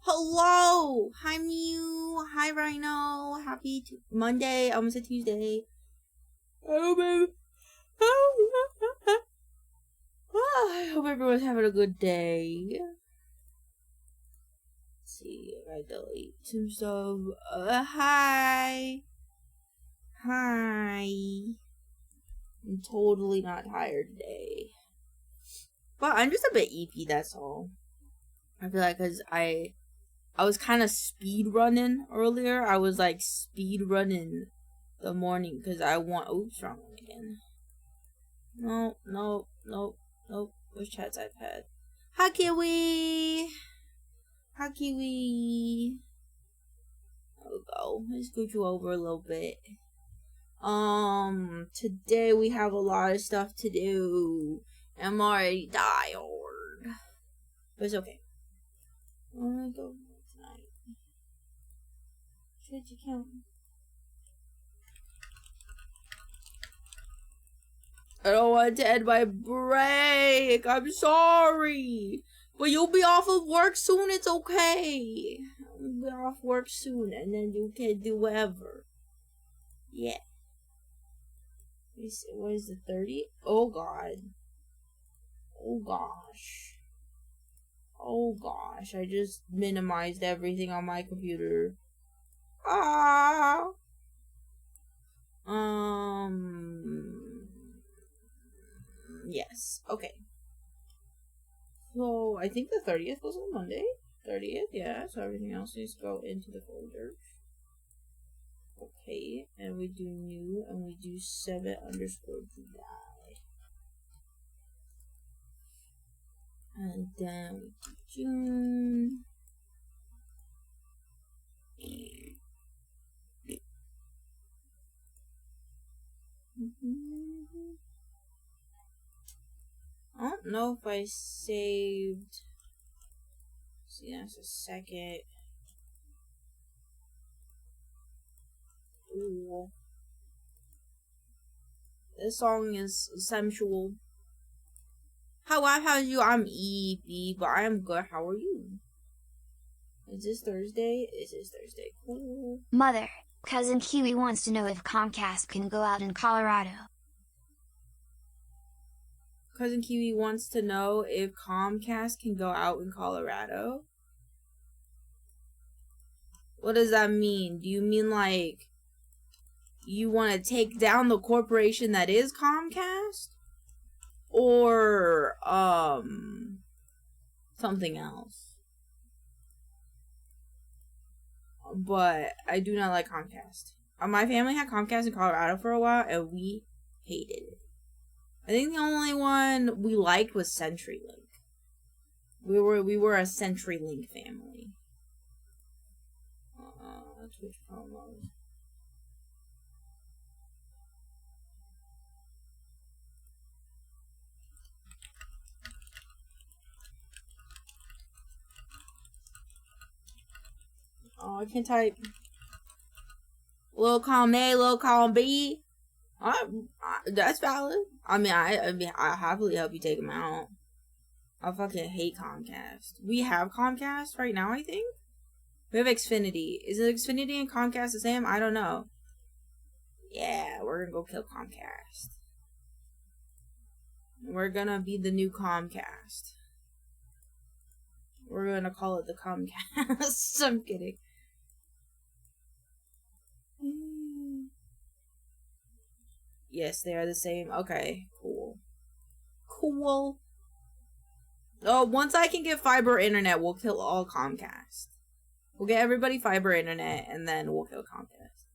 Hello! Hi Mew! Hi Rhino! Happy Monday! I almost said Tuesday. I hope everyone's having a good day. Let's see if I delete some stuff. Hi! Hi! I'm totally not tired today. But I'm just a bit EP, that's all. I feel like because I was kind of speed running earlier. I was like speed running the morning because I want. Oops, wrong one again. Nope. Where's Chad's iPad? Hi, Kiwi. Hi, Kiwi. There we go. Let's scoot you over a little bit. Today we have a lot of stuff to do. I'm already tired, but it's okay. I'm gonna go tonight. Should you count? I don't want to end my break. I'm sorry. But you'll be off of work soon. It's okay. You'll be off work soon. And then you can do whatever. Yeah. What is the 30? Oh, God. Oh, gosh. Oh, gosh. I just minimized everything on my computer. Ah. Yes. Okay. So, I think the 30th was on Monday. 30th, yeah. So everything else needs to go into the folder. Okay. And we do new, and we do 7_July. And then we do June. I don't know if I saved. See, that's a second. Ooh. This song is sensual. How's you? I'm EP, but I am good. How are you? Is this Thursday? Is this Thursday? Cool. Mother, Cousin Kiwi wants to know if Comcast can go out in Colorado. Cousin Kiwi wants to know if Comcast can go out in Colorado. What does that mean? Do you mean like you want to take down the corporation that is Comcast? Or something else? But I do not like Comcast. My family had Comcast in Colorado for a while and we hated it. I think the only one we liked was CenturyLink. We were a CenturyLink family. Twitch promos. Oh, I can type. Little column A, little column B. That's valid. I mean, I happily help you take them out. I fucking hate Comcast. We have Comcast right now, I think. We have Xfinity. Is it Xfinity and Comcast the same? I don't know. Yeah, we're gonna go kill Comcast. We're gonna be the new Comcast. We're gonna call it the Comcast. I'm kidding. Yes, they are the same. Okay, cool. Cool. Oh, once I can get fiber internet, we'll kill all Comcast. We'll get everybody fiber internet, and then we'll kill Comcast.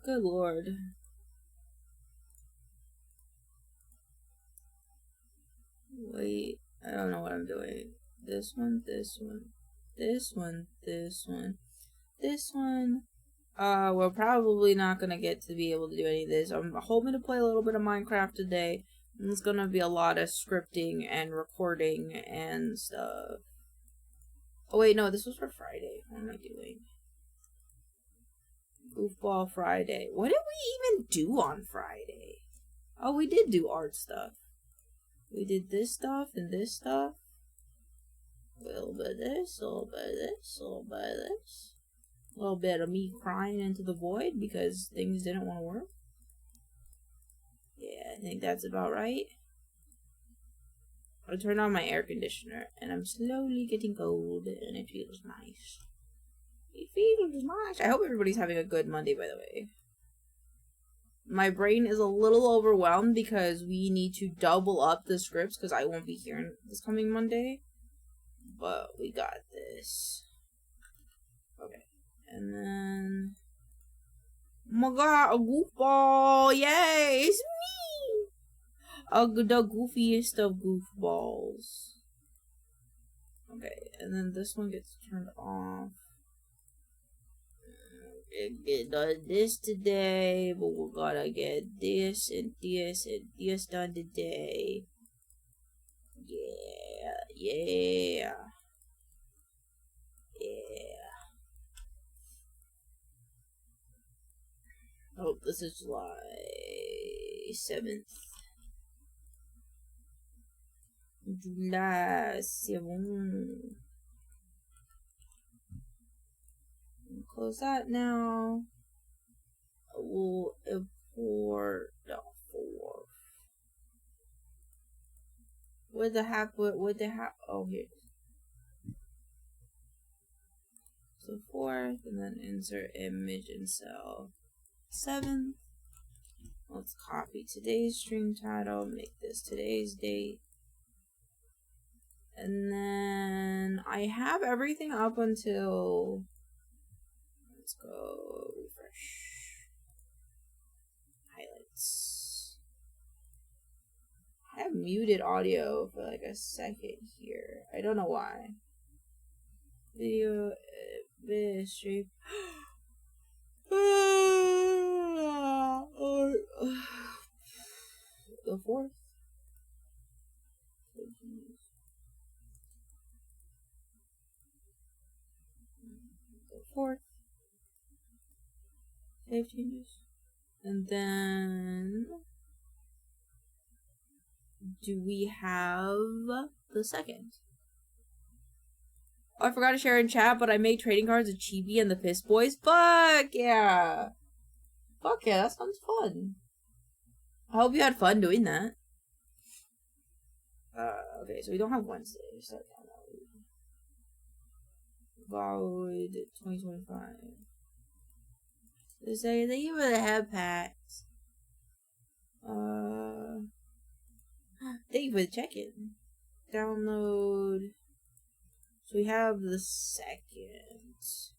Good lord. Wait, I don't know what I'm doing. This one. We're probably not gonna get to be able to do any of this. I'm hoping to play a little bit of Minecraft today. And it's gonna be a lot of scripting and recording and stuff. Oh wait, no, this was for Friday. What am I doing? Goofball Friday. What did we even do on Friday? Oh, we did do art stuff. We did this stuff and this stuff. A little bit of this, a little bit of this, a little bit of this. A little bit of me crying into the void because things didn't want to work. Yeah, I think that's about right. I turned on my air conditioner and I'm slowly getting cold and it feels nice. It feels nice. I hope everybody's having a good Monday, by the way. My brain is a little overwhelmed because we need to double up the scripts because I won't be here this coming Monday. But we got this. Okay. And then... oh my god, a goofball! Yay! It's me! The goofiest of goofballs. Okay, and then this one gets turned off. Get done this today, but we gotta get this and this and this done today. Yeah. Oh, this is July 7th. July 7th. Close that now. We'll import the 4th. With the half, oh, here. So 4th, and then insert image in cell 7th. Let's copy today's stream title, make this today's date. And then I have everything up until, let's go refresh. Highlights. I have muted audio for like a second here. I don't know why. Video, stream. The 4th. The 4th. Save changes. And then do we have the 2nd? Oh, I forgot to share in chat, but I made trading cards with Chibi and the Fist Boys. Fuck yeah! Fuck yeah, that sounds fun. I hope you had fun doing that. Okay, so we don't have Wednesday. Start VOD 2025. They say that you would have packs. Thank you for the check-in. Download. So we have the 2nd.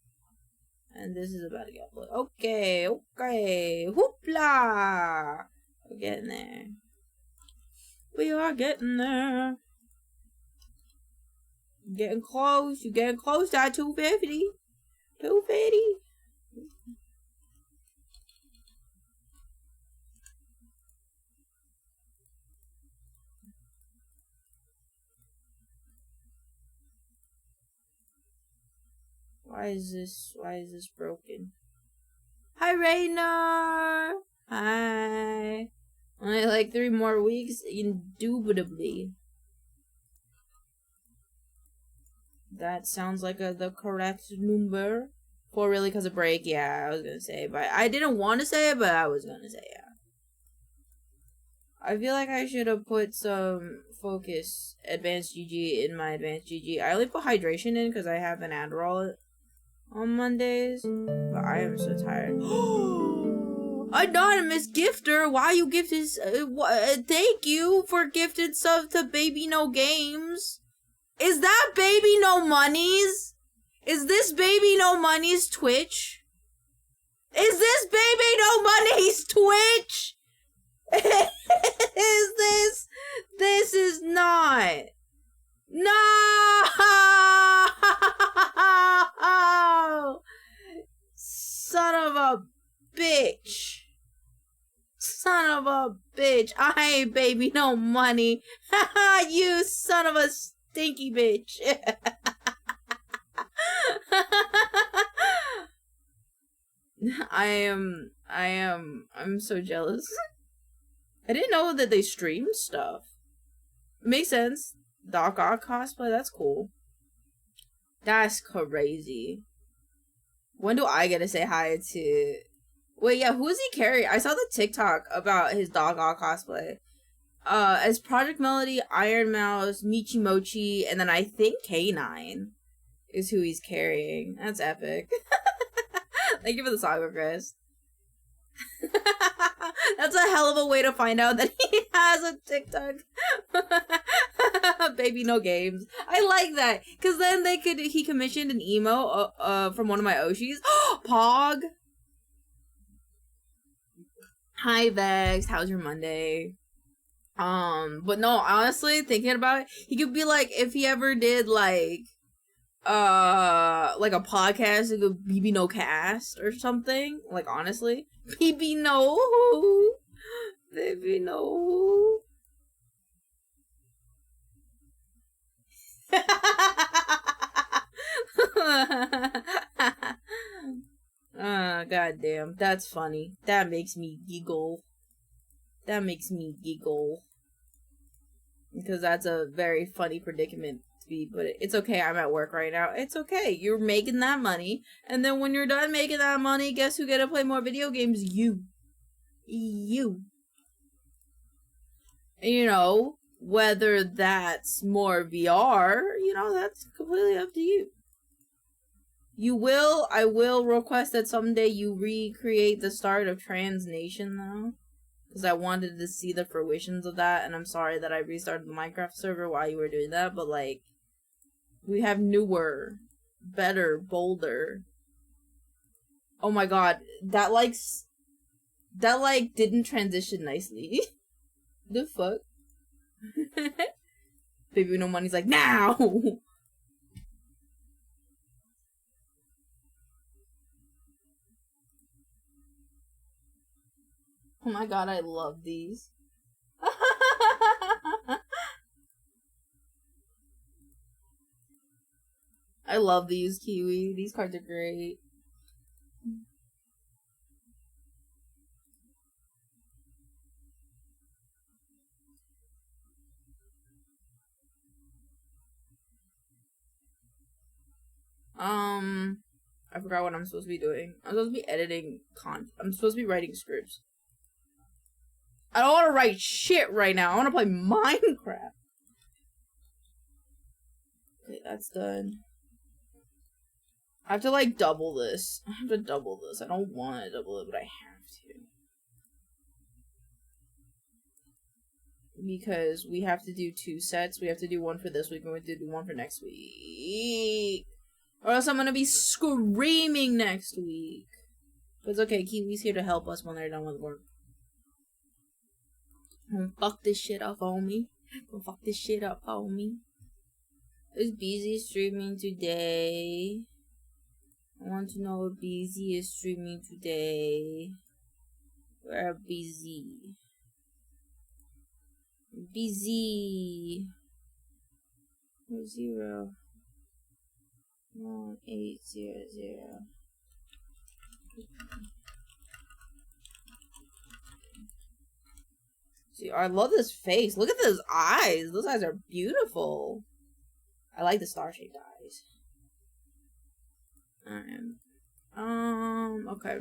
And this is about to get uploaded. Okay. Whoopla! We're getting there. We are getting there. Getting close. You're getting close to that 250. 250. Why is this broken? Hi, Rainer! Hi! Only like 3 more weeks, indubitably. That sounds like the correct number. 4 really because of break, yeah, I was gonna say. But I didn't want to say it, but I was gonna say, yeah. I feel like I should have put some focus advanced GG in my advanced GG. I only put hydration in because I have an Adderall on Mondays, but I am so tired. Anonymous gifter, why you gifted? Thank you for gifted sub to Baby No Games. Is that Baby No Monies? Is this Baby No Monies Twitch? Is this Baby No Monies Twitch? Is this? This is not. No! Son of a bitch. Son of a bitch. I ain't Baby No Money. You son of a stinky bitch. I'm so jealous. I didn't know that they streamed stuff. Makes sense. Doc Ock cosplay, that's cool. That's crazy. When do I get to say hi to... Wait, yeah, who is he carrying? I saw the TikTok about his Doc Ock cosplay. As Project Melody, Iron Mouse, Michi Mochi, and then I think K9 is who he's carrying. That's epic. Thank you for the song request. That's a hell of a way to find out that he has a TikTok. Baby no games. I like that, because then he commissioned an emo from one of my Oshis. Pog. Hi Vex, how's your Monday? But no, honestly, thinking about it, he could be like, if he ever did like a podcast, it could be no cast or something. Like, honestly, baby no. Goddamn, that's funny. That makes me giggle. Because that's a very funny predicament to be, but it's okay, I'm at work right now. It's okay, you're making that money, and then when you're done making that money, guess who get to play more video games? You. You know, whether that's more VR, you know, that's completely up to you. I will request that someday you recreate the start of Trans Nation, though. Because I wanted to see the fruitions of that, and I'm sorry that I restarted the Minecraft server while you were doing that, but, like, we have newer, better, bolder. Oh my god, that didn't transition nicely. The fuck? Baby no money's like, now! Oh my god, I love these. I love these, Kiwi. These cards are great. I forgot what I'm supposed to be doing. I'm supposed to be editing I'm supposed to be writing scripts. I don't want to write shit right now. I want to play Minecraft. Okay, that's done. I have to, like, double this. I have to double this. I don't want to double it, but I have to. Because we have to do 2 sets. We have to do one for this week, and we have to do one for next week. Or else I'm gonna be screaming next week. But it's okay, Kiwi's here to help us when they're done with work. Don't fuck this shit up on me. Don't fuck this shit up on me. Is BZ streaming today? I want to know if BZ is streaming today. Where BZ? BZ. 0 1 8 0 0. See, I love this face. Look at those eyes. Those eyes are beautiful. I like the star-shaped eyes. Okay.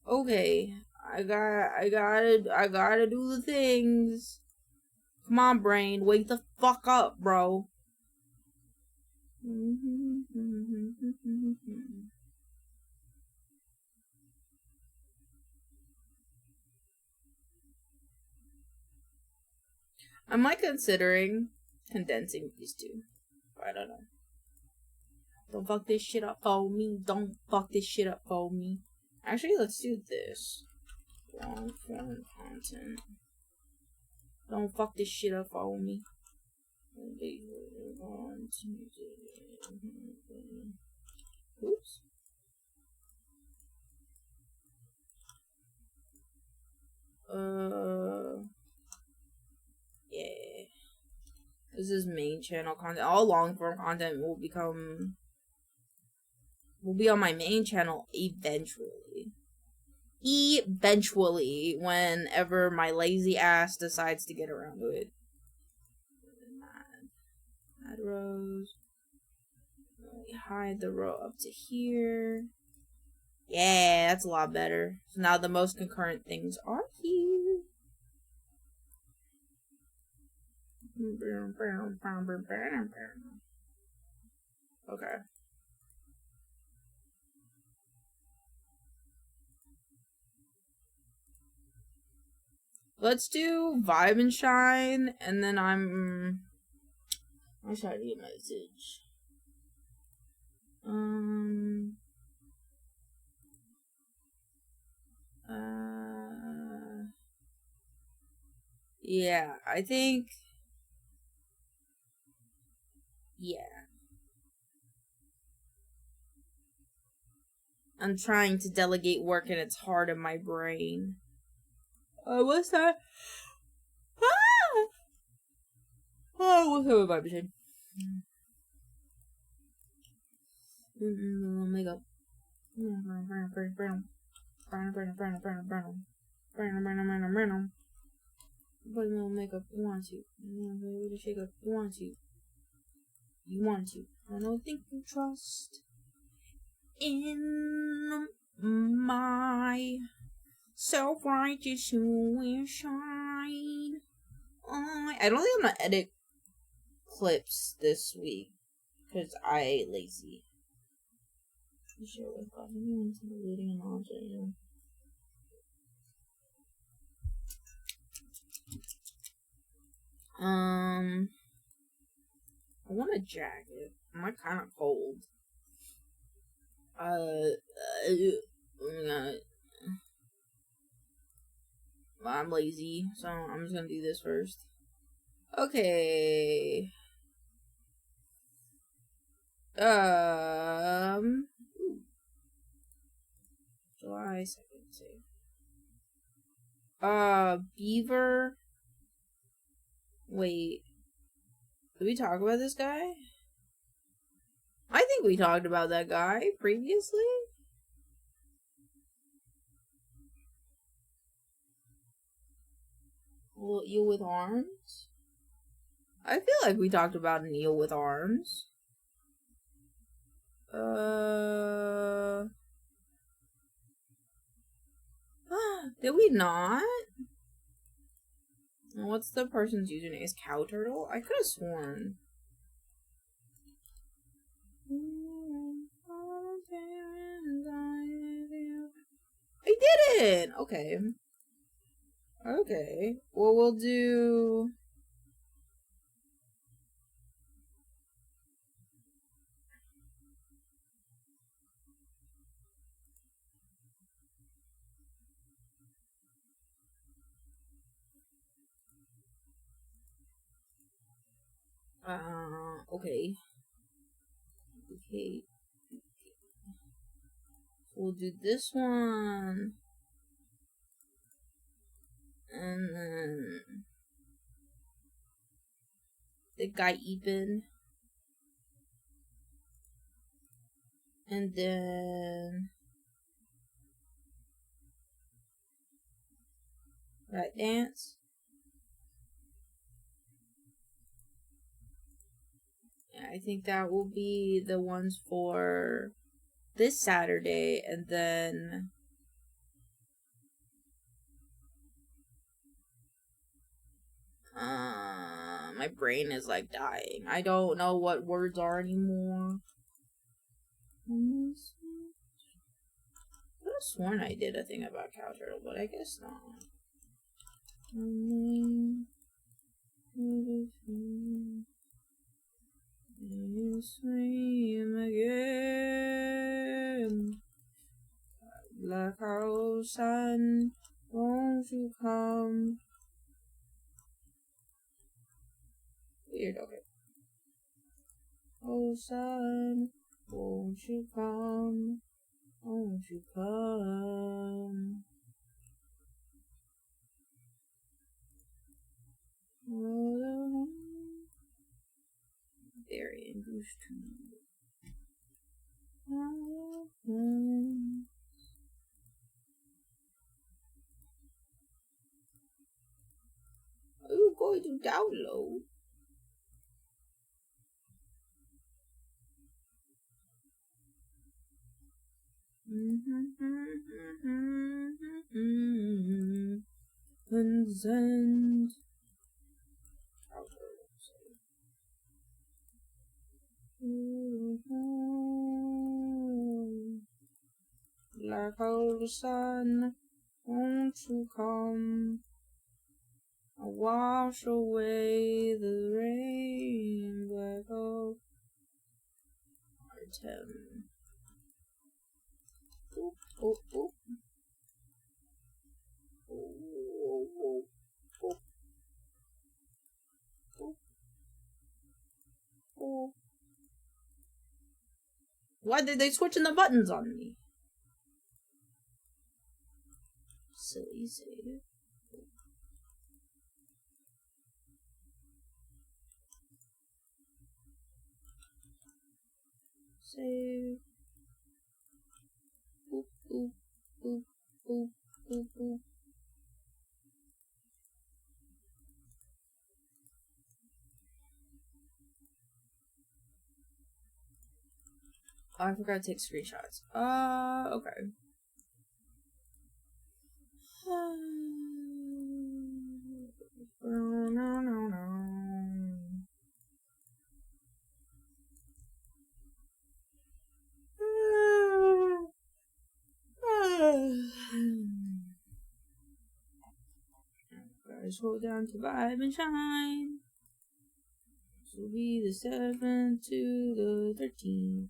Okay. I gotta do the things. Come on, brain. Wake the fuck up, bro. I'm like considering condensing these two. I don't know. Don't fuck this shit up for me. Don't fuck this shit up for me. Actually, let's do this. Long form content. Don't fuck this shit up for me. Oops. Yeah. This is main channel content. All long form content will be on my main channel eventually. Eventually, whenever my lazy ass decides to get around to it. hide rows. We hide the row up to here. Yeah, that's a lot better. So now the most concurrent things are here. Okay. Let's do vibe and shine, and then I try to get a message. Yeah, I think. Yeah. I'm trying to delegate work and it's hard in my brain. What's that? Ah! Oh, what's up with vibe and shine? Makeup. Put little makeup. You want to. You shake up. You want to. You want to. I don't think you trust in my self-righteous shine. I don't think I'm gonna edit clips this week because I ain't lazy. Share with God. Anyone's deleting an object. I want a jacket. I'm like kind of cold. I'm lazy, so I'm just gonna do this first. Okay. July 2nd. Beaver. Wait. Did we talk about this guy? I think we talked about that guy previously. Little eel with arms? I feel like we talked about an eel with arms. Did we not? What's the person's username? Is Cow Turtle? I could have sworn. I didn't! Okay. Okay. Well, we'll do... okay. Okay. We'll do this one. And then... the guy Eben. And then... that dance. Yeah, I think that will be the ones for this Saturday, and then... my brain is like dying. I don't know what words are anymore. I could have sworn I did a thing about Cow Turtle, but I guess not. You swim again, like our sun, won't you come? Weird, okay. Oh sun, won't you come? Won't you come? Oh, very englishvtuber. Are you going to download? Consent. Black old sun, won't you come? I'll wash away the rain. Black old autumn. Oop, oop, oop. Oop, oop, oop. Oop. Oop. Why did they switching the buttons on me? Silly save. Save. Boop, boop, boop, boop, boop, boop. Oh, I forgot to take screenshots. Okay. No. Gotta scroll down to Vibe and Shine. This will be the 7th to the 13th.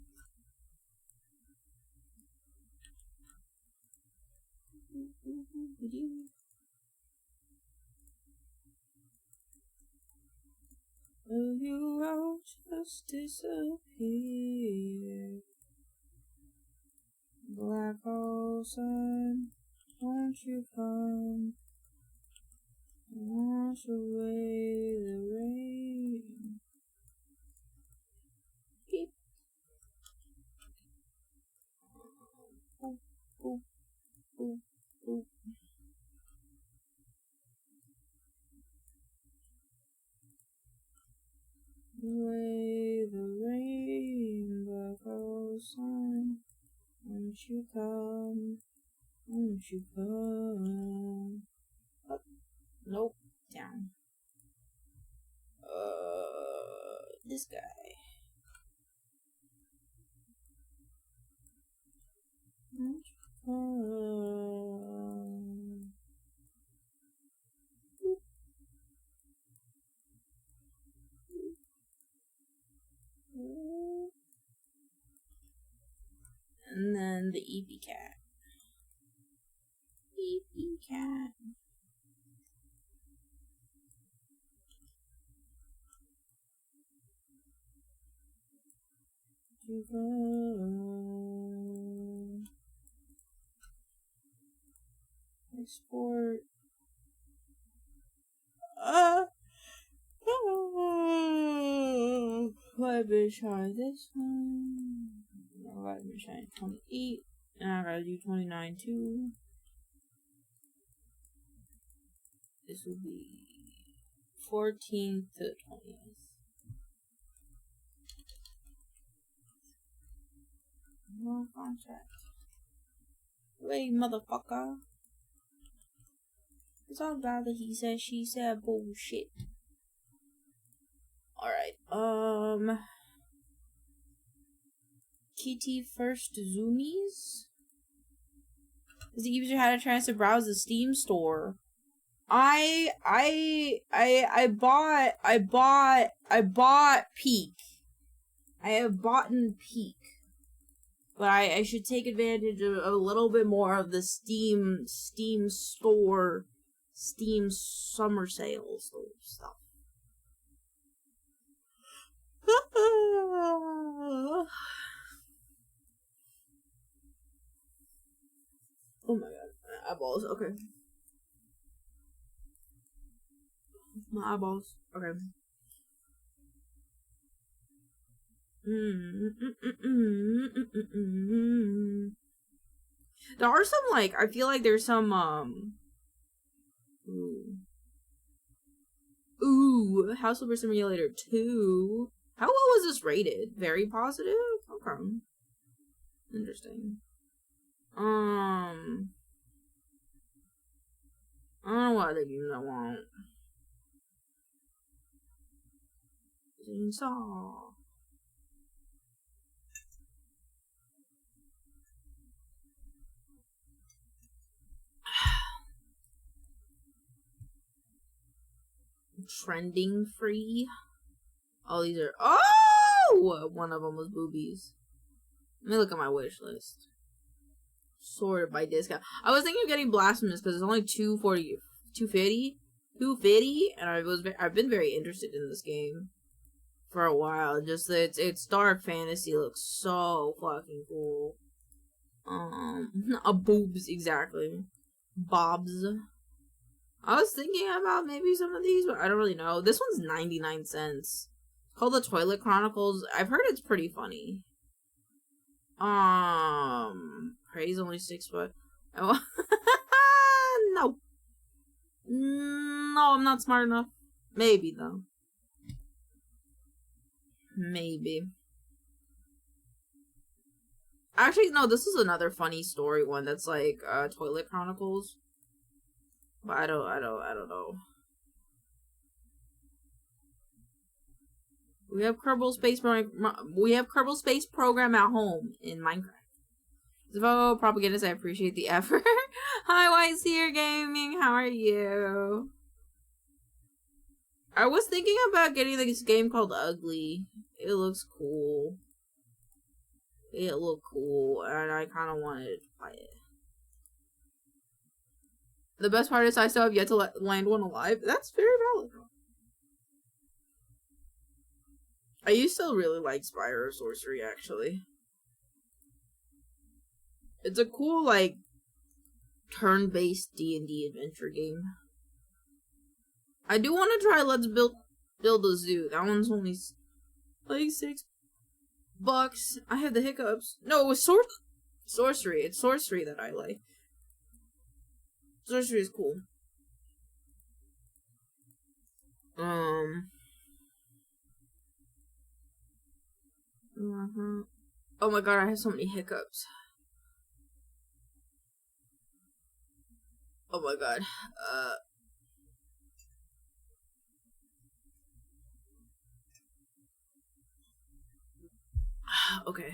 Will you all just disappear? Black hole sun, won't you come? Wash away the rain. Beep. Boop, boop, boop, boop. Away the rain, black hole sun. Won't you come? Won't you come? Up. Nope. Down. This guy. Won't you come? And then the EP cat. EP cat. Export. I've been trying this one. I've been trying 28. And I gotta do 29 too. This will be 14th to 20th. No contract. Wait, motherfucker. It's all about the he said, she said bullshit. Alright, Kitty first zoomies? The user had a chance to browse the Steam store. I bought Peak. I have bought Peak. But I should take advantage of a little bit more of the Steam store, Steam summer sales stuff. Oh my god, my eyeballs, okay. My eyeballs, okay. There are some, like, I feel like there's some, Ooh, House Flipper Simulator 2. How well was this rated? Very positive? Okay. Interesting. I don't know what other games I want. Chainsaw. Trending free. Oh, these are. Oh! One of them was boobies. Let me look at my wish list. Sorted by discount. I was thinking of getting Blasphemous because it's only $250, and I've been very interested in this game for a while. Just that its dark fantasy looks so fucking cool. Boobs, exactly. Bobs. I was thinking about maybe some of these, but I don't really know. This one's 99 cents. It's called The Toilet Chronicles. I've heard it's pretty funny. Praise only 6 foot. Oh. No. No, I'm not smart enough. Maybe, though. Maybe. Actually, no, this is another funny story one that's like, Toilet Chronicles. But I don't know. We have Kerbal Space Program at home in Minecraft. Zvo, propagandist, I appreciate the effort. Hi, White Seer Gaming, how are you? I was thinking about getting this game called Ugly. It looks cool. It looked cool, and I kind of wanted to play it. The best part is I still have yet to land one alive. That's very valid. I used to really like Spyro Sorcery, actually. It's a cool, like, turn-based D&D adventure game. I do want to try Let's Build a Zoo. That one's only, like, $6. I had the hiccups. No, it was sorcery. It's sorcery that I like. Sorcery is cool. Oh my god, I have so many hiccups. Oh my god. Okay.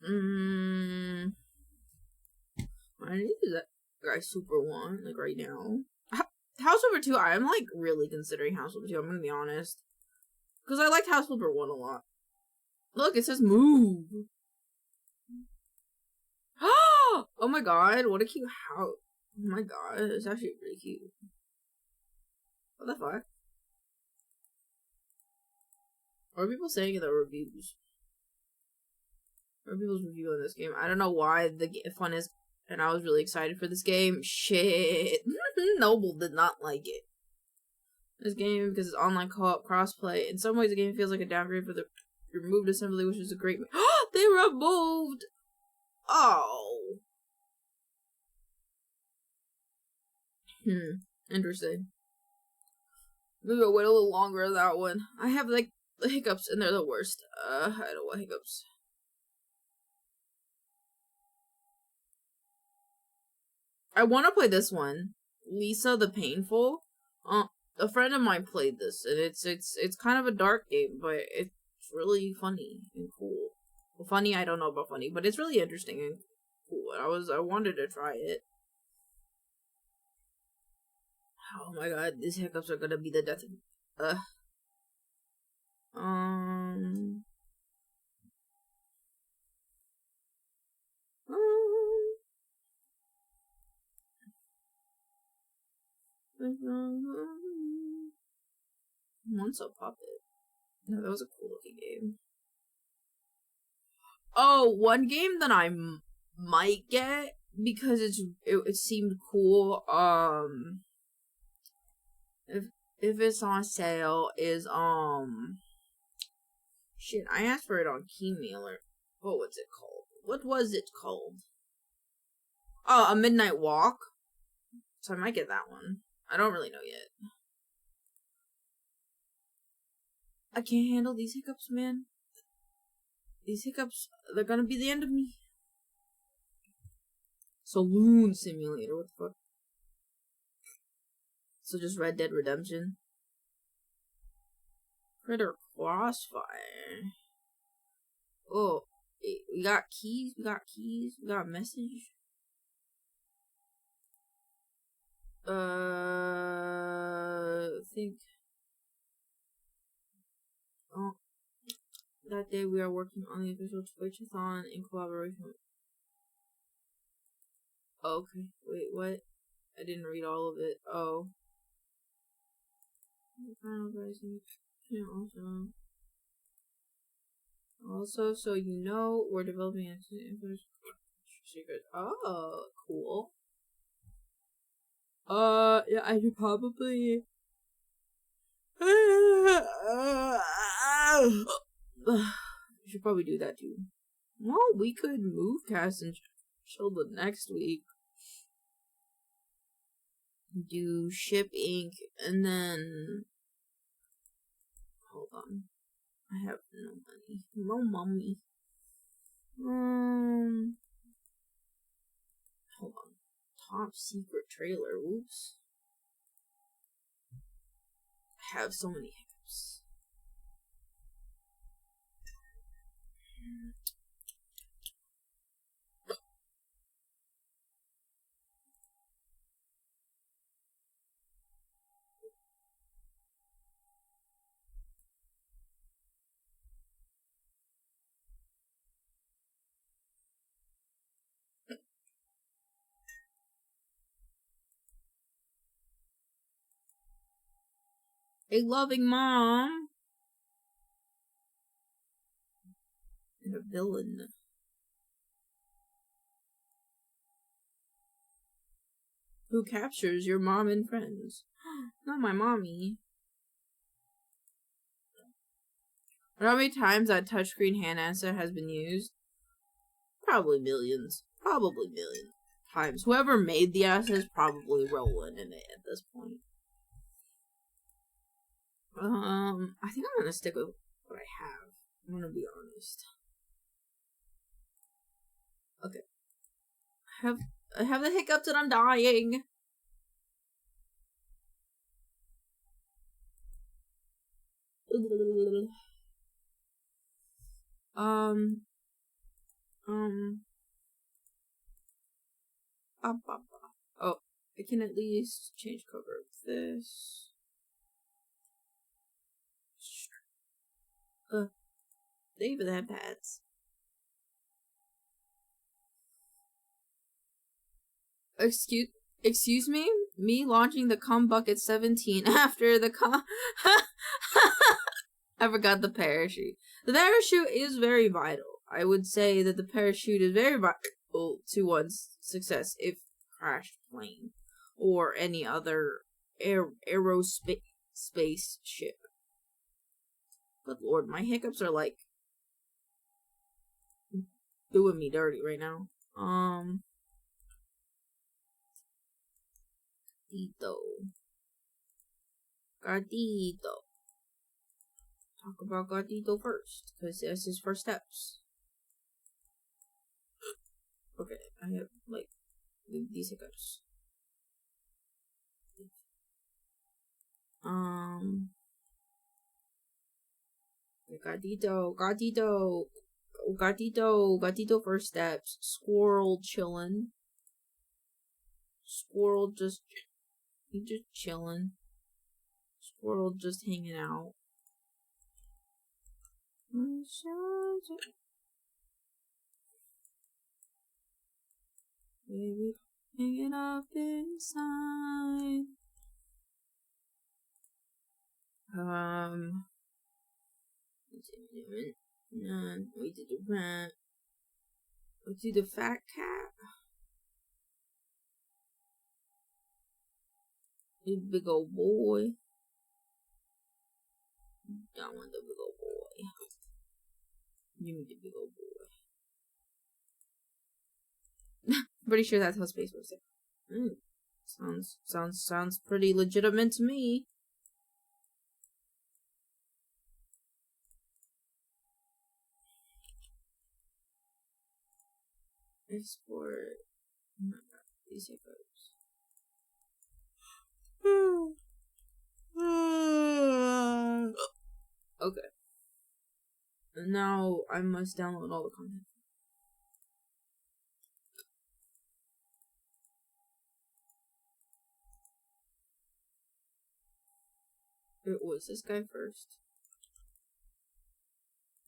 I need to do that guy Super 1, like, right now. House Flipper 2, I'm, like, really considering House Flipper 2, I'm gonna be honest. Because I liked House Flipper 1 a lot. Look, it says move. Oh my god, what a cute house. Oh my god, it's actually pretty cute. What the fuck? What are people saying in the reviews? What are people's review on this game? I don't know why the fun is, and I was really excited for this game. Shit. Noble did not like it. This game, because it's online co-op crossplay. In some ways, the game feels like a downgrade for the removed assembly, which is a great. They removed. Oh. Interesting. Maybe I'll wait a little longer on that one. I have, like, the hiccups, and they're the worst. I don't want hiccups. I want to play this one. Lisa the Painful. A friend of mine played this, and it's kind of a dark game, but it's really funny and cool. Well, funny, I don't know about funny, but it's really interesting and cool. I wanted to try it. Oh my god, these hiccups are gonna be the death of Once a Puppet. No, that was a cool looking game. Oh, one game that I might get because it seemed cool. If it's on sale is shit. I asked for it on Keymailer. What was it called? What was it called? Oh, A Midnight Walk. So I might get that one. I don't really know yet. I can't handle these hiccups, man. These hiccups, they're gonna be the end of me. Saloon Simulator, what the fuck? So just Red Dead Redemption. Critter Crossfire. Oh, we got keys, we got message. I think. Oh, that day we are working on the official Twitchathon in collaboration with. Oh, okay, wait, what? I didn't read all of it. Oh. Also, so you know, we're developing a secret. Oh, cool. Yeah, I should probably. We should probably do that too. Well, we could move cast and chill the next week. Do ship ink and then. Hold on. I have no money. No money. Hold on. Top secret trailer. Oops. I have so many hiccups. A loving mom. And a villain. Who captures your mom and friends? Not my mommy. How many times that touchscreen hand answer has been used? Probably millions. Probably millions times. Whoever made the answer is probably rolling in it at this point. I think I'm gonna stick with what I have. I'm gonna be honest. Okay. I have the hiccups and I'm dying. Oh, I can at least change cover of this. They even have pads. Excuse me? Me launching the cum bucket 17 after the cum. I forgot the parachute. The parachute is very vital. I would say that the parachute is very vital to one's success if crashed plane or any other aerospace spaceship. Good lord, my hiccups are like doing me dirty right now. Gatito. Talk about Gatito first, because that's his first steps. Okay, I have, like, these hiccups. Gatito first steps. Squirrel chillin'. Squirrel just chillin'. Squirrel just hanging out. Baby, hanging up inside. We did the rat. We do the fat cat. The big old boy. I want the big old boy. Give me the big old boy. Pretty sure that's how space works. Sounds pretty legitimate to me. Export. Oh my god, these hiccoughs. Okay. And now I must download all the content. It was this guy first.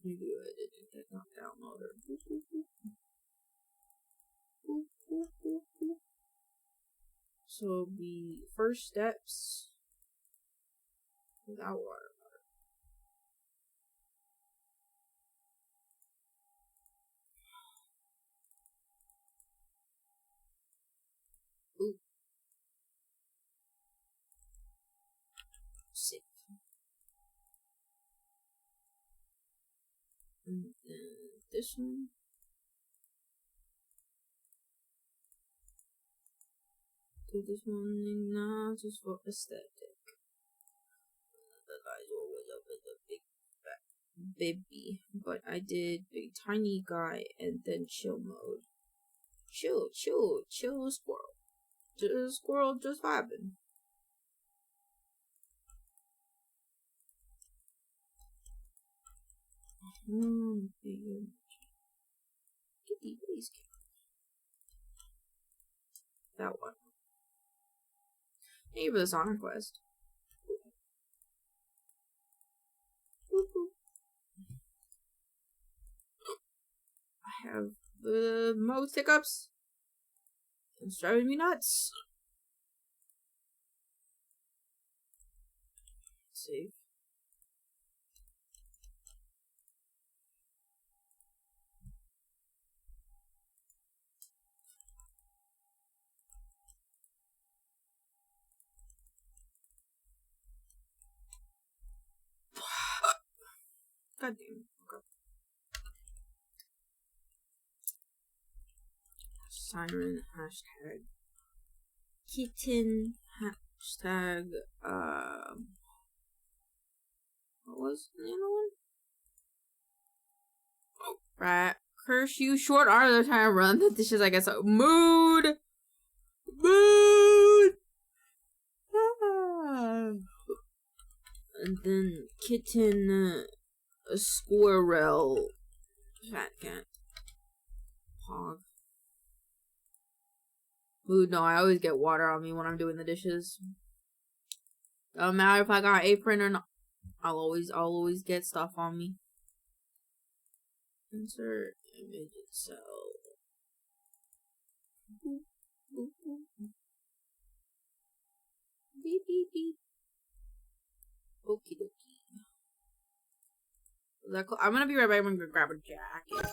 Videoediting did not download it. So the first steps without water. Ooh. Sick. And then this one. Do this one now just for aesthetic. The guy's always up with a big fat baby. But I did big tiny guy and then chill mode. Chill squirrel. Just squirrel just vibing. Get these that one. Thank you for the song request. I have the most hiccups. It's driving me nuts. Save. God damn. Okay. Siren hashtag kitten hashtag what was the other one? Oh, right. Curse you, short R. They're trying to run the dishes. I guess. Mood. And then kitten, a squirrel, fat cat, hog. Mood. No, I always get water on me when I'm doing the dishes. Doesn't matter if I got apron or not. I'll always get stuff on me. Insert image itself. Beep beep beep. Okie dokie. Is that cool? I'm gonna be right back. I'm gonna grab a jacket.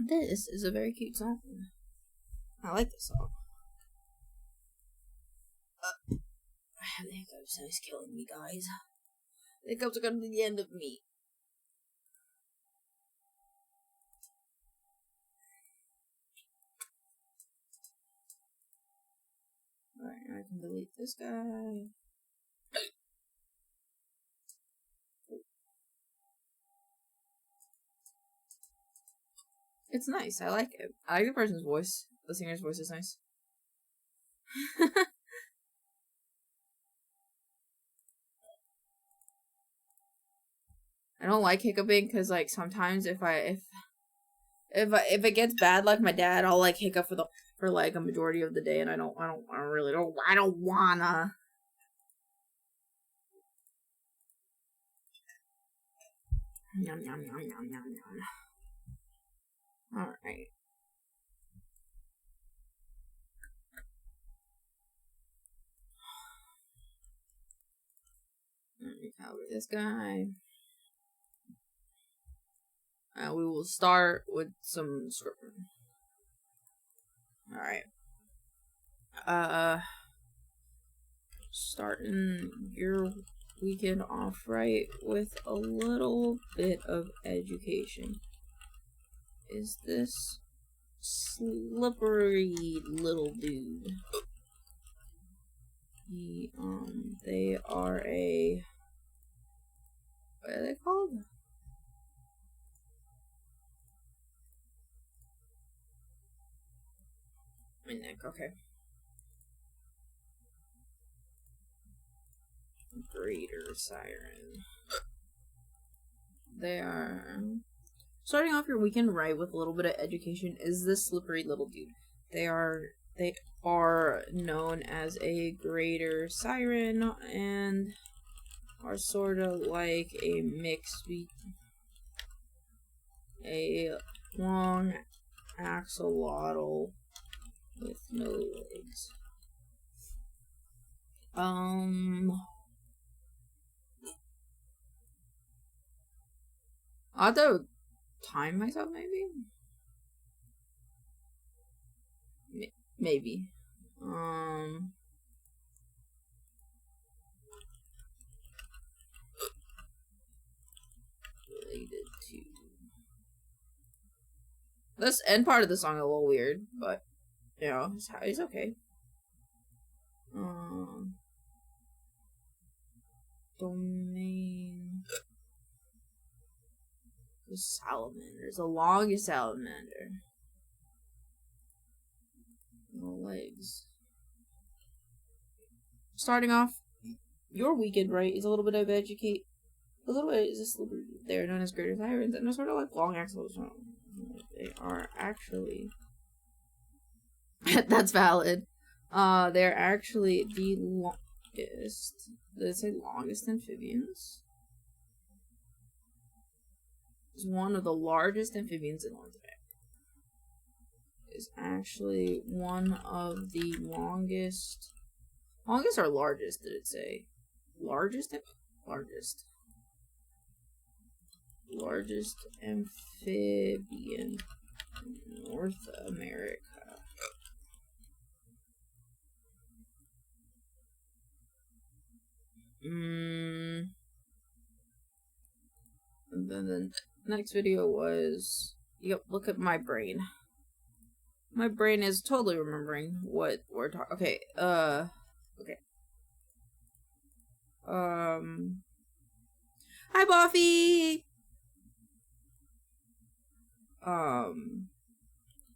This is a very cute song. I like this song. I have the hiccups and it's killing me, guys. The hiccups are gonna be the end of me. I can delete this guy. It's nice. I like it. I like the person's voice. The singer's voice is nice. I don't like hiccuping because, like, sometimes if it gets bad, like my dad, I'll like hiccup for like a majority of the day, and I don't wanna. Yum yum yum yum yum yum. All right. Let me cover this guy. We will start with some scripting. Alright. Starting your weekend off right with a little bit of education. Is this slippery little dude? They are a... What are they called? My neck, okay. Greater Siren. They are... Starting off your weekend right with a little bit of education is this slippery little dude. They are known as a greater siren and are sort of like a mix between a long axolotl with no legs. I'll have to time myself, maybe? Maybe. Related to... This end part of the song is a little weird, but, you know, it's okay. Domain... The salamanders. The longest salamander. No legs. Starting off your weekend right is a little bit of educate. A little bit is this little bit. They're known as greater sirens, and they're sort of like long axles. They are actually... That's valid. They're actually the longest... Did it say longest amphibians? It's one of the largest amphibians in North America. Is actually one of the longest... Longest or largest, did it say? Largest? Largest. Largest amphibian in North America. And then the next video was... Yep, look at my brain. My brain is totally remembering what we're talking... Okay, okay. Hi, Buffy!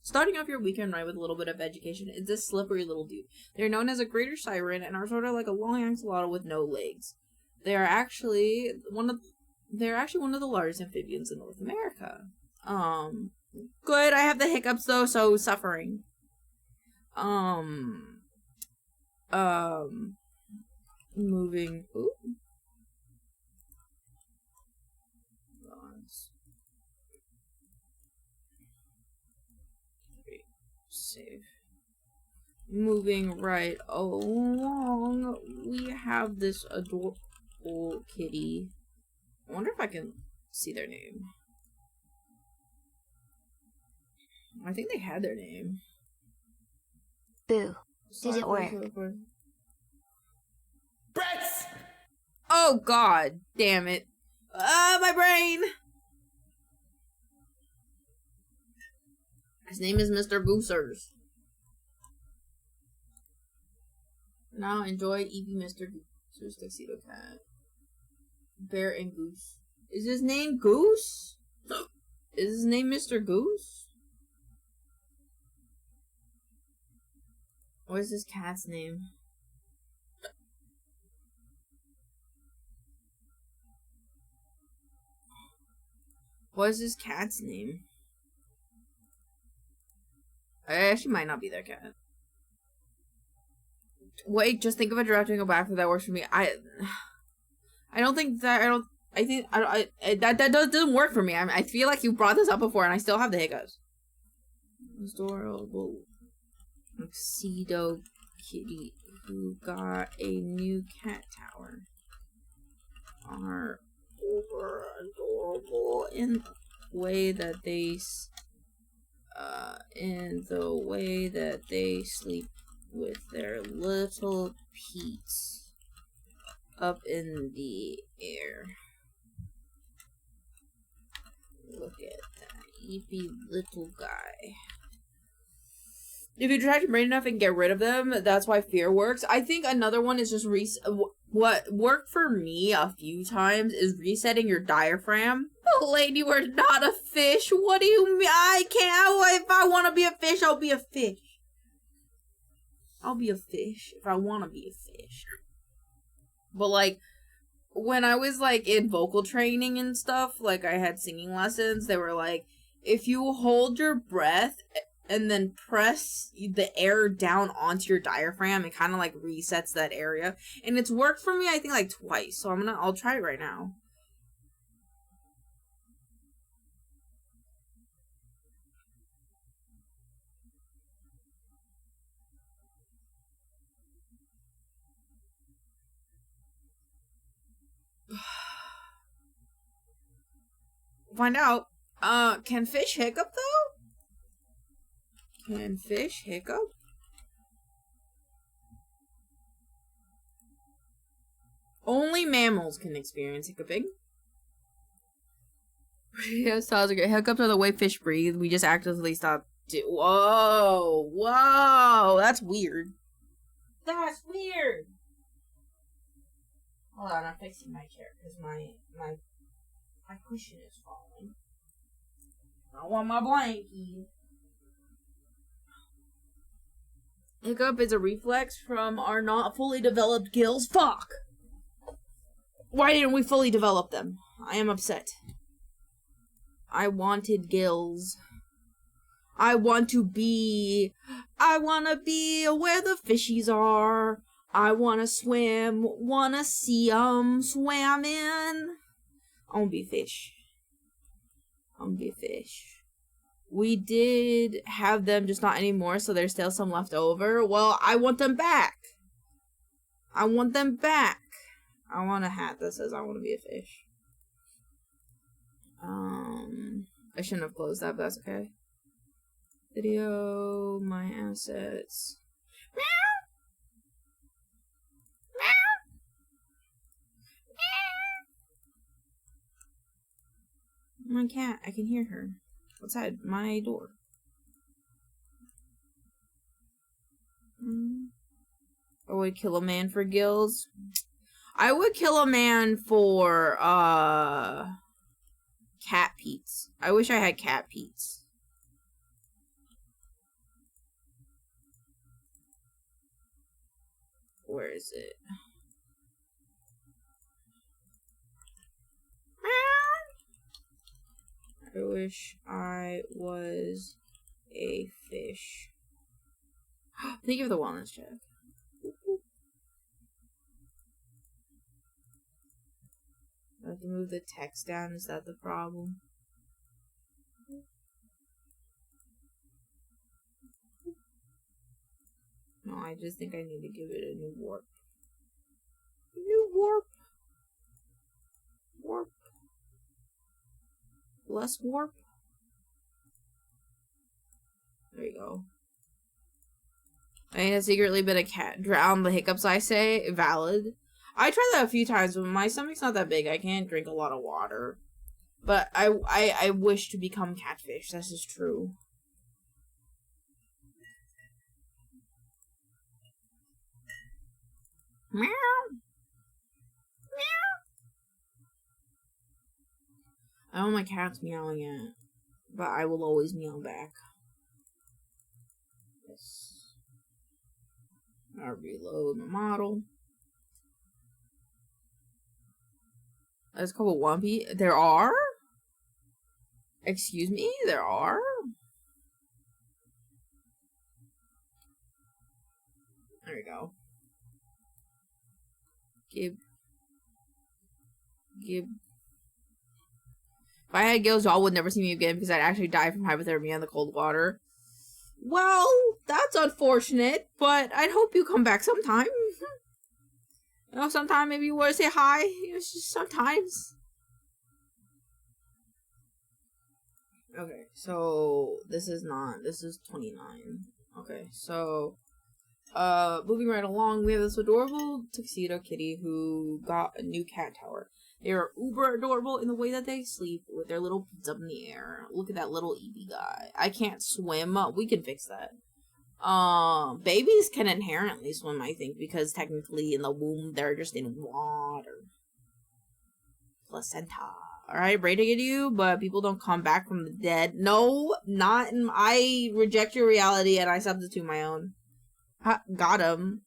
Starting off your weekend right with a little bit of education is this slippery little dude. They're known as a greater siren and are sort of like a long axolotl with no legs. They are actually one of the largest amphibians in North America. Good, I have the hiccups though, so suffering. Moving. Ooh. Save. Moving right along, we have this adorable kitty. I wonder if I can see their name. I think they had their name. Boo. Did it work? Brats! Oh god, damn it. My brain! His name is Mr. Boosers. Now enjoy Evie Mr. Goose. Tuxedo Cat. Bear and Goose. Is his name Goose? Is his name Mr. Goose? What is this cat's name? What is this cat's name? I actually might not be that cat. Wait, just think of a giraffe doing a backflip that works for me. I don't think that, that doesn't work for me. I feel like you brought this up before and I still have the hiccups. Adorable tuxedo kitty who got a new cat tower are over adorable in the way that they sleep with their little peats up in the air. Look at that eepy little guy. If you try to brain enough and get rid of them, that's why fear works. I think another one is just what worked for me a few times is resetting your diaphragm. Oh, lady, we're not a fish. What do you mean? I can't. If I want to be a fish, I'll be a fish. I'll be a fish if I want to be a fish. But like, when I was like in vocal training and stuff, like I had singing lessons, they were like, if you hold your breath and then press the air down onto your diaphragm, it kind of like resets that area. And it's worked for me, I think, like twice. So I'll try it right now. Find out. Can fish hiccup though? Can fish hiccup? Only mammals can experience hiccuping. Yes, sounds good. Hiccups are the way fish breathe. We just actively stop. Whoa, whoa, that's weird. That's weird. Hold on, I'm fixing my chair because my cushion is falling. I want my blankie. Hiccup is a reflex from our not fully developed gills. Fuck! Why didn't we fully develop them? I am upset. I wanted gills. I wanna be where the fishies are. I wanna swim, wanna see 'em swimming. I wanna be a fish. I wanna be a fish. We did have them, just not anymore, so there's still some left over. Well, I want them back. I want them back. I want a hat that says I want to be a fish. I shouldn't have closed that, but that's okay. Video, my assets. Meow! Meow! My cat, I can hear her. Outside my door. I would kill a man for gills. I would kill a man for cat peats. I wish I had cat peats. Where is it? I wish I was a fish. Thank you for the wellness check. I have to move the text down. Is that the problem? No, I just think I need to give it a new warp. New warp. Warp. Less warp. There you go. I have secretly been a cat. Drown the hiccups, I say. Valid. I tried that a few times, but my stomach's not that big. I can't drink a lot of water. But I wish to become catfish. This is true. Meow. I know my cat's meowing at, but I will always meow back. Yes. I'll reload my model. There's a couple Wumpy. There are? Excuse me? There are? There we go. Gib. If I had gills, y'all would never see me again because I'd actually die from hypothermia in the cold water. Well, that's unfortunate, but I'd hope you come back sometime. You know, sometime maybe you want to say hi. It's just sometimes. Okay, so this is 29. Okay, so moving right along, we have this adorable tuxedo kitty who got a new cat tower. They are uber adorable in the way that they sleep with their little feet up in the air. Look at that little Eevee guy. I can't swim. We can fix that. Babies can inherently swim, I think, because technically in the womb they're just in water. Placenta. Alright, braiding at you, but people don't come back from the dead. No, not in. I reject your reality and I substitute my own. Got him.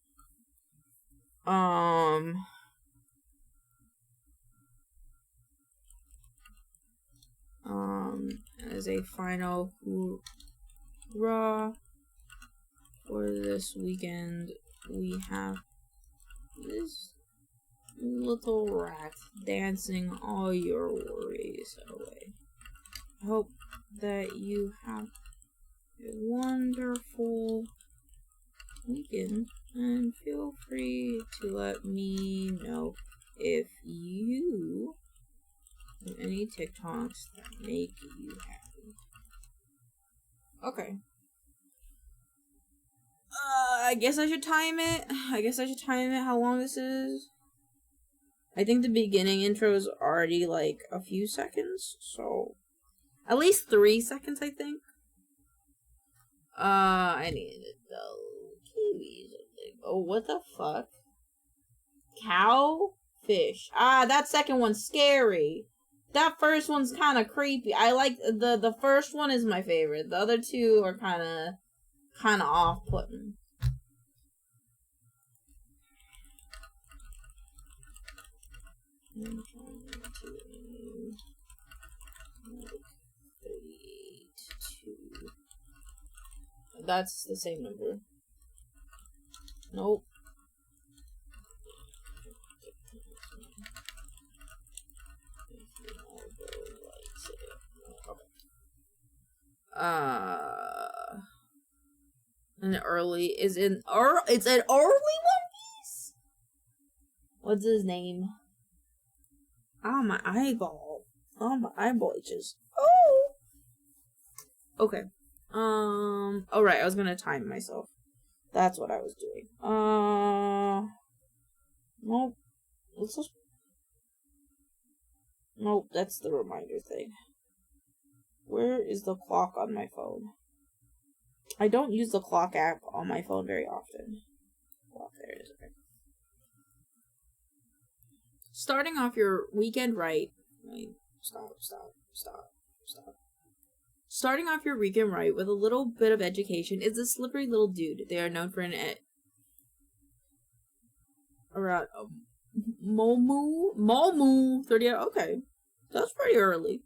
As a final hoorah for this weekend, we have this little rat dancing all your worries away. I hope that you have a wonderful weekend, and feel free to let me know if you have any TikToks that make you happy. Okay. I guess I should time it. How long this is. I think the beginning intro is already like a few seconds, so at least 3 seconds, I think. I needed the kiwis. Oh, what the fuck? Cow? Fish. That second one's scary. That first one's kind of creepy. I like the first one is my favorite. The other two are kind of off-putting. I'm trying to make 32. That's the same number. Nope. An early is in it's an early One Piece. What's his name? My eyeball. My eyeball itches. Oh. Okay. Alright, I was gonna time myself. That's what I was doing. Nope. Nope, that's the reminder thing. Where is the clock on my phone? I don't use the clock app on my phone very often. Clock, there it is. Okay. Starting off your weekend right. Stop. Starting off your weekend right with a little bit of education is a slippery little dude. They are known for an around Momu 30. Okay, that's pretty early.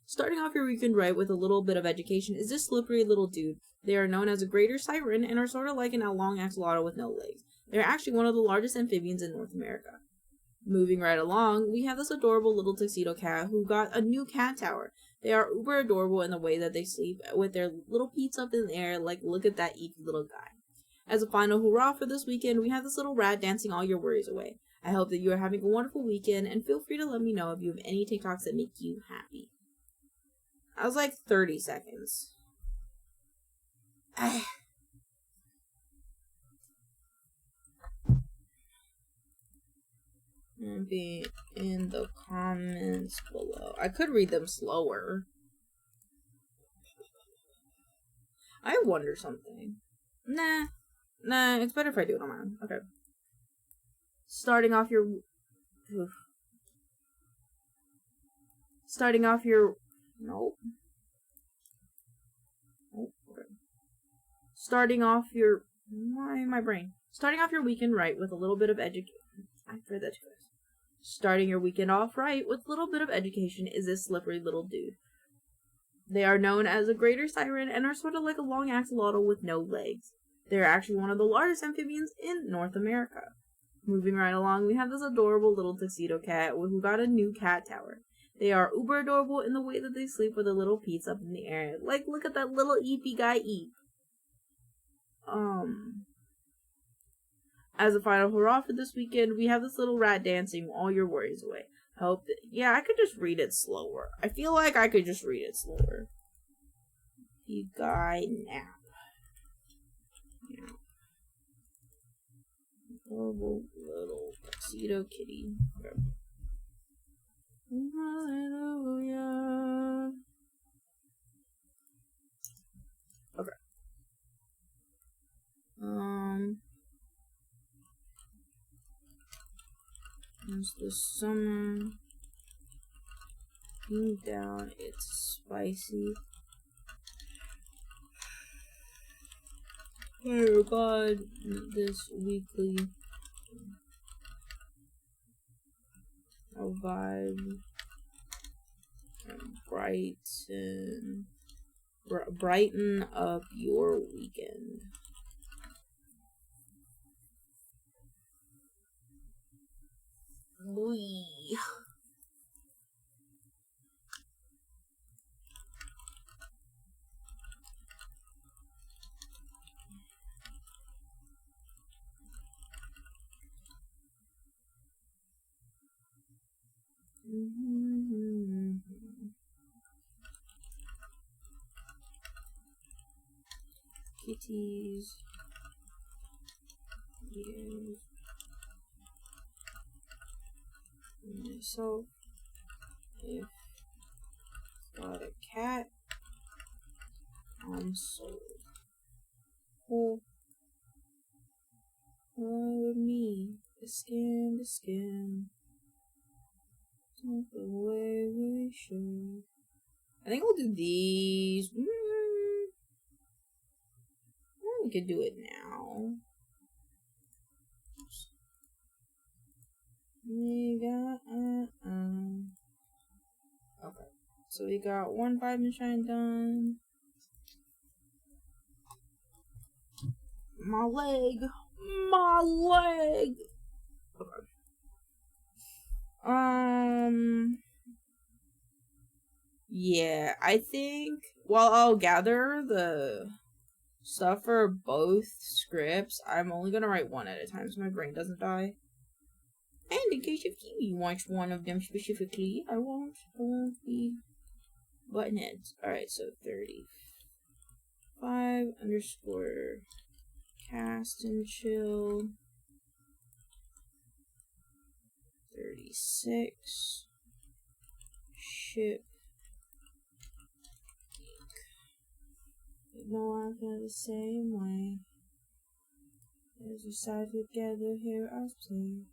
Starting off your weekend right with a little bit of education is this slippery little dude. They are known as a greater siren and are sort of like an long axolotl with no legs. They're actually one of the largest amphibians in North America. Moving right along, we have this adorable little tuxedo cat who got a new cat tower. They are uber adorable in the way that they sleep with their little feet up in the air, like look at that easy little guy. As a final hurrah for this weekend, we have this little rat dancing all your worries away. I hope that you are having a wonderful weekend, and feel free to let me know if you have any TikToks that make you happy. I was like 30 seconds. Be in the comments below. I could read them slower. I wonder something. Nah, it's better if I do it on my own. Okay. Starting off your nope. Oh, okay. Starting off your Starting off your weekend right with a little bit of education. I read that too fast. Starting your weekend off right with a little bit of education is this slippery little dude. They are known as a greater siren and are sort of like a long axolotl with no legs. They are actually one of the largest amphibians in North America. Moving right along, we have this adorable little tuxedo cat who got a new cat tower. They are uber adorable in the way that they sleep with their little feet up in the air. Like, look at that little eepy guy eep. As a final hurrah for this weekend, we have this little rat dancing all your worries away. I could just read it slower. I feel like I could just read it slower. You guy nap. Adorable little tuxedo kitty. Okay. Hallelujah. Okay. It's the summer. Being down, it's spicy. Oh god, this weekly vibe and brighten up your weekend. Wee. Kitties. Ears. Myself. If got a cat, I'm sold. Cool. With me, the skin. Not the way we should. I think we'll do these. We could do it now. We got Okay. So we got 1 5 enshrined done. My leg. Okay. Yeah, I think while I'll gather the stuff for both scripts, I'm only gonna write one at a time so my brain doesn't die. And in case if you watch one of them specifically, I won't be button heads. Alright, so 35 underscore cast and chill. 36 ship. No, I feel the same way. As we side together here, I play.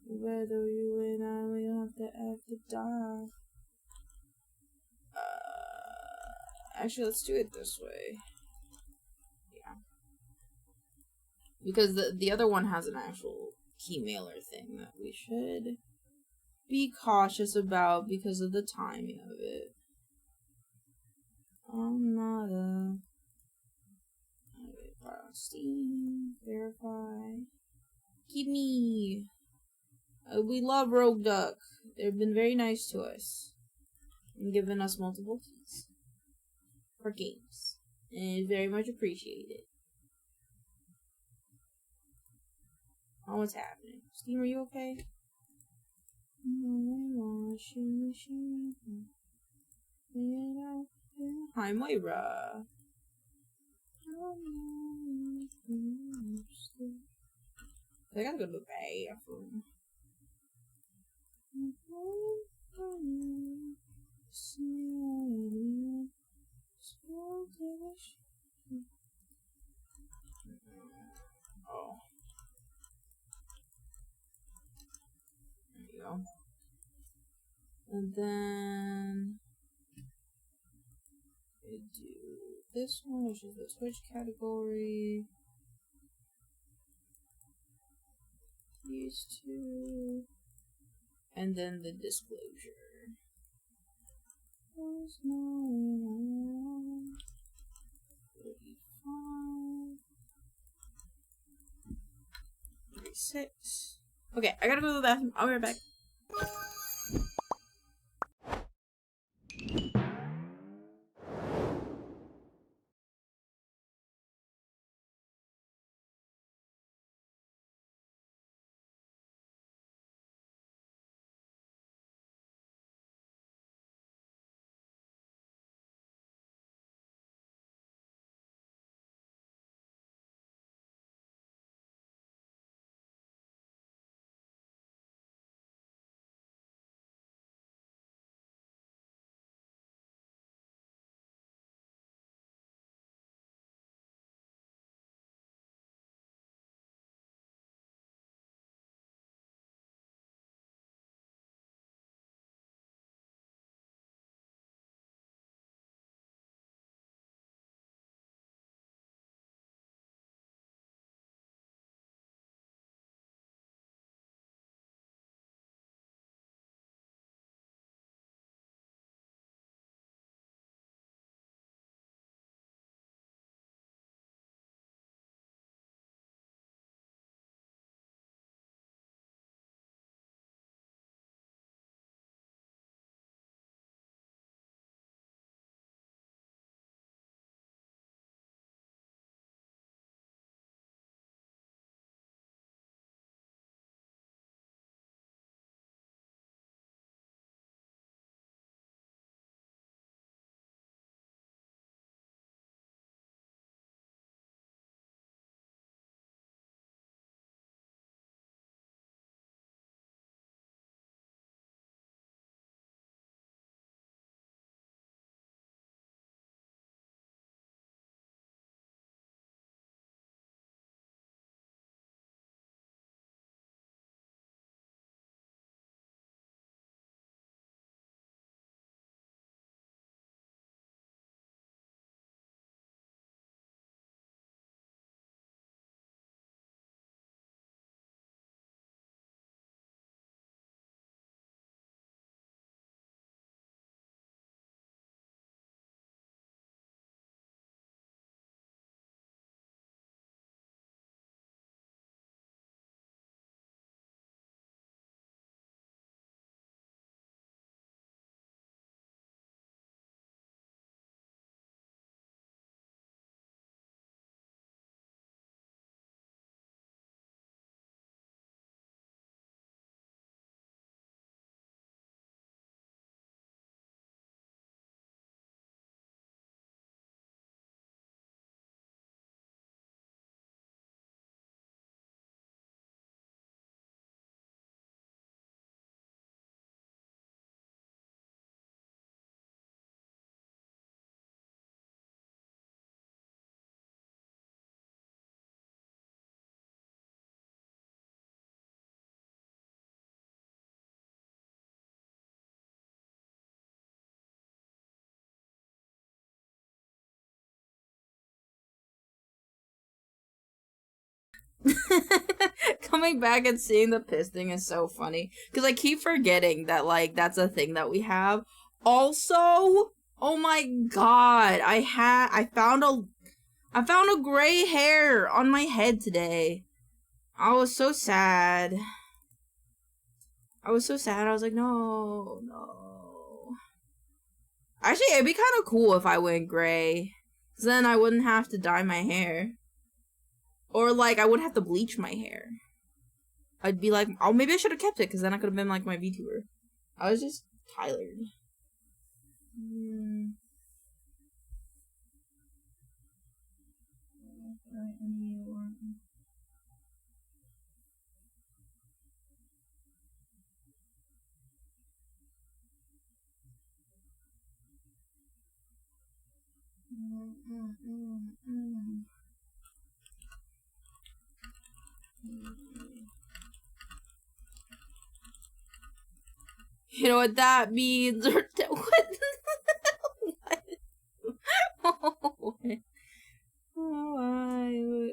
Whether you and I, we don't have to die. Actually, let's do it this way. Yeah. Because the other one has an actual key mailer thing that we should be cautious about because of the timing of it. I'm not a... Steam, verify. Keep me. We love Rogue Duck. They've been very nice to us and given us multiple keys for games, and it's very much appreciated. Oh, what's happening? Steam, are you okay? Hi, Moira. I gotta go to the bathroom. Oh. And then we do this one, which is the Twitch category. These two. And then the disclosure. What's going on? 35. 36. Okay, I gotta go to the bathroom. I'll be right back. Coming back and seeing the piss thing is so funny. Because I keep forgetting that, like, that's a thing that we have. Also, oh my god, I found a gray hair on my head today. I was so sad. I was like, no. Actually, it'd be kind of cool if I went gray. Because then I wouldn't have to dye my hair. Or, like, I wouldn't have to bleach my hair. I'd be like, oh, maybe I should have kept it, because then I could have been, like, my VTuber. I was just tired. You know what that means? Or what?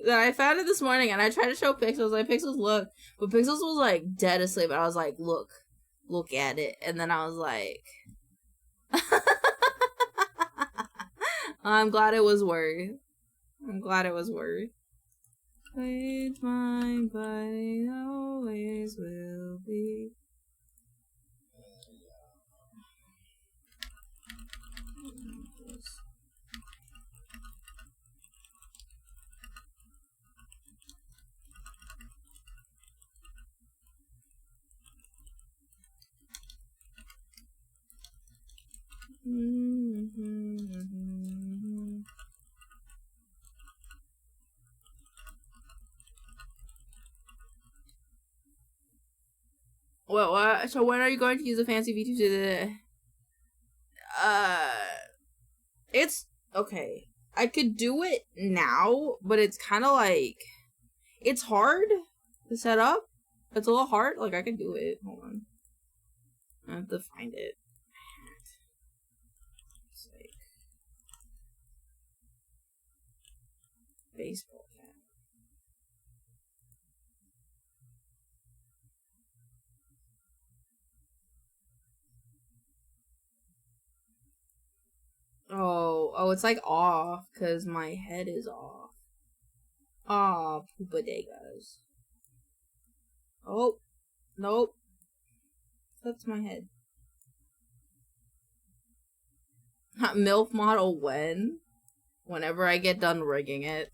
I found it this morning and I tried to show Pixels. Like, Pixels, look. But Pixels was like dead asleep. And I was like, look at it. And then I was like, I'm glad it was worth. Played mine, but it always will be. What? So when are you going to use a fancy VTuber? It's okay. I could do it now, but it's kind of like it's hard to set up. It's a little hard. Like, I could do it. Hold on. I have to find it. It's like baseball cap. Oh, it's like off because my head is off. Ah, poopadegas. Oh, nope. That's my head. MILF model when? Whenever I get done rigging it.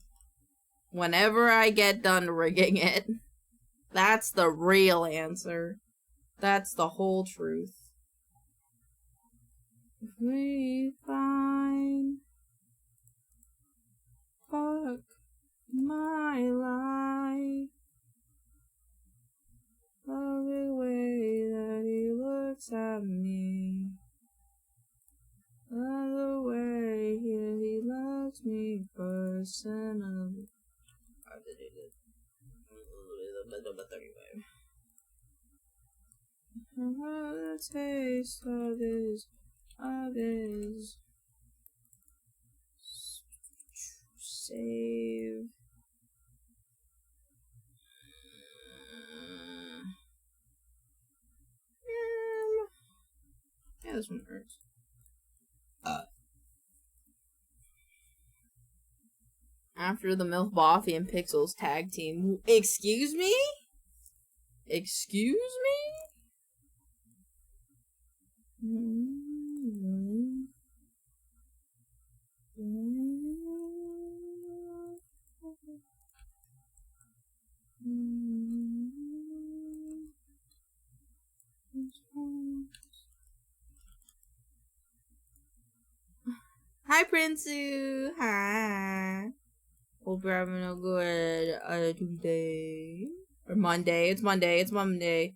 That's the real answer. That's the whole truth. We find. Fuck my life. Love the way that he looks at me. Love the way he loves me personally. I have to do this. I love the taste of his save. Yeah, this one hurts. After the MILF Boffy and Pixels tag team. Excuse me? Hi, Prinsu. Hi. Hope you're having a good Tuesday. Or Monday. It's Monday.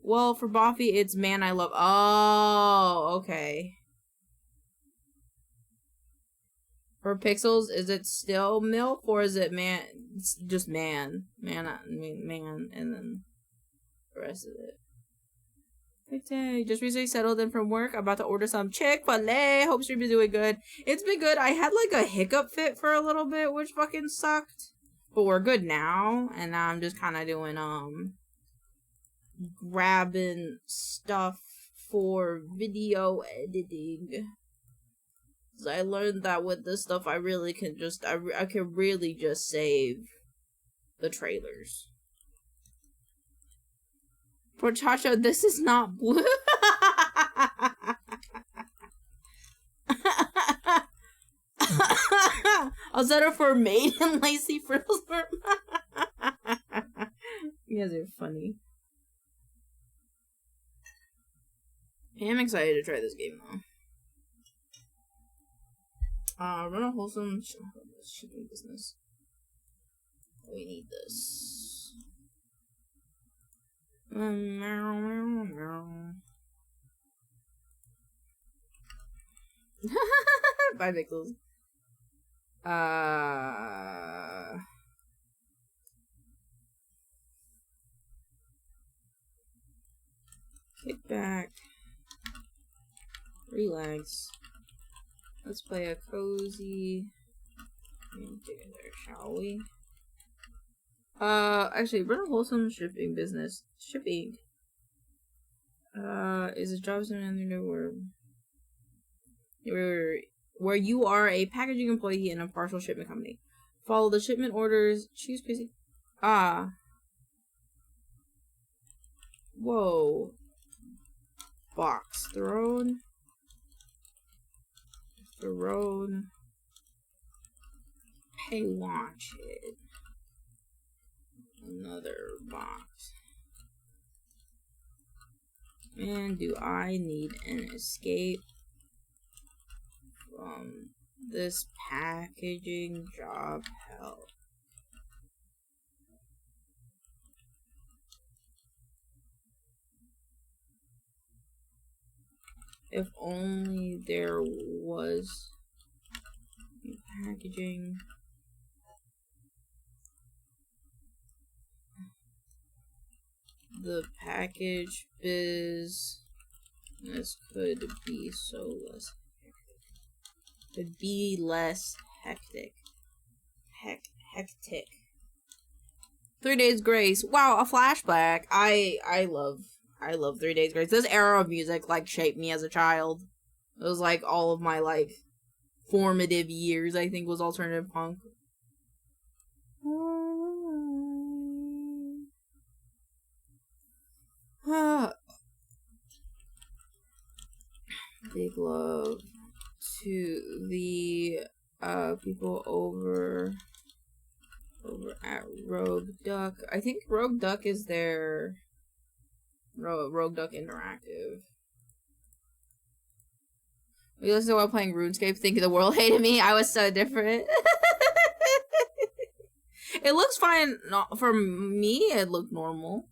Well, for Boffy, it's man I love. Oh, okay. For Pixels, is it still MILF or is it man? It's just man. Man, and then the rest of it. Good day. Just recently settled in from work. I'm about to order some Chick-fil-A. Hope stream is doing good. It's been good. I had like a hiccup fit for a little bit, which fucking sucked. But we're good now. And now I'm just kind of doing, grabbing stuff for video editing. Cause I learned that with this stuff, I really can just, I can really just save the trailers. For Chacha, this is not blue. I'll set her for maid and lacy frills for. You guys are funny. I'm excited to try this game though. Run a wholesome shipping business. We need this. Bye, Pixels. Kick back. Relax. Let's play a cozy game together, shall we? Actually, run a wholesome shipping business. Shipping. Is a job where you are a packaging employee in a partial shipment company. Follow the shipment orders. Choose busy. Whoa. Box thrown. Hey, watch it. Another box. Man, do I need an escape from this packaging job hell. If only there was packaging. The package business could be so less hectic. Could be less hectic. Hectic. 3 Days Grace. Wow, a flashback. I love 3 Days Grace. This era of music like shaped me as a child. It was like all of my like formative years, I think, was alternative punk. Big love to the people over at Rogue Duck. I think Rogue Duck is their Rogue Duck Interactive. We listened to while playing RuneScape, thinking the world hated me. I was so different. It looks fine. Not for me, it looked normal.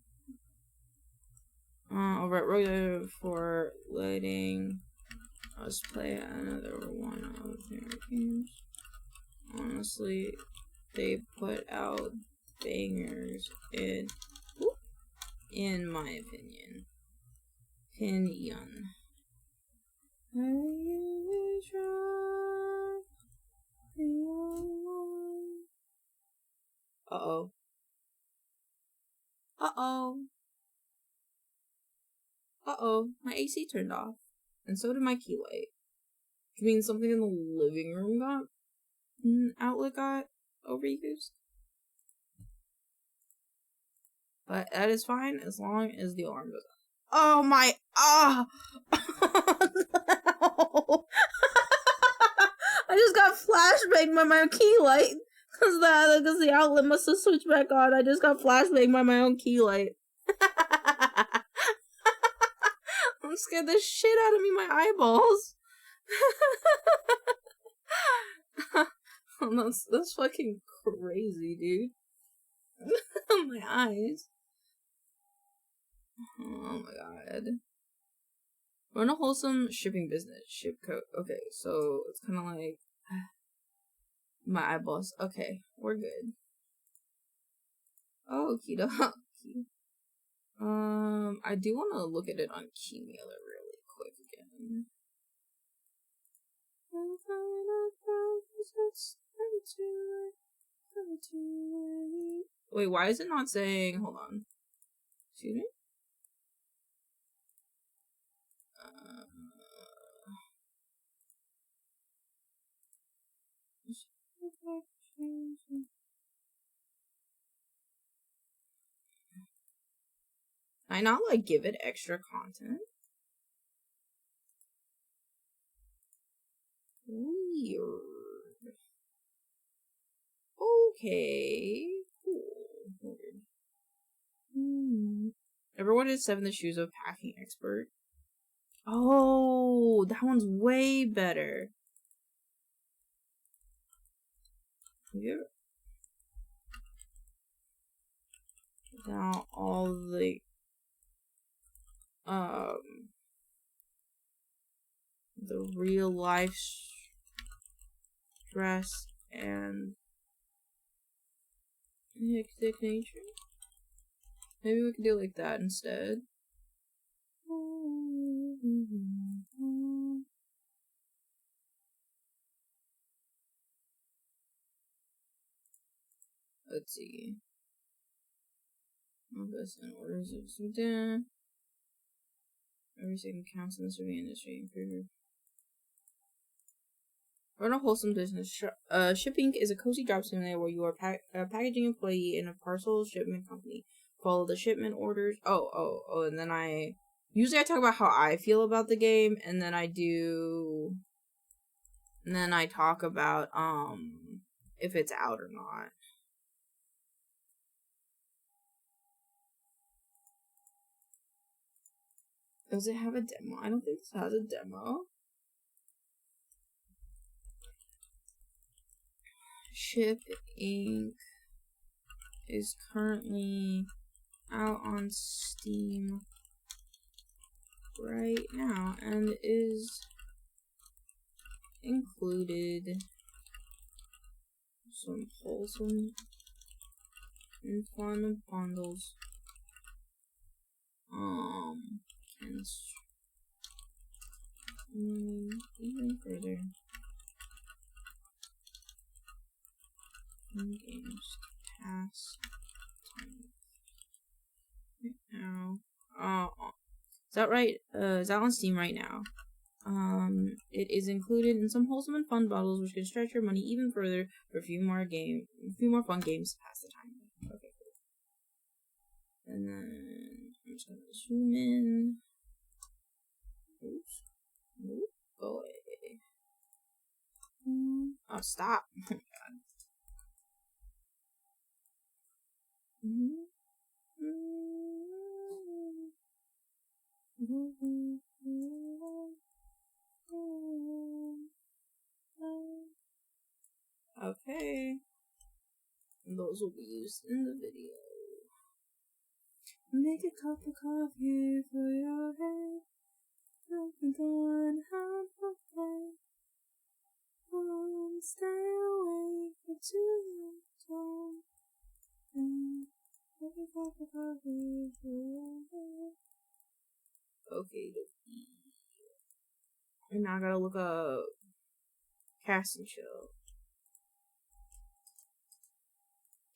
Over at Rogue for letting us play another one of their games. Honestly, they put out bangers in my opinion. Uh-oh. Uh-oh. My AC turned off. And so did my key light. Which means something in the living room outlet got overused. But that is fine as long as the alarm goes off. Oh my, no. I just got flashbanged by my own key light. Because the outlet must have switched back on. I just got flashbanged by my own key light. I'm scared the shit out of me, my eyeballs. That's fucking crazy, dude. My eyes. Oh my god. Run a wholesome shipping business. Ship code. Okay, so it's kind of like my eyeballs. Okay, we're good. Oh, okie I do want to look at it on Keymailer really quick again. Wait, why is it not saying? Hold on. Excuse me? Can I not, like, give it extra content? Weird. Okay. Cool. Weird. Everyone is 7 the Shoes of Packing Expert. Oh, that one's way better. Yeah. Now all the real life stress and hectic nature. Maybe we could do like that instead. Let's see. Office and orders of Sudan. Every second counts in the survey industry. Run a wholesome business. Shipping is a cozy job simulator where you are a packaging employee in a parcel shipment company. Follow the shipment orders. And then I talk about how I feel about the game, and then I talk about if it's out or not. Does it have a demo? I don't think this has a demo. Ship Inc. is currently out on Steam right now and is included some wholesome and fun bundles. Even further. Games pass time right now. Is that right? Is that on Steam right now? It is included in some wholesome and fun bundles, which can stretch your money even further for a few more fun games to pass the time. Okay, cool. And then I'm just gonna zoom in. Oops. Nope. Go away. Oh, stop. Oh my god. Okay. And those will be used in the video. Make a cup of coffee for your head. Stay awake for too long. Make a cup of coffee for your head. Okay, and now I gotta look up Cast and Chill.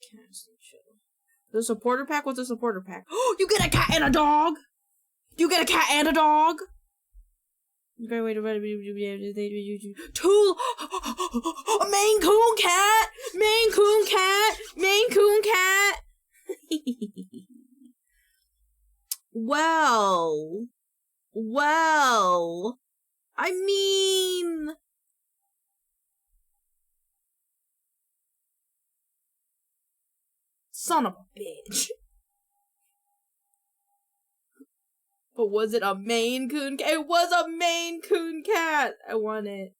Cast and Chill. The supporter pack? What's a supporter pack? Oh, you get a cat and a dog! You get a cat and a dog! Okay, wait, two! A Maine Coon cat! Maine Coon cat! Maine Coon cat! Well, I mean, son of a bitch. But was it a Maine Coon cat? It was a Maine Coon cat! I want it.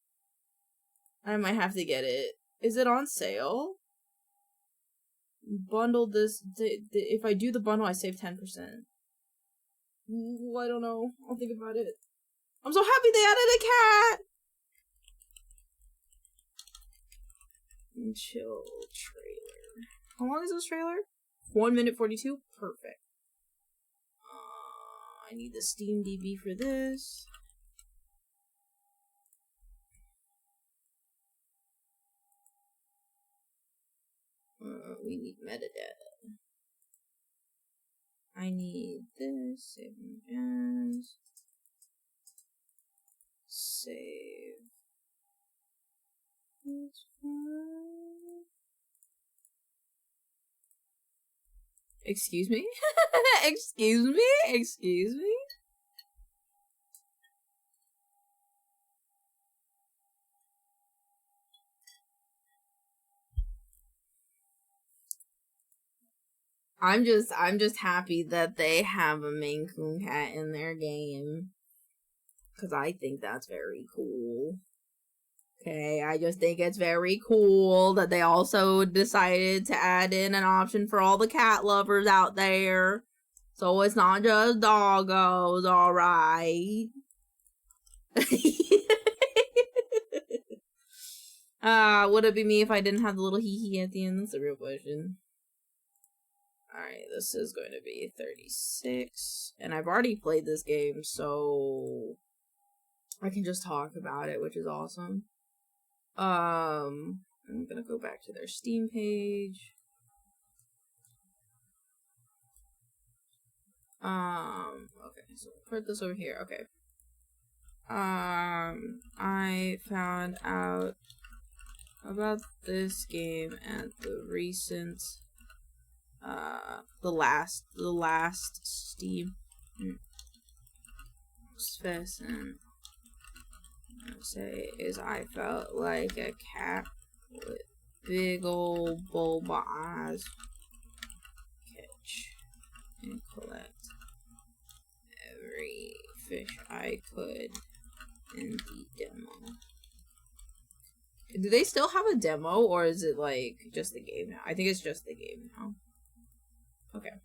I might have to get it. Is it on sale? Bundle this. If I do the bundle, I save 10%. Ooh, I don't know. I'll think about it. I'm so happy they added a cat! Chill trailer. How long is this trailer? 1 minute 42? Perfect. I need the Steam DB for this. We need metadata. I need this. Save and jazz. Save. This one. Excuse me? Excuse me? Excuse me? I'm just happy that they have a Maine Coon cat in their game. Cause I think that's very cool. Okay, I just think it's very cool that they also decided to add in an option for all the cat lovers out there. So it's not just doggos, alright? Would it be me if I didn't have the little hee-hee at the end? That's a real question. Alright, this is going to be 36. And I've already played this game, so I can just talk about it, which is awesome. I'm gonna go back to their Steam page. Okay, so put this over here. Okay. I found out about this game at the recent, the last Steam fest, and I'd say is I felt like a cat with big old bulba eyes. Catch and collect every fish I could in the demo. Do they still have a demo, or is it like just the game now? I think it's just the game now. Okay.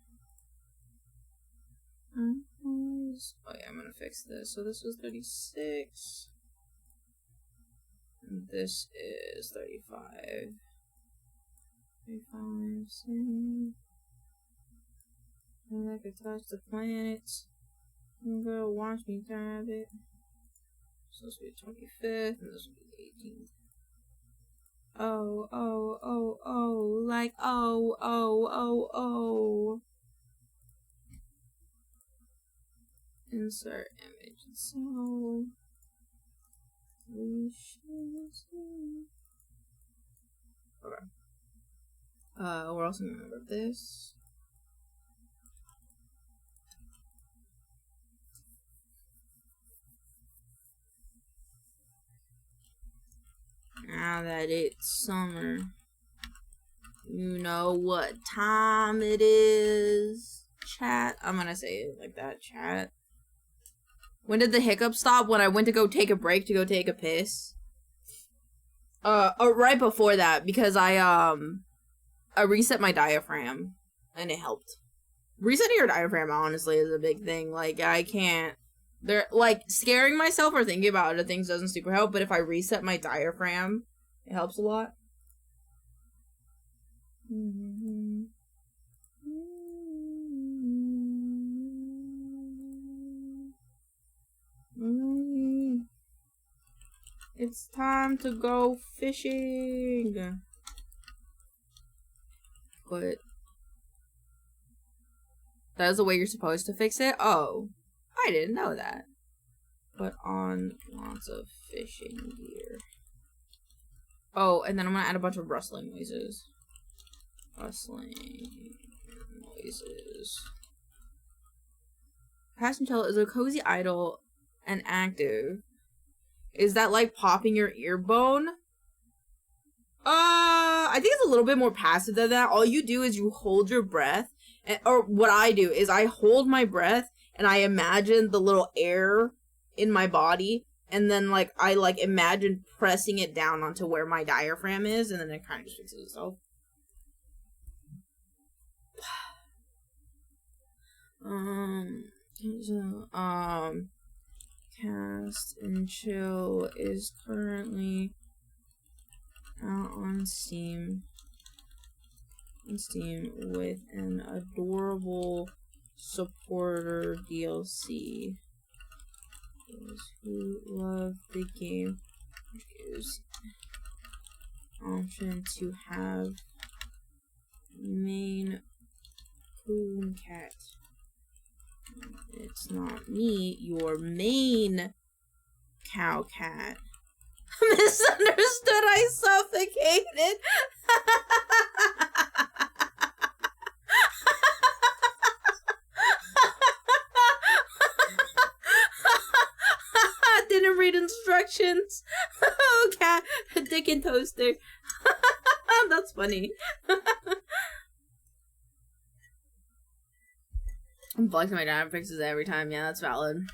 Oh yeah, I'm gonna fix this. So this was 36. And this is 35. 35, save. And I could touch the planets. I'm gonna watch me grab it. So this will be the 25th, and this will be the 18th. Oh, like, oh. Insert image. So, we should see. Okay. We're also gonna remember this. Now that it's summer, you know what time it is, chat. I'm gonna say it like that, chat. When did the hiccup stop? When I went to go take a break to go take a piss. Right before that, because I reset my diaphragm, and it helped. Resetting your diaphragm, honestly, is a big thing. Like, I can't... like, scaring myself or thinking about other things doesn't super help, but if I reset my diaphragm, it helps a lot. It's time to go fishing. But that is the way you're supposed to fix it? Oh, I didn't know that. Put on lots of fishing gear. Oh, and then I'm gonna add a bunch of rustling noises. Rustling noises. Passion is a cozy idle and active. Is that like popping your ear bone? I think it's a little bit more passive than that. All you do is you hold your breath, or what I do is I hold my breath and I imagine the little air in my body, and then like I like imagine pressing it down onto where my diaphragm is, and then it kind of just fixes itself. Cast and Chill is currently out on Steam with an adorable supporter DLC. Those who love the game gives option to have maincoow cat. It's not me, your main cow cat. Misunderstood, I suffocated. Didn't read instructions. Oh, cat, dick and toaster. That's funny. I'm flexing my dad fixes it every time. Yeah, that's valid.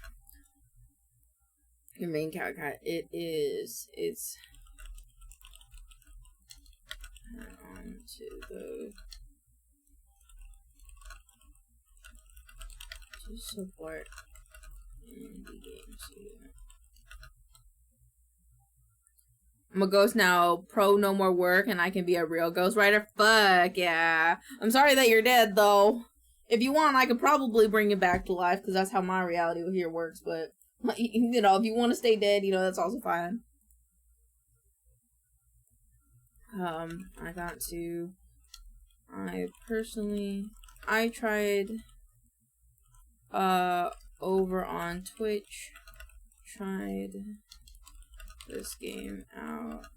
Your main cow cat. It is. It's on to the to support in the game. I'm a ghost now. Pro, no more work, and I can be a real ghostwriter. Fuck yeah. I'm sorry that you're dead, though. If you want, I could probably bring it back to life, because that's how my reality here works, but, you know, if you want to stay dead, you know, that's also fine. I tried over on Twitch. Tried this game out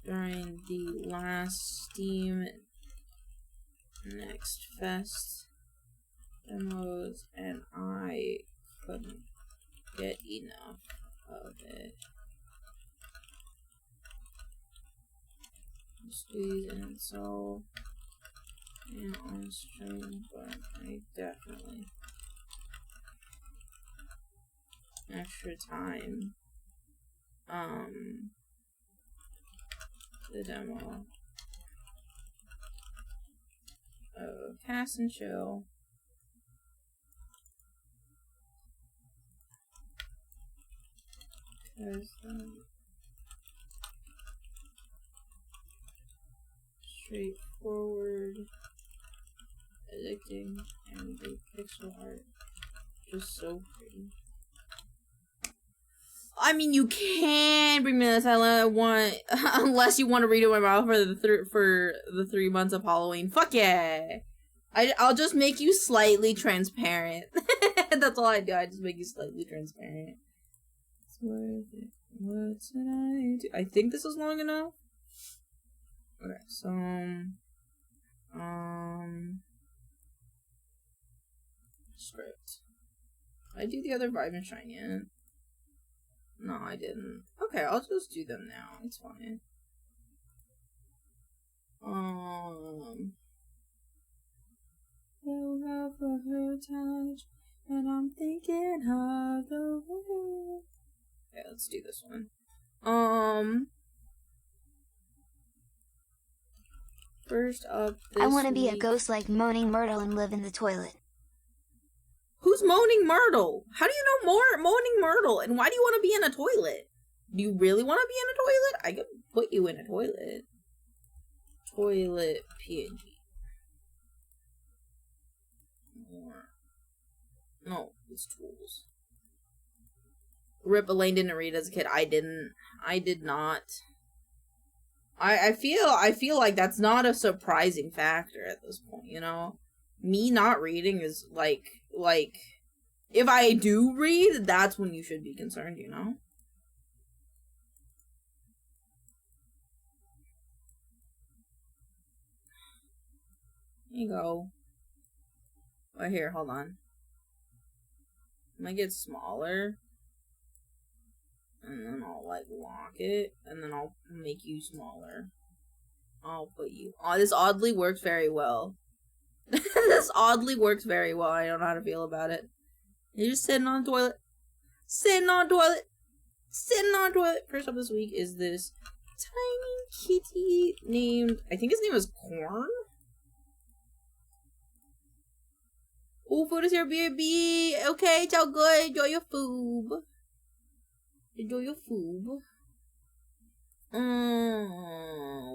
during the last Steam Next Fest demos, and I couldn't get enough of it. Squeeze and so and on stream, but I definitely extra time the demo of Cast and Chill. Because straightforward, addicting, and the pixel art just so pretty. I mean, you can bring me this. I want, unless you want to read it my mouth for the 3 months of Halloween. Fuck yeah! I'll just make you slightly transparent. That's all I do. I just make you slightly transparent. It's worth it. What should I do? I think this is long enough. Okay, so script. Did I do the other vibe and shine yet? No, I didn't. Okay, I'll just do them now. It's fine. You have a her touch, and I'm thinking of the way. Okay, let's do this one. First up, this I want to be a week- ghost like Moaning Myrtle and live in the toilet. Who's Moaning Myrtle? How do you know more Moaning Myrtle? And why do you want to be in a toilet? Do you really want to be in a toilet? I could put you in a toilet. Toilet PNG. No, it's tools. Rip, Elaine didn't read as a kid. I didn't. I did not. I feel like that's not a surprising factor at this point, you know? Me not reading is like, if I do read, that's when you should be concerned, you know? Here you go. Right here, hold on. I'm gonna get smaller. And then I'll, like, lock it. And then I'll make you smaller. I'll put you... Oh, this oddly works very well. This oddly works very well. I don't know how to feel about it. You're just sitting on the toilet. Sitting on the toilet. Sitting on the toilet. First up this week is this tiny kitty named... I think his name is Corn? Oh, food is here, baby. Okay, it's all good. Enjoy your food. Enjoy your food.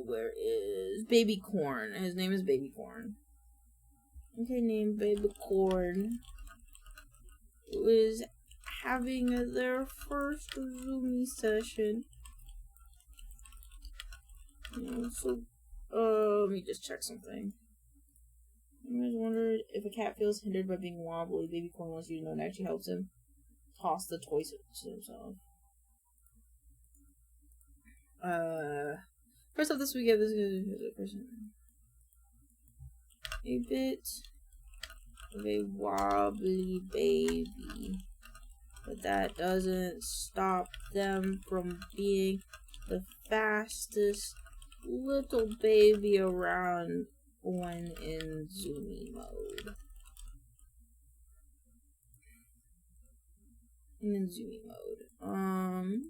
Where is Baby Corn? His name is Baby Corn. Okay, name Baby Corn. Who is having their first Zoomy session. So, let me just check something. I always wondered if a cat feels hindered by being wobbly. Baby Corn wants you to know it actually helps him toss the toys to himself. First up this week, this person. A bit of a wobbly baby, but that doesn't stop them from being the fastest little baby around when in Zoomy mode. In Zoomy mode.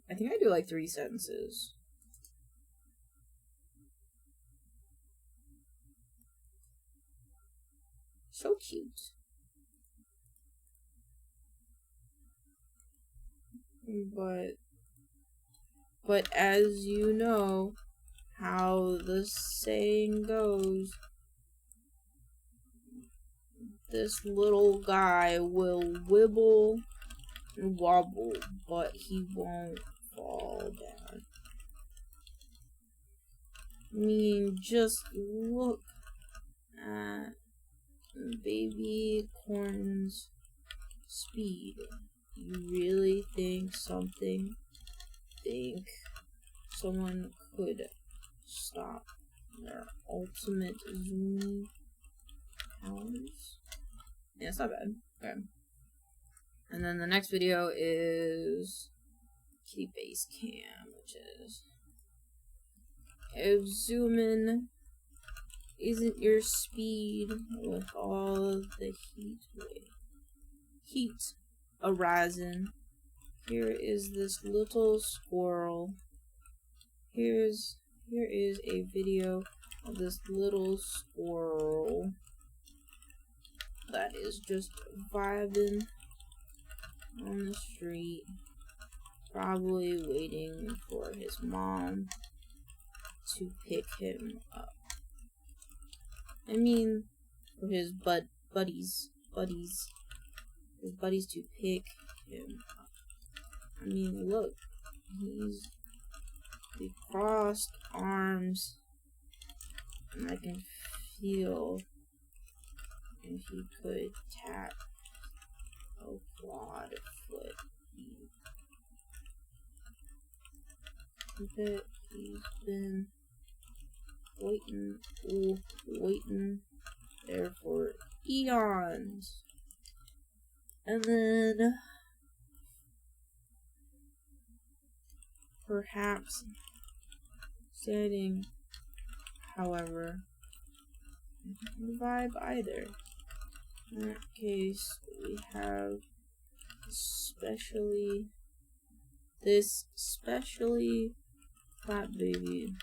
I think I do like 3 sentences. So cute. But as you know how the saying goes, this little guy will wibble and wobble, but he won't fall down. I mean, just look at baby corn's speed. You really think someone could stop their ultimate zoom powers? Yeah, it's not bad. Okay. And then the next video is Kitty Base Cam, which is if zooming isn't your speed with all of the heat arising. Here is this little squirrel. Here is a video of this little squirrel that is just vibing on the street, probably waiting for his mom to pick him up. I mean, for his buddies to pick him up. I mean, look, he crossed arms, and I can feel if he could tap a quad foot. I bet he's been waiting there for eons. And then perhaps standing, however, the vibe either. In that case, we have this specially flat baby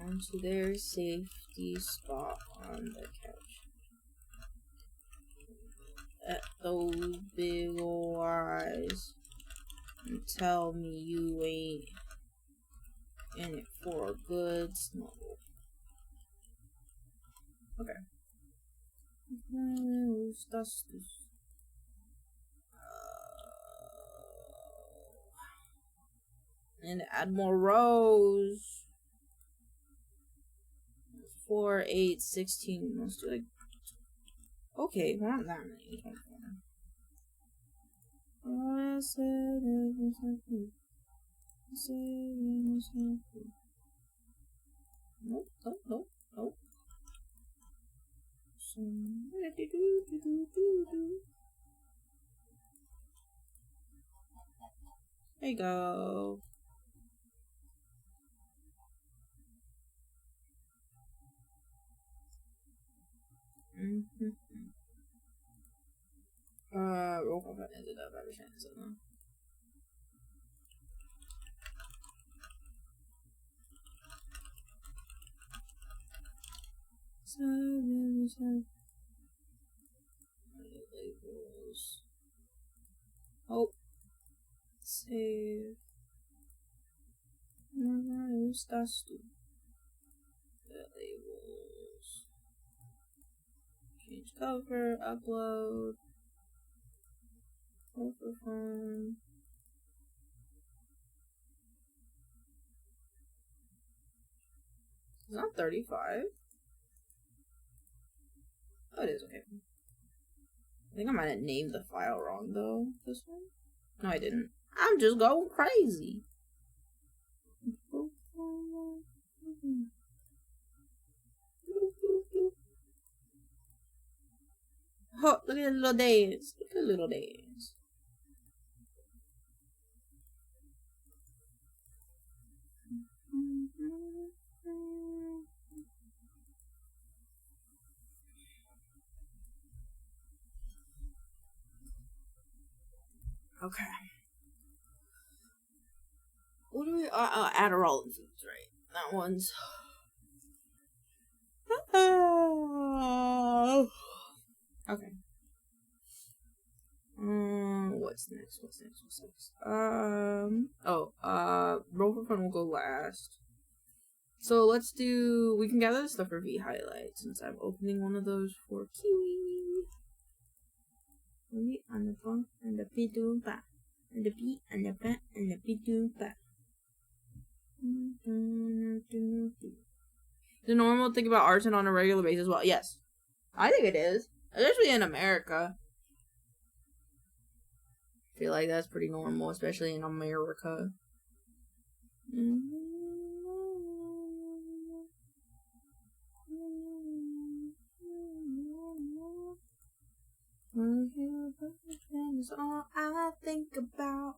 onto their safety spot on the couch. At those big ol' eyes and tell me you ain't in it for a good snuggle. Okay. And add more rows. 4, 8, 16. Let's do like. Okay, well, not that many. I said it was happy. I said it was happy. Nope. There you go. Roll call ended up every chance, isn't it? Labels. Oh, save. No, stuff. Labels. Change cover. Upload. Cover phone. It's not 35. Oh, it is, okay. I think I might have named the file wrong, though, this one. No, I didn't. I'm just going crazy. Oh, look at the little dance. Look at the little dance. Okay. What do we? Adderall and foods, right? That one's. Okay. What's next? Roll for fun will go last. So let's do. We can gather the stuff for V highlights since I'm opening one of those for Kiwi. Kiwi on the phone and the pituba. And the P and the P and the pituba. The normal thing about arson on a regular basis. Well, yes, I think it is, especially in America. I feel like that's pretty normal, especially in America. That's all I think about.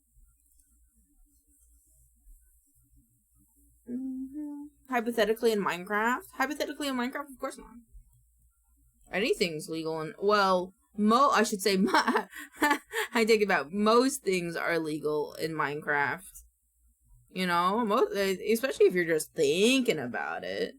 Hypothetically in Minecraft? Hypothetically in Minecraft? Of course not. Anything's legal in, well, I should say, I take it back. Most things are legal in Minecraft. You know, especially if you're just thinking about it.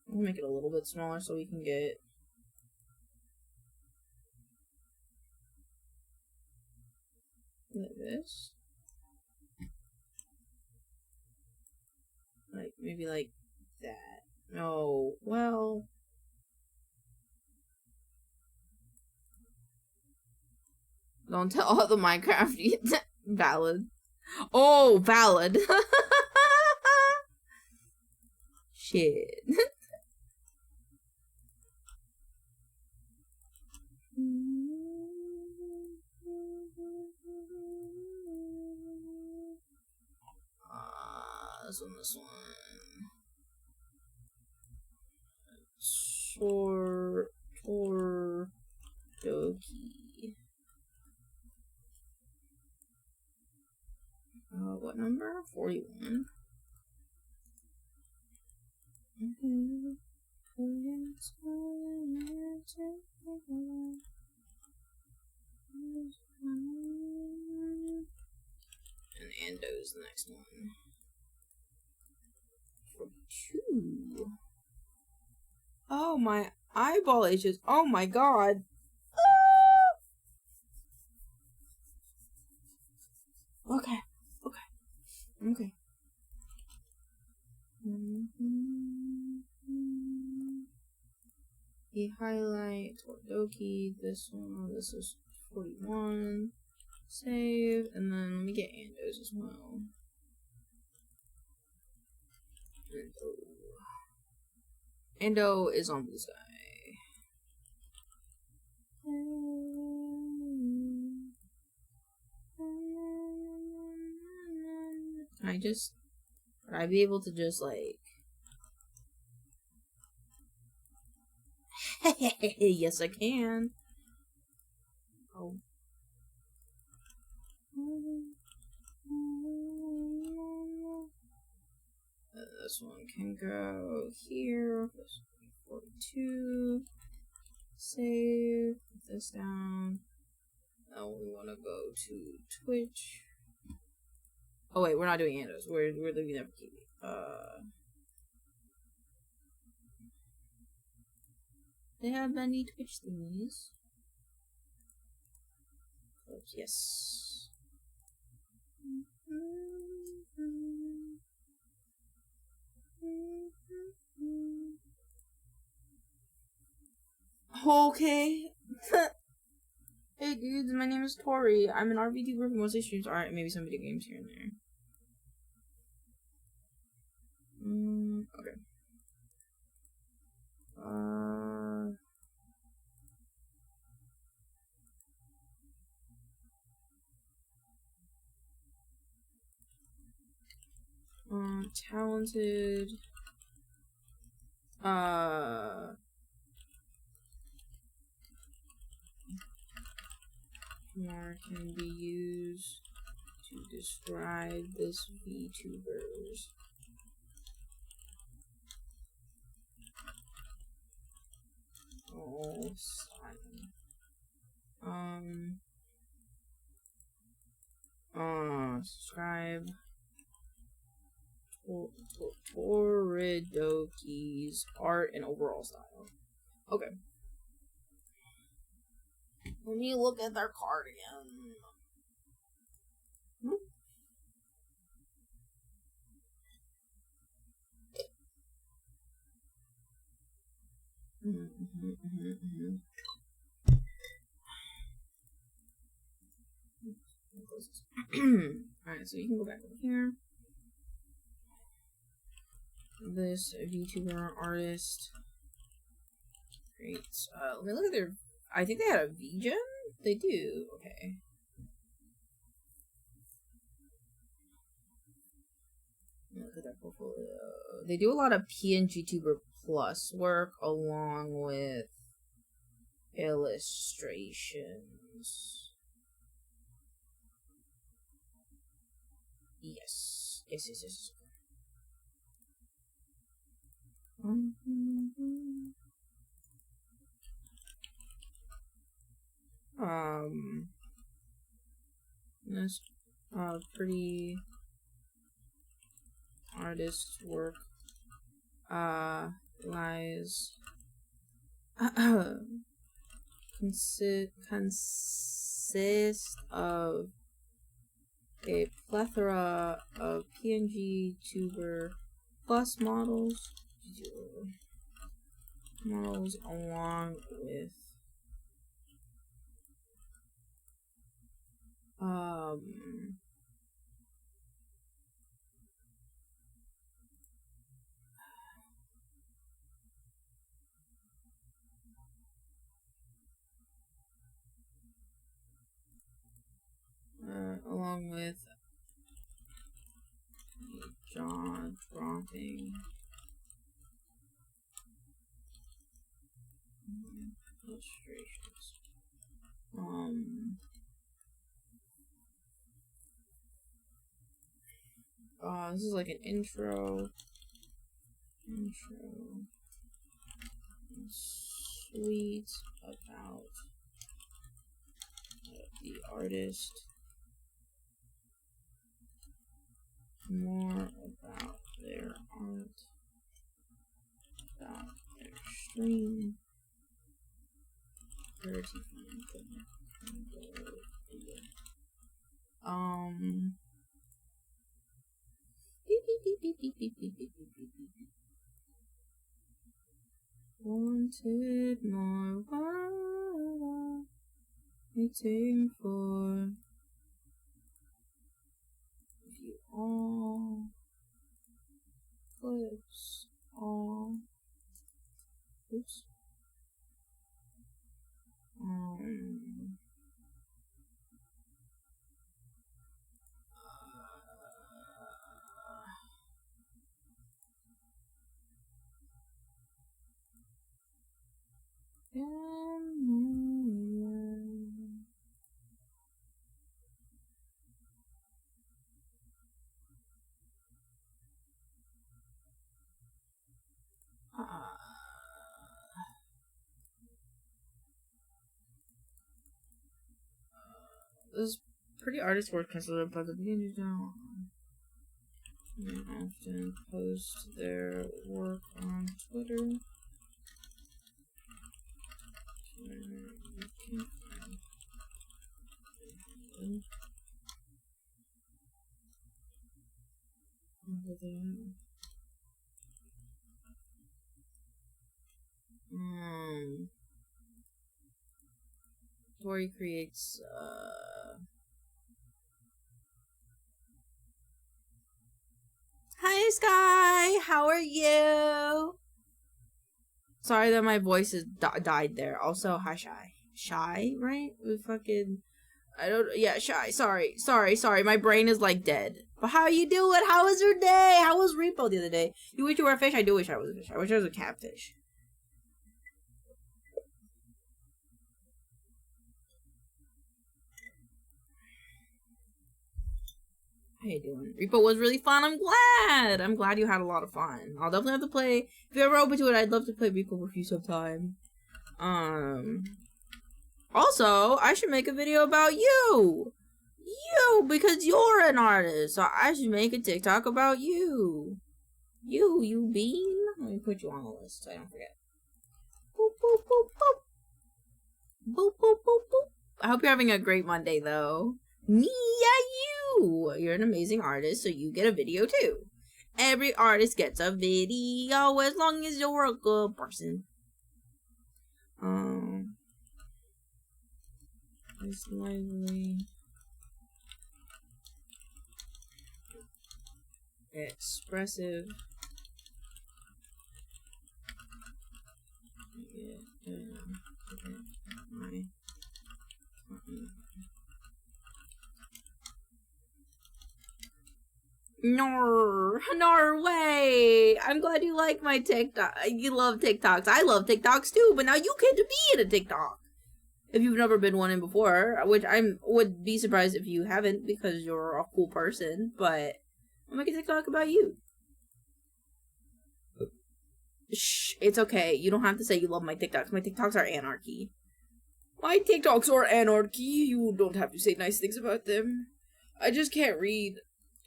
I'll make it a little bit smaller so we can get like this. Like, maybe like that. No, well. Don't tell all the Minecraft valid. Oh, valid. Shit. This one. Doki. What number? 41. And Ando's the next one. 42. Oh, my eyeball itches. Oh my god. Okay. Okay. The highlight Tordoki. This one. This is 41. Save. And then let me get Ando's as well. Ando is on Blue Sky. Would I be able to just like yes I can. Oh. This one can go here. This one 42. Save. Put this down. Now we want to go to Twitch. Oh wait, we're not doing Andos. We're leaving that for Kiwi. They have any Twitch thingies. Yes. Okay. Hey dudes, my name is Tori. I'm an RVTuber who mostly streams art, maybe some video games here and there. Okay. Talented. More can be used to describe this VTubers. Oh, subscribe. Toridoki's art and overall style. Okay. Let me look at their cardigan. Alright, so you can go back over here. This VTuber artist creates. Let me look at their. I think they had a VGen? They do. Okay. Look at that portfolio. They do a lot of PNGTuber Plus work along with illustrations. Yes. Yes. This pretty artist work lies consist of a plethora of PNGTuber Plus models along with jaw-dropping illustrations. This is like an intro. Sweet about the artist. More about their art. About their stream. Wanted more while waiting for you all clips all oops this pretty artist work considered by the beginning now. They often post their work on Twitter. Where he creates Hi Sky, how are you? Sorry that my voice is died there. Also, hi Shy, right? We fucking Shy. Sorry. My brain is like dead. But how you doing? How was your day? How was Repo the other day? You wish you were a fish? I do wish I was a fish. I wish I was a catfish. How you doing? Repo was really fun. I'm glad you had a lot of fun. I'll definitely have to play. If you're ever open to it, I'd love to play Repo with you sometime. Also, I should make a video about you. Because you're an artist. So I should make a TikTok about you. You bean. Let me put you on the list so I don't forget. Boop, boop, boop, boop. Boop, boop, boop, boop. I hope you're having a great Monday, though. You're an amazing artist, so you get a video, too. Every artist gets a video as long as you're a good person. It's lively, expressive. No way. I'm glad you like my TikTok. You love TikToks. I love TikToks too, but now you get to be in a TikTok. If you've never been one in before, which I would be surprised if you haven't because you're a cool person, but I'll make a TikTok about you. Shh, it's okay. You don't have to say you love my TikToks. My TikToks are anarchy. My TikToks are anarchy. You don't have to say nice things about them. I just can't read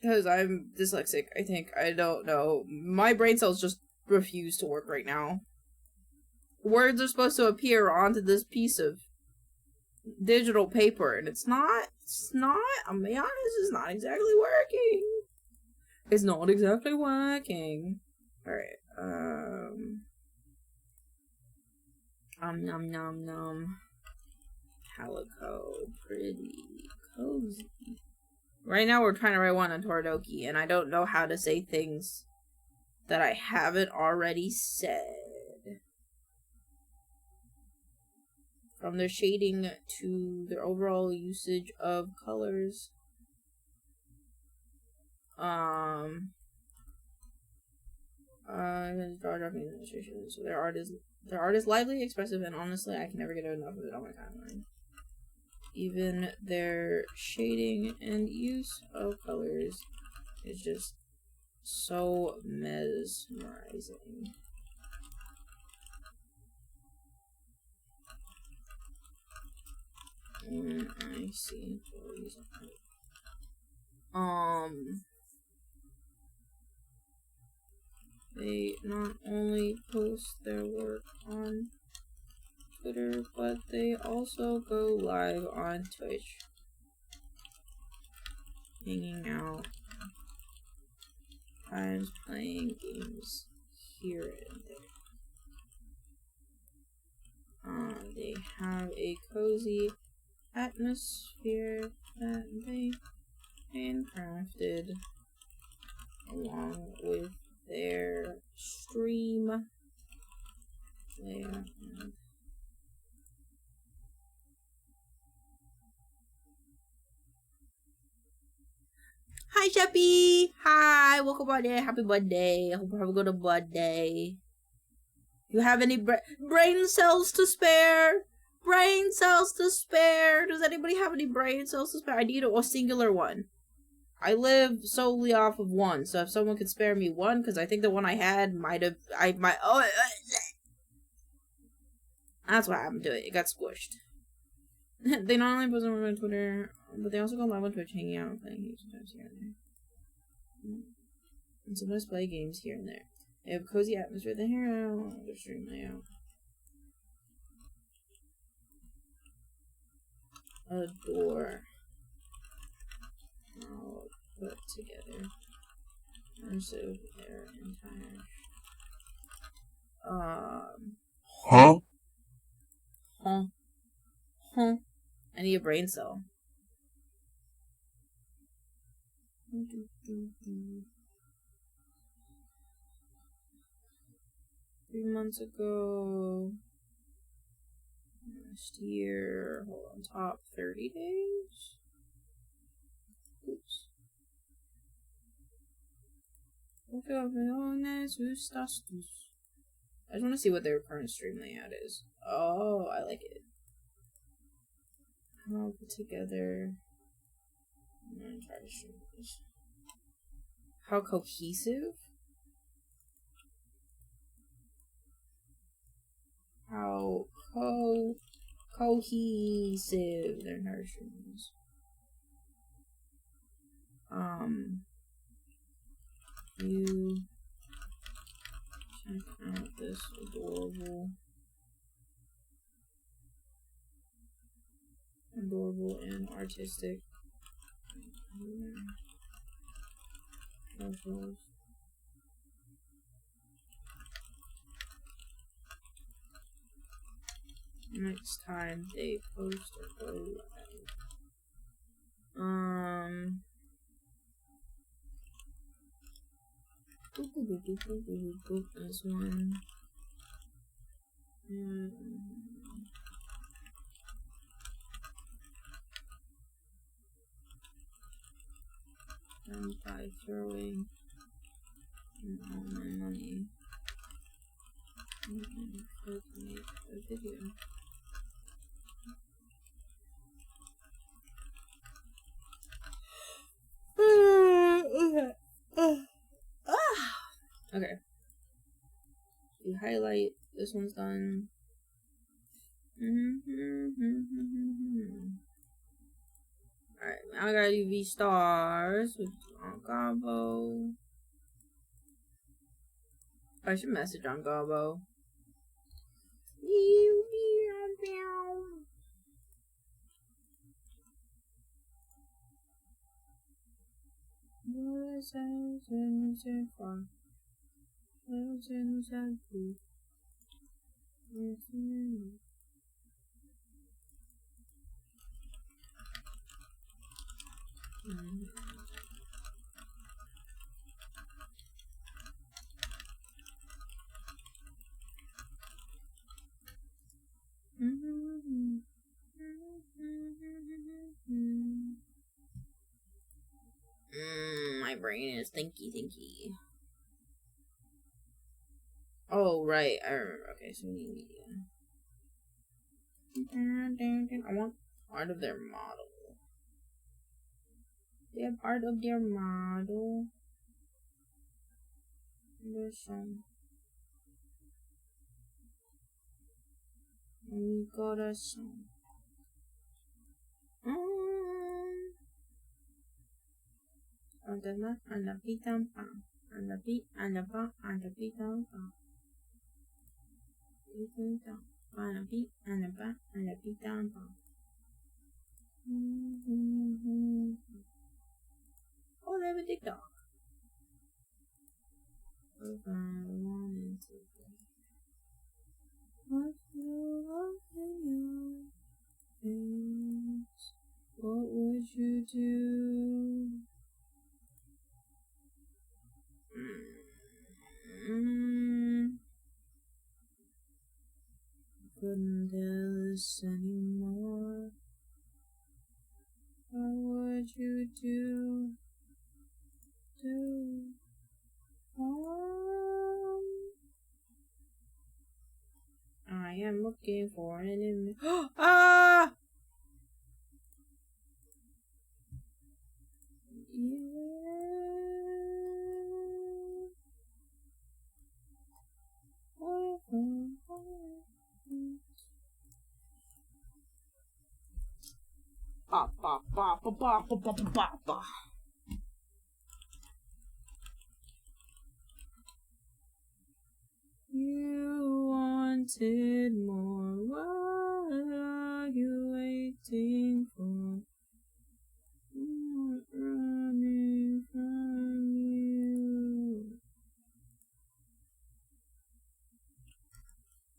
because I'm dyslexic, I think. I don't know. My brain cells just refuse to work right now. Words are supposed to appear onto this piece of digital paper, and it's not. I'm being honest, it's not exactly working. It's not exactly working. Alright, nom nom nom. Calico, pretty, cozy. Right now we're trying to write one on Toradoki, and I don't know how to say things that I haven't already said. From their shading to their overall usage of colors. So their art is lively, expressive, and honestly, I can never get enough of it on my timeline. Even their shading and use of colors is just so mesmerizing. I see. They not only post their work on Twitter, but they also go live on Twitch, hanging out, and playing games here and there. They have a cozy atmosphere that they handcrafted along with their stream layout. Hi, Sheppy! Hi! Welcome birthday! Happy birthday! I hope you have a good birthday. You have any brain cells to spare? Brain cells to spare! Does anybody have any brain cells to spare? I need a singular one. I live solely off of one, so if someone could spare me one, because I think the one I had that's what happened to it. It got squished. They not only post on Twitter, but they also go live on Twitch, hanging out, playing games sometimes here and there. And sometimes play games here and there. They have a cozy atmosphere. They hear out their stream layout. Adore. All put together. And so their entire. Huh? Huh? I need a brain cell. 3 months ago. Last year. Hold on, top 30 days? Oops. I just want to see what their current stream layout is. Oh, I like it. How put together. I'm gonna try to stream this. How cohesive? How cohesive their entire stream is. You check out this adorable and artistic socials. next time they post or go live. This one. And by throwing all my money, could make a video. Okay. You highlight. This one's done. Alright, now I gotta do V stars with on Gabo. I should message on Gabo. My brain is thinky. Oh, right. I remember. Okay, so we need media. I want part of their model. They have part of their model. There's some. We got a song. On the left, on the beat down, on the beat, on the bar, on the beat down, beat down, on the beat, on the bar, on the beat down, Oh, they have a TikTok. What would you do? Couldn't tell this anymore. What would you do? I am looking for an image. Ah! You wanted more. What are you waiting for? I'm running from you.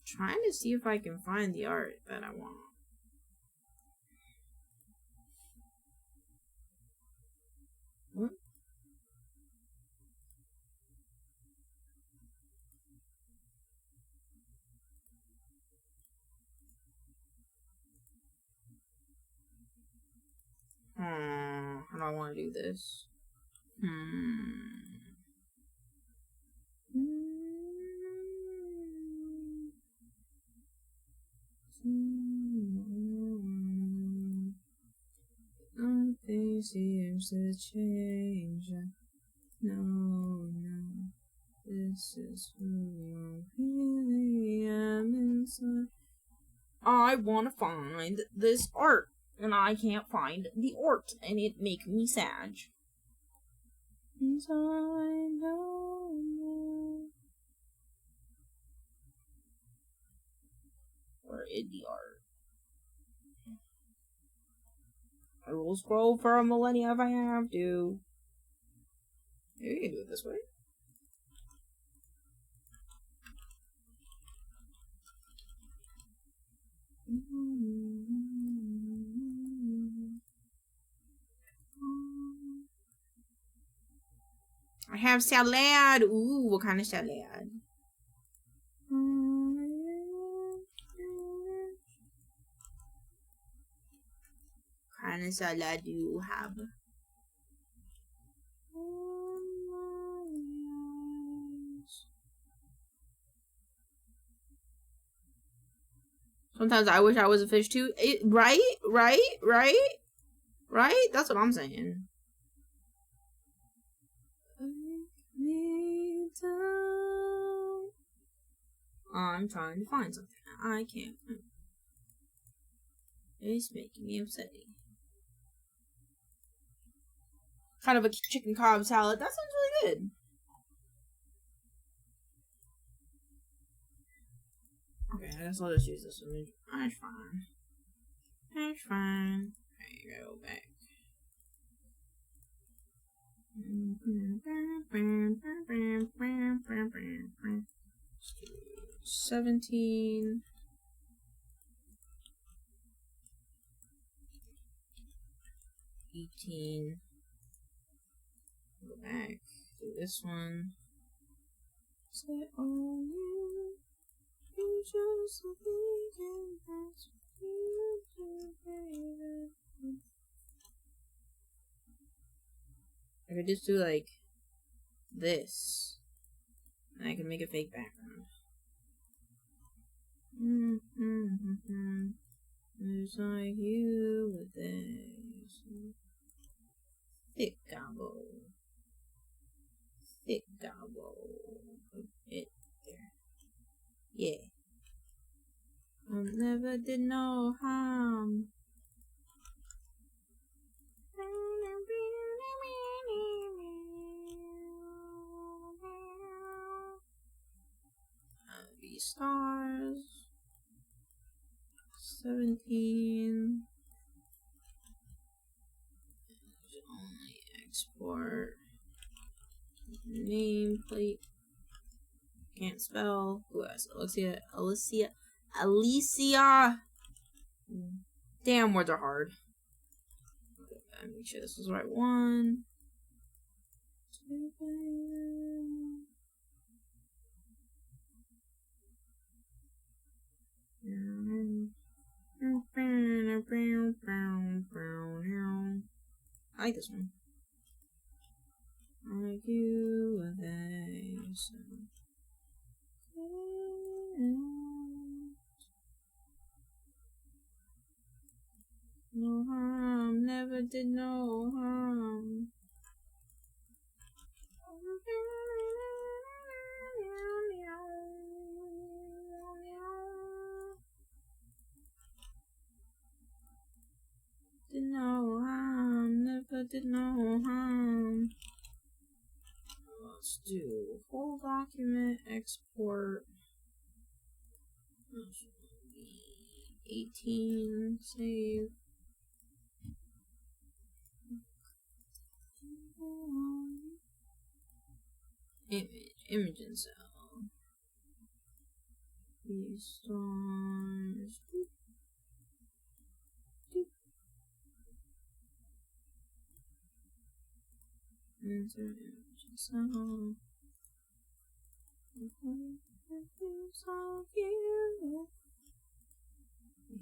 Trying to see if I can find the art that I want. What? How do I want to do this? Nothing seems to change. No, this is who I really am inside. I want to find this art, and I can't find the art, and it make me sad. I know. Where is the art? I will scroll for a millennia if I have to. Maybe we can do it this way. I have salad. Ooh, what kind of salad? What kind of salad do you have? Sometimes I wish I was a fish too. Right? That's what I'm saying. I'm trying to find something. I can't find it. It's making me upset. Kind of a chicken cob salad. That sounds really good. Okay, I guess I'll just use this image. That's fine. That's fine. Okay, go back. 17. Go back. Do this one. Say, oh, you just a vegan, that's you do, baby. I could just do like this, and I can make a fake background. Just like you with this. Thick gobble. Thick gobble. It there. Yeah. I never did no harm. Stars. 17. Only export. Nameplate. Can't spell. Who else? Alicia. Damn, words are hard. Okay, make sure this was the right one. I like this one. Like you and they. No harm, never did no harm. Did no harm, never did no harm. Let's do whole document export. 18, save. Image and cell. These stars. Insert image and cell.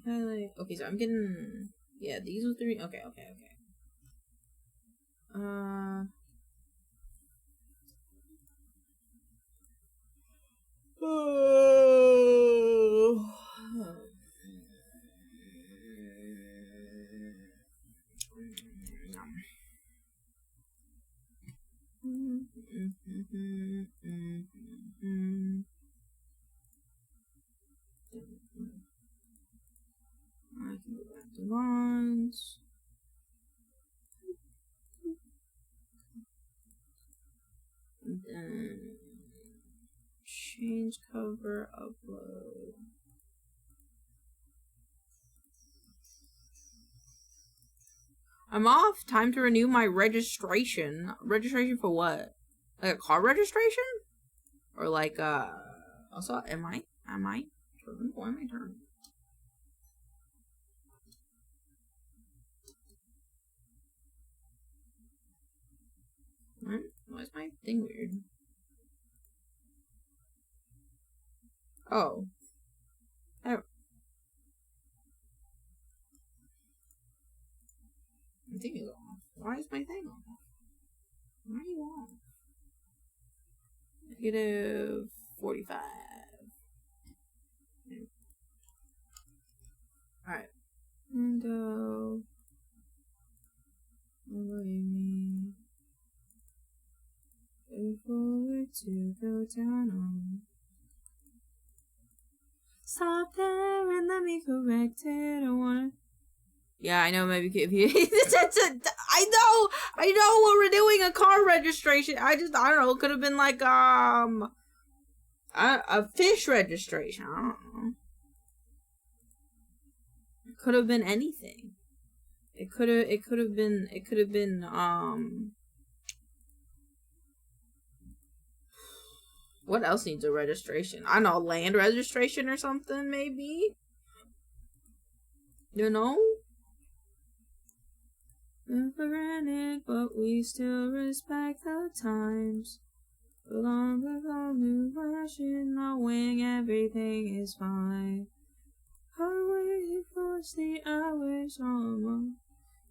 Highlight. Okay, so I'm getting. Yeah, these are 3. Okay. I can go back to bonds. And then change cover, upload. I'm off. Time to renew my registration. Registration for what? Like a car registration? Or like also am I turn? Why am I turn? Why is my thing weird? Oh. My thing is off. Why is my thing off? Why are you off? -45. Alright. Window. Me. Forward to go down on. Stop there and let me correct it. I wanna. Yeah, I know. Maybe if you. I know. When we're doing a car registration, I don't know. It could have been like a fish registration. I don't know. It could have been anything. It could have been what else needs a registration? I don't know, land registration or something, maybe? You know? For granted, but we still respect the times. Along with all new rushing, knowing everything is fine. Hardly force the hours on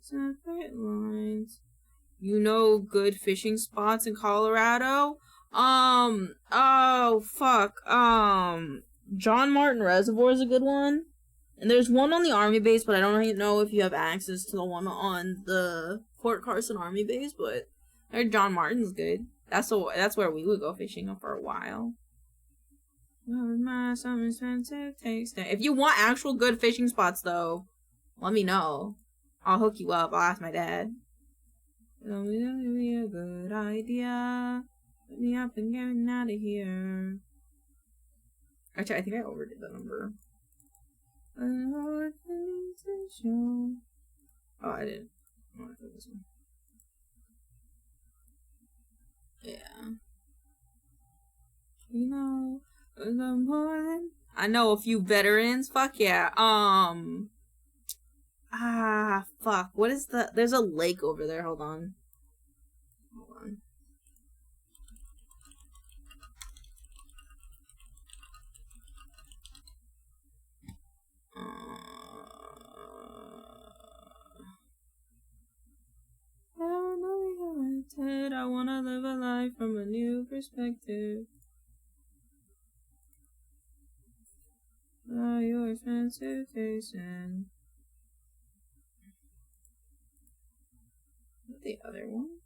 separate lines. You know good fishing spots in Colorado? Oh, fuck. John Martin Reservoir is a good one. And there's one on the Army base, but I don't know if you have access to the one on the Fort Carson Army base, but I heard John Martin's good. That's where we would go fishing for a while. Some expensive taste. If you want actual good fishing spots, though, let me know. I'll hook you up. I'll ask my dad. It'll be a good idea. Let me up and getting out of here. Actually, I think I overdid the number. Oh, I didn't. Oh, I thought this one. Yeah. You know, the more than I know a few veterans. Fuck yeah. Fuck. What is there's a lake over there. Hold on. I wanna live a life from a new perspective. Your expensive facing. The other one?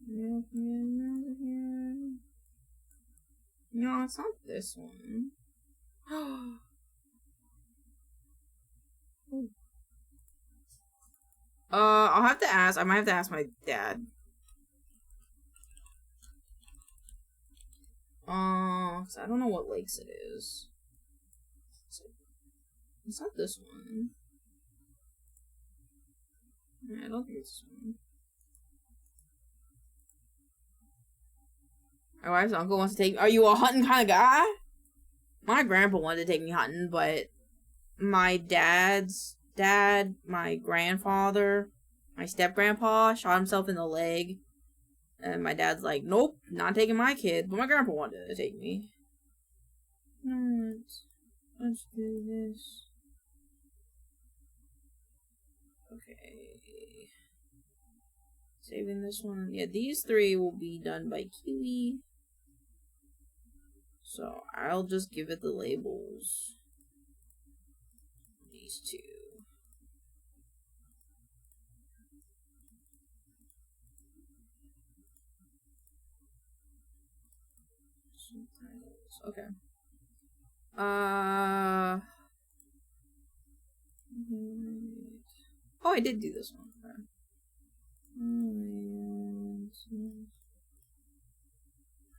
Yeah, no, it's not this one. I'll have to ask. I might have to ask my dad. Cause I don't know what lakes it is. It's not this one. Yeah, I don't think it's this one. My wife's uncle wants to take. Are you a hunting kind of guy? My grandpa wanted to take me hunting, but my dad's dad, my grandfather, my step-grandpa shot himself in the leg. And my dad's like, nope, not taking my kid. But my grandpa wanted to take me. Let's do this. Okay. Saving this one. Yeah, these three will be done by Kiwi. So I'll just give it the labels. These two. Okay. Oh, I did do this one. Okay.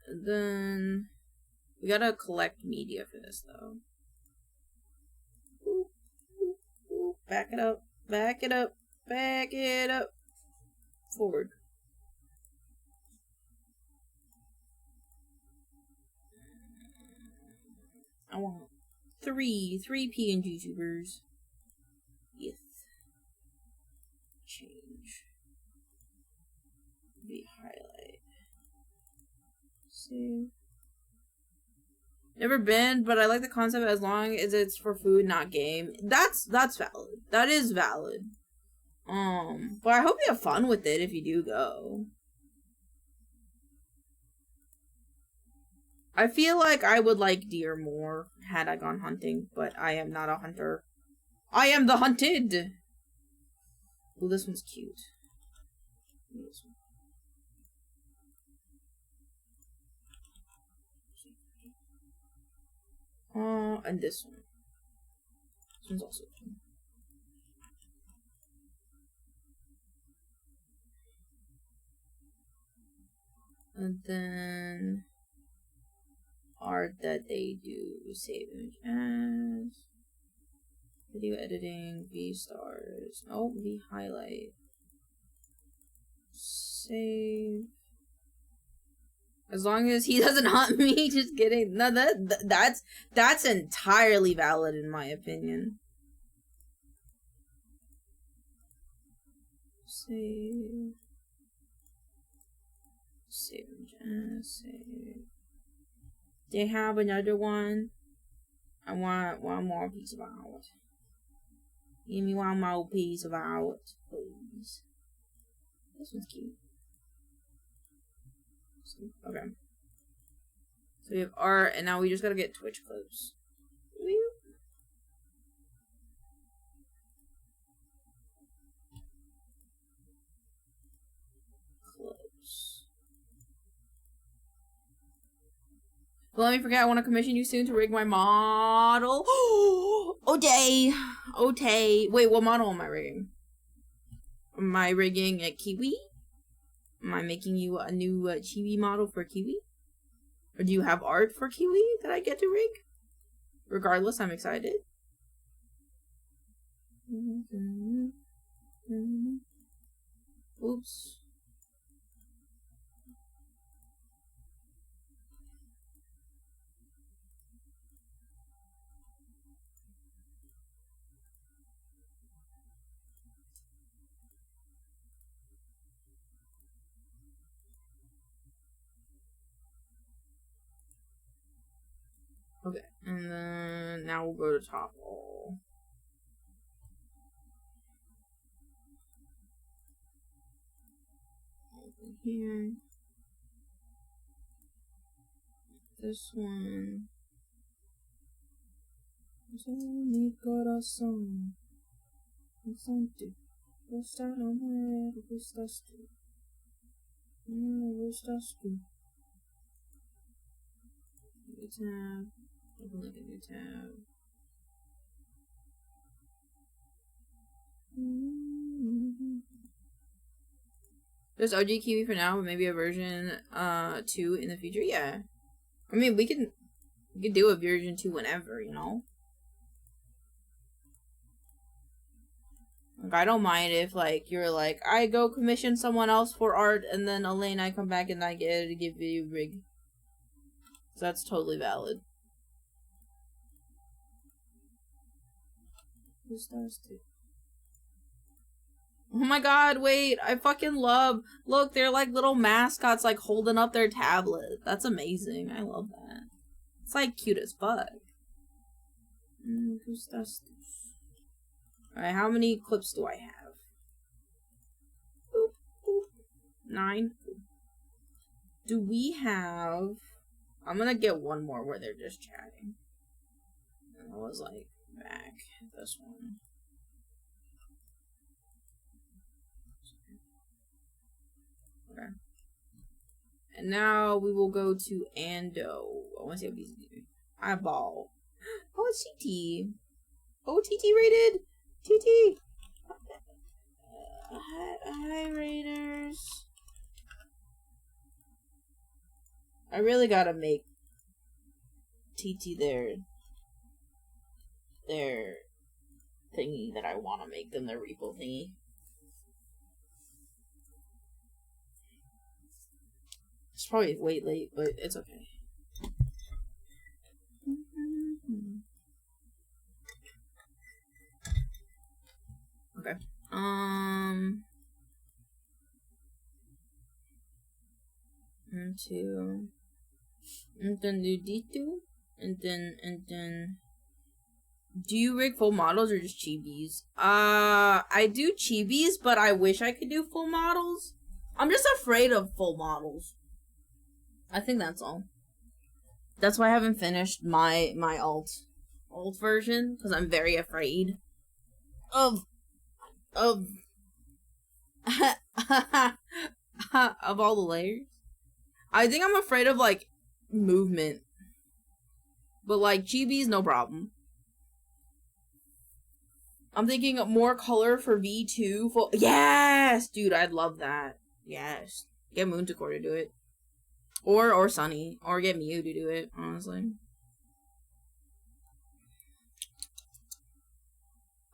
And then we gotta collect media for this, though. Back it up. Back it up. Back it up. Forward. I want three PNG tubers. Yes. Change. see. Never been, but I like the concept as long as it's for food, not game. That's valid. That is valid. But I hope you have fun with it if you do go. I feel like I would like deer more had I gone hunting, but I am not a hunter. I am the hunted! Ooh, this one's cute. This one. And this one. This one's also cute. And then art that they do, save image as, video editing, V stars, oh, V highlight, save, as long as he doesn't hunt me, just kidding, no, that's entirely valid in my opinion. Save image as, save. They have another one. I want one more piece of art. Give me one more piece of art, please. This one's cute. Okay. So we have art, and now we just gotta get Twitch clips. But let me forget, I want to commission you soon to rig my model. Okay. Wait, what model am I rigging? Am I rigging a Kiwi? Am I making you a new chibi model for Kiwi? Or do you have art for Kiwi that I get to rig? Regardless, I'm excited. Oops. Okay, and then now we'll go to topple. Open here. This one. Mi corazón. Santo. Gustas tú. Gustas tú. New tab. Open like a new tab. There's OG Kiwi for now, but maybe a version 2 in the future. Yeah, I mean we can do a version 2 whenever, you know. Like I don't mind if like you're like I go commission someone else for art and then Elaine I come back and I get to give you rig. So that's totally valid. Who stars too? Oh my god, wait, I fucking love, look, they're like little mascots like holding up their tablet. That's amazing. I love that. It's like cute as fuck. Alright, how many clips do I have? Boop, boop. 9. Do we have, I'm gonna get one more where they're just chatting. And I was like, back, this one. Okay. And now we will go to Ando. I want to see what he's doing. Eyeball. Oh, it's TT. Oh, TT rated. TT. Hi, Raiders. I really gotta make TT their thingy that I want to make them their repo thingy. It's probably way late, but it's okay. Okay. And 2. And then do these two. And then... Do you rig full models or just chibis? I do chibis, but I wish I could do full models. I'm just afraid of full models. I think that's all. That's why I haven't finished my alt version, because I'm very afraid of of all the layers. I think I'm afraid of like movement, but like chibis, no problem. I'm thinking more color for V2. Yes, dude, I'd love that. Yes, get Moonticor to do it, or Sunny, or get Mew to do it. Honestly,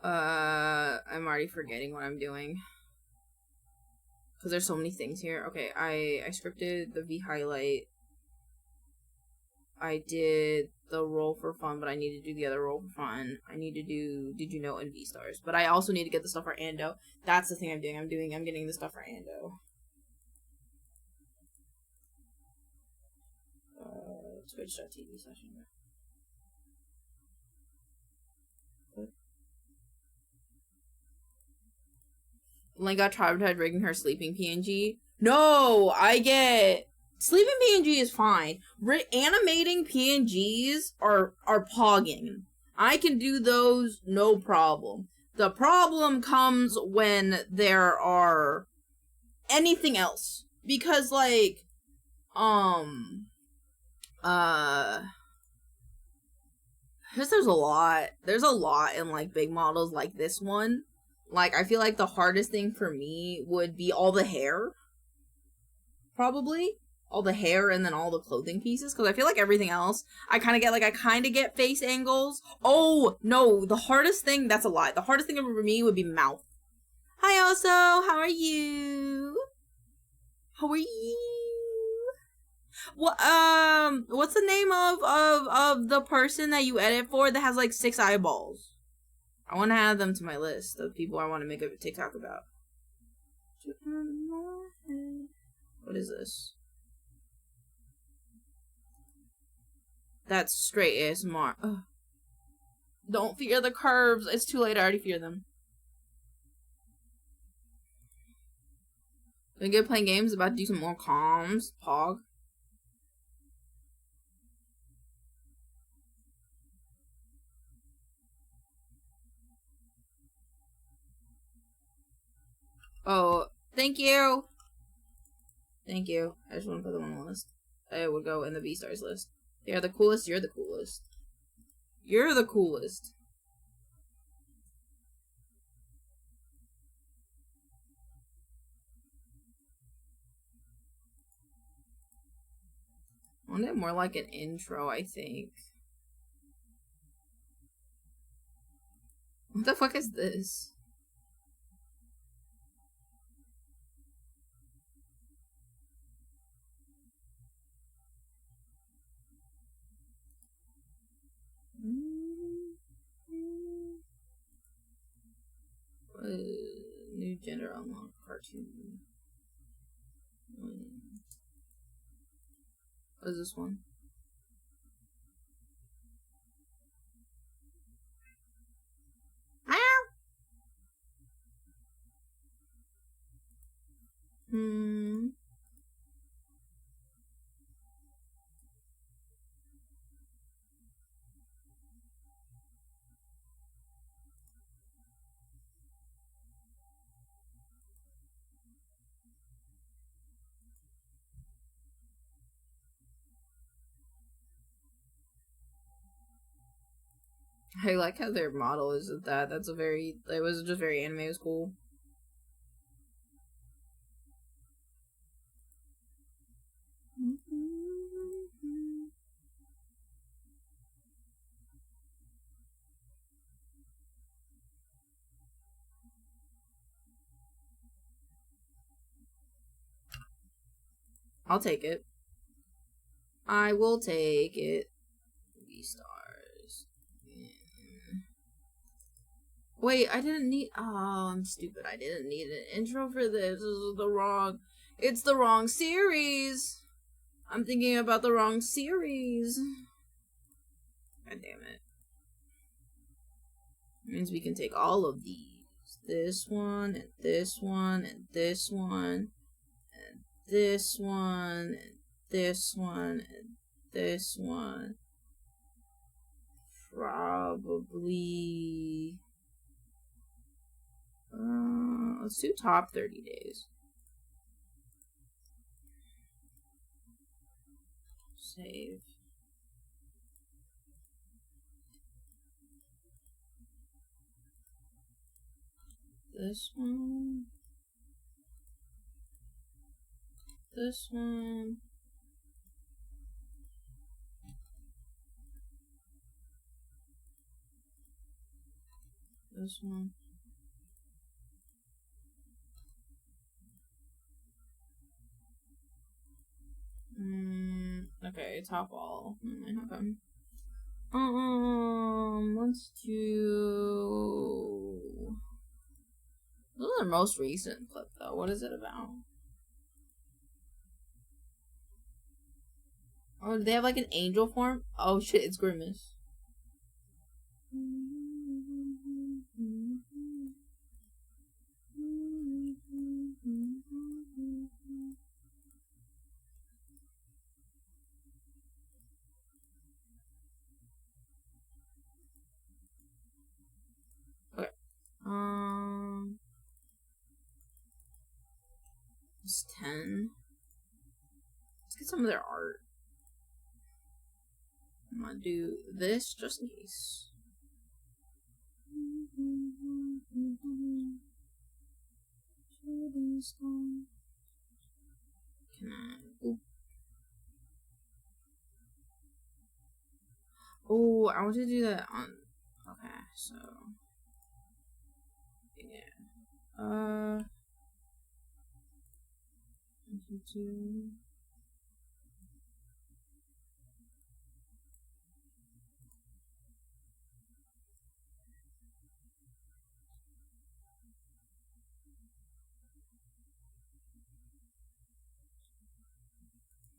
I'm already forgetting what I'm doing because there's so many things here. Okay, I scripted the V highlight. I did the roll for fun, but I need to do the other roll for fun. I need to do Did You Know and V stars, but I also need to get the stuff for Ando. That's the thing I'm doing. I'm getting the stuff for Ando. Twitch.tv session. Link got traumatized rigging her sleeping PNG. No, I get sleeping PNG is fine. Animating PNGs are pogging. I can do those, no problem. The problem comes when there are anything else. Because, like, there's a lot. There's a lot in, like, big models like this one. Like, I feel like the hardest thing for me would be all the hair. Probably. All the hair and then all the clothing pieces. Because I feel like everything else, I kind of get face angles. Oh, no. The hardest thing, that's a lie. The hardest thing for me would be mouth. Hi, also. How are you? How are you? What, what's the name of the person that you edit for that has, like, 6 eyeballs? I want to add them to my list of people I want to make a TikTok about. What is this? That's straight ASMR. Ugh. Don't fear the curves. It's too late. I already fear them. Been good playing games. About to do some more comms. Pog. Oh, thank you. Thank you. I just want to put them on the list. It would go in the V-Stars list. They are the coolest. You're the coolest. You're the coolest. I want it more like an intro, I think. What the fuck is this? New gender unlock cartoon. What is this one? I like how their model is that. That's a very, it was just very anime. It was cool. I'll take it. I will take it. V-Stars. Wait, I didn't need... Oh, I'm stupid. I didn't need an intro for this. This is the wrong... It's the wrong series. I'm thinking about the wrong series. God damn it. Means we can take all of these. This one, and this one, and this one, and this one, and this one, and this one. Probably... let's do top 30 days. Save. This one. This one. This one. Okay, top all. Okay. Let's do... This is the most recent clip, though. What is it about? Oh, do they have, like, an angel form? Oh, shit, it's Grimace. Okay. It's 10. Let's get some of their art. I'm gonna do this just in case. Can I? Ooh. Oh, I want to do that on. Okay, so. Yeah.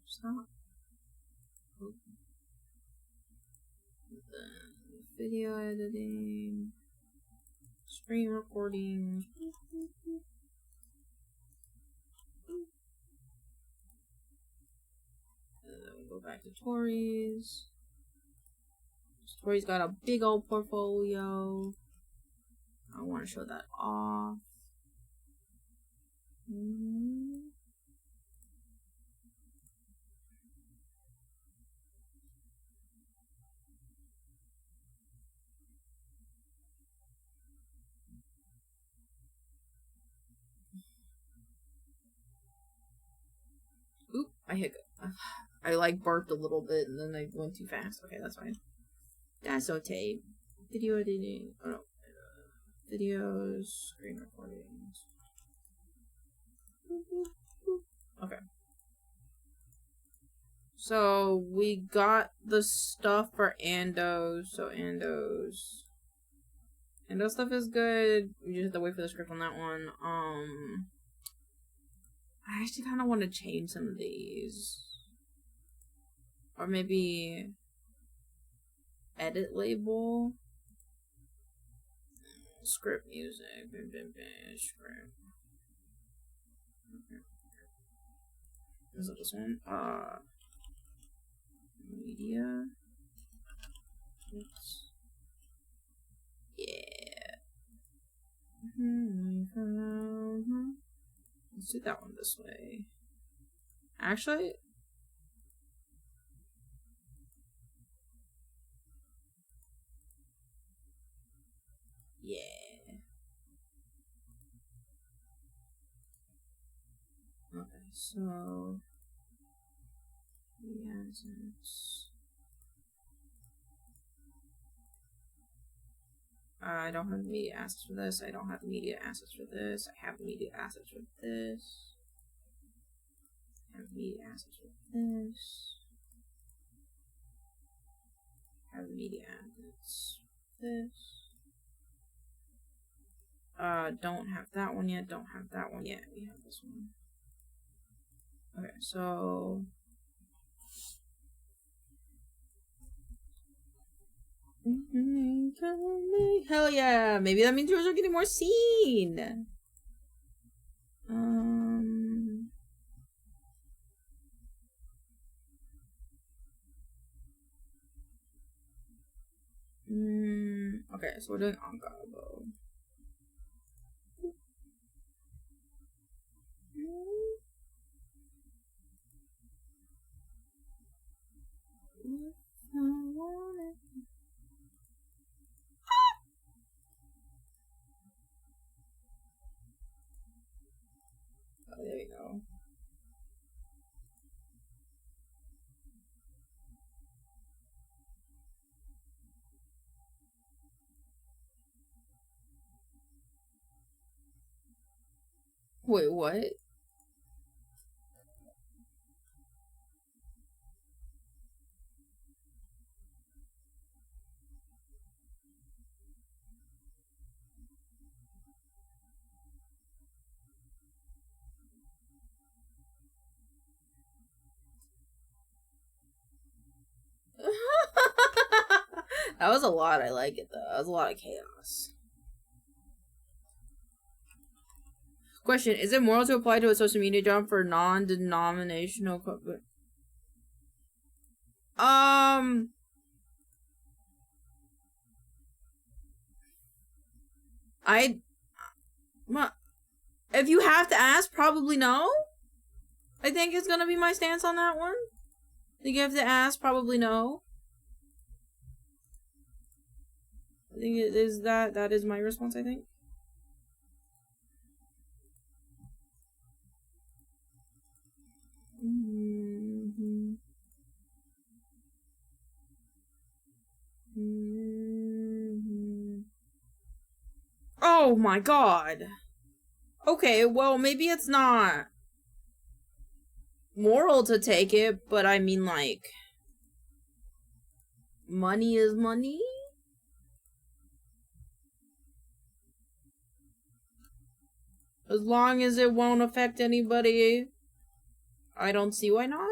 Stop. Oh. Then video editing, screen recordings. And then we go back to Tori's. Tori's got a big old portfolio. I want to show that off. Oop, I like barked a little bit and then I went too fast. Okay, that's fine. That's okay. Video editing. Oh no. Videos, screen recordings. Okay. So we got the stuff for Ando's. So Ando stuff is good. We just have to wait for the script on that one. I actually kind of want to change some of these. Or maybe edit label. Script music. Script. Okay. Is it this one? Media. Oops. Yeah. Let's do that one this way. Actually, yeah. Okay, so I don't have the media assets for this. I don't have the media assets for this. I have the media assets for this. I have the media assets for this. I have the media assets for this. Don't have that one yet. Don't have that one yet. We have this one. Okay, so Hell yeah! Maybe that means yours are getting more seen. Okay, so we're doing Angabo. Oh, there we go. Wait, what? That was a lot. I like it though. That was a lot of chaos. Question: is it moral to apply to a social media job for non-denominational? If you have to ask, probably no. I think it's gonna be my stance on that one. I think you have to ask, probably no. I think it is that is my response, I think. Oh my god. Okay, well, maybe it's not moral to take it, but I mean, like, money is money? As long as it won't affect anybody, I don't see why not.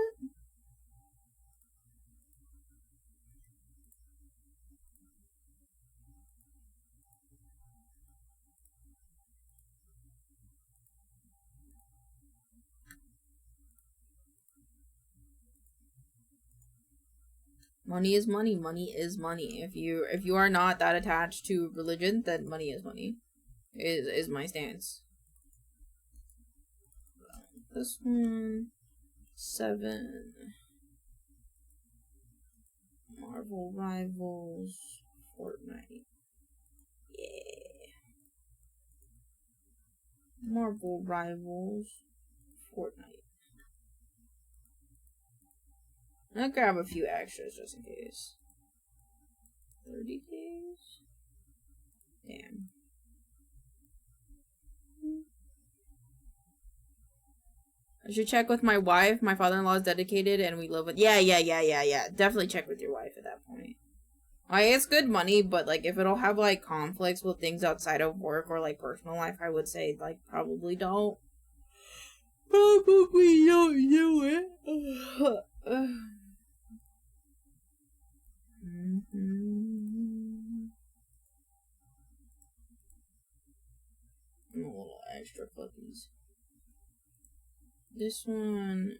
Money is money. Money is money. If you are not that attached to religion, then money is money. Is my stance. This one, 7. Marvel Rivals, Fortnite. Yeah. Marvel Rivals, Fortnite. I'll grab a few extras just in case. 30 days? Damn. I should check with my wife. My father-in-law is dedicated and we live with... Yeah. Definitely check with your wife at that point. It's good money, but, like, if it'll have, like, conflicts with things outside of work or, like, personal life, I would say, like, probably don't. Probably don't do it. A little extra cookies. This one.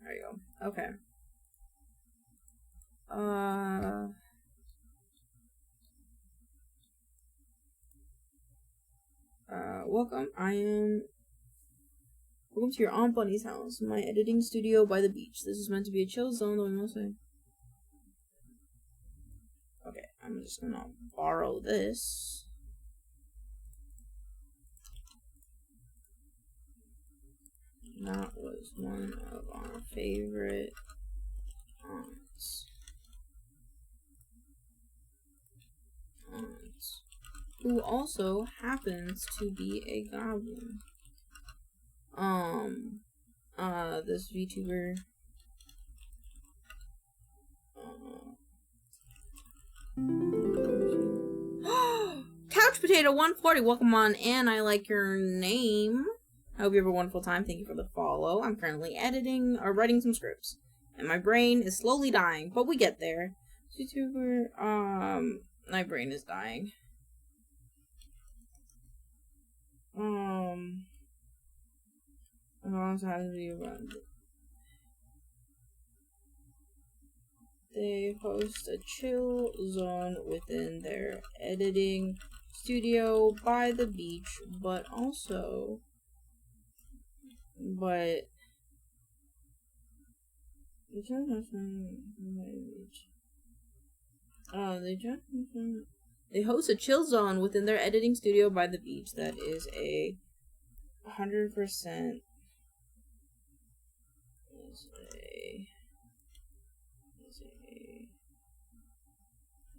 There you go. Okay. Welcome. Welcome to your Aunt Bunny's house, my editing studio by the beach. This is meant to be a chill zone, though I must say. Okay, I'm just gonna borrow this. That was one of our favorite aunts. Who also happens to be a goblin. This VTuber. Couch Potato 140, welcome on in. I like your name. I hope you have a wonderful time. Thank you for the follow. I'm currently editing or writing some scripts. And my brain is slowly dying, but we get there. VTuber, my brain is dying. They host a chill zone within their editing studio by the beach, but they host a chill zone within their editing studio by the beach that is a 100%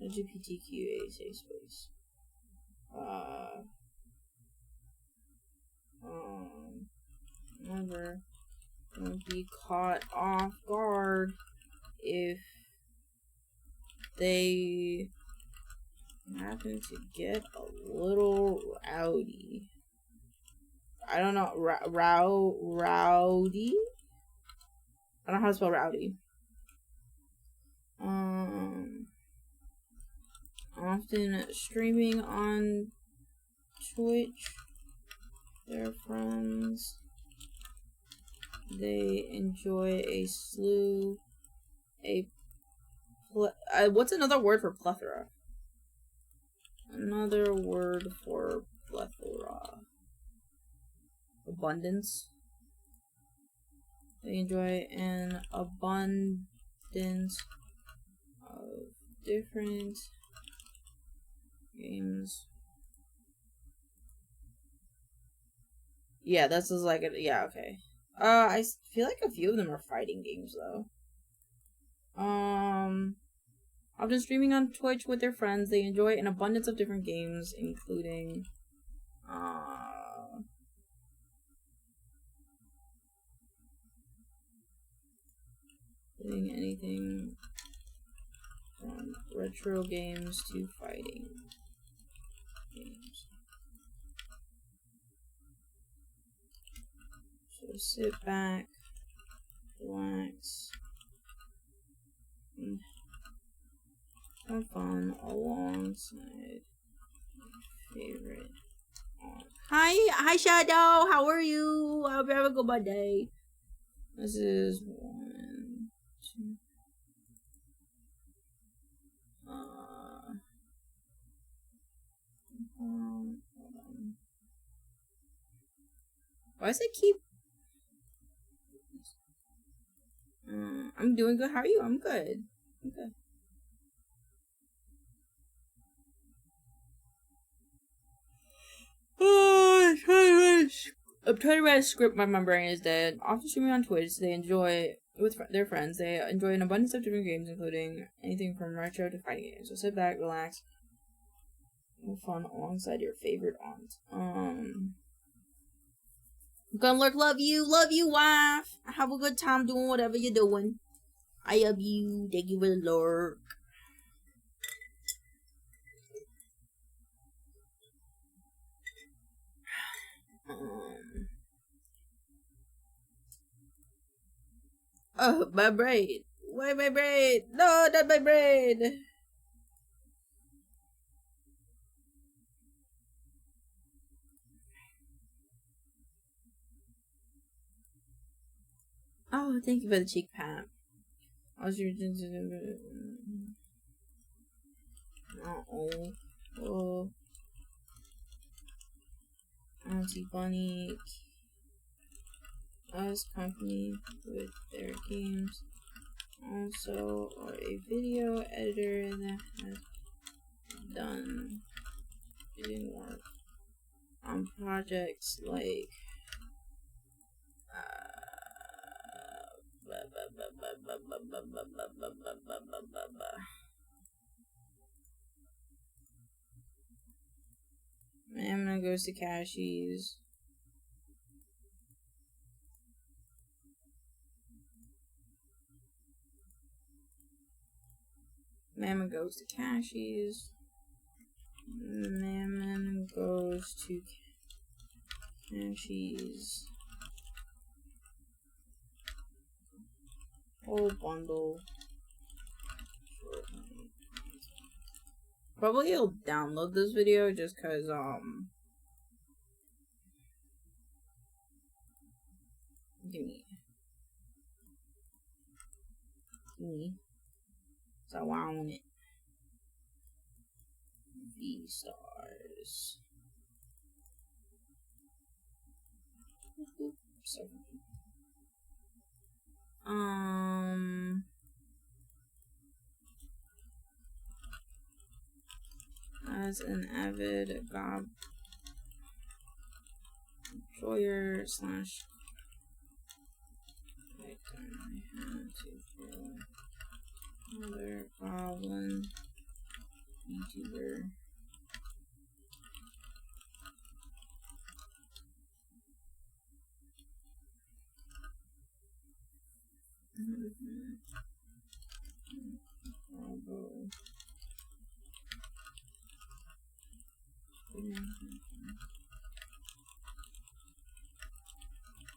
LGBTQA safe space. Never won't be caught off guard if they happen to get a little rowdy. I don't know, rowdy? I don't know how to spell rowdy. Often streaming on Twitch, their friends, they enjoy a slew, what's another word for plethora? Another word for plethora. Abundance. They enjoy an abundance of different games. Yeah, this is like yeah, okay. I feel like a few of them are fighting games though. Often streaming on Twitch with their friends, they enjoy an abundance of different games, including anything from retro games to fighting games. So sit back, relax, and have fun alongside my favorite. Hi Shadow, how are you? I hope you have a good Monday. This is 1, 2. Hold on. Why does it keep? I'm doing good. How are you? I'm good. I'm good. I'm trying to write a script, but my brain is dead. Often streaming on Twitch, they enjoy with their friends. They enjoy an abundance of different games, including anything from retro to fighting games. So sit back, relax, have fun alongside your favorite aunt. Gunlurk, love you, wife. Have a good time doing whatever you're doing. I love you. Thank you for the lurk. Oh, my brain. Why my brain? No, not my brain. Oh, thank you for the cheek pat. Oh. Auntie Bunny us company with their games. Also, or a video editor that has done work on projects like Mama goes to Cashies. Mama goes to Cashies. Mama goes to Cashies. Whole bundle. Probably he'll download this video just cause give me. So I want it. V stars. As an avid gob enjoyer slash victim, I had to kill another goblin YouTuber.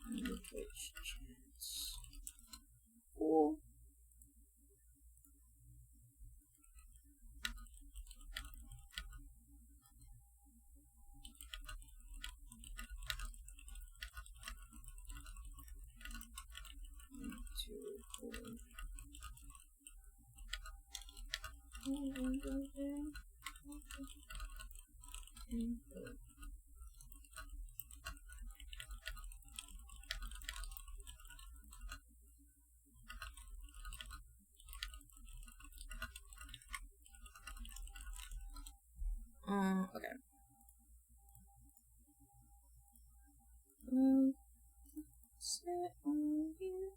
The Twitch chats. Cool. Okay. Sit on here.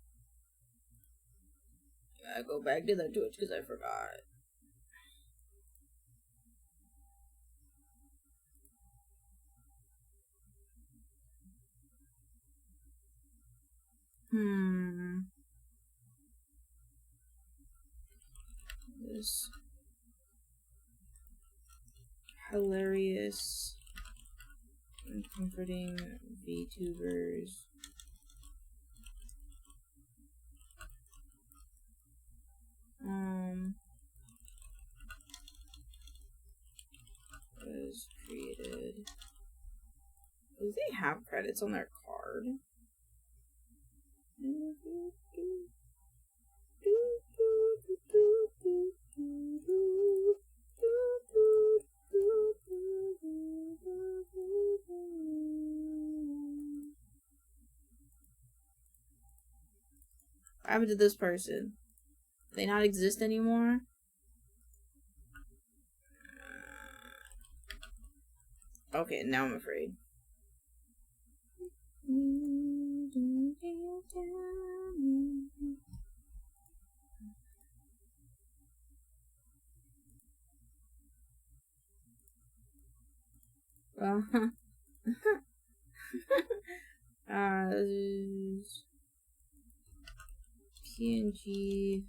Yeah, I go back to that Twitch because I forgot. This hilarious and comforting VTubers. Was created. Do they have credits on their card? What happened to this person? Do they not exist anymore? Okay, now I'm afraid. Well, PNG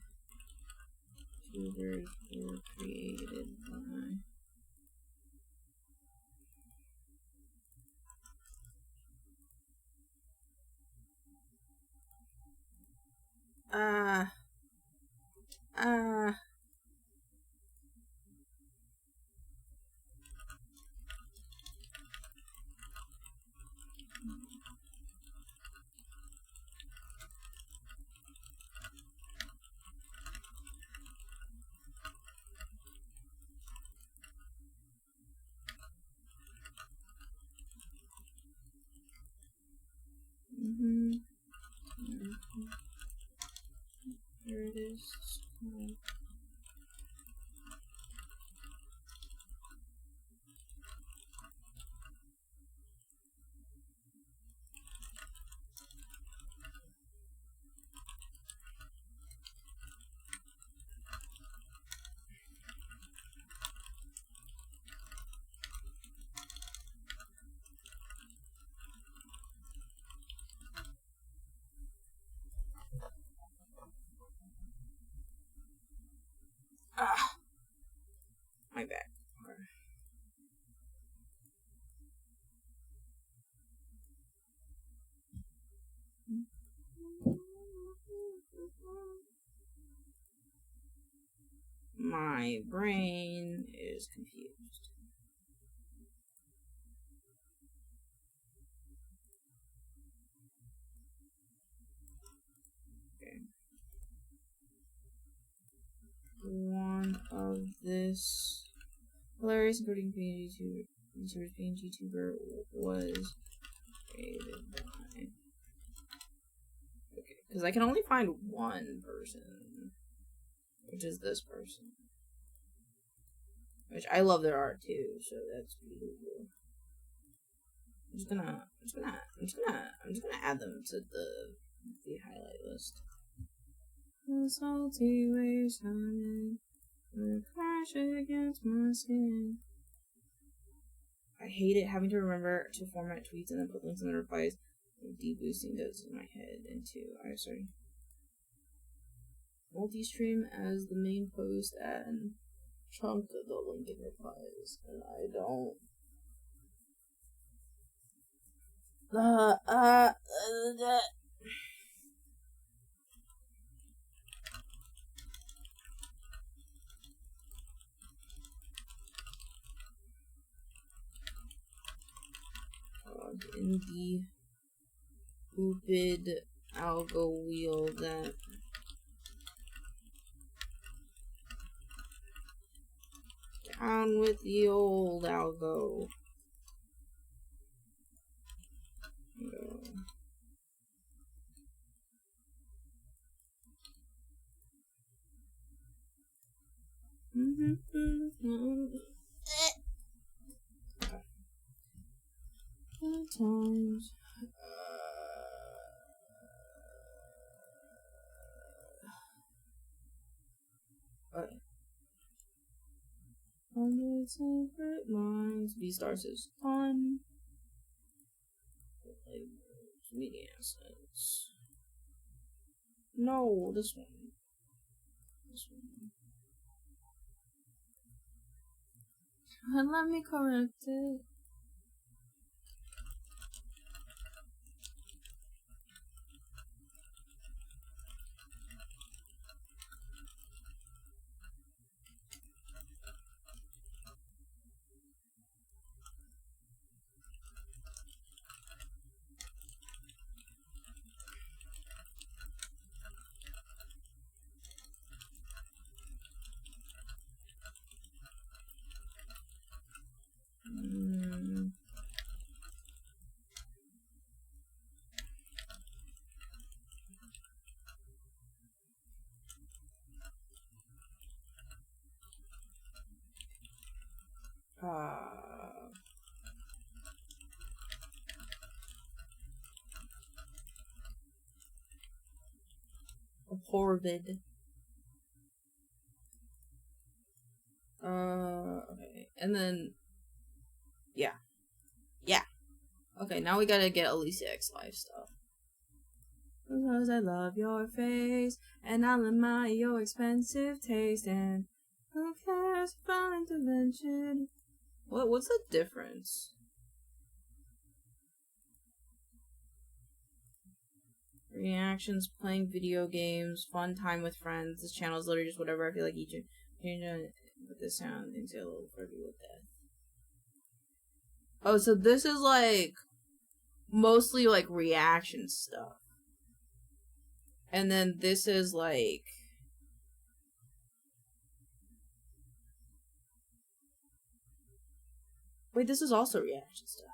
tubers were created by Here it is. My brain is confused. Okay. One of this hilarious including community YouTubers being YouTuber was created by. Okay, because I can only find one person, which is this person. Which I love their art too, so that's beautiful. I'm just gonna add them to the highlight list. The salty waves coming, the crash against my skin. I hate it having to remember to format tweets and then put links in the replies. Deboosting does in my head into sorry. Multi-stream as the main post and chunk of the link in replies, and I don't. In the stupid algo wheel that down with the old algo. No. Sometimes on separate lines, B-Stars is fun. Media assets. No, this one. This one. And let me correct it. Horvid. Okay. And then, yeah. Okay, now we gotta get Alicia X Live stuff. Because I love your face, and I'll admire your expensive taste, and who cares about intervention? What's the difference? Reactions, playing video games, fun time with friends. This channel is literally just whatever I feel like each with this sound, things get a little further with that. Oh, so this is like mostly like reaction stuff. And then this is like wait, this is also reaction stuff.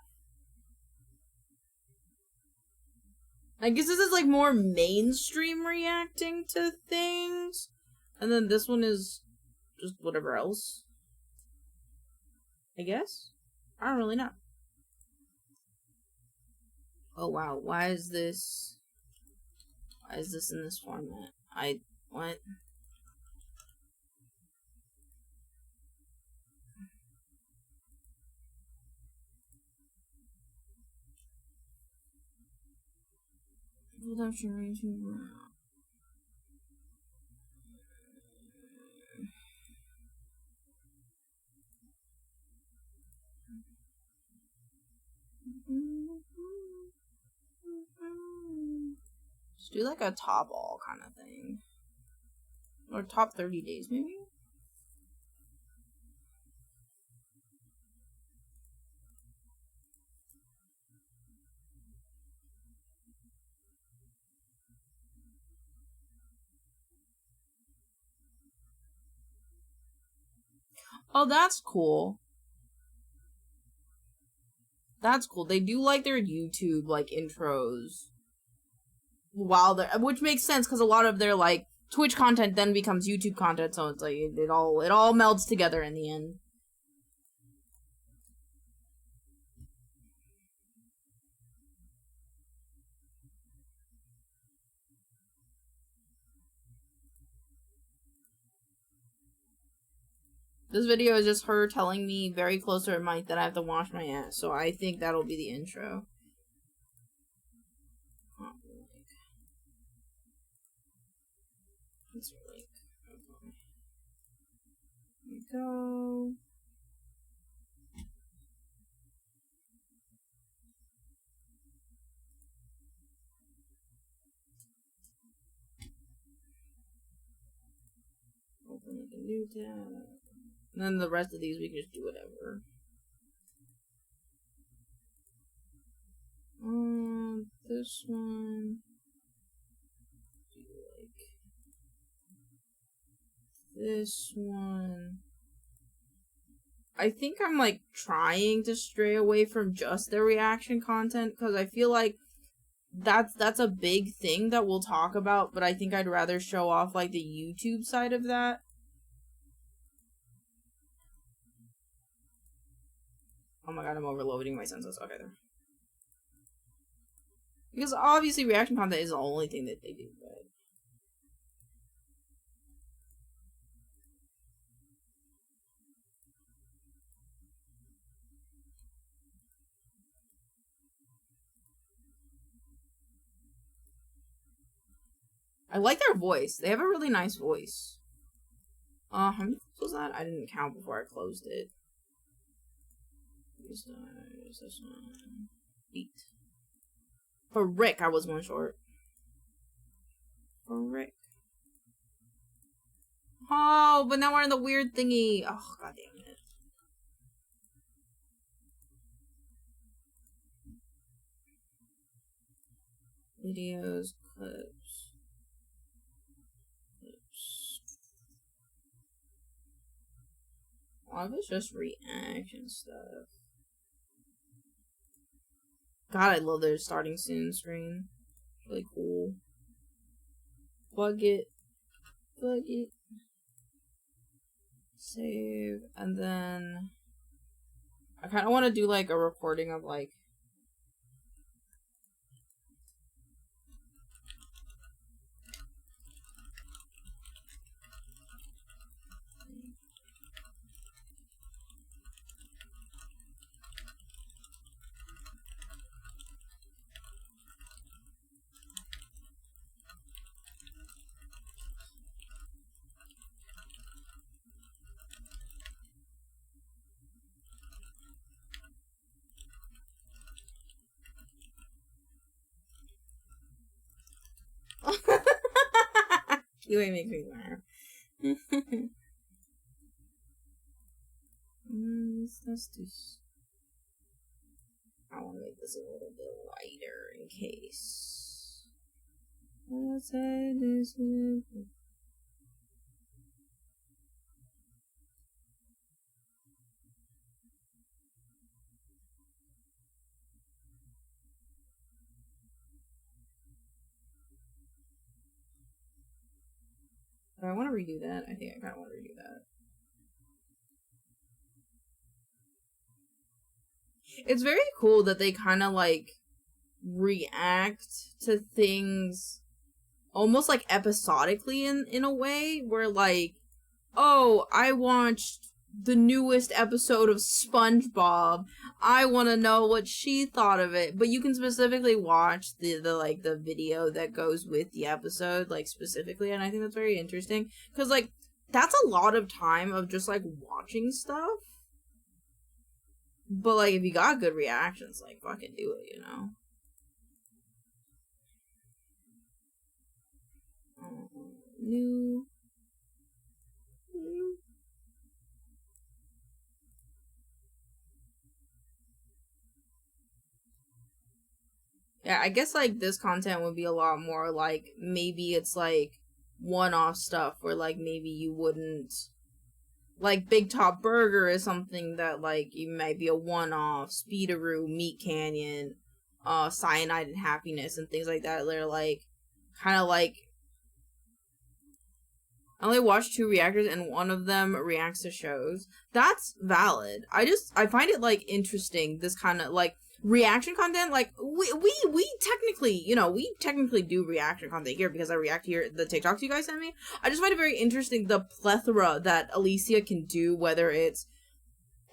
I guess this is like more mainstream reacting to things. And then this one is just whatever else. I guess? I don't really know. Oh wow, why is this in this format? What? Just do like a top all kind of thing. Or top 30 days maybe? Oh, that's cool. That's cool. They do like their YouTube like intros while they're, which makes sense because a lot of their like Twitch content then becomes YouTube content, so it's like it all melds together in the end. This video is just her telling me very close to her mic that I have to wash my ass, so I think that'll be the intro. Let's like, here we go. Open like a new tab. And then the rest of these we can just do whatever. This one. Do like this one. I think I'm like trying to stray away from just the reaction content because I feel like that's a big thing that we'll talk about, but I think I'd rather show off like the YouTube side of that. Oh my god, I'm overloading my senses. Okay, there. Because obviously reaction content is the only thing that they do, but I like their voice. They have a really nice voice. How many was that? I didn't count before I closed it. This one. Beat. For Rick, I was one short. For Rick. Oh, but now we're in the weird thingy. Oh, god damn it. Videos, clips. A lot of it's just reaction stuff. God, I love their starting soon screen. It's really cool. Plug it. Save. And then I kind of want to do like a recording of like you ain't make me laugh. Let's do. I want to make this a little bit lighter in case. Let's say this. I want to redo that. I think I kind of want to redo that. It's very cool that they kind of like react to things almost like episodically in a way where like, oh, I watched the newest episode of SpongeBob. I want to know what she thought of it. But you can specifically watch the like the video that goes with the episode like specifically, and I think that's very interesting because like that's a lot of time of just like watching stuff. But like if you got good reactions, like fucking do it, you know. New. Yeah, I guess like this content would be a lot more like maybe it's like one-off stuff where like maybe you wouldn't Like, Big Top Burger is something that, like, you might be a one-off. Speedaroo, Meat Canyon, Cyanide and Happiness, and things like that. They're, like, kind of like... I only watched 2 reactors, and one of them reacts to shows. That's valid. I find it, like, interesting, this kind of, like, reaction content. Like, we technically, you know, we technically do reaction content here because I react to the TikToks you guys send me. I just find it very interesting, the plethora that Alicia can do, whether it's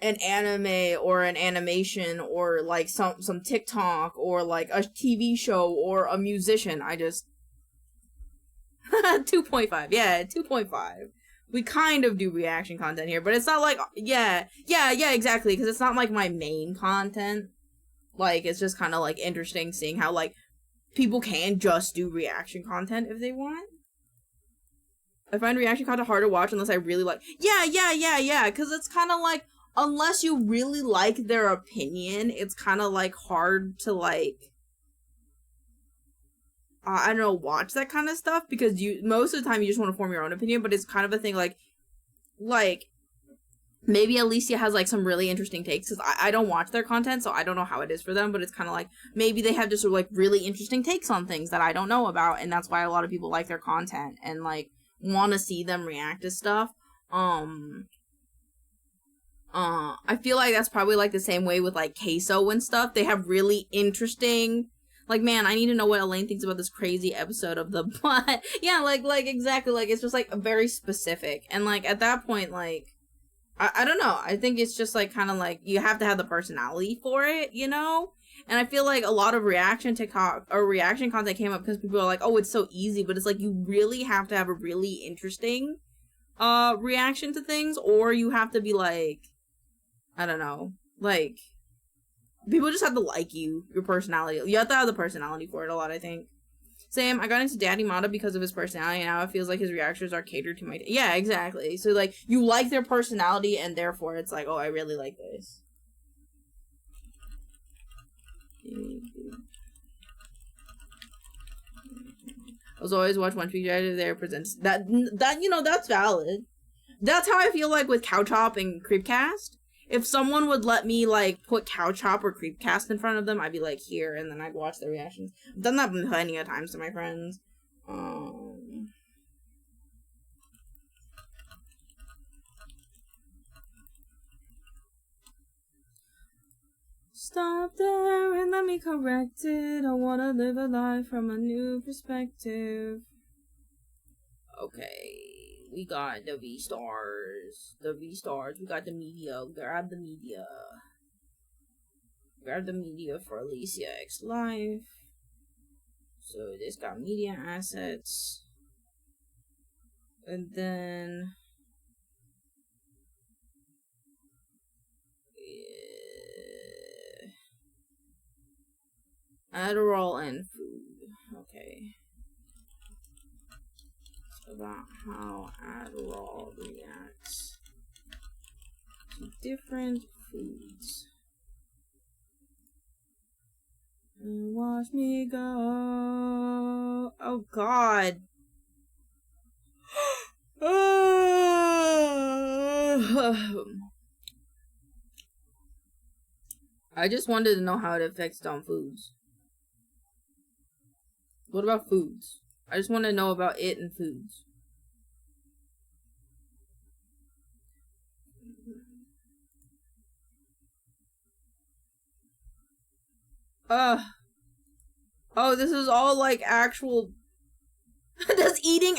an anime or an animation or, like, some TikTok or, like, a TV show or a musician. I just... 2.5. Yeah, 2.5. We kind of do reaction content here, but it's not like, yeah, exactly, because it's not like my main content. Like, it's just kind of, like, interesting seeing how, like, people can just do reaction content if they want. I find reaction content hard to watch unless I really like, yeah, because it's kind of like, unless you really like their opinion, it's kind of, like, hard to, like, I don't know, watch that kind of stuff, because most of the time you just want to form your own opinion, but it's kind of a thing, like, maybe Alicia has, like, some really interesting takes, because I don't watch their content, so I don't know how it is for them, but it's kind of like, maybe they have just, like, really interesting takes on things that I don't know about, and that's why a lot of people like their content, and, like, want to see them react to stuff. I feel like that's probably, like, the same way with, like, Queso and stuff. They have really interesting... Like, man, I need to know what Elaine thinks about this crazy episode of the... But, yeah, like, exactly, like, it's just, like, very specific. And, like, at that point, like, I don't know. I think it's just, like, kind of, like, you have to have the personality for it, you know? And I feel like a lot of reaction TikTok, or reaction content came up because people are like, oh, it's so easy. But it's, like, you really have to have a really interesting, reaction to things. Or you have to be, like, I don't know, like... People just have to like you, your personality. You have to have the personality for it a lot, I think. Sam, I got into Daddy Mata because of his personality, and now it feels like his reactions are catered to my... Yeah, exactly. So, like, you like their personality, and therefore it's like, oh, I really like this. I was always watch one feature there presents... That, you know, that's valid. That's how I feel like with Cow Chop and Creepcast. If someone would let me, like, put Cow Chop or Creepcast in front of them, I'd be like, here, and then I'd watch their reactions. I've done that plenty of times to my friends. Stop there and let me correct it. I wanna live a life from a new perspective. Okay. We got the V-Stars. We got the media. Grab the media. Grab the media for Alicia X Live. So this got media assets. And then... Adderall and food. Okay. About how Adderall reacts to different foods. And watch me go. Oh God. I just wanted to know how it affects dumb foods. What about foods? I just want to know about it and foods. Oh, this is all like actual... Does eating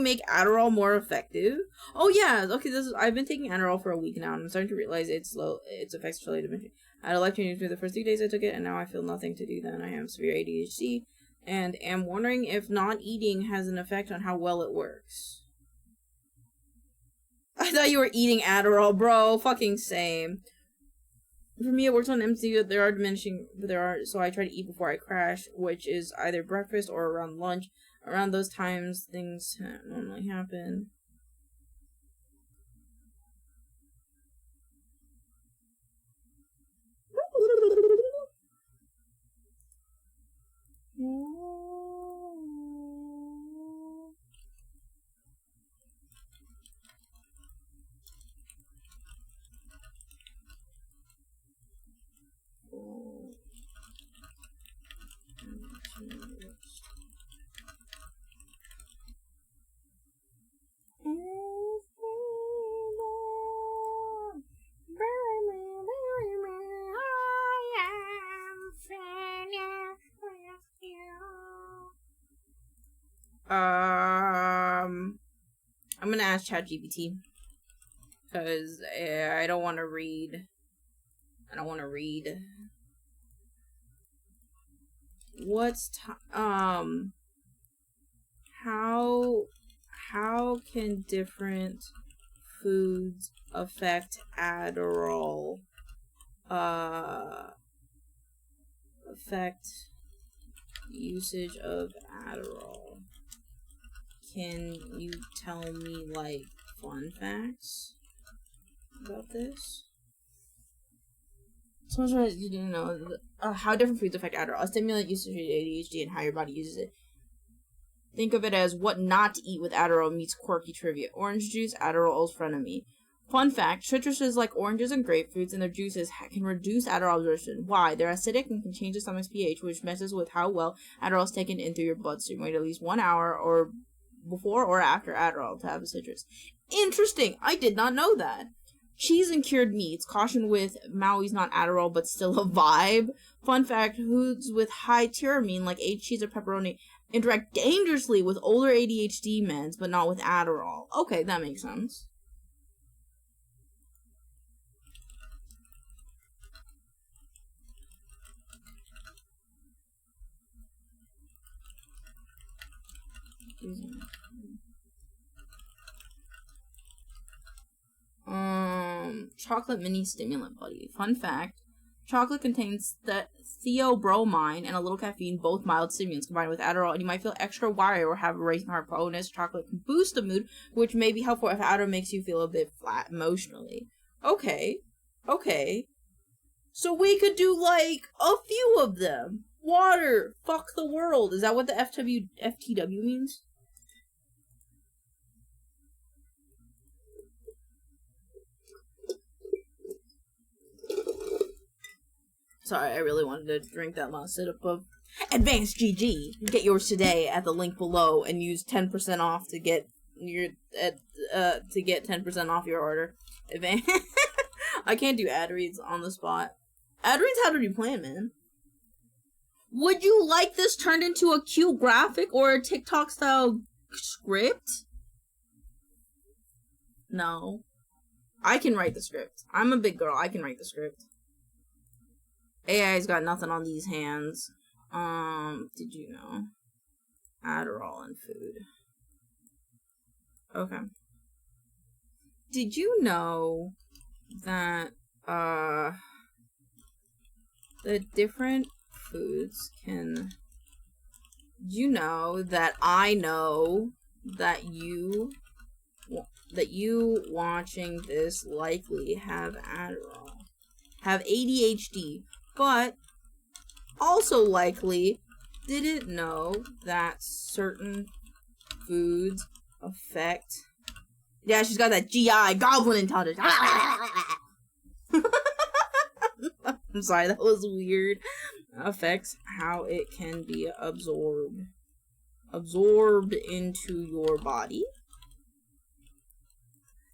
make Adderall more effective? Oh yeah, okay, I've been taking Adderall for a week now, and I'm starting to realize its effects are related. I had a lecture through the first 3 days I took it, and now I feel nothing to do then. I have severe ADHD, and am wondering if not eating has an effect on how well it works. I thought you were eating Adderall, bro. Fucking same. For me, it works on MC, but so I try to eat before I crash, which is either breakfast or around lunch. Around those times, things normally happen. I'm gonna ask ChatGPT because I don't want to read. What's how can different foods affect Adderall? Affect usage of Adderall. Can you tell me, like, fun facts about this? So much you didn't know how different foods affect Adderall. A stimulant usage of ADHD and how your body uses it. Think of it as what not to eat with Adderall meets quirky trivia. Orange juice, Adderall's frenemy. Fun fact, citruses like oranges and grapefruits and their juices can reduce Adderall absorption. Why? They're acidic and can change the stomach's pH, which messes with how well Adderall is taken in through your bloodstream. Wait at least 1 hour or before or after Adderall to have a citrus. Interesting! I did not know that. Cheese and cured meats. Caution with Maui's not Adderall, but still a vibe. Fun fact, foods with high tyramine, like aged cheese or pepperoni, interact dangerously with older ADHD meds, but not with Adderall. Okay, that makes sense. Chocolate mini stimulant buddy. Fun fact, chocolate contains the theobromine and a little caffeine, both mild stimulants combined with Adderall, and you might feel extra wired or have a racing heart bonus. Chocolate can boost the mood, which may be helpful if Adderall makes you feel a bit flat emotionally. Okay. So we could do, like, a few of them. Water, fuck the world. Is that what the FTW means? Sorry, I really wanted to drink that last sip of advancedgg. Get yours today at the link below and use 10% off to get your 10% off your order. I can't do ad reads on the spot. Ad reads have to be planned, man. Would you like this turned into a cute graphic or a TikTok style script? No. I can write the script. I'm a big girl. I can write the script. AI's got nothing on these hands. Did you know? Adderall and food. Okay. Did you know that, the different foods can... Did you know that I know that you watching this likely have Adderall, have ADHD, but also likely didn't know that certain foods affect... Yeah, she's got that GI, goblin intelligence. I'm sorry, that was weird. Affects how it can be absorbed into your body.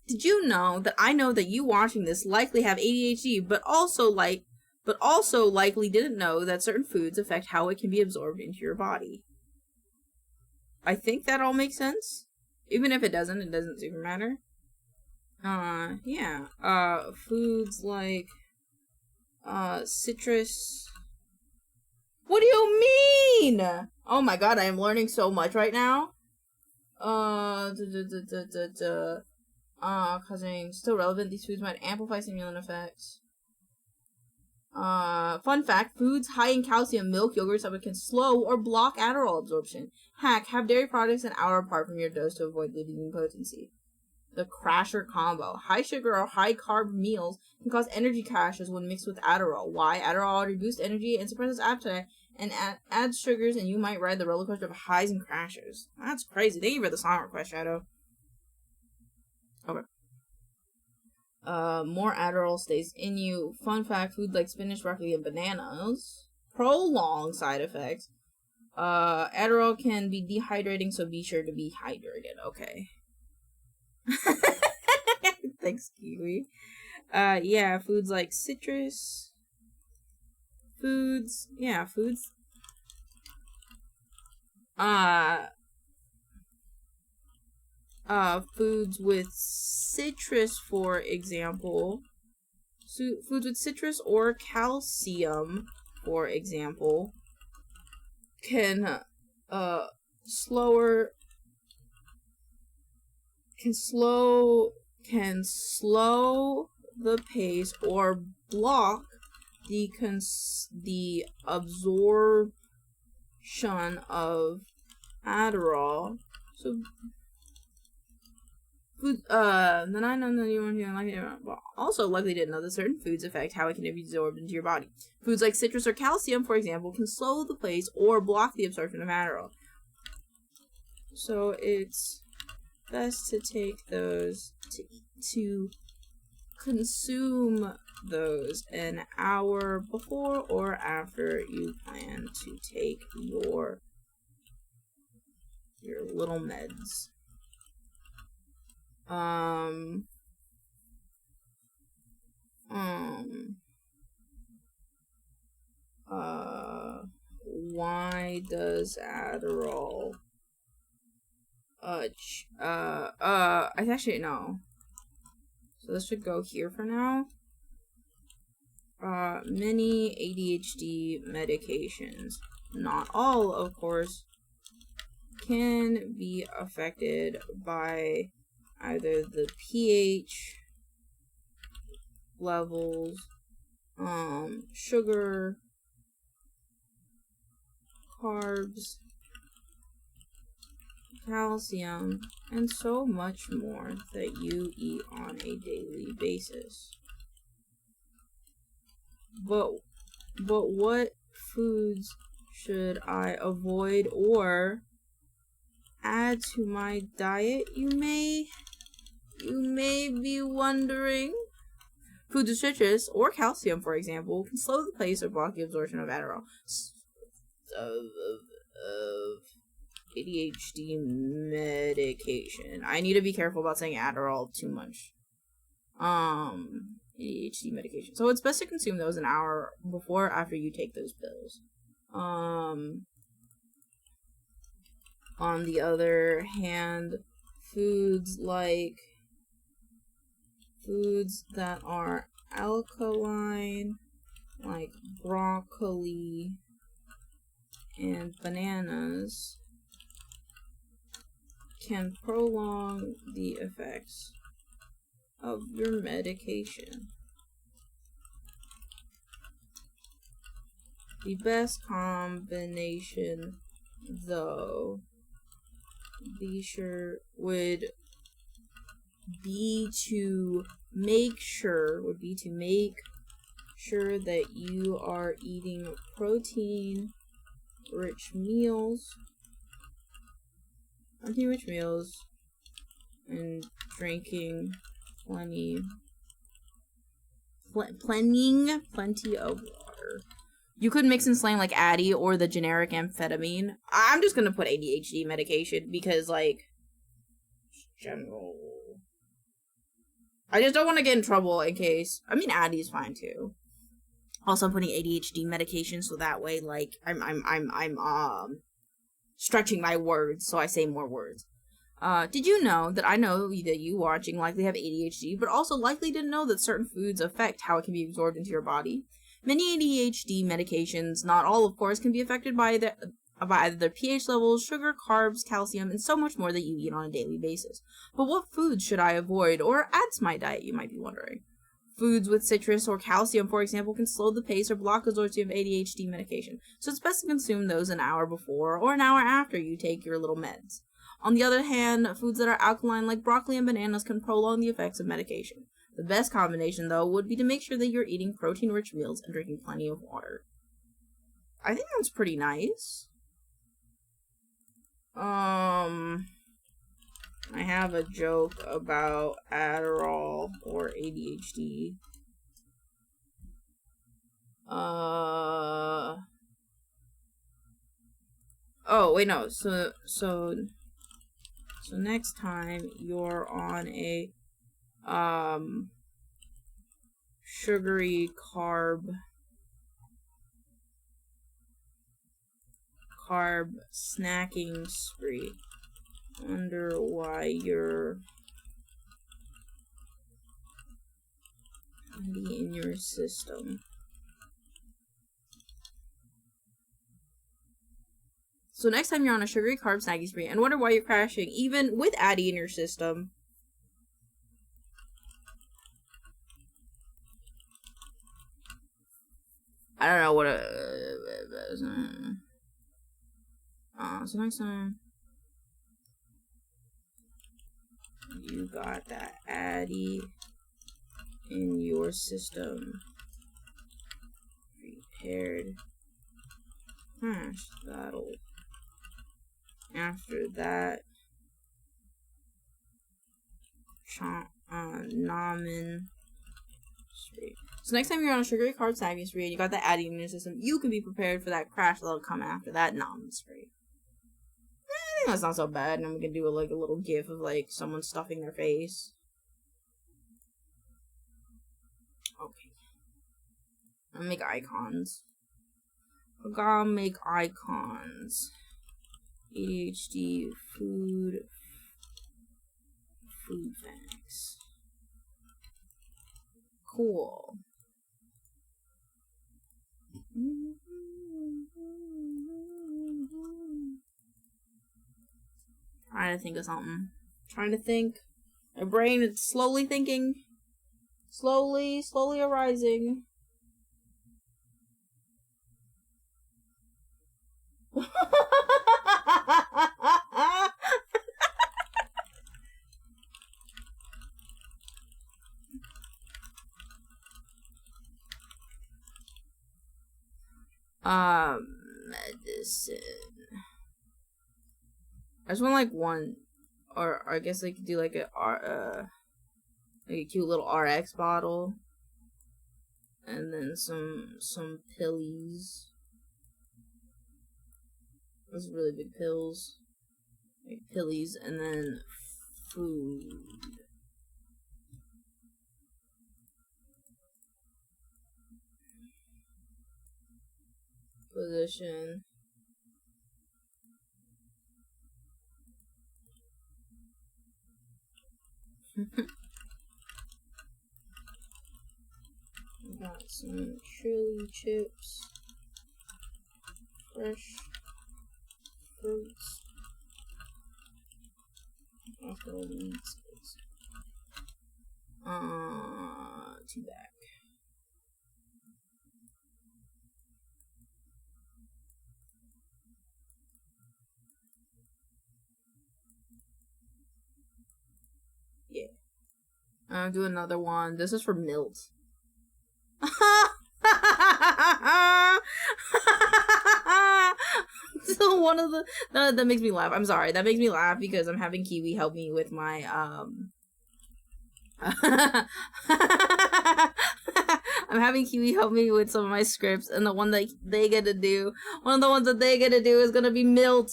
Did you know that I know that you watching this likely have ADHD, but also likely didn't know that certain foods affect how it can be absorbed into your body? I think that all makes sense. Even if it doesn't super matter. Yeah. Foods like citrus. What do you mean? Oh my god, I am learning so much right now. Causing still relevant, these foods might amplify stimulant effects. Fun fact, foods high in calcium, milk, yogurt, stuff can slow or block Adderall absorption. Hack, have dairy products an hour apart from your dose to avoid losing potency. The crasher combo. High sugar or high carb meals can cause energy crashes when mixed with Adderall. Why? Adderall already boosts energy and suppresses appetite and adds sugars, and you might ride the roller coaster of highs and crashes. That's crazy. Thank you for the song request, Shadow. Okay. More Adderall stays in you. Fun fact, food like spinach, broccoli, and bananas prolong side effects. Adderall can be dehydrating, so be sure to be hydrated. Okay. Thanks, Kiwi. Yeah, foods like citrus. Foods. foods with citrus, for example. Foods with citrus or calcium, for example, can slow the pace or block the absorption of Adderall. So food, then I know that you want to like it. Well, also likely didn't know that certain foods affect how it can be absorbed into your body. Foods like citrus or calcium, for example, can slow the pace or block the absorption of Adderall. So it's best to take those to consume those an hour before or after you plan to take your little meds. Why does Adderall I actually no. So this should go here for now. Many ADHD medications, not all, of course, can be affected by either the pH levels, sugar, carbs, calcium, and so much more that you eat on a daily basis. But what foods should I avoid or add to my diet, you may be wondering? Foods with citrus or calcium, for example, can slow the pace or block the absorption of Adderall. ADHD medication. I need to be careful about saying Adderall too much. ADHD medication. So it's best to consume those an hour before or after you take those pills. On the other hand, foods that are alkaline, like broccoli and bananas, can prolong the effects of your medication. The best combination, though, would be to make sure that you are eating protein-rich meals, and drinking plenty of water. You could mix in slang like Addy or the generic amphetamine. I'm just gonna put ADHD medication because, like, general. I just don't want to get in trouble in case. I mean, Addy's fine too. Also, I'm putting ADHD medication so that way, like, I'm stretching my words so I say more words. Did you know that I know that you watching likely have ADHD, but also likely didn't know that certain foods affect how it can be absorbed into your body? Many ADHD medications, not all of course, can be affected by either their pH levels, sugar, carbs, calcium, and so much more that you eat on a daily basis. But what foods should I avoid or add to my diet, you might be wondering? Foods with citrus or calcium, for example, can slow the pace or block absorption of ADHD medication, so it's best to consume those an hour before or an hour after you take your little meds. On the other hand, foods that are alkaline like broccoli and bananas can prolong the effects of medication. The best combination, though, would be to make sure that you're eating protein-rich meals and drinking plenty of water. I think that's pretty nice. I have a joke about Adderall or ADHD. Oh, wait, no. So next time you're on a sugary carb snacking spree, Wonder why you're in your system. So next time you're on a sugary carb snacking spree and wonder why you're crashing, even with Addy in your system. I don't know what so next time you got that Addy in your system, prepared, crash battle. After that, Namen spree. So next time you're on a sugary carb snacking spree and you got that Addy in your system, you can be prepared for that crash that'll come after that Namen spree. I think that's not so bad, and we can do like a little gif of like someone stuffing their face. Okay. I'm gonna make icons. I gotta make icons. ADHD food facts. Cool. Trying to think of something. Trying to think. My brain is slowly thinking. Slowly arising. Medicine. I just want like one, or I guess I could do like a cute little RX bottle, and then some pillies. Those really big pills, like pillies, and then food. Position. Got some chili chips, fresh fruits, two back. Yeah. I'll do another one. This is for Milt. So one of the that makes me laugh. I'm sorry. That makes me laugh because I'm having Kiwi help me with my I'm having Kiwi help me with some of my scripts, and the one that they get to do, one of the ones that they get to do is gonna be Milt,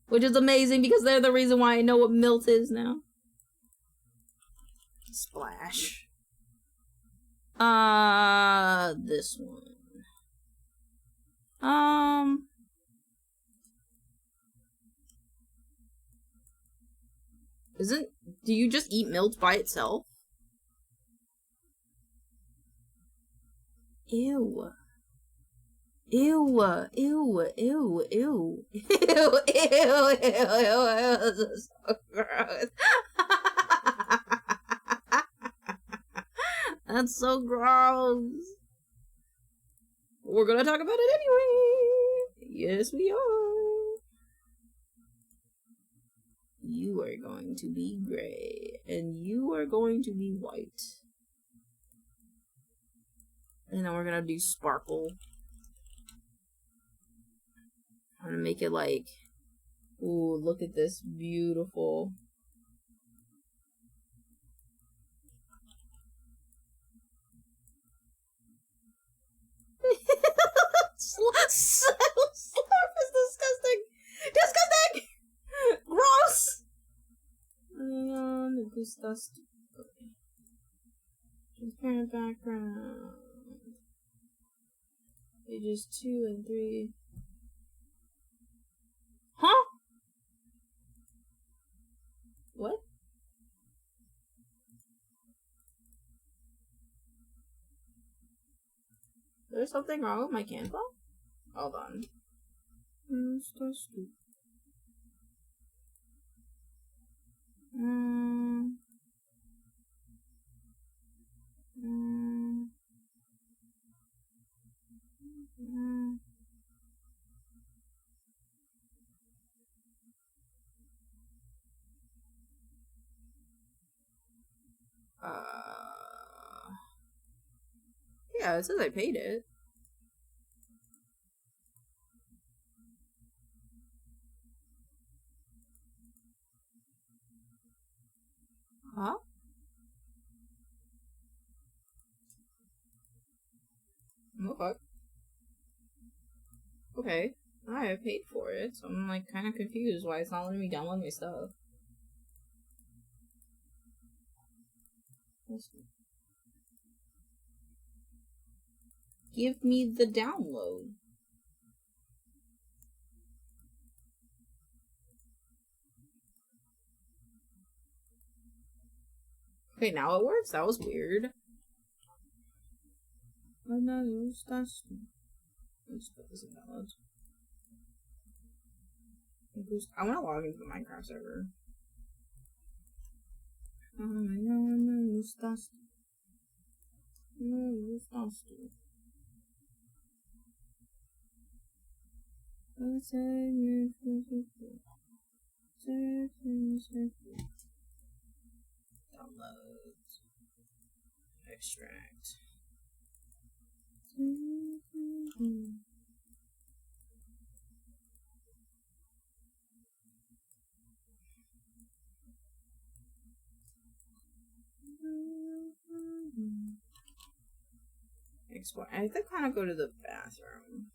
which is amazing because they're the reason why I know what Milt is now. Splash. This one. Do you just eat Milt by itself? Ew. Ew, ew, ew, ew. Ew, ew, ew, ew. This is so gross. That's so gross. We're gonna talk about it anyway. Yes, we are. You are going to be gray, and you are going to be white. And then we're gonna do sparkle. I'm gonna make it like, ooh, look at this beautiful. Slurp is disgusting. Disgusting. Gross. Disgusting. Transparent background. Pages 2 and 3. Huh? there's something wrong with my Canva? Hold on. Yeah, it says I paid it. Huh? Oh fuck. Okay. I have paid for it, so I'm like kind of confused why it's not letting me download my stuff. Give me the download. Okay, now it works. That was weird. Let's put this in downloads. I want to log into the Minecraft server. Downloads. Extract. Export. I have to kind of go to the bathroom.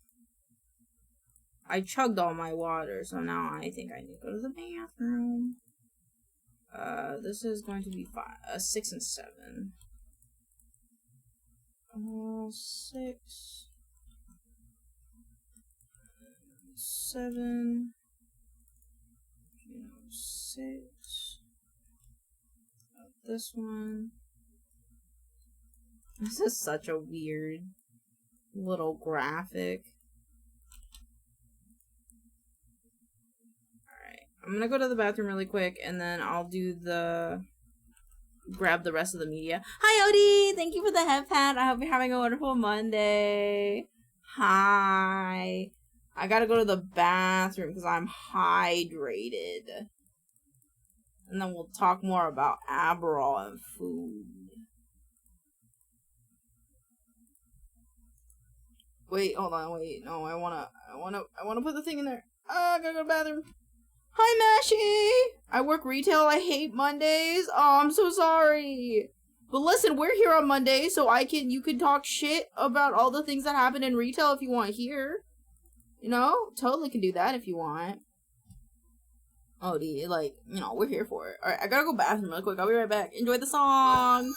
I chugged all my water, so now I think I need to go to the bathroom. This is going to be 6 and 7. 6, 7, 6. This one. This is such a weird little graphic. Alright, I'm gonna go to the bathroom really quick and then I'll do grab the rest of the media. Hi Odie! Thank you for the head pat. I hope you're having a wonderful Monday. Hi. I gotta go to the bathroom because I'm hydrated. And then we'll talk more about Aberol and food. Wait, hold on, wait. No, I wanna put the thing in there. Oh, I gotta go to the bathroom. Hi, Mashy! I work retail. I hate Mondays. Oh, I'm so sorry. But listen, we're here on Monday, so you can talk shit about all the things that happen in retail if you want here. You know? Totally can do that if you want. Oh, we're here for it. Alright, I gotta go bathroom real quick. I'll be right back. Enjoy the song!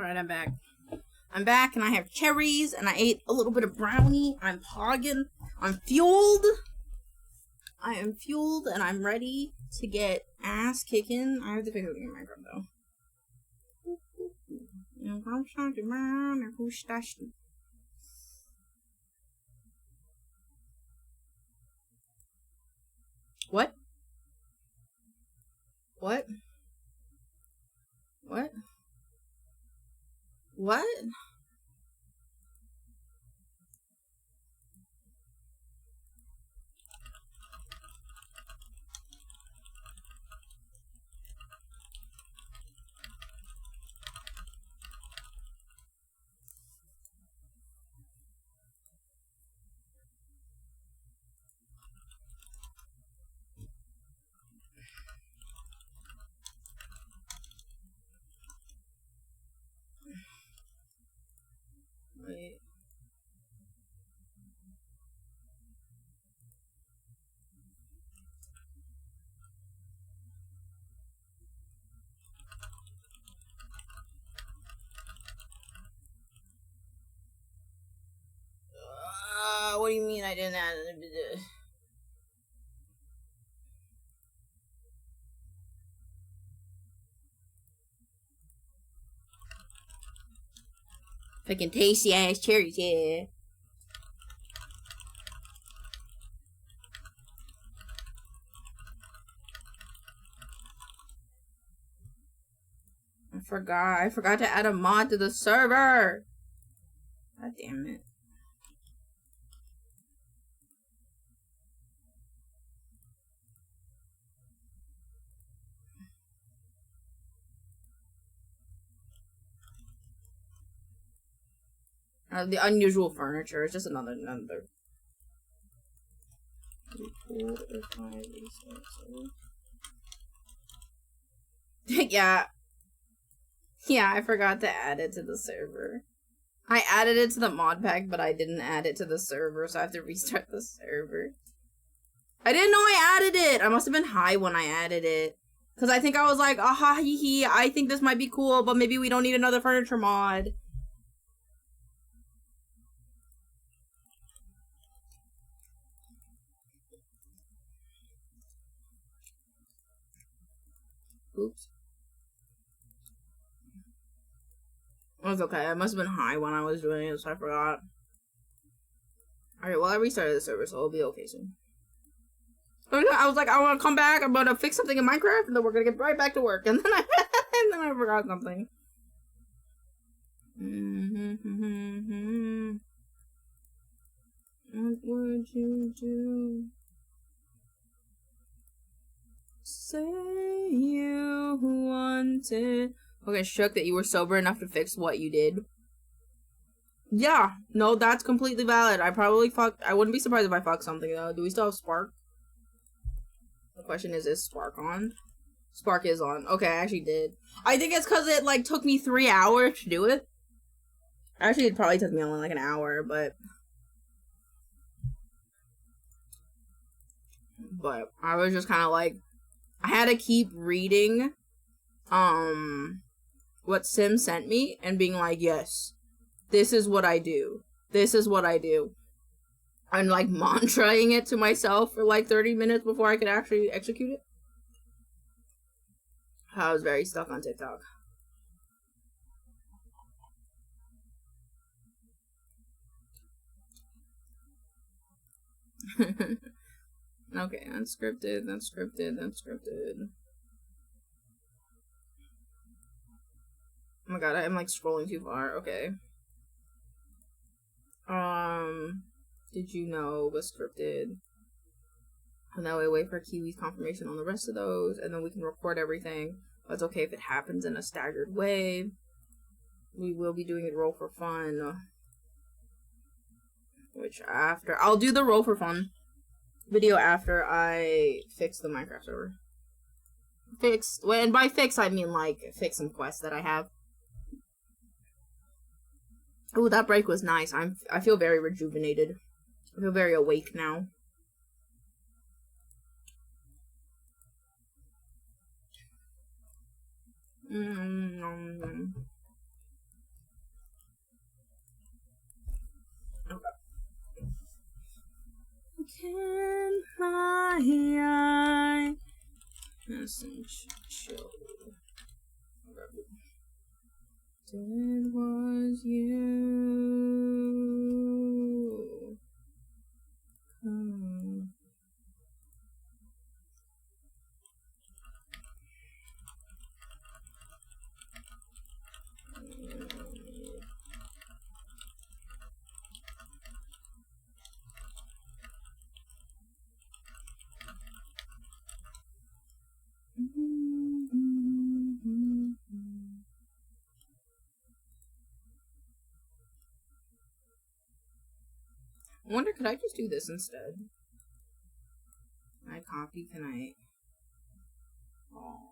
Alright, I'm back. I'm back and I have cherries and I ate a little bit of brownie. I'm pogging. I'm fueled. I am fueled and I'm ready to get ass kicking. I have to fix something in Minecraft though. What? What? What? What? Wait. What do you mean I didn't add it? Fucking tasty ass cherries, yeah. I forgot to add a mod to the server. God damn it. The unusual furniture is just another. Yeah. Yeah, I forgot to add it to the server. I added it to the mod pack, but I didn't add it to the server, so I have to restart the server. I didn't know I added it! I must have been high when I added it. Because I think I was like, aha, hee hee, I think this might be cool, but maybe we don't need another furniture mod. Oops. It was okay. I must have been high when I was doing it, so I forgot. Alright, well, I restarted the server, so it'll be okay soon. I was like, I want to come back, I'm going to fix something in Minecraft, and then we're going to get right back to work. And then I forgot something. What would you do? Say you wanted... Okay, shook that you were sober enough to fix what you did. Yeah, no, that's completely valid. I wouldn't be surprised if I fucked something, though. Do we still have Spark? The question is Spark on? Spark is on. Okay, I actually did. I think it's because it, like, took me 3 hours to do it. Actually, it probably took me only, like, an hour, but... But I was just kind of, like... I had to keep reading, what Sim sent me, and being like, yes, this is what I do. This is what I do. And, like, mantraing it to myself for, like, 30 minutes before I could actually execute it. I was very stuck on TikTok. Okay, unscripted, unscripted, unscripted. Oh my god, I'm, like, scrolling too far. Okay. Did you know was scripted? And that way, wait for Kiwi's confirmation on the rest of those, and then we can record everything. But it's okay if it happens in a staggered way. We will be doing it roll for fun. Which I'll do the roll for fun video after I fix the Minecraft server. And by fix, I mean, like, fix some quests that I have. Oh, that break was nice. I feel very rejuvenated. I feel very awake now. in my eye. Message show. It was you. I wonder, could I just do this instead? Can I copy? Can I? Oh.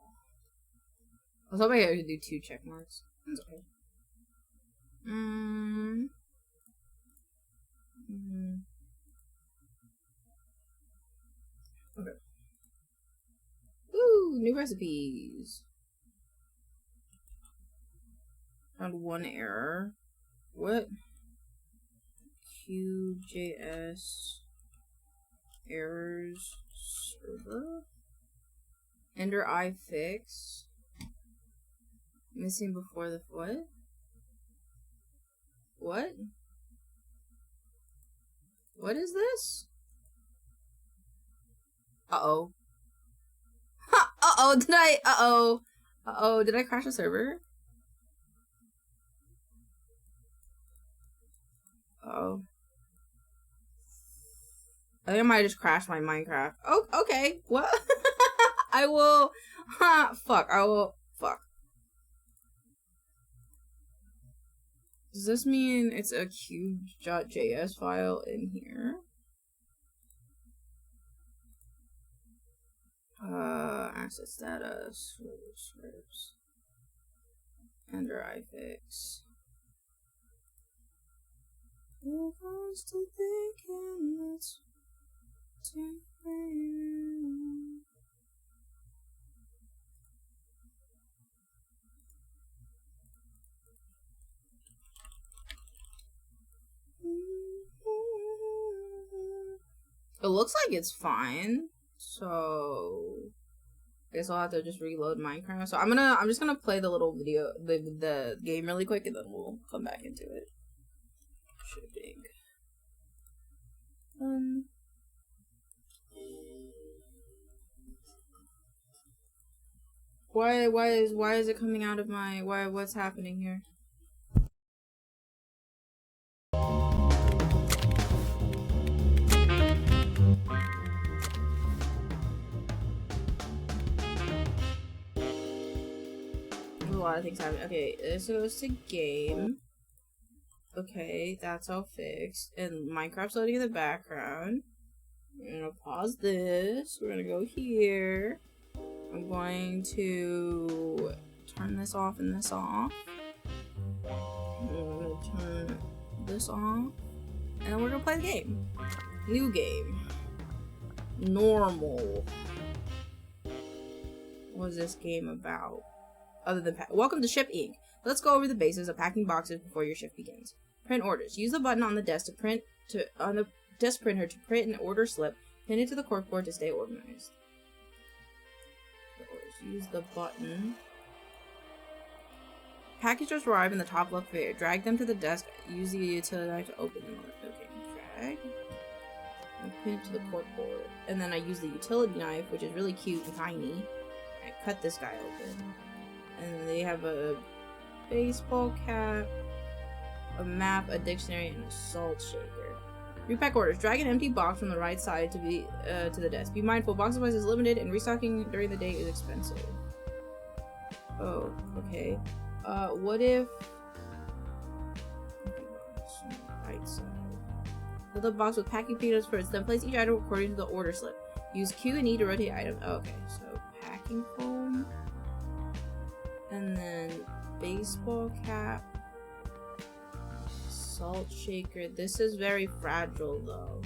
I was hoping I could do 2 check marks. That's okay. Okay. Ooh, new recipes. Found 1 error. What? QJS errors server. Ender I fix. Missing before the what? What? What is this? Uh-oh. Ha! Uh-oh, did I? Uh-oh. Uh-oh, did I crash a server? Uh-oh. I think I might just crash my Minecraft. Oh, okay. What? I will... fuck. I will... Fuck. Does this mean it's a cube.js file in here? Access status, scripts, ender ifix. Who wants to think let's take It looks like it's fine, so I guess I'll have to just reload Minecraft. So I'm just gonna play the little video, the game really quick, and then we'll come back into it. Shipping. Why is it coming out of my what's happening here? There's a lot of things happening. Okay, this goes to game. Okay, that's all fixed. And Minecraft's loading in the background. We're gonna pause this. We're gonna go here. I'm going to turn this off and this off. I'm gonna turn this off. And then we're gonna play the game. New game. Normal. What is this game about? Other than welcome to Ship Inc. Let's go over the basics of packing boxes before your shift begins. Print orders. Use the button on the desk printer to print an order slip. Pin it to the corkboard to stay organized. Use the button. Packages arrive in the top left area. Drag them to the desk. Use the utility knife to open them. Okay, drag. And pin it to the corkboard. And then I use the utility knife, which is really cute and tiny. I cut this guy open. And they have a baseball cap, a map, a dictionary, and a salt shaker. Repack orders. Drag an empty box from the right side to the desk. Be mindful, box supplies is limited and restocking during the day is expensive. Oh, okay. What if... right side. Fill the box with packing peanuts first, then place each item according to the order slip. Use Q and E to rotate items. Oh, okay, so packing foam. And then baseball cap. Salt shaker. This is very fragile though.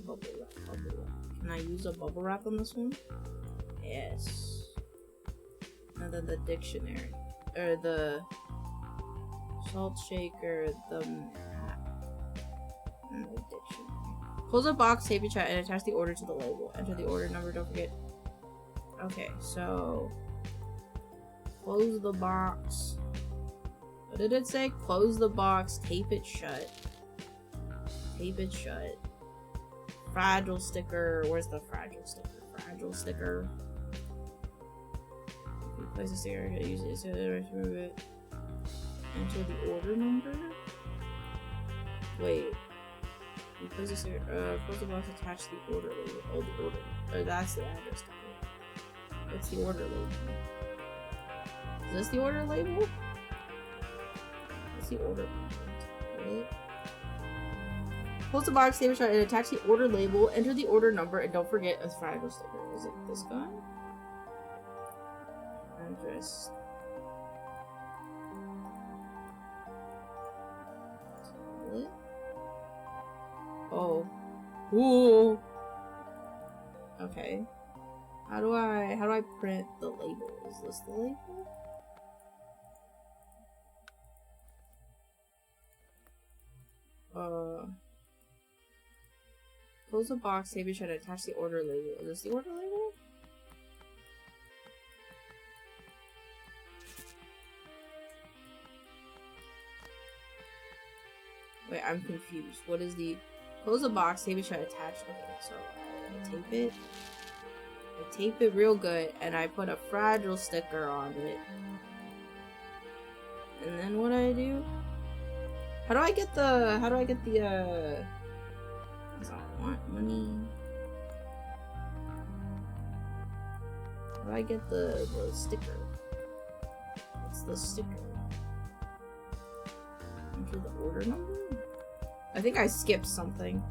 Bubble wrap, bubble wrap. Can I use a bubble wrap on this one? Yes. And then the dictionary. Or the salt shaker, the map, and the dictionary. Close the box, save your chat, and attach the order to the label. Enter the order number, don't forget. Okay, so close the box. What did it say? Close the box, tape it shut. Tape it shut. Fragile sticker. Where's the fragile sticker? Fragile sticker. Place the sticker. Use it so the rest remove it. Enter the order number. Wait. You place the sticker. Close the box. Attach the order label. Oh, the order. Or that's the address sticker. What's the order label? Is this the order label? What's the order label? What? Close the box, save a shot, and attach the order label. Enter the order number, and don't forget a fragile sticker. Is it this guy? Address. What? Oh. Ooh. Okay. How do I print the label? Is this the label? Close the box, save your shot, and attach the order label. Is this the order label? Wait, I'm confused. What is the... Close the box, save your shot, attach... Okay, so I tape it. I tape it real good, and I put a fragile sticker on it. And then what do I do? How do I get the... I don't want money. How do I get the sticker? What's the sticker? Enter the order number? I think I skipped something.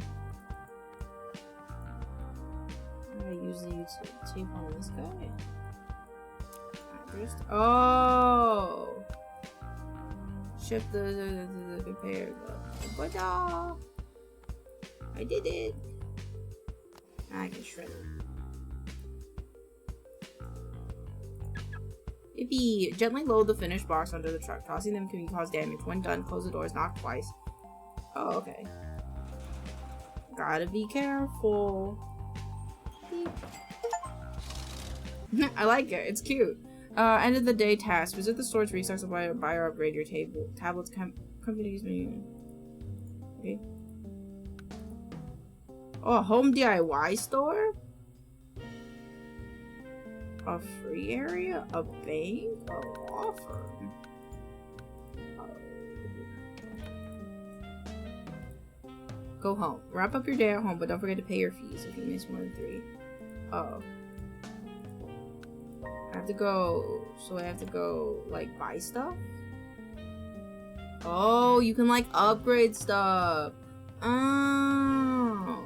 I usually use tape on this guy. Address. Oh! Ship the prepare the but I did it. I can shred it. Yippee! Gently load the finished box under the truck. Tossing them can cause damage. When done, close the doors, knock twice. Oh, okay. Gotta be careful. I like it. It's cute. End of the day task. Visit the store to restock supply or buy or upgrade your tablets. Companies menu. Okay. Oh, a home DIY store? A free area? A bank? A law firm? Go home. Wrap up your day at home, but don't forget to pay your fees if you miss more than 3. Oh. I have to go... So I have to go, like, buy stuff? Oh, you can, like, upgrade stuff. Oh.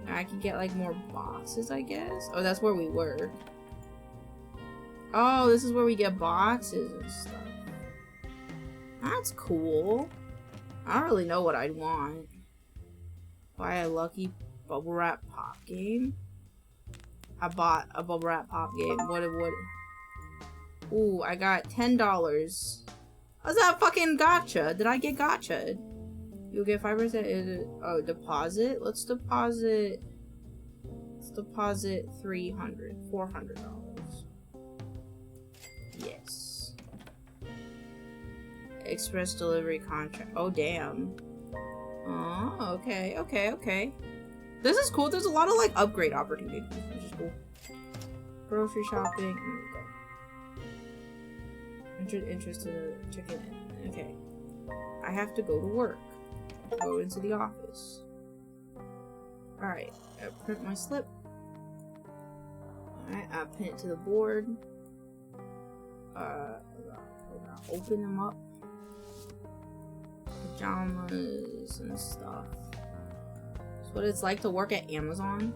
I can get, like, more boxes, I guess? Oh, that's where we were. Oh, this is where we get boxes and stuff. That's cool. I don't really know what I'd want. Buy a lucky bubble wrap pop game? I bought a bubble wrap pop game. What? Ooh, I got $10. How's that fucking gotcha? Did I get gotcha? You'll get 5%. Oh, deposit? Let's deposit 400 $400. Yes. Express delivery contract. Oh, damn. Oh, okay. This is cool. There's a lot of, like, upgrade opportunities, which is cool. Grocery shopping. There we go. Interest in the chicken. Okay. I have to go to work. Go into the office. Alright. I print my slip. Alright. I pin it to the board. Open them up. Pajamas and stuff. That's what it's like to work at Amazon.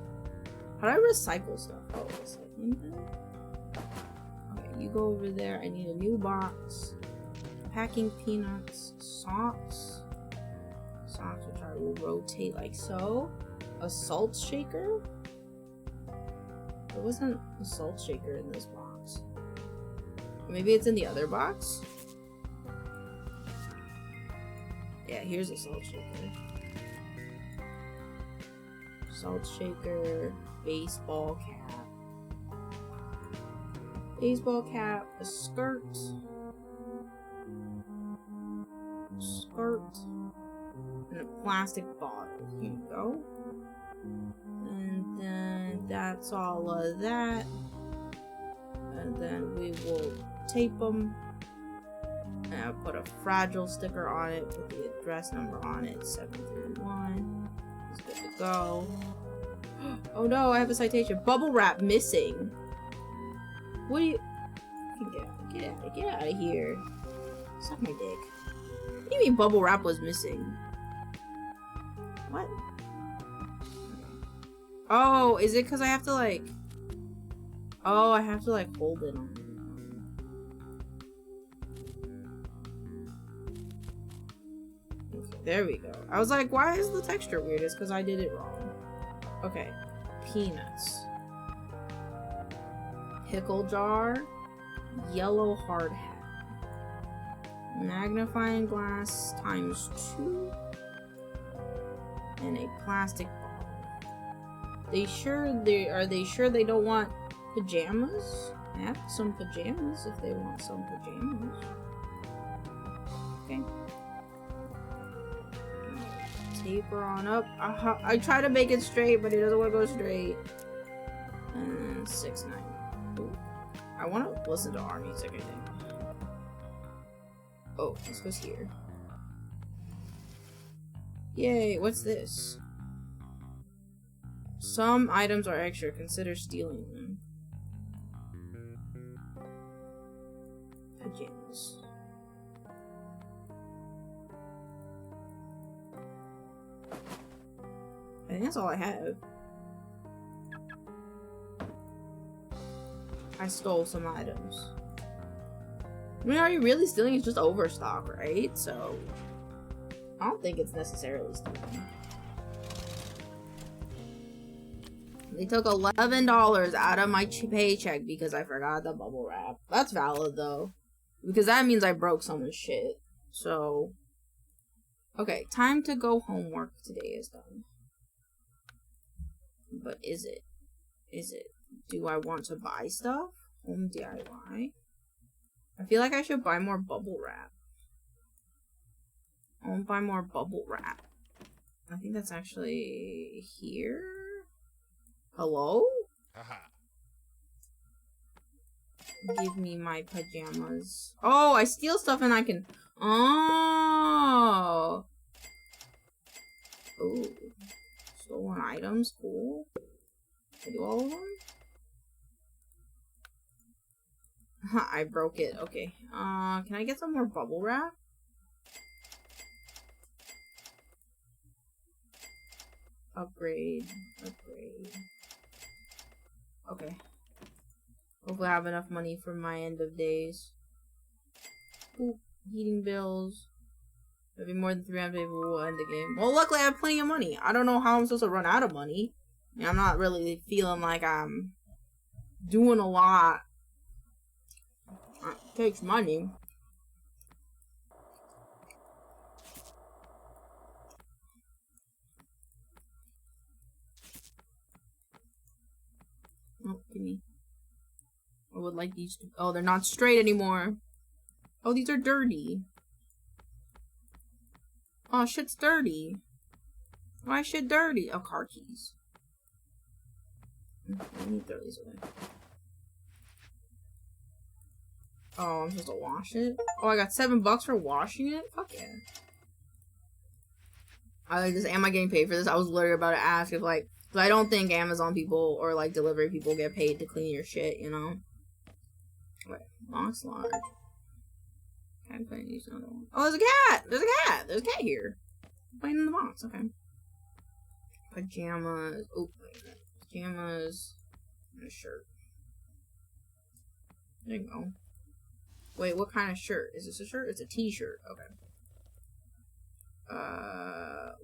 How do I recycle stuff? Oh, recycling bin? Okay, you go over there. I need a new box. Packing peanuts. Socks. Socks, which I will rotate like so. A salt shaker? There wasn't a salt shaker in this box. Maybe it's in the other box? Yeah, here's a salt shaker. Salt shaker, baseball cap. Baseball cap, a skirt. And a plastic bottle. Here you go. And then that's all of that. And then we will tape them. And I'll put a fragile sticker on it with the address number on it, 731. It's good to go. Oh no, I have a citation. Bubble wrap missing. What do you... Get out of here. Suck my dick. What do you mean bubble wrap was missing? What? Oh, is it because I have to like... Oh, I have to like hold it on. Okay, there we go. I was like, why is the texture weird? It's because I did it wrong. Okay. Peanuts. Pickle jar. Yellow hard hat. Magnifying glass times 2. And a plastic bottle. Are they sure they don't want pajamas? Have some pajamas if they want some pajamas. Okay. Taper on up. I try to make it straight, but it doesn't want to go straight. And 690. Ooh. I want to listen to our music, I think. Oh, this goes here. Yay, what's this? Some items are extra. Consider stealing them. Pajamas. I think that's all I have. I stole some items. I mean, are you really stealing? It's just overstock, right? So, I don't think it's necessarily stealing. They took $11 out of my paycheck because I forgot the bubble wrap. That's valid, though. Because that means I broke someone's shit. So, okay, time to go home. Work today is done. But is it? Is it? Do I want to buy stuff? Home DIY? I feel like I should buy more bubble wrap. I want to buy more bubble wrap. I think that's actually here. Hello? Give me my pajamas. Oh, I steal stuff and I can... Oh! Ooh. Stolen items, cool. I do all of them? I broke it, okay. Can I get some more bubble wrap? Upgrade. Okay. Hopefully I have enough money for my end of days. Ooh, heating bills. Maybe more than 300 people will end the game. Well, luckily I have plenty of money. I don't know how I'm supposed to run out of money. I mean, I'm not really feeling like I'm doing a lot. It takes money. Oh, give me. I would like these to... Oh, they're not straight anymore. Oh, these are dirty. Oh, shit's dirty. Why is shit dirty? Oh, car keys. Let me throw these away. Oh, I'm supposed to wash it? Oh, I got $7 for washing it? Fuck yeah. I like this. Am I getting paid for this? I was literally about to ask if, like, cause I don't think Amazon people or, like, delivery people get paid to clean your shit, you know? Wait, box large. Can't find these another one. Oh, there's a cat! There's a cat! There's a cat here. Playing in the box, okay. Pajamas. Oh, pajamas. And a shirt. There you go. Wait, what kind of shirt? Is this a shirt? It's a t-shirt. Okay.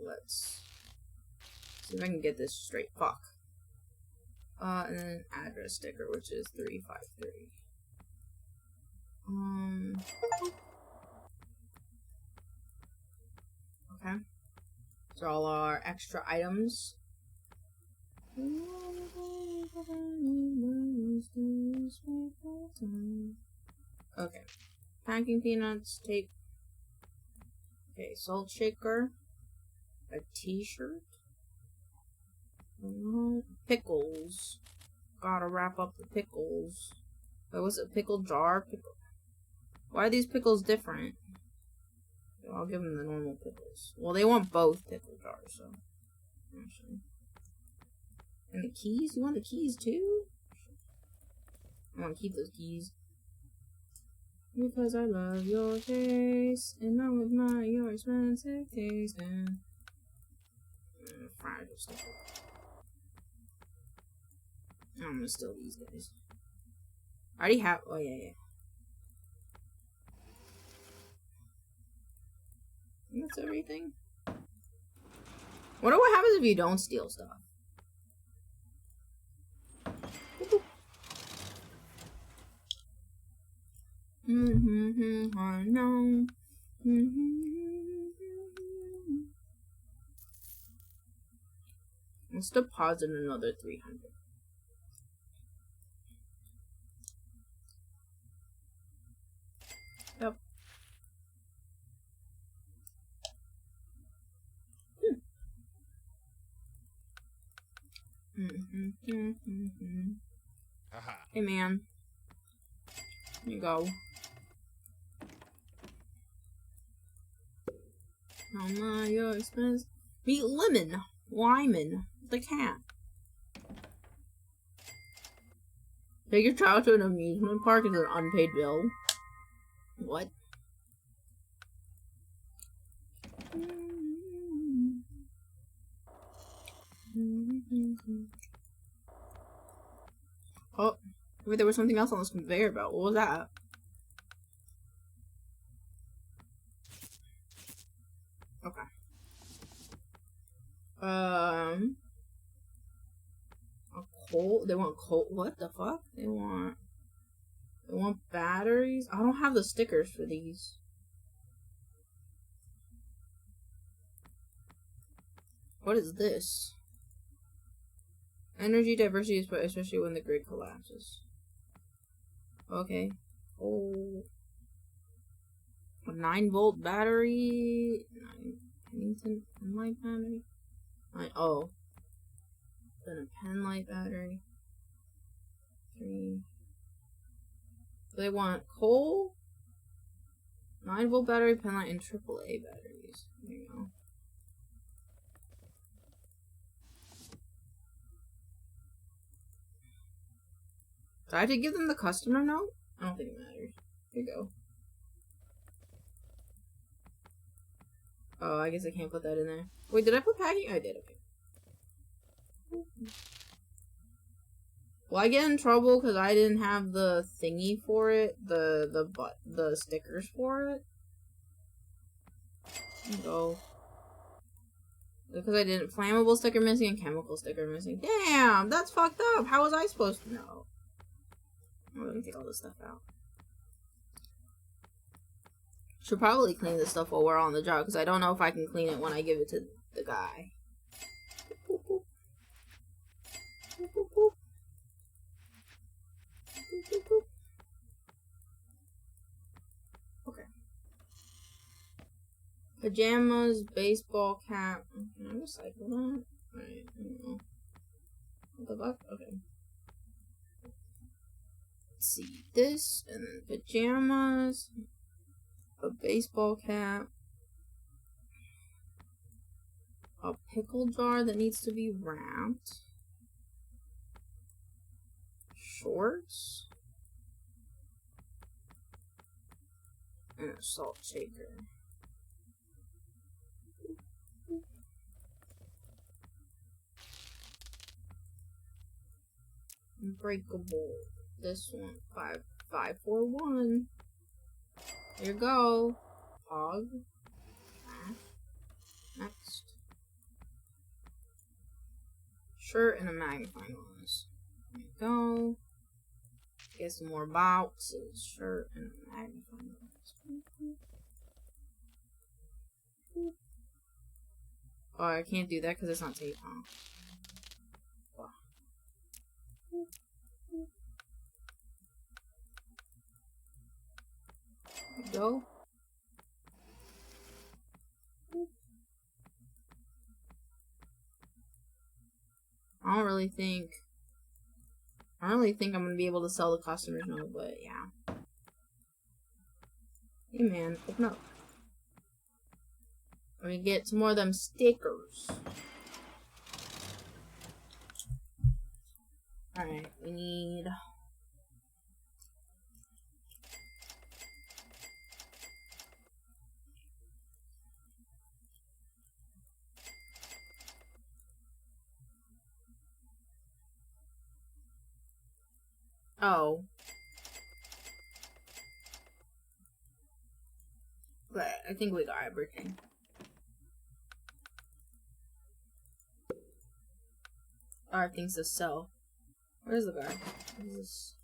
Let's see if I can get this straight. Fuck. And then an address sticker, which is 353. Okay. So all our extra items. time. Okay. Packing peanuts, tape. Okay, salt shaker. A t-shirt. Pickles. Gotta wrap up the pickles. Wait, was it pickle jar? Why are these pickles different? I'll give them the normal pickles. Well, they want both pickle jars, so. Actually. And the keys? You want the keys too? I want to keep those keys. Because I love your taste, and I would admire your expensive taste, and fragile stuff. I'm gonna steal these guys. I already have. Oh, yeah. That's everything. Wonder what happens if you don't steal stuff. I know. Let's deposit another 300. Yep. Hey, man. Here you go. Oh my, your expense. Meet Lemon. Lyman. The cat. Take your child to an amusement park is an unpaid bill. What? Oh, wait, there was something else on this conveyor belt. What was that? Okay. A coal? They want coal? What the fuck? They want batteries? I don't have the stickers for these. What is this? Energy diversity is put, especially when the grid collapses. Okay. Oh. A 9-volt battery. 9 Pennington penlight battery. Oh. Then a penlight battery. 3. So they want coal, 9-volt battery, penlight, and AAA batteries. There you go. Do I have to give them the customer note? I don't think it matters. Here you go. Oh, I guess I can't put that in there. Wait, did I put packing? I did, okay. Will I get in trouble because I didn't have the thingy for it? The stickers for it? Here you go. Because I didn't. Flammable sticker missing and chemical sticker missing. Damn, that's fucked up. How was I supposed to know? Oh, let me take all this stuff out. Should probably clean this stuff while we're on the job because I don't know if I can clean it when I give it to the guy. Okay. Pajamas, baseball cap. Can I recycle that? Alright, I don't know. What the fuck? Okay. Let's see. This, and then pajamas, a baseball cap, a pickle jar that needs to be wrapped, shorts, and a salt shaker. Unbreakable. This one, 541. Here you go. Hog. Next. Shirt and a magnifying glass. There you go. Get some more boxes. Shirt and a magnifying glass. Oh, I can't do that because it's not tape, huh? go. I don't really think I'm gonna be able to sell the customers no, but yeah. Hey man, open up. Let me get some more of them stickers. Alright, we need... Oh. But I think we got everything. Alright, things to sell. Where's the guy? What is this?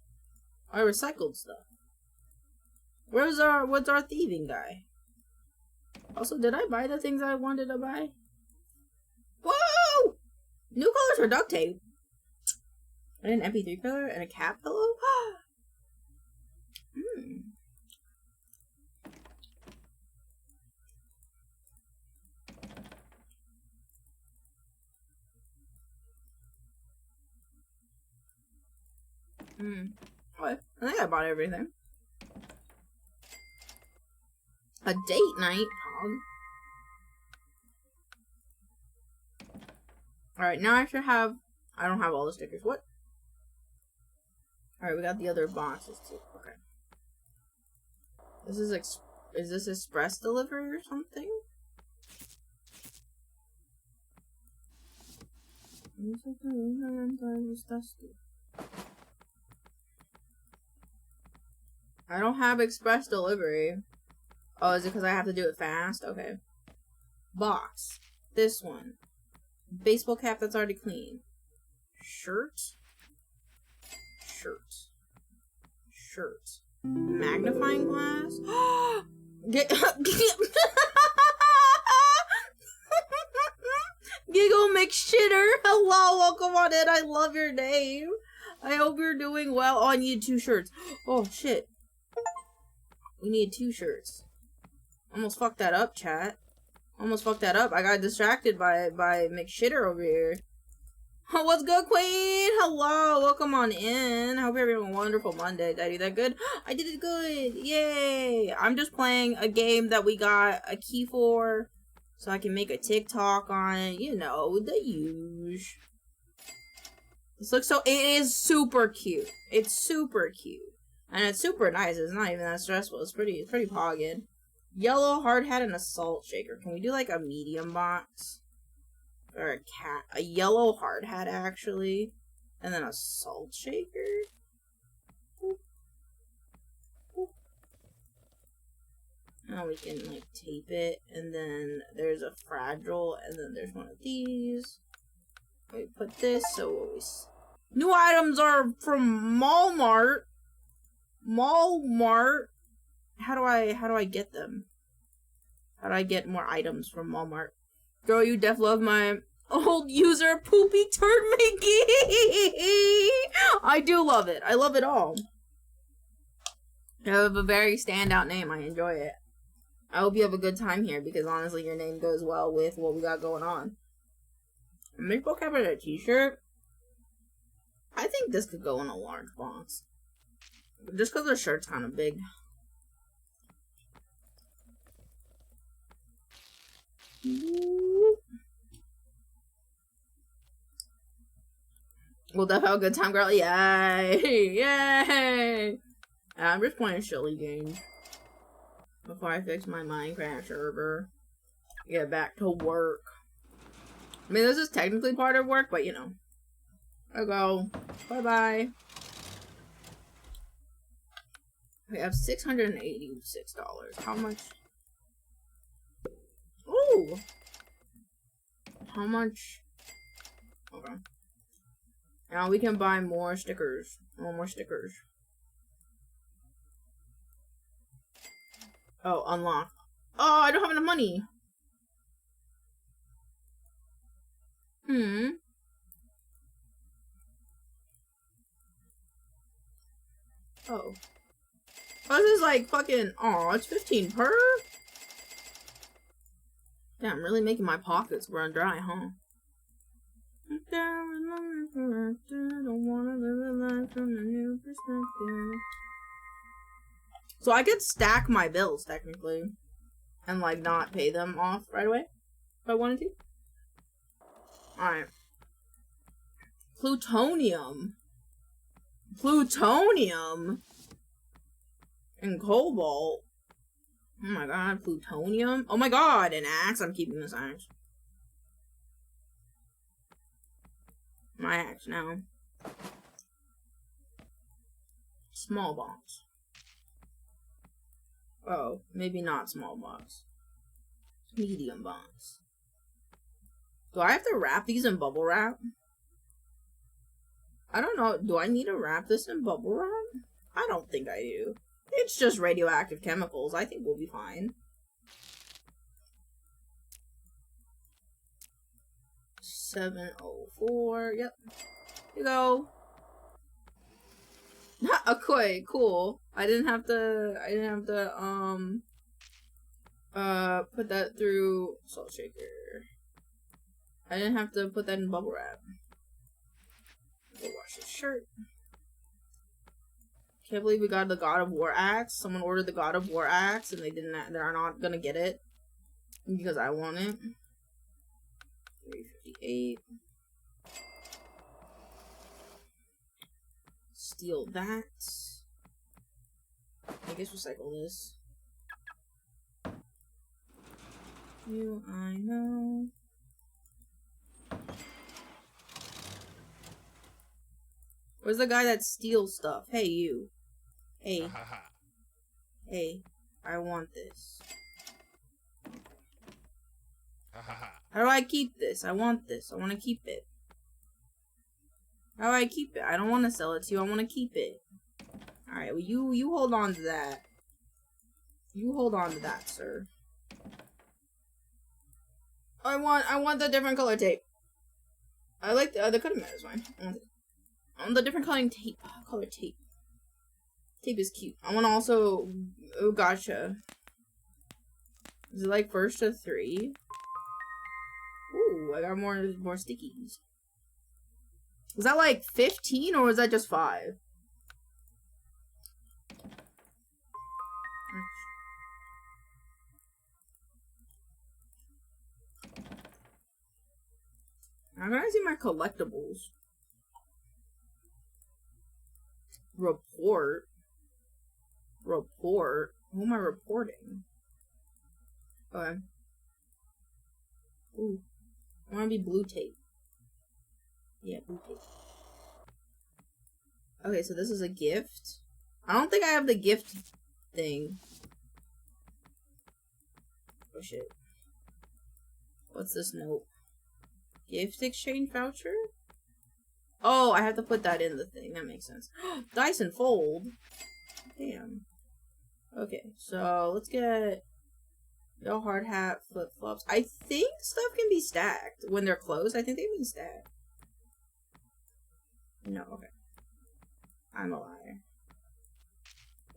I recycled stuff. What's our thieving guy? Also, did I buy the things I wanted to buy? Whoa! New colors for duct tape. And an MP3 pillar and a cat pillow? What? I think I bought everything. A date night, Pog. Alright, now I should have... I don't have all the stickers. What? Alright, we got the other boxes too. Okay. This is this express delivery or something? I don't have express delivery. Oh, is it because I have to do it fast? Okay. Box. This one. Baseball cap that's already clean. Shirt. Shirt. Shirt. Magnifying glass. Giggle McShitter. Hello, welcome on in. I love your name. I hope you're doing well. Oh, I need 2 shirts. Oh, shit. We need 2 shirts. Almost fucked that up, chat. Almost fucked that up. I got distracted by McShitter over here. Oh, what's good, Queen? Hello, welcome on in. I hope you're having a wonderful Monday. Did I do that good? I did it good. Yay. I'm just playing a game that we got a key for, so I can make a TikTok on it. You know, the usual. This looks so... It is super cute. It's super cute. And it's super nice. It's not even that stressful. It's pretty poggin. Yellow hard hat and a salt shaker. Can we do like a medium box? Or a cat? A yellow hard hat actually. And then a salt shaker? Now we can like tape it. And then there's a fragile. And then there's one of these. We put this so always... New items are from Walmart. Walmart. How do I get them? How do I get more items from Walmart? Girl, you def love my old user Poopy Turd Mickey. I do love it. I love it all. You have a very standout name. I enjoy it. I hope you have a good time here because honestly your name goes well with what we got going on. Maple cap and a t-shirt. I think this could go in a large box. Just because the shirt's kind of big. We'll definitely have a good time, girl. Yay! Yay! I'm just playing silly games before I fix my Minecraft server. Get back to work. I mean, this is technically part of work, but you know. I go. Bye-bye. We have $686. How much? Ooh! How much? Okay. Now we can buy more stickers. More stickers. Oh, unlock. Oh, I don't have enough money. Oh. Oh, this is like fucking. Oh, it's 15 per. Yeah, I'm really making my pockets run dry, huh? So I could stack my bills technically, and like not pay them off right away if I wanted to. All right. Plutonium. Plutonium. And cobalt. Oh my god, plutonium. Oh my god, an axe. I'm keeping this axe. My axe now. Small box. Oh, maybe not small box. Medium box. Do I have to wrap these in bubble wrap? I don't know. Do I need to wrap this in bubble wrap? I don't think I do. It's just radioactive chemicals. I think we'll be fine. 704. Yep. Here you go. Okay, cool. I didn't have to put that through salt shaker. I didn't have to put that in bubble wrap. Go wash his shirt. Can't believe we got the God of War axe. Someone ordered the God of War axe and they're not gonna get it because I want it. 358. Steal that. I guess recycle this. You, I know. Where's the guy that steals stuff? Hey, you. Hey. Hey. I want this. How do I keep this? I want this. I want to keep it. How do I keep it? I don't want to sell it to you. I want to keep it. Alright, well, you hold on to that. You hold on to that, sir. I want the different color tape. I like the cutting mat is fine. I want the different coloring tape. Color tape. Tape is cute. I want to also. Oh, gotcha. Is it like first to 3? Ooh, I got more stickies. Was that like 15 or was that just 5? I'm gonna see my collectibles. Report. Who am I reporting? Okay. Ooh. I wanna be blue tape. Yeah, blue tape. Okay, so this is a gift. I don't think I have the gift thing. Oh shit. What's this note? Gift exchange voucher? Oh, I have to put that in the thing. That makes sense. Dyson Fold. Damn. Okay, so let's get no hard hat, flip flops. I think stuff can be stacked when they're closed. I think they can stack. No, okay. I'm a liar.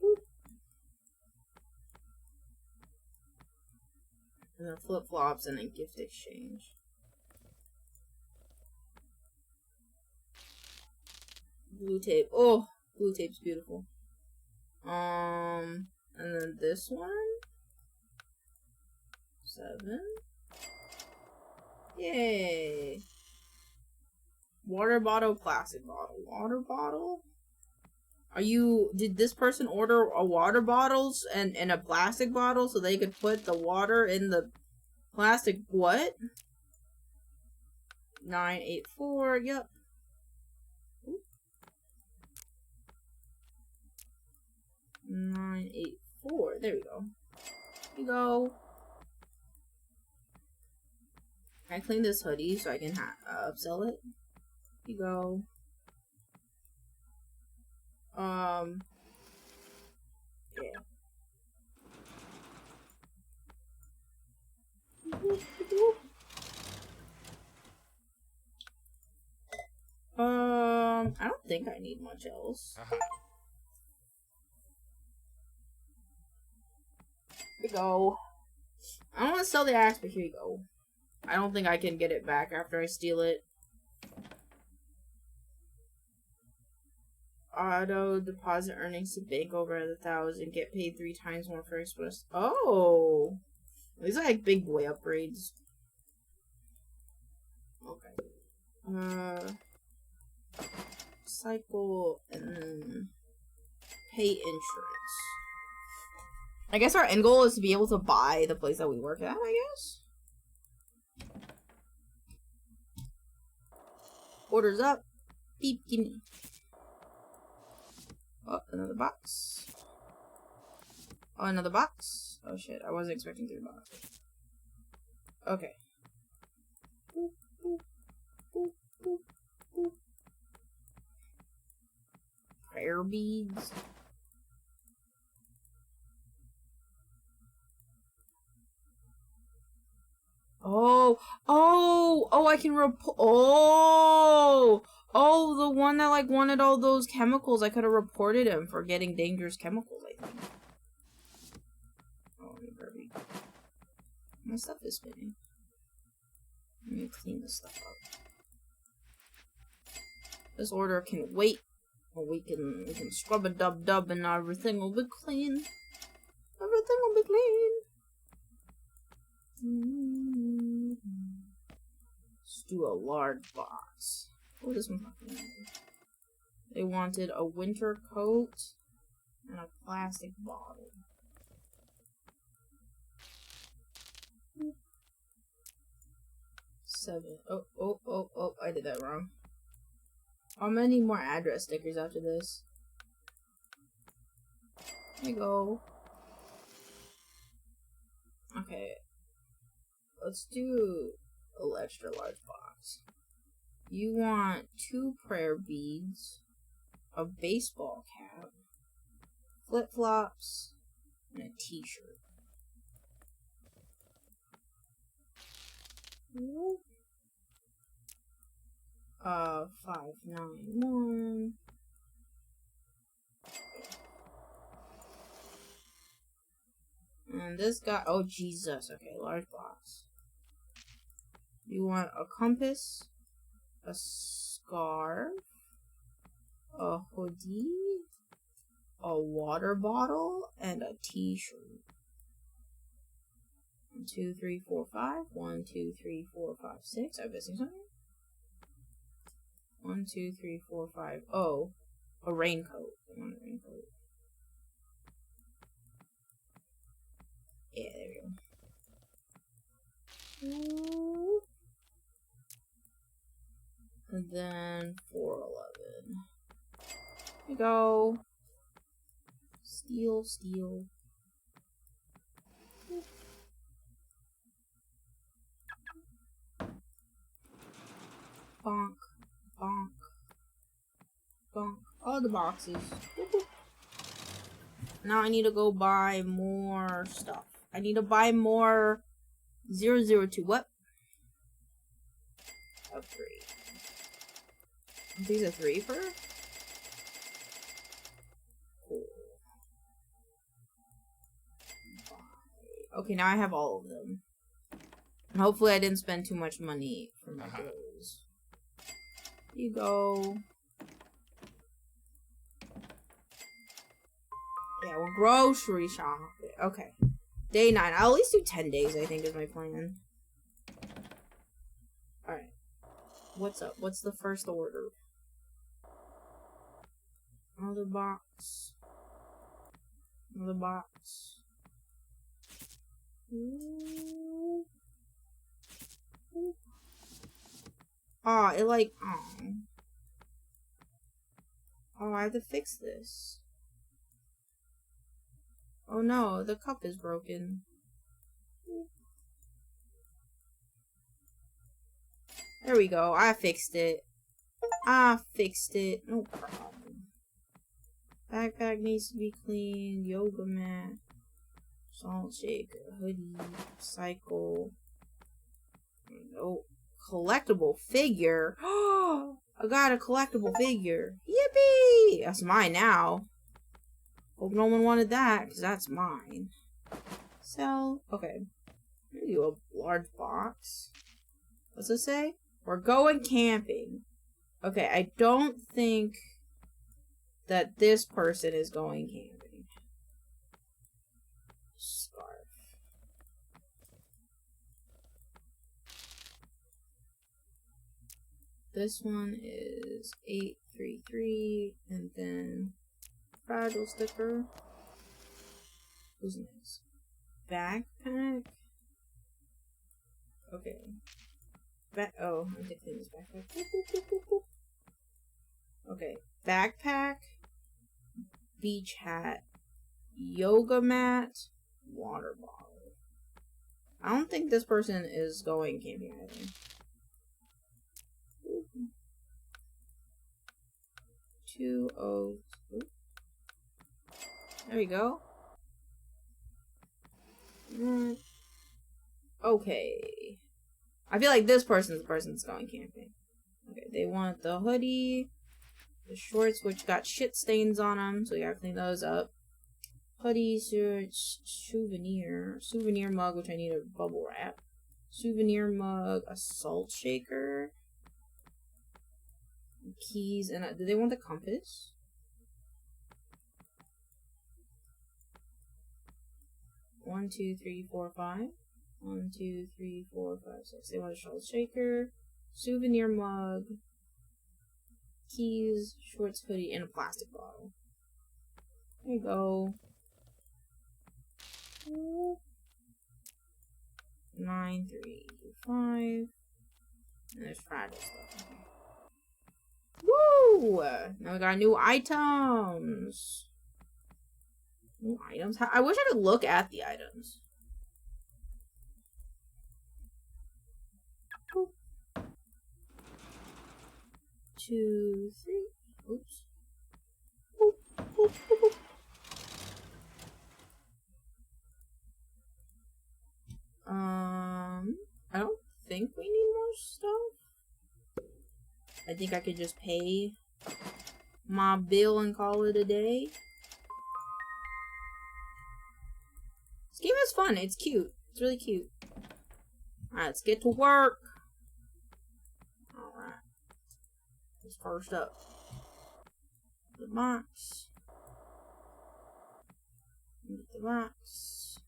Boop. And then flip flops and then gift exchange. Blue tape. Oh, blue tape's beautiful. And then this one. 7. Yay. Water bottle, plastic bottle. Water bottle? Did this person order a water bottles and a plastic bottle so they could put the water in the plastic what? 984, yep. 984. There we go. Here you go. I clean this hoodie so I can upsell it. Here you go. Yeah. I don't think I need much else. Here you go. I don't want to sell the axe, but here you go. I don't think I can get it back after I steal it. Auto deposit earnings to bank over 1,000. Get paid 3 times more for express. Oh, these are like big boy upgrades. Okay. Cycle and then pay insurance. I guess our end goal is to be able to buy the place that we work at, I guess. Orders up. Beep, gimme. Oh, another box. Oh, another box. Oh shit, I wasn't expecting 3 boxes. Okay. Boop, boop, boop, boop, boop. Prayer beads. Oh, I can oh, the one that, like, wanted all those chemicals. I could have reported him for getting dangerous chemicals, I think. Oh, Barbie. My stuff is spinning. Let me clean this stuff up. This order can wait. Or we can scrub a dub and everything will be clean. Everything will be clean. Let's do a large box. What is my fucking name? They wanted a winter coat and a plastic bottle. Seven. Oh, I did that wrong. I'm gonna need more address stickers after this. There you go. Okay. Let's do an extra large box. You want 2 prayer beads, a baseball cap, flip-flops, and a t-shirt. 591. And this guy, oh Jesus, okay, large box. You want a compass, a scarf, a hoodie, a water bottle, and a t-shirt. 1, 2, 3, 4, 5. 1, 2, 3, 4, 5, 6. I'm missing something. 1, 2, 3, 4, 5. Oh, a raincoat. I want a raincoat. Yeah, there we go. And then 411. Here we go. Steal. Bonk. All the boxes. Now I need to go buy more stuff. I need to buy more 002. What? Upgrade. These are 3 for? Cool. Okay, now I have all of them. And hopefully I didn't spend too much money for my bills. Here you go. Yeah, we're grocery shopping. Okay. Day 9. I'll at least do 10 days, I think, is my plan. Alright. What's up? What's the first order? Another box. Another box. Ooh. Ooh. Oh, it like, oh, I have to fix this. Oh no, the cup is broken. There we go, I fixed it. No problem. Backpack needs to be cleaned, yoga mat, salt shaker, hoodie, cycle. Nope. Collectible figure. Oh, I got a collectible figure. Yippee! That's mine now. Hope no one wanted that, because that's mine. Sell. Okay. I'm gonna do a large box. What's it say? We're going camping. Okay, I don't think that this person is going camping. Scarf. This one is 833, and then fragile sticker. Who's next? Backpack. Okay. Oh, I did clean this backpack. Boop, boop, boop, boop, boop. Okay. Backpack. Beach hat. Yoga mat. Water bottle. I don't think this person is going camping either. 2 There we go. Okay. I feel like this person's the person that's going camping. Okay, they want the hoodie, the shorts, which got shit stains on them, so we gotta clean those up. Hoodie, souvenir mug, which I need a bubble wrap. Souvenir mug, a salt shaker, keys, and do they want the compass? One, 2, 3, 4, 5. 1, 2, 3, 4, 5, 6. They want a salt shaker, souvenir mug, keys, shorts, hoodie, and a plastic bottle. There you go. 9, 3, 5. And there's fragile stuff. Woo! Now we got new items. New items? I wish I could look at the items. Boop. 2, 3. Oops. Boop, boop, boop, boop. I don't think we need more stuff. I think I could just pay my bill and call it a day. This game is fun. It's cute. It's really cute. Alright, let's get to work. Alright. What's first up? The box. Get the box.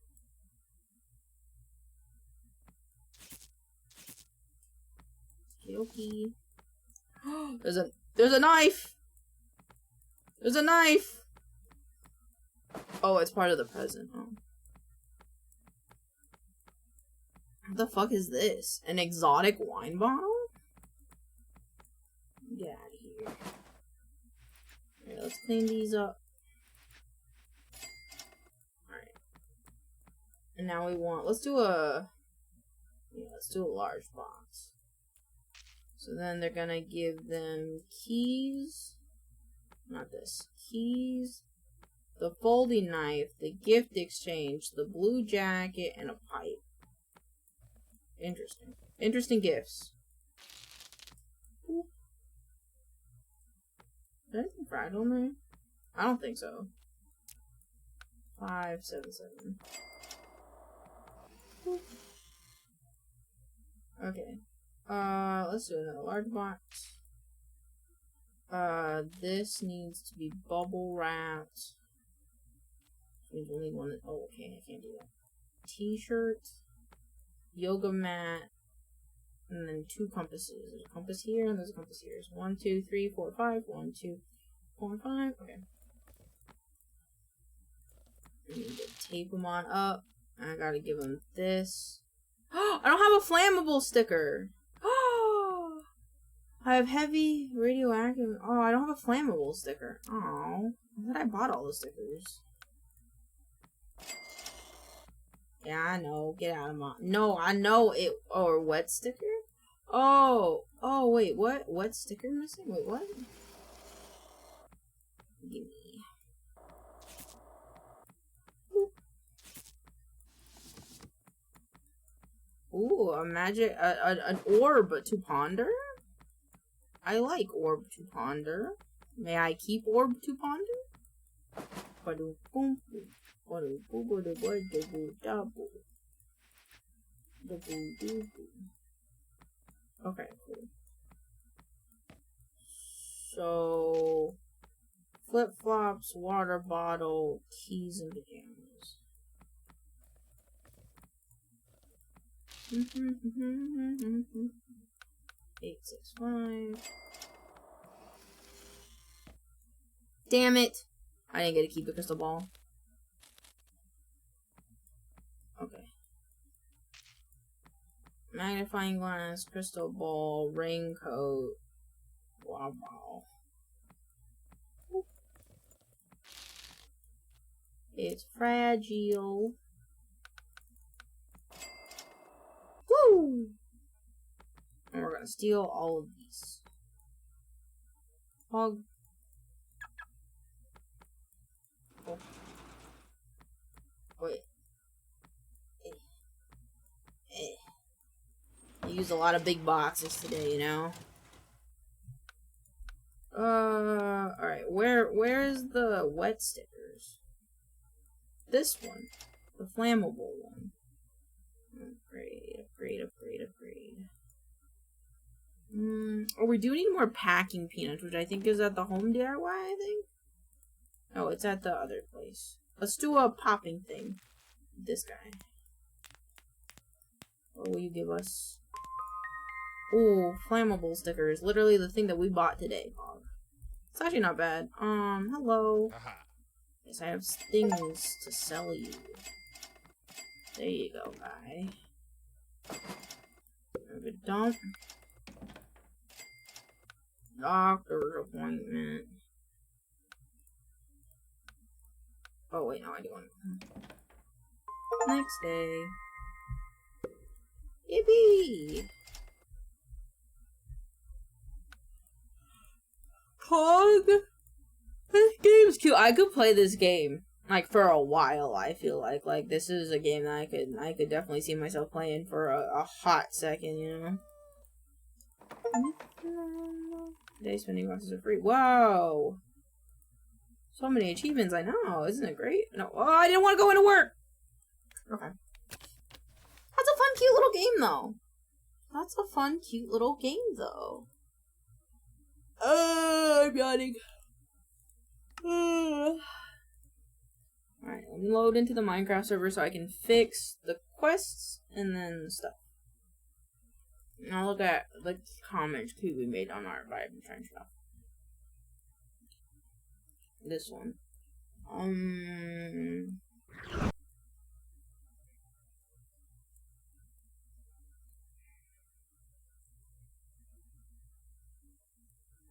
Okay. There's a knife! There's a knife! Oh, it's part of the present. Oh. What the fuck is this? An exotic wine bottle? Get out of here. Alright, let's clean these up. Alright. And now we want, let's do a large box. So then they're gonna give them keys. Not this. Keys. The folding knife. The gift exchange. The blue jacket. And a pipe. Interesting. Interesting gifts. Is there anything fragile in there? I don't think so. 5, 7, 7. Okay. Let's do another large box. This needs to be bubble wrapped. There's only one that, oh, okay, I can't do that. T-shirt, yoga mat, and then 2 compasses. There's a compass here, and there's a compass here. There's 1, 2, 3, 4, 5. 1, 2, 4, 5. Okay. I need to tape them on up. I gotta give them this. I don't have a flammable sticker. I have heavy radioactive. Oh, I don't have a flammable sticker. Oh, I thought I bought all the stickers. Yeah, I know. Get out of my. No, I know it. Or wet sticker. Oh, wait, what? Wet sticker missing? Wait, what? Give me. Ooh, a magic, an orb to ponder? I like orb to ponder. May I keep orb to ponder? Okay, cool. So, flip-flops, water bottle, keys, and pajamas. 865. Damn it! I didn't get to keep the crystal ball. Okay. Magnifying glass, crystal ball, raincoat. Wow. It's fragile. Woo! And we're gonna steal all of these. Hog. Oh. Wait. I used a lot of big boxes today, you know? Alright, where's the wet stickers? This one. The flammable one. Upgrade. Oh, we do need more packing peanuts, which I think is at the home DIY, I think? Oh, it's at the other place. Let's do a popping thing. This guy. What will you give us? Oh, flammable stickers. Literally the thing that we bought today, Bob. It's actually not bad. Hello. Yes, I have things to sell you. There you go, guy. Have a dump. Doctor's appointment. Oh, wait, no, I do want to. Next day. Yippee! Pog! This game's cute. I could play this game, like, for a while, I feel like. Like, this is a game that I could definitely see myself playing for a hot second, you know? Today spending boxes are free. Whoa! So many achievements, I know. Isn't it great? No. Oh, I didn't want to go into work! Okay. That's a fun, cute little game, though. That's a fun, cute little game, though. I'm yawning. Alright, let me load into the Minecraft server so I can fix the quests and then stuff. And I'll look at the comments too we made on our vibe and trying stuff. This one.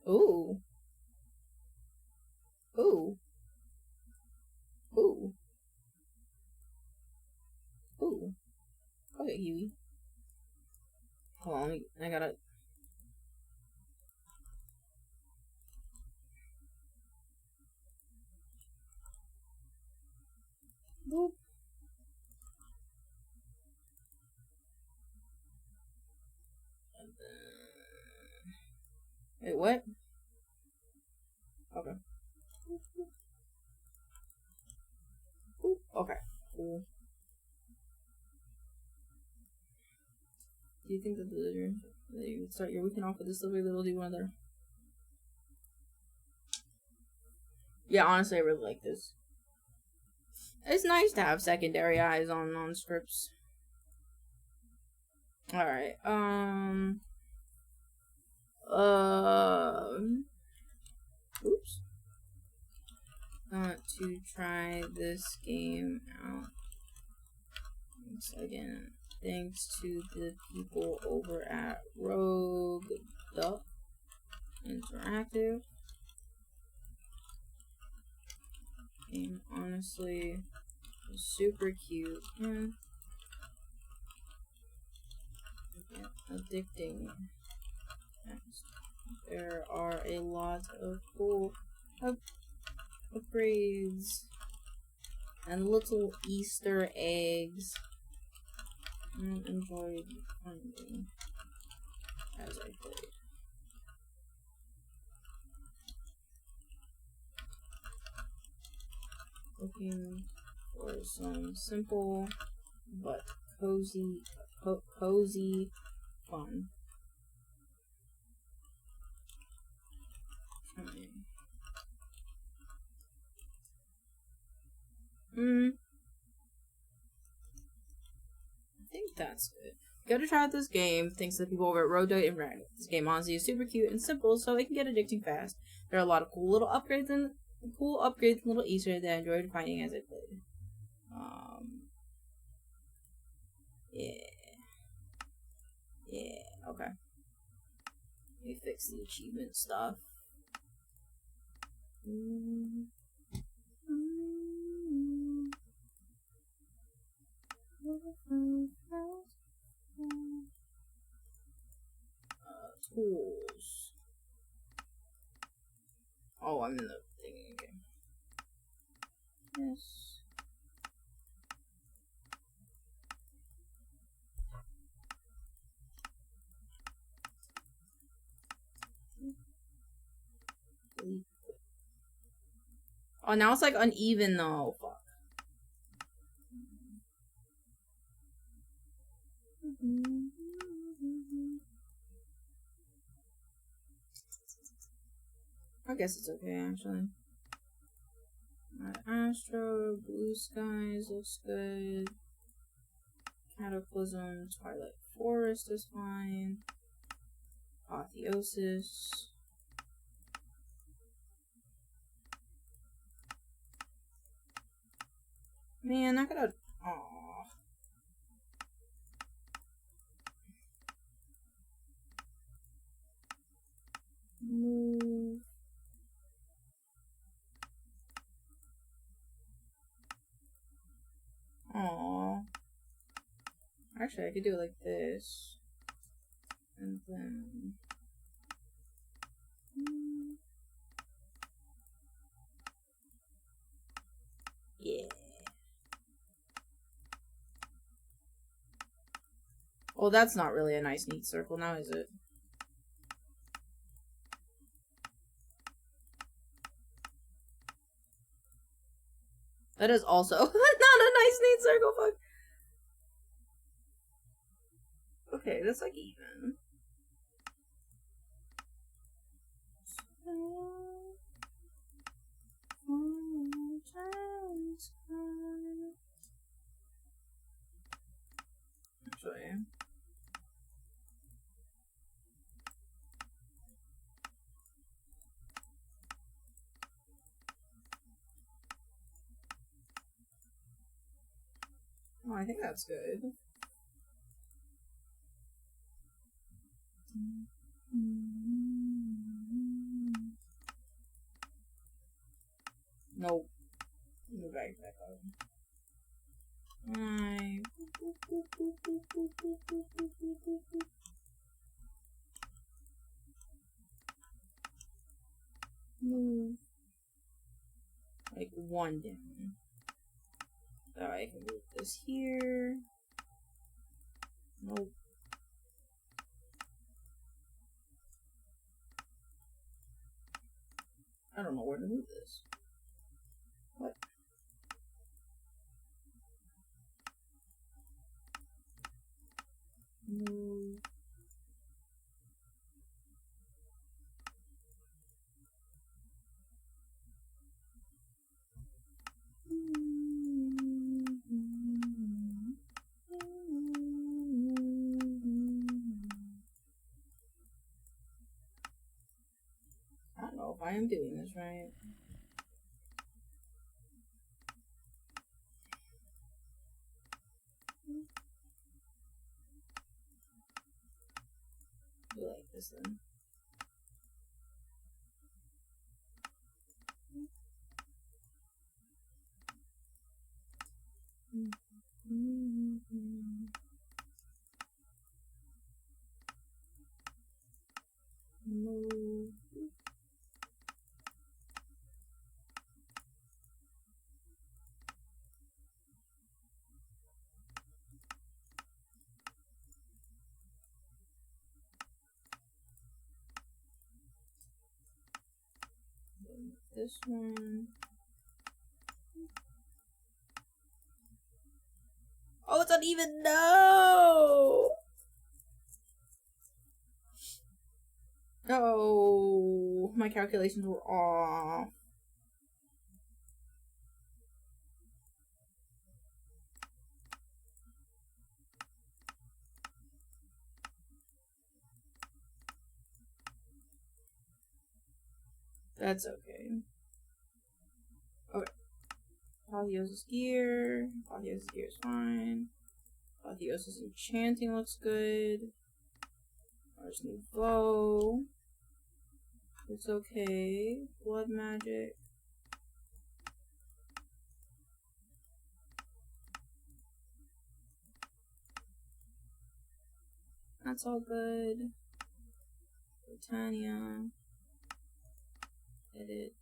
Ooh. Ooh. Ooh. Ooh. Okay, Huey. Hold on, I gotta... Boop. Wait, what? Okay. Ooh, okay. Cool. Do you think that you would start your weekend off with this little do one other? Yeah, honestly, I really like this. It's nice to have secondary eyes on scripts. Alright, oops. Want to try this game out once again. Thanks to the people over at Rogue Duck Interactive. Game honestly is super cute and addicting. There are a lot of cool upgrades and little Easter eggs. I enjoyed finding as I played. looking for some simple but cozy fun. Okay. I think that's it. Go to try out this game, thanks to the people over at Rodo and Rag. This game honestly is super cute and simple, so it can get addicting fast. There are a lot of cool upgrades and little Easter eggs that I enjoyed finding as I played. Yeah, okay. Let me fix the achievement stuff. Tools. Oh, I'm in the thing again. Yes. Oh, now it's like uneven though. Fuck. I guess it's okay actually. Astro, Blue Skies looks good. Cataclysm, Twilight Forest is fine. Apotheosis. Man, I gotta. Aww. Move. Aww. Actually, I could do it like this. And then. Yeah. Oh, that's not really a nice, neat circle now, is it? That is also not a nice, neat circle, fuck. Okay, that's like even. Actually. Oh, I think that's good. Nope. Move back up. Move. Like one down. So I can move this here. Nope. I don't know where to move this. What? Move. I don't know if I am doing this right. Do like this then. Move. This one. Oh, it's uneven. No. Oh, my calculations were off. That's okay. Okay. Apotheosis gear. Apotheosis gear is fine. Apotheosis enchanting looks good. There's new bow. Looks okay. Blood magic. That's all good. Britannia. Edit.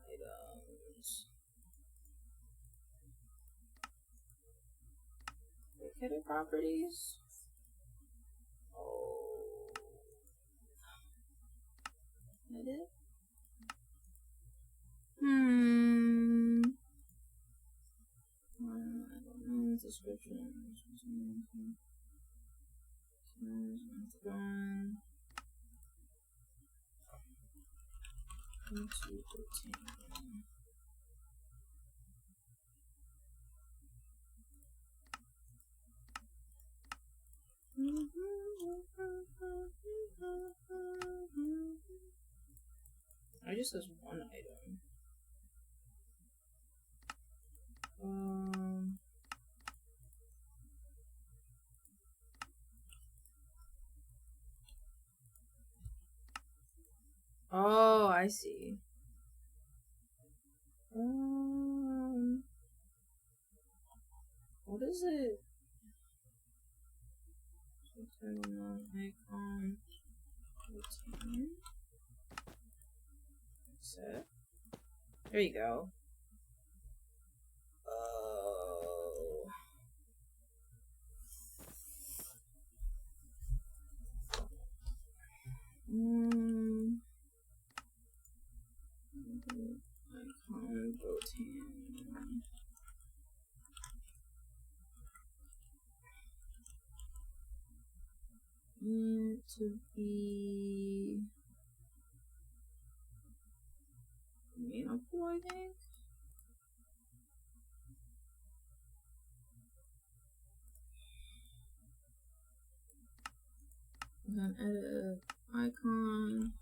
Items. Edit properties. Oh. Edit. I don't know. Description. Gone. Into Britannia. I just has one item. Oh, I see. What is it? Icon. Set. There you go. Oh. Icon Botan. To be maincoow, I think. And then edit icon.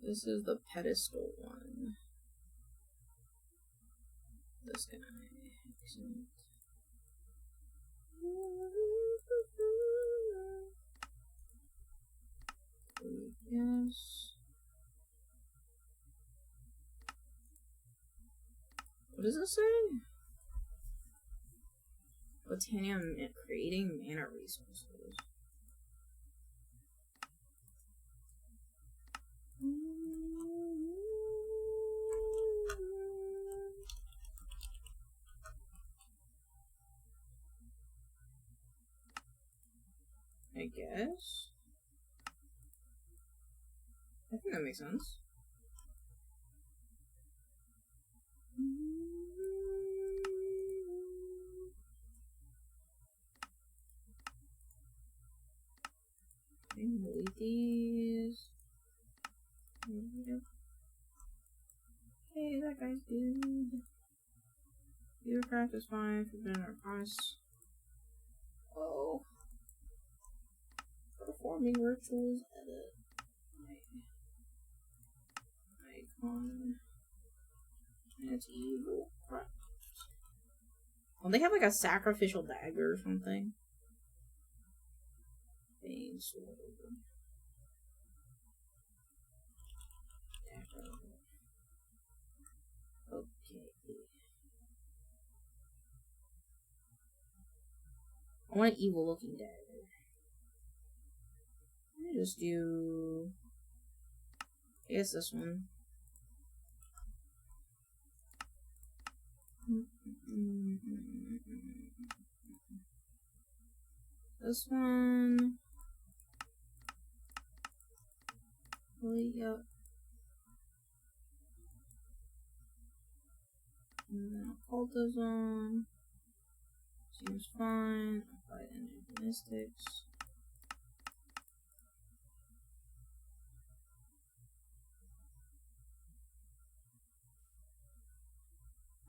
This is the pedestal one. This guy. Excellent. Yes. What does it say? Botania creating mana resources. I guess. I think that makes sense. Okay, delete these. Hey, that guy's good. Bureaucrat is fine for better costs. Oh. Performing rituals, edit. Icon. That's evil. Oh, they have like a sacrificial dagger or something. Bane sword. Dagger. Okay. I want an evil looking dagger. Let me just do. I guess this one. This one. Yep. And then occultism. Seems fine. Apply anachronistic.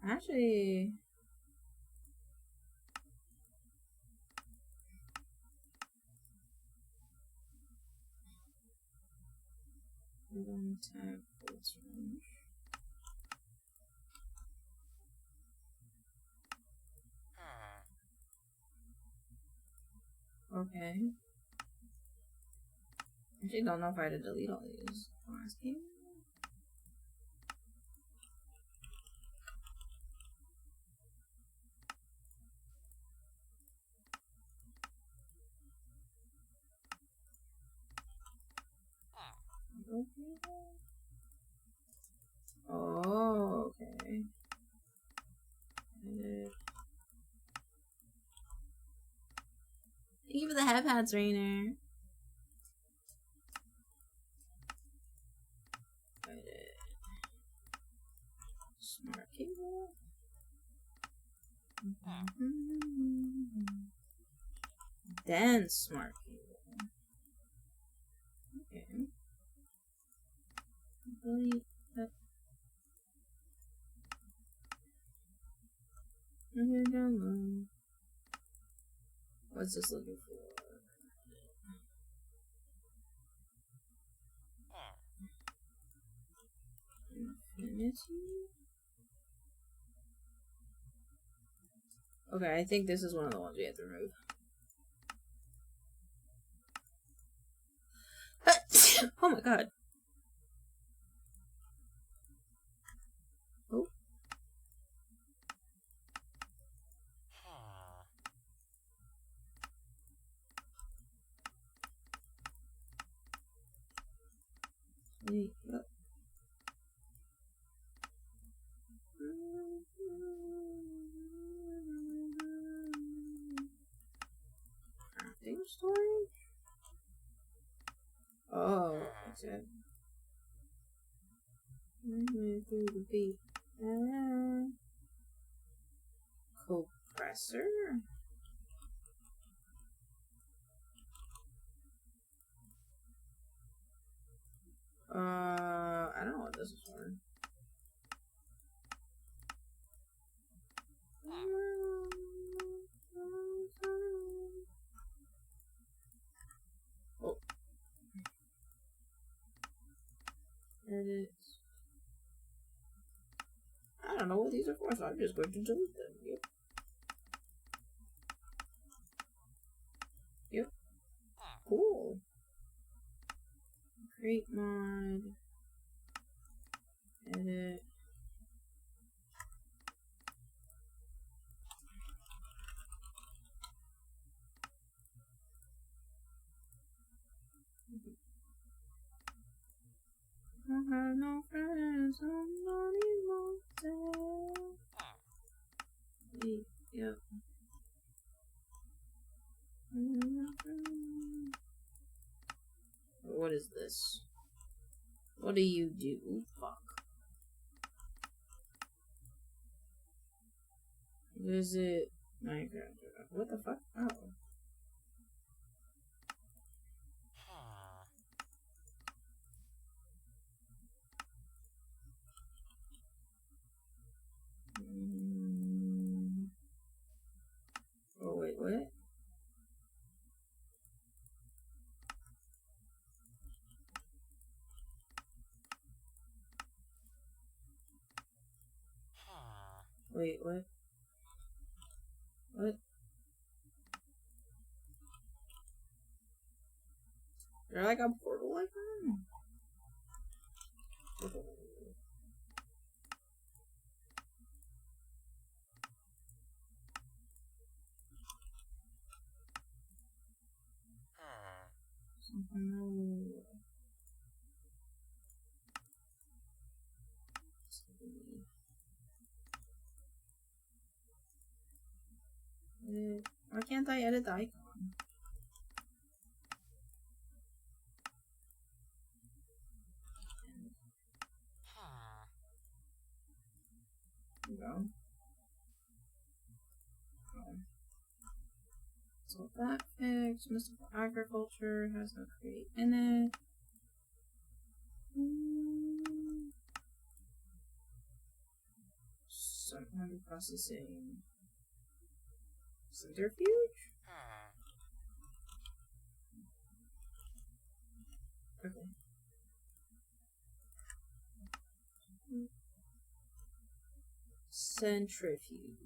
Actually, tag pulse range. Okay. Actually, don't know if I had to delete all these. Last game. Oh, okay. Thank you for the head pads, Rainer. Smart cable. Then smart cable. Okay. Delete that. Download. What's this looking for? Infinity? Okay, I think this is one of the ones we have to remove. Oh my god. Oh. Wait, what? Crafting storage? Oh, that's it. Through the beat. Compressor? I don't know what this is for. Oh. Edit. I don't know what these are for, so I'm just going to delete them. Yep. Yep. Cool. Create mod. Edit. I have no friends, I'm not immortal. Yep. What is this? What do you do? Fuck. Visit Minecraft. What the fuck? Oh. Oh, wait, what? Wait, what? What? They're like a portal icon? Something. Why can't I edit the icon? go. So that fix, mystical agriculture has no create in it. Some processing. Centrifuge? Okay. Centrifuge.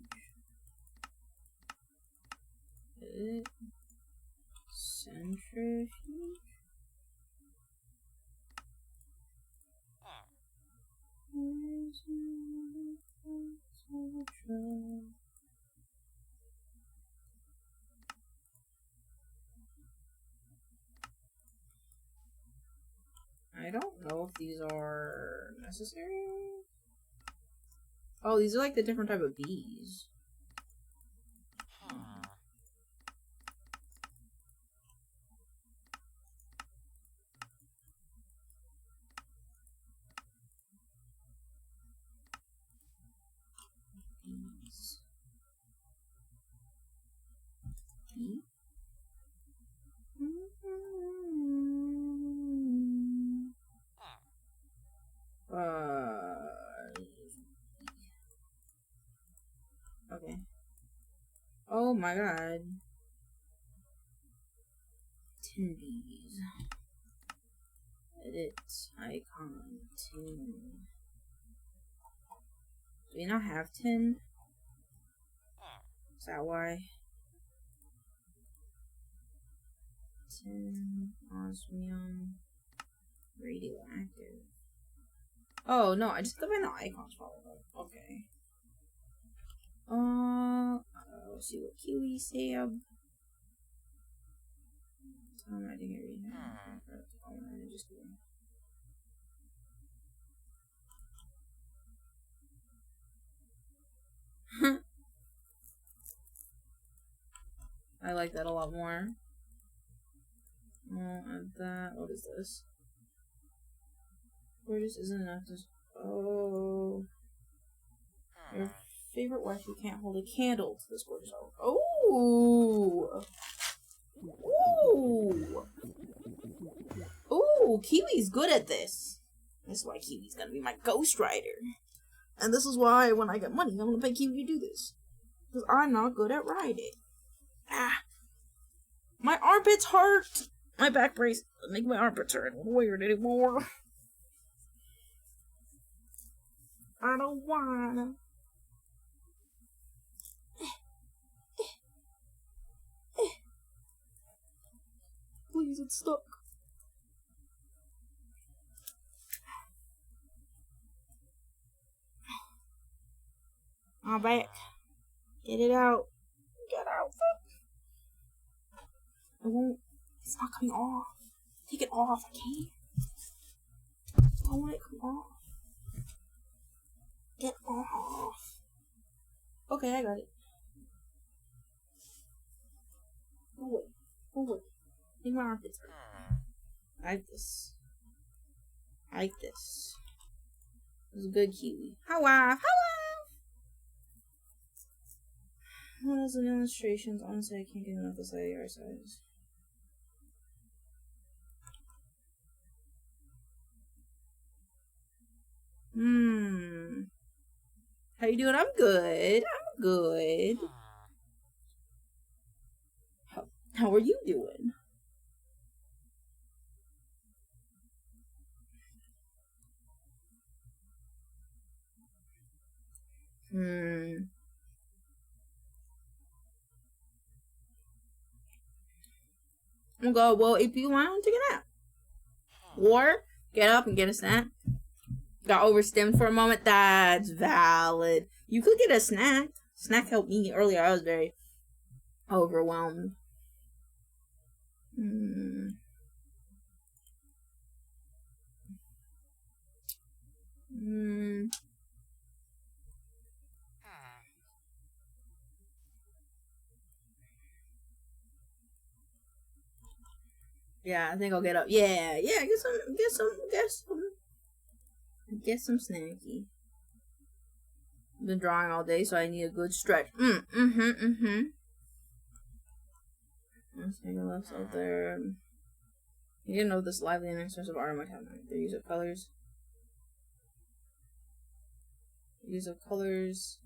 Centrifuge? I don't know if these are necessary. Oh, these are like the different type of bees. Bees. Bee? Okay. Oh my god. 10 bees. Edit icon 10. Do we not have 10? Is that why? 10 osmium radioactive. Oh no, I just clicked on the icons probably. Okay. Let's see what Kiwi said. I didn't read that. Just kidding. I like that a lot more. And that. What is this? Gorgeous isn't enough. Oh. Your favorite wife who can't hold a candle to this gorgeous hour. Oh. Ooh. Ooh. Kiwi's good at this. This is why Kiwi's gonna be my ghostwriter. And this is why when I get money, I'm gonna pay Kiwi to do this. Because I'm not good at writing. Ah. My armpits hurt. My back brace make my armpits hurt. I don't wear it anymore. I don't wanna. Please, it's stuck. My back. Get it out. Get out. I won't. It's not coming off. Take it off. I can't. I want it to come off. Get off. Okay, I got it. Go away. Go away. Make my armpits hurt. I like this. I like this. This is a good Kiwi. How Models and illustrations. Honestly, I can't get enough of this AR size. How you doing? I'm good. I'm good. How are you doing? I'm gonna go, well, if you want to take a nap. Or get up and get a snack. Got overstimmed for a moment. That's valid. You could get a snack. Snack helped me earlier. I was very overwhelmed. Yeah, I think I'll get up. Yeah, get some snacky. Been drawing all day, so I need a good stretch. Let's take a left out there. You didn't know this lively and expressive art might have their use of colors. Use of colors.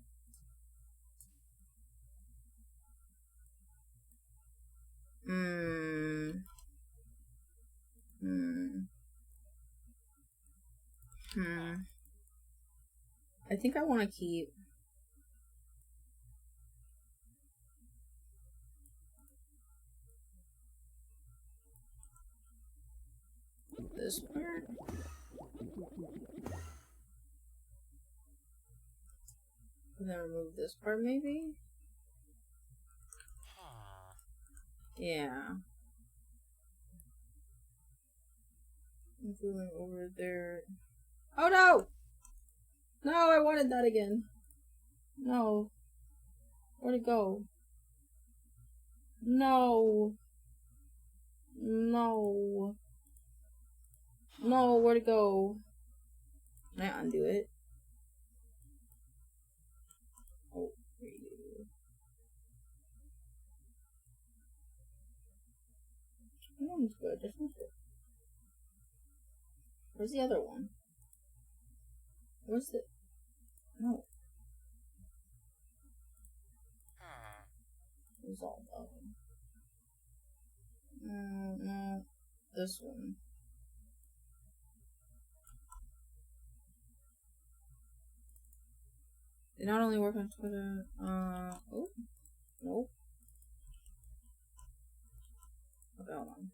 I think I want to keep this part. And then remove this part, maybe? Yeah. I'm going over there. Oh no! No, I wanted that again. No. Where'd it go? No. No. No, where'd it go? Can I undo it? Oh, this one's good. This one's good. Where's the other one? Where's the... No. Resolve that one. No. This one. They not only work on Twitter, oh, nope. Okay, hold on.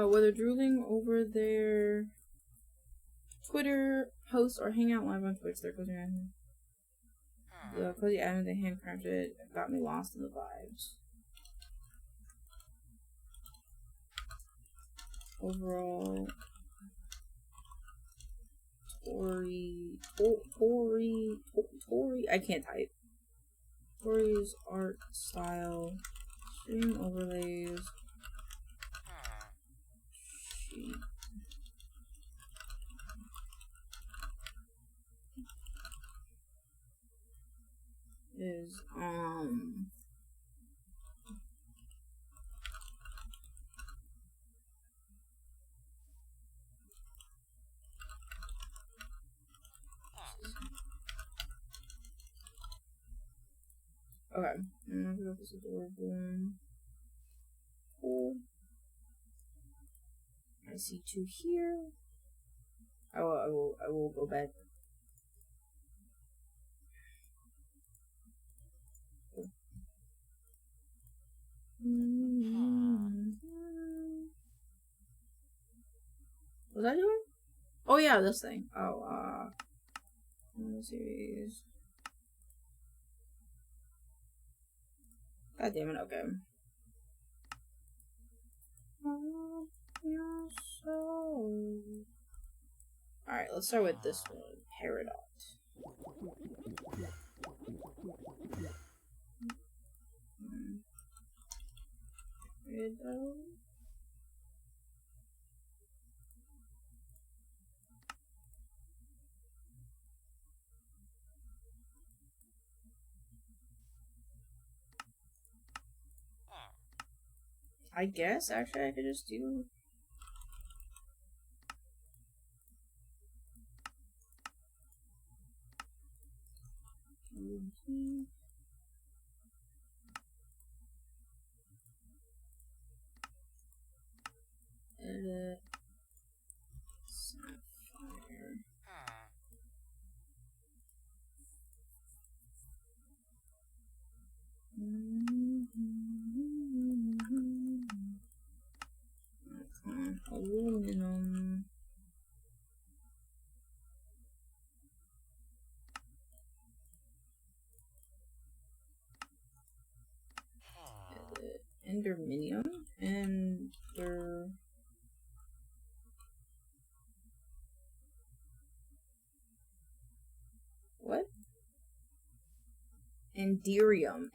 Whether drooling over their Twitter posts or hang out live on Twitch, they're cozy admin. The cozy admin they handcrafted got me lost in the vibes. Overall, Tori, I can't type. Tori's art style, stream overlays. Sheet. Is okay. This is adorable. Cool. I see two here. I will go back. Was I doing? Oh yeah, this thing. Oh, series. God damn it, okay. Alright, let's start with this one. Peridot. I guess actually I could just do edit sapphire. Aluminum. Enderminium and what? Enderium.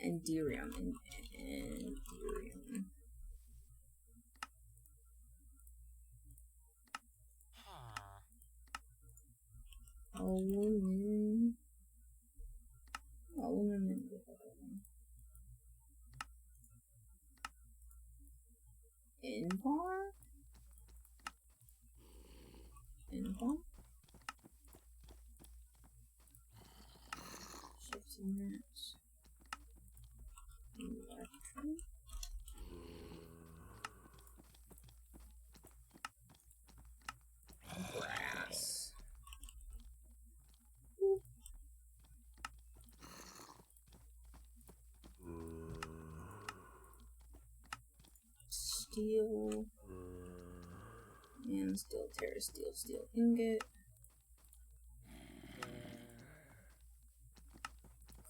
Aluminum. Invar? Shifting nets. Electron. Brass. Steel. And steel, terra steel ingot.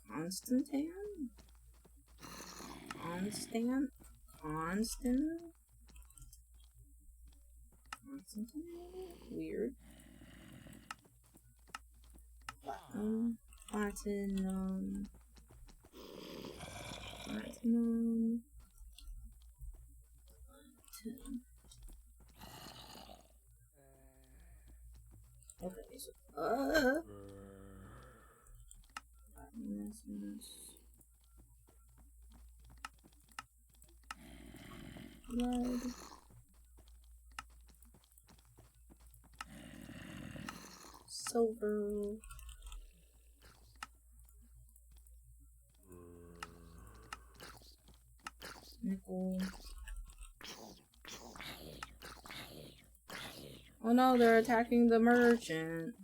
Constantine? Weird. Platinum. Okay, so blood. Silver. Nickel. Oh no, they're attacking the merchant.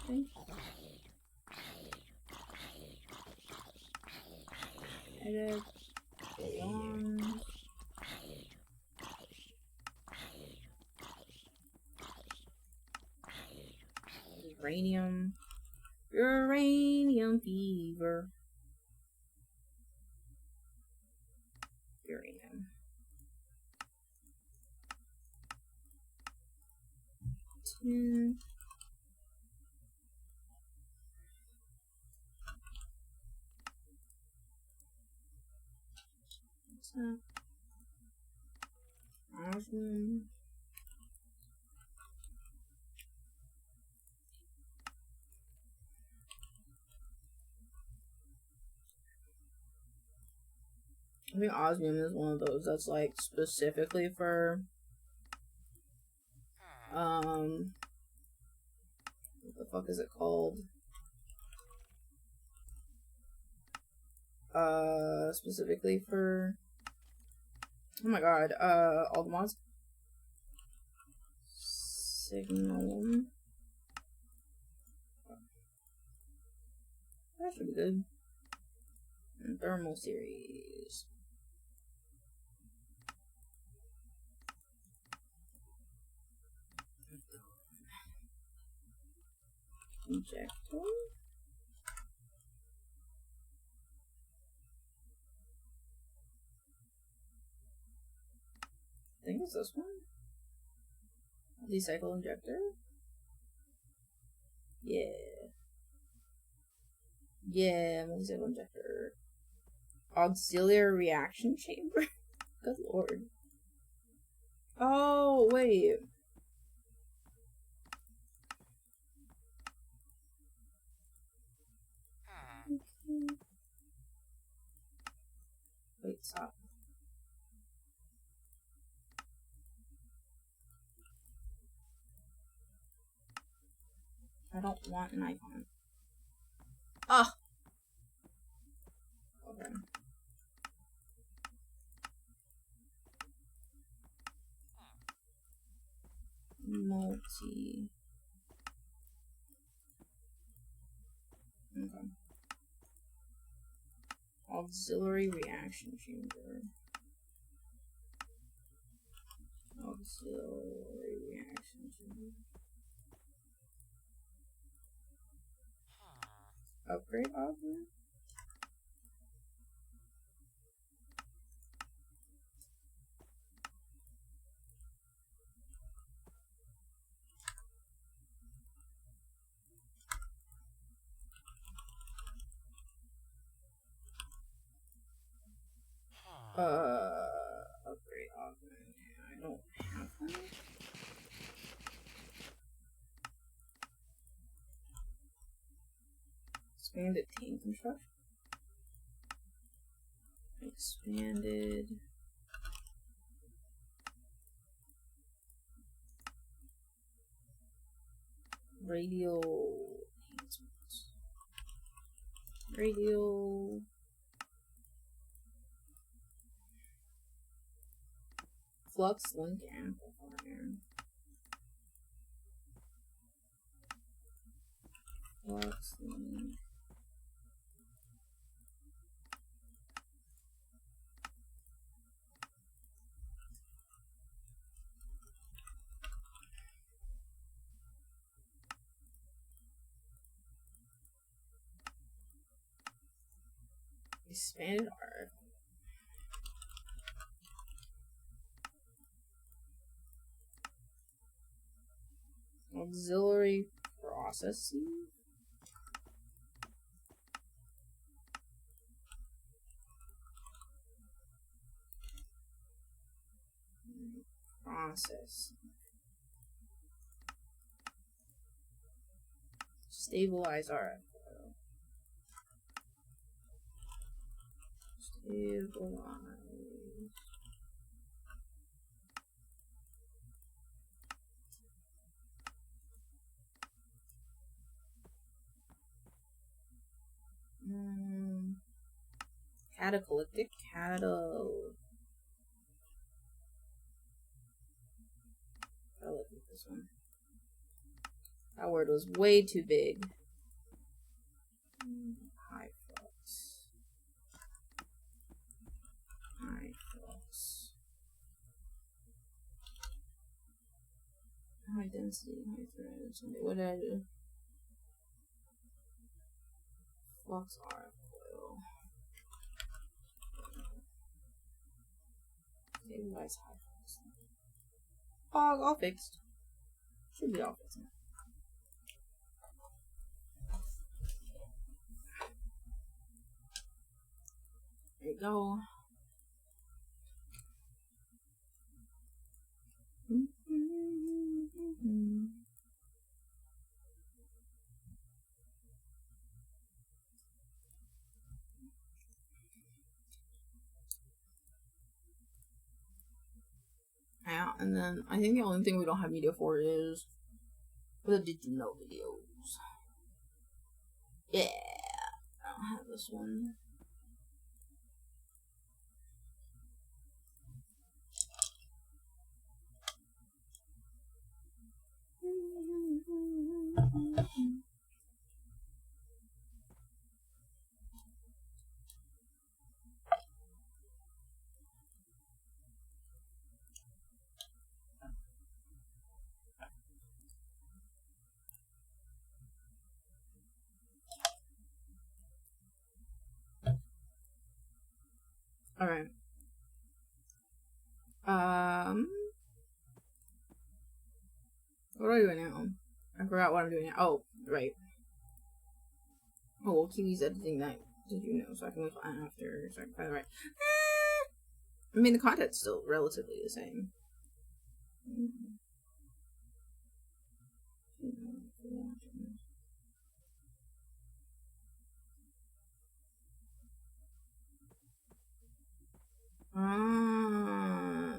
Okay. Edit. Uranium fever. Uranium. 10. What's that? Awesome. I think osmium is one of those that's like specifically for what the fuck is it called? Specifically for, oh my god, all the mods. Signal. That should be good. And thermal series. Injector. I think it's this one. Recycle injector. Yeah, multi-cycle injector. Auxiliary reaction chamber. Good lord. Oh wait. Okay. Wait, stop. I don't want an icon. Ah! Okay. Multi. Okay. Auxiliary reaction chamber. Auxiliary reaction chamber. Upgrade augment? I don't have one. Expanded team construction. Expanded. Radial. Radial. Flux link amplifier. Flux link. Expanded art. Auxiliary processing. Process. Stabilize RF. Stabilize. Cataclysmic I look at this one. That word was way too big. High flux. High flux. High density, high threads. What did I do? Flux RF coil. Stabilize high flux. All fixed. Should be all fixed now. There you go. Yeah, and then I think the only thing we don't have media for is the did you know videos. Yeah, I don't have this one. All right. What are you doing now? I forgot what I'm doing now. Oh, right. Oh, well, Kiwi's editing that. Did you know? So I can wait after. So I can find the right. I mean, the content's still relatively the same.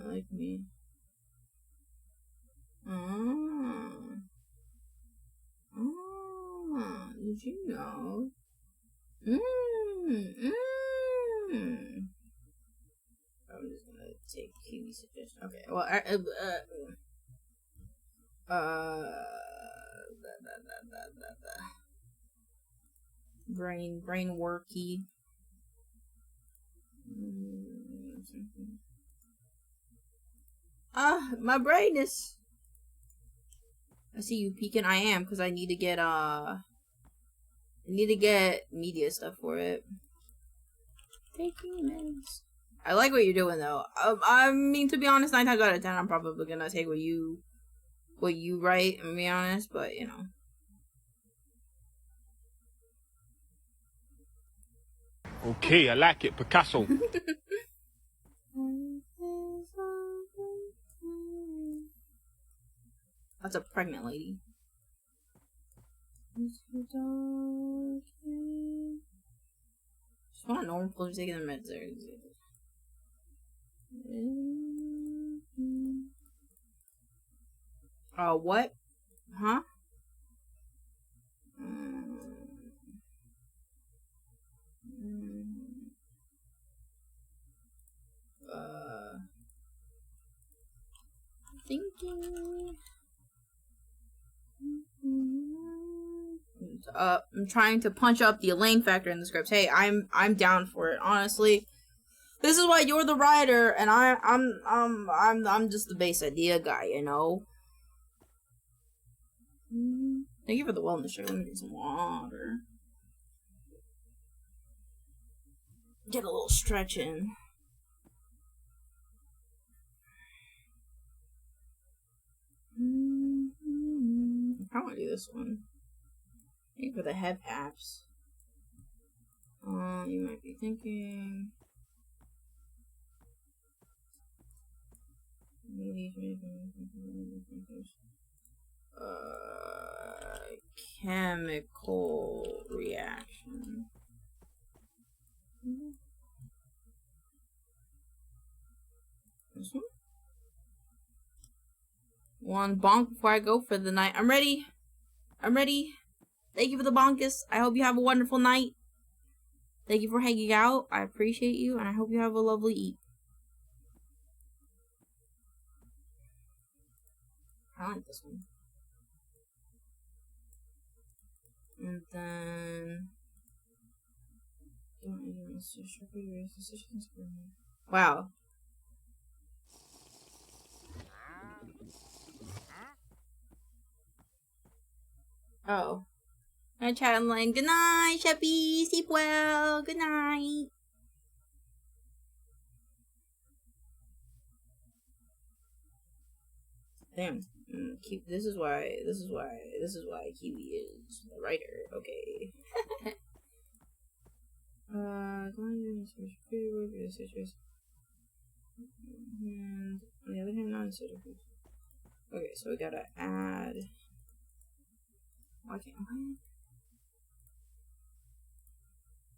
Like me. Did you know? I'm just gonna take Kiwi's suggestion. Okay, well, brain worky. My brain is. I see you peeking. I am because I need to get media stuff for it. Taking meds. I like what you're doing though. I mean, to be honest, 9 times out of 10, I'm probably gonna take what you write and be honest, but you know. Okay, I like it, Picasso. That's a pregnant lady. Just want to normal people taking their meds there. What? Huh? Thinking. I'm trying to punch up the Elaine factor in the scripts. Hey, I'm down for it. Honestly, this is why you're the writer, and I'm just the base idea guy, you know. Thank you for the wellness check. Let me drink some water. Get a little stretch in. I want to do this one. Thank you for the head apps. You might be thinking. Chemical reaction. This one? One bonk before I go for the night. I'm ready. I'm ready. Thank you for the bonkus. I hope you have a wonderful night. Thank you for hanging out. I appreciate you, and I hope you have a lovely eat. I like this one. And then... Wow. Oh. I'm chatting like, good night, Sheppy. Sleep well. Good night. Damn. This is why Kiwi is the writer. Okay. And on the other hand, non-social food. Okay, so we gotta add. Why can't I?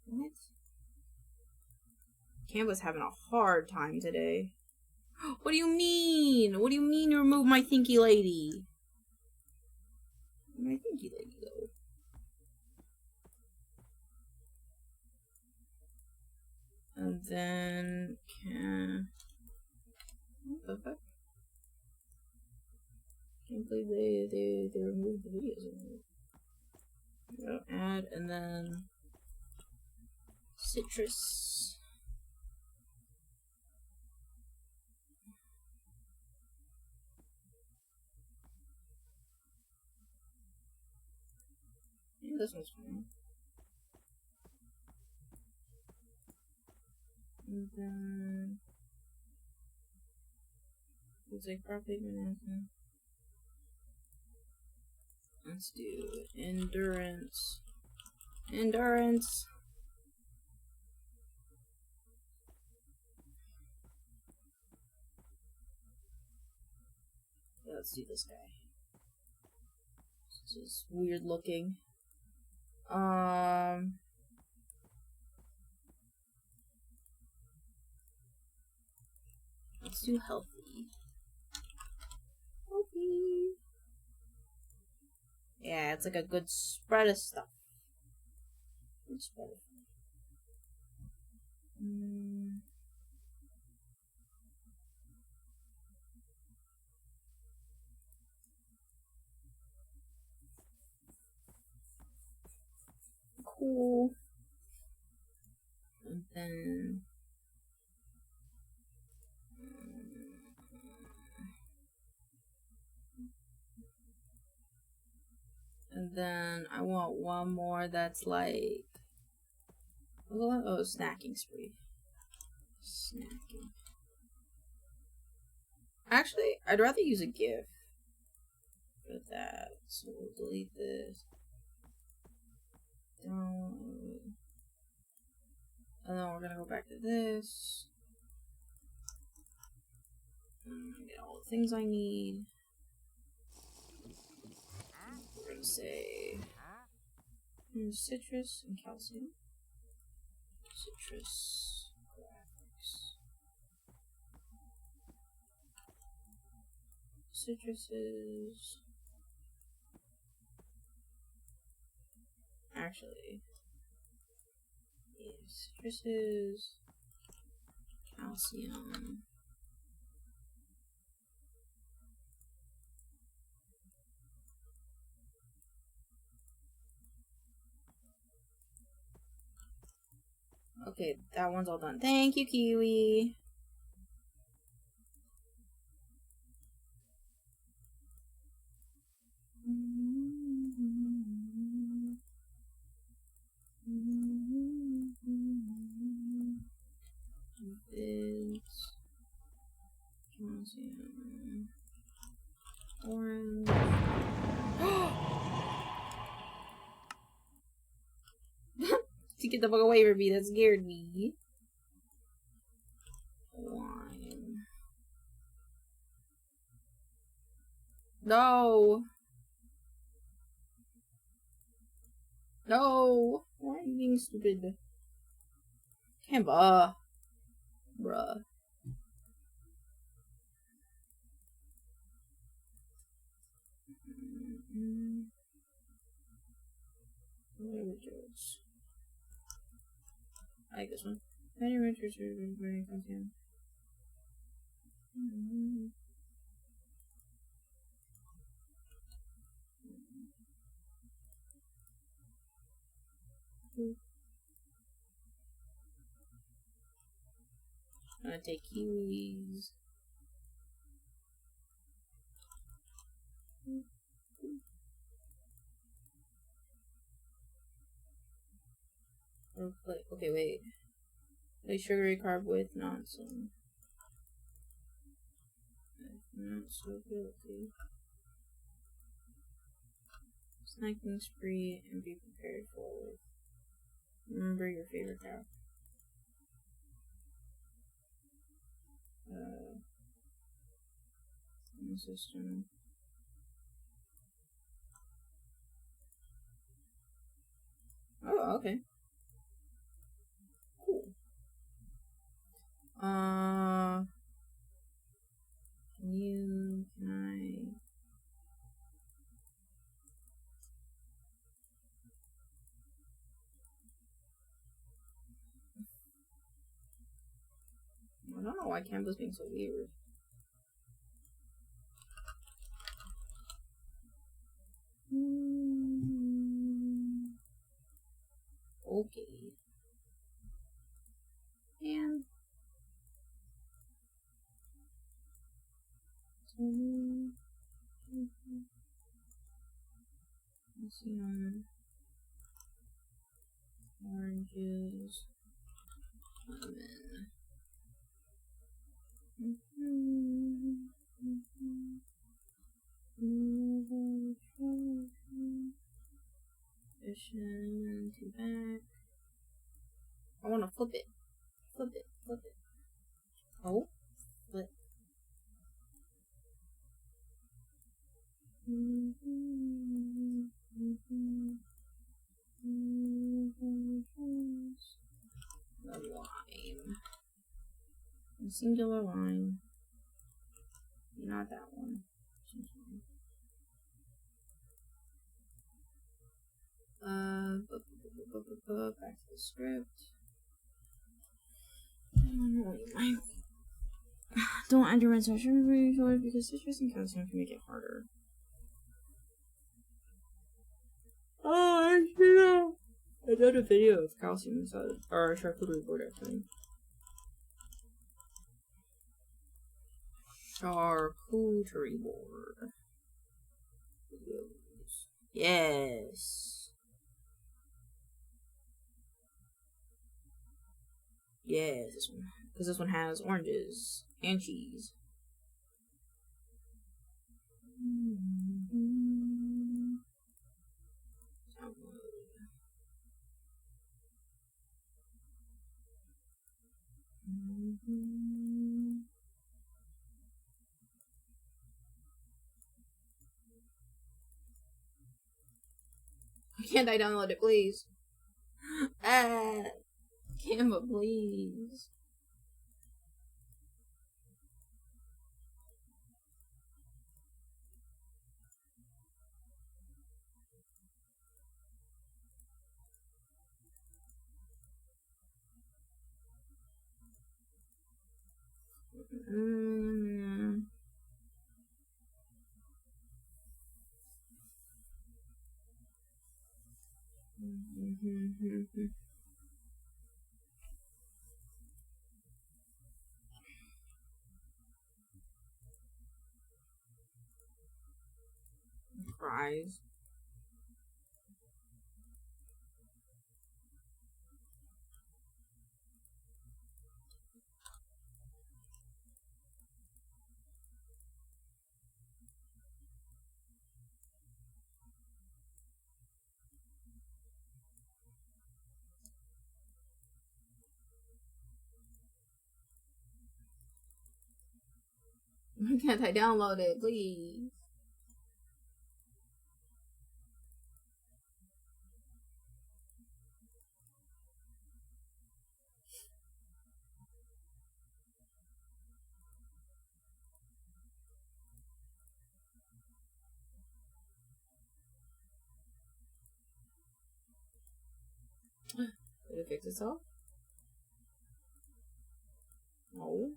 What? Canva's having a hard time today. What do you mean? What do you mean you remove my thinky lady? My thinky lady, though. And then can. What the fuck? Can't believe they removed the videos. Go add and then citrus. Yeah, this one's fine. And then it's like broccoli banana. Let's do endurance. Endurance. Yeah, let's do this guy. This is weird looking. Let's do healthy. Healthy. Yeah, it's like a good spread of stuff. Good spread of stuff. Cool. And then I want one more that's like, oh, snacking spree. Snacking. Actually, I'd rather use a GIF for that. So we'll delete this. Download. And then we're gonna go back to this. Get all the things I need. gonna say citrus and calcium. Citrus graphics. Citruses. Actually, yes, citruses, calcium. Okay, that one's all done. Thank you, Kiwi. It's calcium. Orange. To get the fuck away from me, that scared me. Wine. No. No. Why are you being stupid? Canva. Bruh. I like this one. Many renters are very content. I'm gonna take kiwis. Okay, wait. Like sugary carb with nonsense. Not so guilty. Snacking spree and be prepared for it. Remember your favorite cow. System. Oh, okay. Cool. Can I don't know why Canva's being so weird. Okay. And oranges, lemon. Addition to back. I want to flip it. Flip it. Flip it. Oh, flip. The line. The singular line. Not that one. Back to the script. Don't enter in session because citrus and calcium can make it harder. Oh, I know. I did a video of calcium inside, or a charcuterie board actually. Charcuterie board. Videos. Yes. Yes, this one. Because this one has oranges and cheese. Can't I download it, please? Canva, please. Fries. Why can't I download it, please? Did it fix itself? No.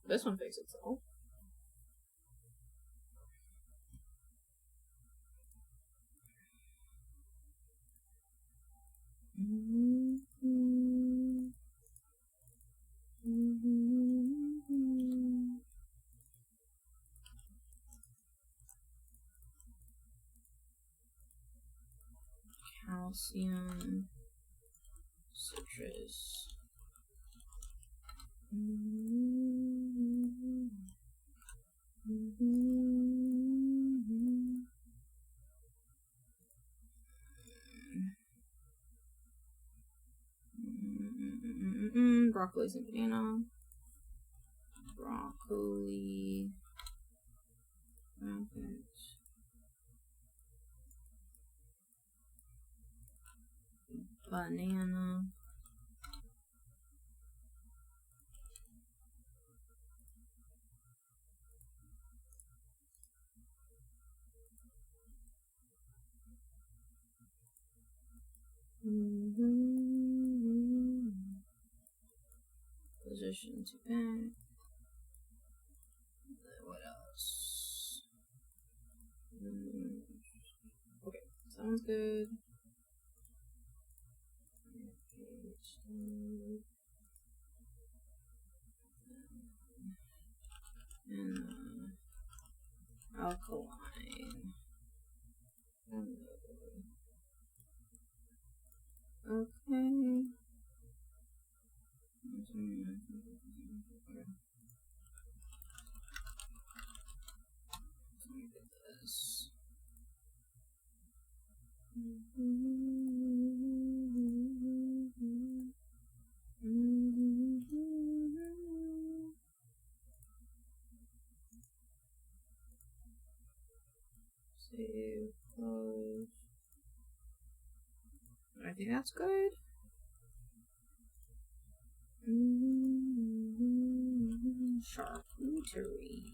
This one fixed itself. Calcium, citrus. Broccoli and banana. Broccoli. Rabbit. Banana. Position to back. What else? Okay, sounds good. And alkaline. Okay. This. Save, close. I think that's good. Charcuterie.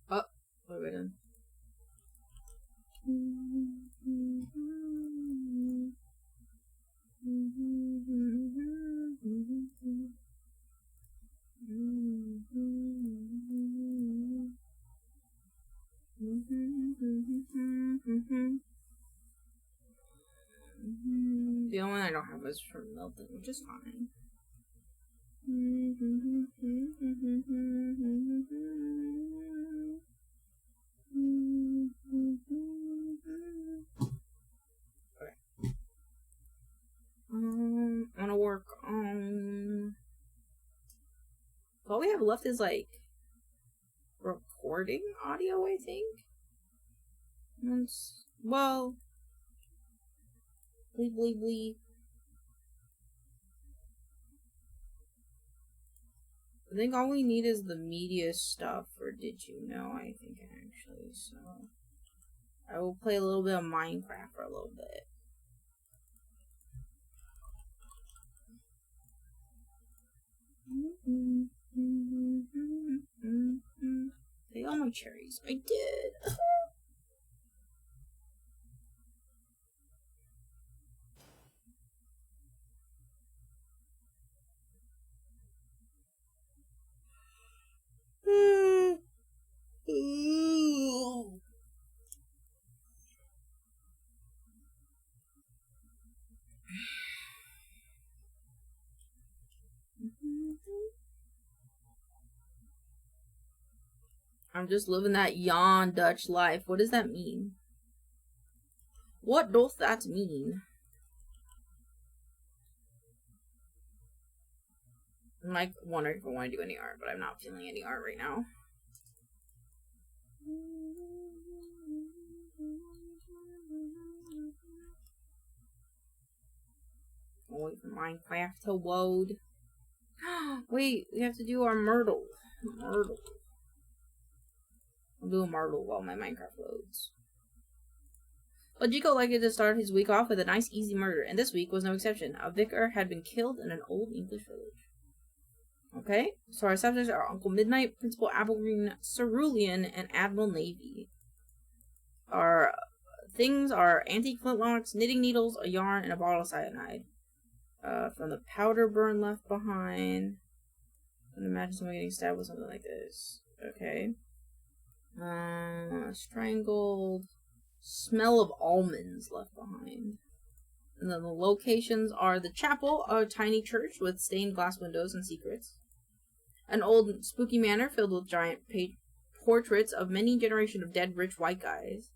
Oh, what have I done? The only one I don't have is for Milton, which is fine. Okay. I'm gonna work on. All we have left is like recording. recording audio, I think. Well, bleep, bleep, bleep. I think all we need is the media stuff for Did You Know, I think, actually, so I will play a little bit of Minecraft for a little bit. Take all my cherries. I did. I'm just living that yawn Dutch life. What does that mean? What does that mean? I'm like wondering if I want to do any art, but I'm not feeling any art right now. I'll wait for Minecraft to load. Wait, we have to do our Myrtle. Myrtle. I'll do a Myrtle while my Minecraft loads. Well, Chico liked to start his week off with a nice, easy murder, and this week was no exception. A vicar had been killed in an old English village. Okay, so our subjects are Uncle Midnight, Principal Applegreen, Cerulean, and Admiral Navy. Our things are antique flintlocks, knitting needles, a yarn, and a bottle of cyanide. From the powder burn left behind. I can imagine someone getting stabbed with something like this. Okay. Strangled. Smell of almonds left behind. And then the locations are the chapel, a tiny church with stained glass windows and secrets. An old spooky manor filled with giant portraits of many generations of dead rich white guys.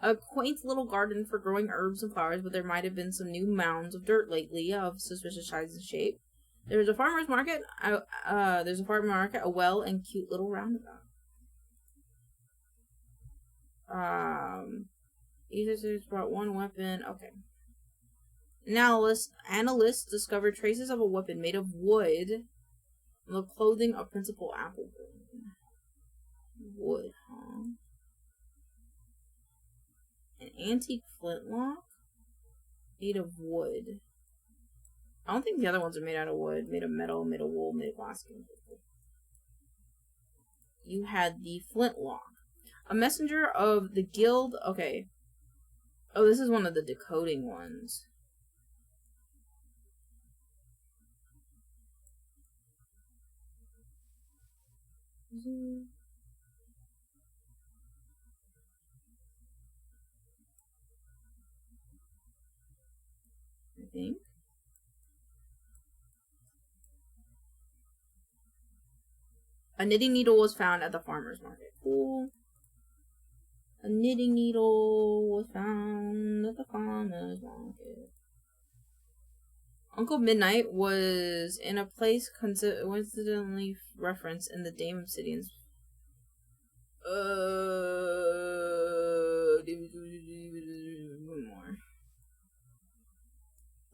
A quaint little garden for growing herbs and flowers, but there might have been some new mounds of dirt lately of suspicious size and shape. There's a farmer's market, a well, and cute little roundabout. Each has brought one weapon. Okay. Analysts discovered traces of a weapon made of wood on the clothing of Principal Applegreen. Wood, huh? An antique flintlock made of wood. I don't think the other ones are made out of wood. Made of metal, made of wool, made of glass. You had the flintlock. A messenger of the guild. Okay. Oh, this is one of the decoding ones. I think. A knitting needle was found at the farmer's market. Cool. A knitting needle was found at the farmer's market. Uncle Midnight was in a place coincidentally referenced in the Dame Obsidian's. More.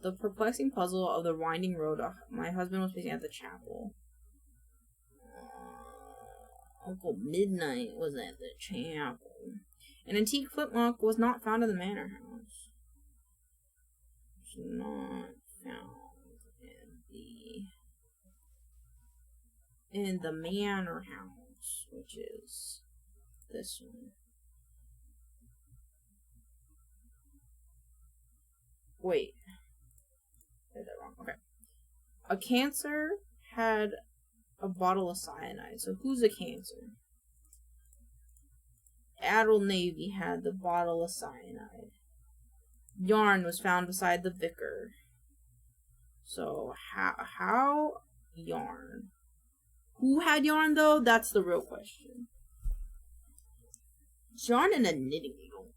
The perplexing puzzle of the winding road my husband was facing at the chapel. Uncle Midnight was at the chapel. An antique flintlock was not found in the manor house. It's not found in the manor house, which is this one. Wait. I did that wrong. Okay. A cancer had a bottle of cyanide. So who's a cancer? Admiral Navy had the bottle of cyanide. Yarn was found beside the vicar. So how yarn? Who had yarn though? That's the real question. Yarn and a knitting needle.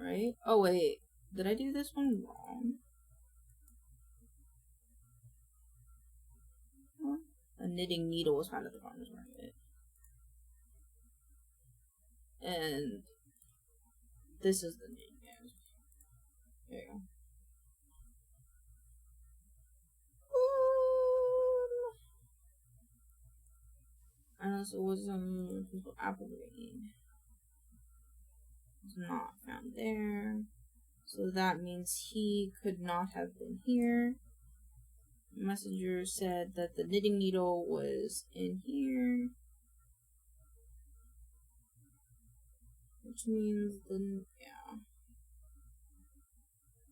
Right? Oh wait. Did I do this one wrong? Huh? I A knitting needle was found at the farmer's market. And this is the knitting needle. There you go. And also was some apple green. It's not found there. So that means he could not have been here. Messenger said that the knitting needle was in here. Which means yeah.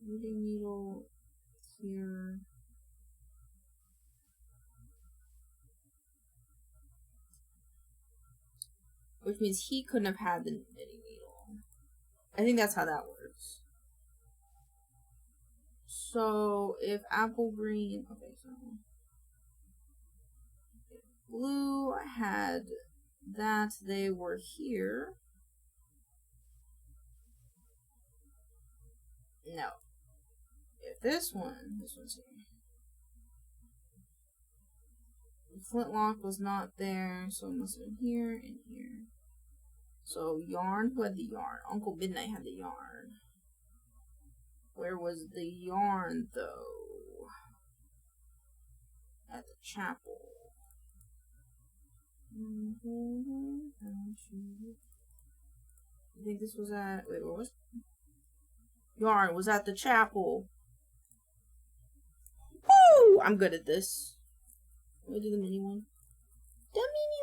Knitting needle here. Which means he couldn't have had the knitting needle. I think that's how that works. So if apple green, okay, so if blue had that, they were here. No. If this one's here. The flintlock was not there, so it must have been here and here. So yarn, who had the yarn? Uncle Midnight had the yarn. Where was the yarn, though? At the chapel. I think this was at... Wait, where was it? Yarn was at the chapel. Woo! I'm good at this. Let me do the mini one. The mini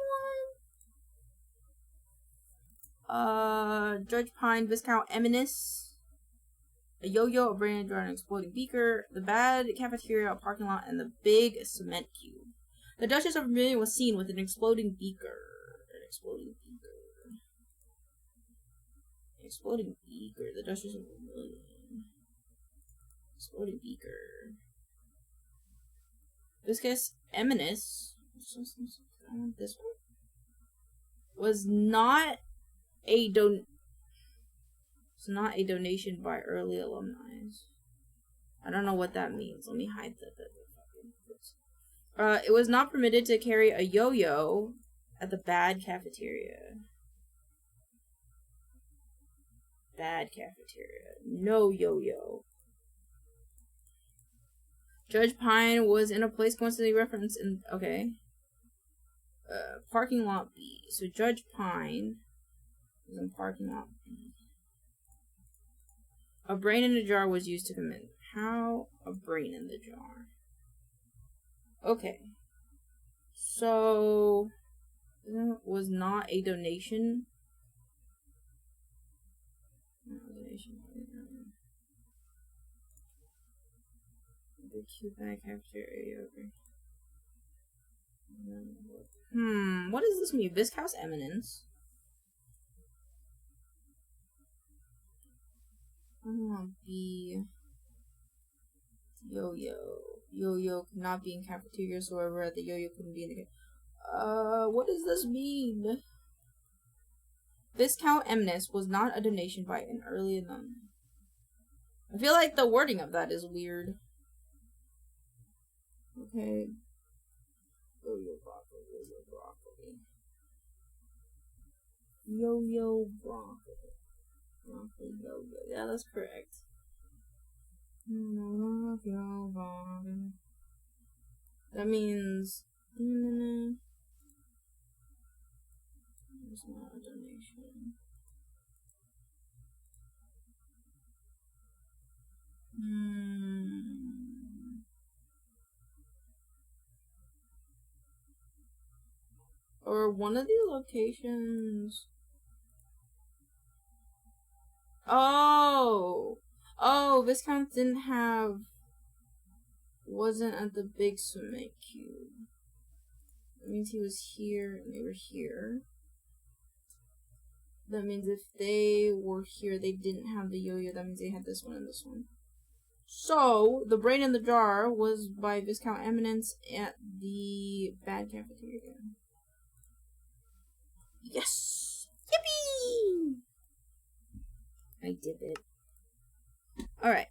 one! Judge Pine, Viscount Eminus. A yo-yo, a brain jar, an exploding beaker, the bad cafeteria, a parking lot, and the big cement cube. The Duchess of Vermilion was seen with an exploding beaker. An exploding beaker. Exploding beaker. The Duchess of Vermilion. Exploding beaker. Viscous Eminus. This one was not a It's not a donation by early alumni. I don't know what that means. Let me hide the it was not permitted to carry a yo-yo at the bad cafeteria. Bad cafeteria. No yo-yo. Judge Pine was in a place coincidentally referenced in... Okay. Parking lot B. So Judge Pine was in parking lot B. A brain in a jar was used to commit. How? A brain in the jar. Okay. So... it was not a donation. Not a donation. The cube bag cafeteria over. What does this mean? Viscous Eminence. I want to be yo-yo. Yo-yo could not be in cafeteria, so wherever the yo-yo couldn't be in the what does this mean? Viscount Eminence was not a donation by an early alumni. I feel like the wording of that is weird. Okay. Yo-yo broccoli, yo-yo broccoli. Yo-yo broccoli. Broccoli, yo-yo. Yeah, that's correct. Yo-yo broccoli. That means... It's not a donation. Or one of these locations. Oh, Viscount wasn't at the big cement cube. That means he was here and they were here. That means if they were here, they didn't have the yo-yo. That means they had this one and this one. So, the brain in the jar was by Viscount Eminence at the bad cafeteria. Yes! Yippee! I did it. Alright.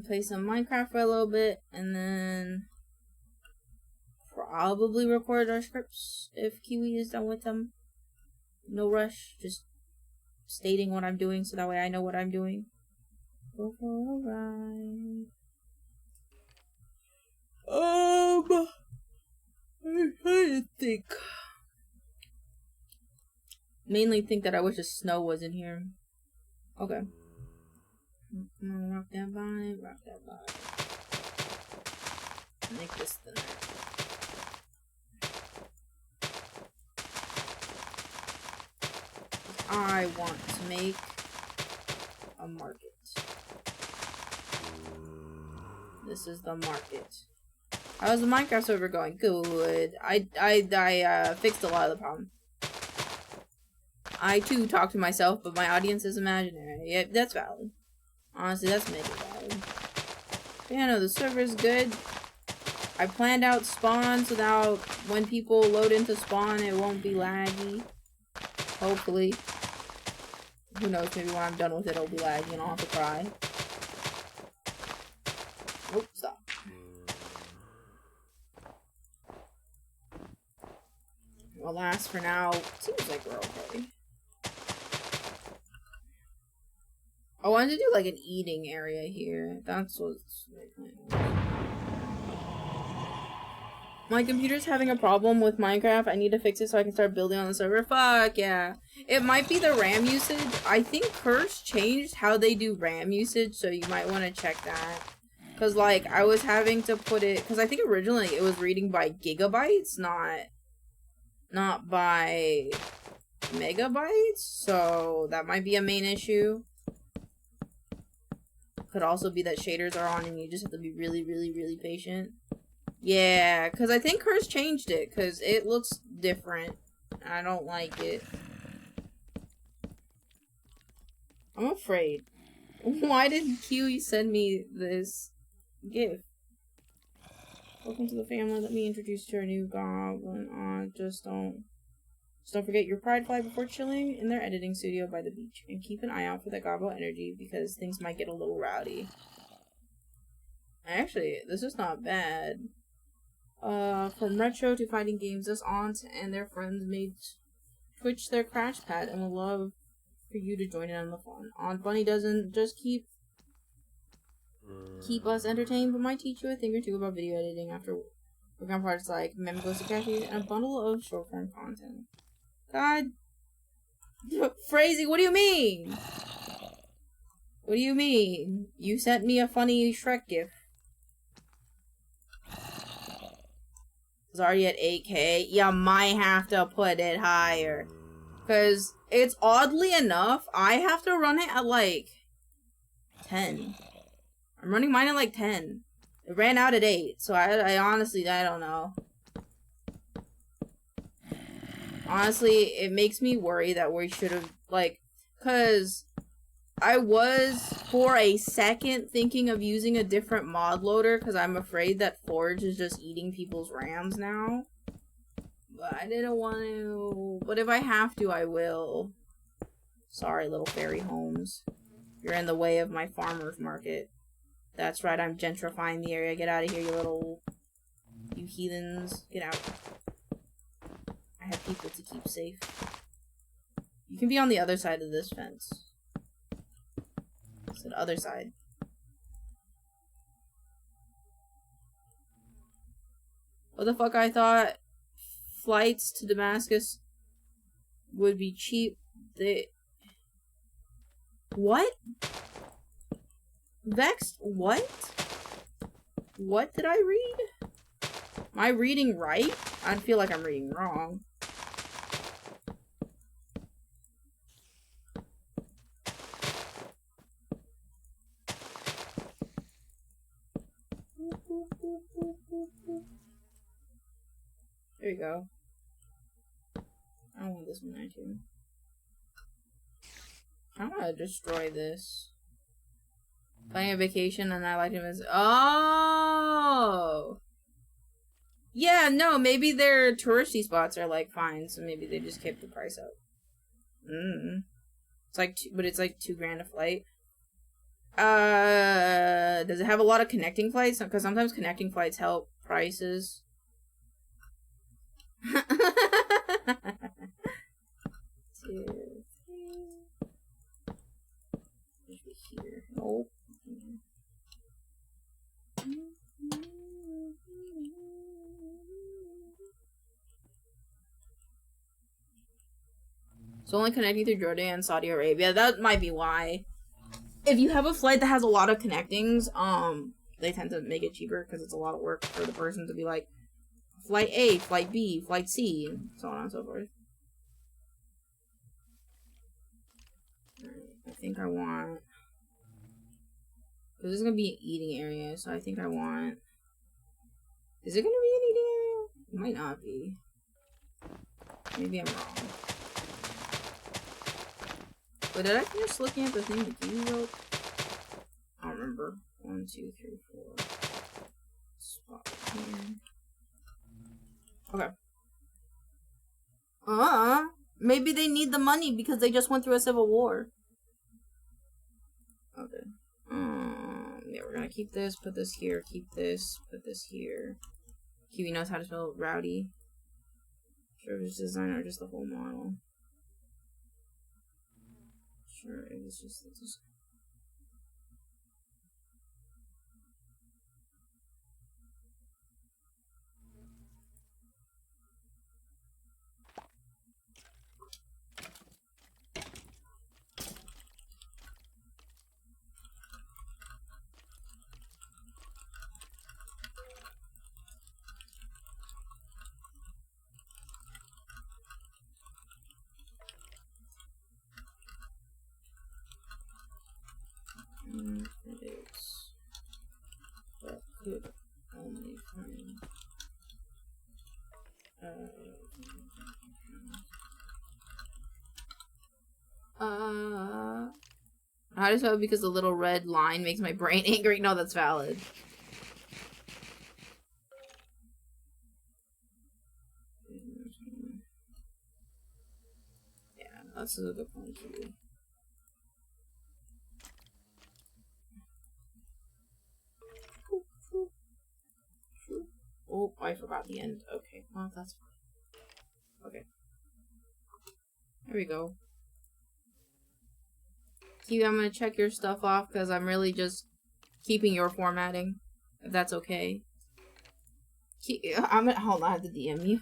Play some Minecraft for a little bit, and then... probably record our scripts if Kiwi is done with them. No rush, just stating what I'm doing so that way I know what I'm doing. Go for a ride. I'm trying to think. Mainly think that I wish the snow wasn't here. Okay. Rock that vibe, rock that vibe. Make this thinner. I want to make a market. This is the market. How's the Minecraft server going? Good. I fixed a lot of the problem. I too talk to myself, but my audience is imaginary. Yeah, that's valid. Honestly, that's mega valid. Yeah, no, the server's good. I planned out spawn so that when people load into spawn, it won't be laggy. Hopefully. Who knows, maybe when I'm done with it, it'll be laggy and I'll have to cry. Oops, stop. Alas, for now, seems like we're okay. I wanted to do like an eating area here. That's what's my computer's having a problem with Minecraft. I need to fix it so I can start building on the server. Fuck yeah. It might be the RAM usage. I think Curse changed how they do RAM usage, so you might want to check that. Cause like I was having to put it, cause I think originally it was reading by gigabytes, not by megabytes. So that might be a main issue. Could also be that shaders are on and you just have to be really, really, really patient. Yeah, because I think Curse changed it, because it looks different. I don't like it. I'm afraid. Why did Kiwi send me this gift? Welcome to the family. Let me introduce you to our new goblin. Just don't forget your pride flag before chilling in their editing studio by the beach. And keep an eye out for that goblin energy, because things might get a little rowdy. Actually, this is not bad. From retro to fighting games, this aunt and their friends made Twitch their crash pad and would love for you to join in on the fun. Aunt Bunny doesn't just keep us entertained, but might teach you a thing or two about video editing after work on parts like Memgos to Cashews and a bundle of short form content. God. Phrasing, what do you mean? What do you mean? You sent me a funny Shrek gift. It's already at 8K. You might have to put it higher. Because it's oddly enough, I have to run it at like 10. I'm running mine at like 10. It ran out at 8. So I honestly, I don't know. Honestly, it makes me worry that we should have, like, because I was, for a second, thinking of using a different mod loader, because I'm afraid that Forge is just eating people's RAMs now. But I didn't want to. But if I have to, I will. Sorry, little fairy homes. You're in the way of my farmer's market. That's right, I'm gentrifying the area. Get out of here, you heathens. Get out. I have people to keep safe. You can be on the other side of this fence. It's the other side. What the fuck, I thought flights to Damascus would be cheap. What? Vexed? What? What did I read? Am I reading right? I feel like I'm reading wrong. There you go. I want this one too. I want to destroy this. Playing a vacation and I like him as— oh! Yeah, no, maybe their touristy spots are like fine, so maybe they just kept the price up. It's like, but it's like $2,000 a flight. Does it have a lot of connecting flights? Because sometimes connecting flights help prices. 2, 3. Here. Nope. It's only connecting through Jordan and Saudi Arabia. That might be why. If you have a flight that has a lot of connectings, they tend to make it cheaper because it's a lot of work for the person to be like, flight A, flight B, flight C, and so on and so forth. Alright, I think I want... This is gonna be an eating area, so I think I want... Is it gonna be an eating area? It might not be. Maybe I'm wrong. But did I finish looking at the thing that you wrote? I don't remember. 1, 2, 3, 4. Spot here. Okay. Maybe they need the money because they just went through a civil war. Okay. Yeah, we're gonna keep this, put this here, keep this, put this here. Kiwi knows how to spell rowdy. Sure, it's design or just the whole model. Sure, it was just this. Critics that could only find how do you spell because the little red line makes my brain angry? No, that's valid. Yeah, that's a good point too. Oh, I forgot the end. Okay, well, that's fine. Okay. There we go. Kiwi, I'm gonna check your stuff off because I'm really just keeping your formatting. If that's okay. I'm gonna hold on, I have to DM you.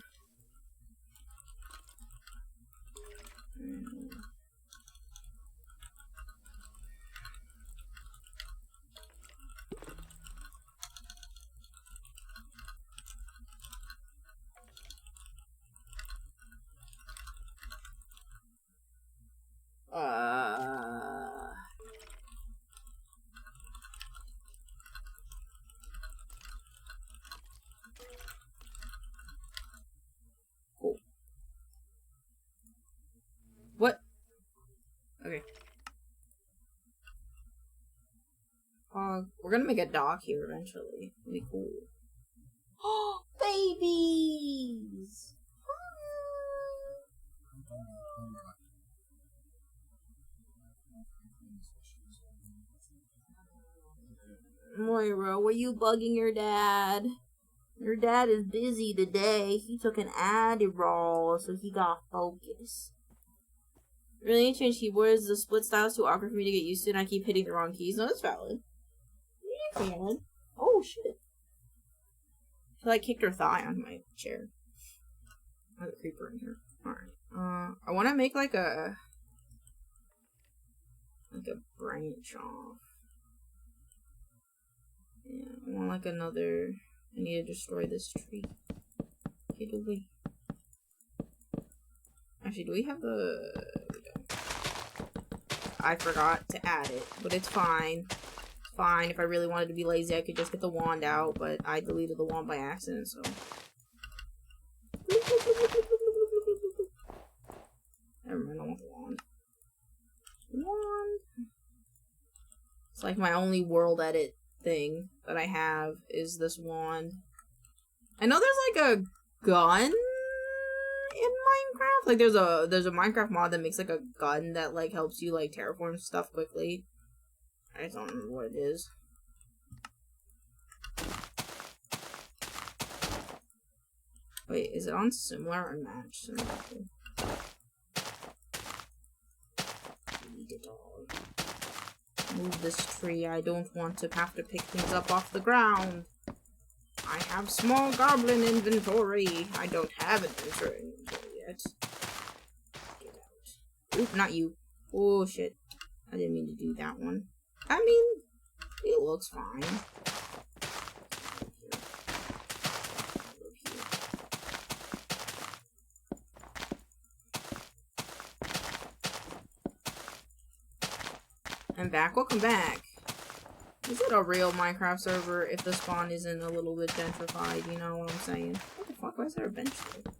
Cool. What? Okay. We're gonna make a dock here eventually. It'll be cool. Oh, babies! Moira, were you bugging your dad? Your dad is busy today. He took an Adderall, so he got focus. Really need to change keyboards. The split style is too awkward for me to get used to, and I keep hitting the wrong keys. No, that's valid. Yeah, valid. Oh, shit. I feel like I kicked her thigh on my chair. There's a creeper in here. Alright. I want to make like a branch off. Yeah, I want like another... I need to destroy this tree. Get away. Actually, do we have the... We don't. I forgot to add it, but it's fine. It's fine. If I really wanted to be lazy, I could just get the wand out, but I deleted the wand by accident, so... Never mind, I want the wand. Wand! It's like my only world edit thing that I have is this wand. I know there's like a gun in Minecraft. Like there's a Minecraft mod that makes like a gun that like helps you like terraform stuff quickly. I just don't remember what it is. Wait, is it on similar or match? Eat it all. Move this tree. I don't want to have to pick things up off the ground. I have small goblin inventory. I don't have inventory yet. Get out. Oop, not you. Oh shit. I didn't mean to do that one. I mean, it looks fine. I'm back. Welcome back. Is it a real Minecraft server if the spawn isn't a little bit gentrified? You know what I'm saying? What the fuck? Why is there a bench there?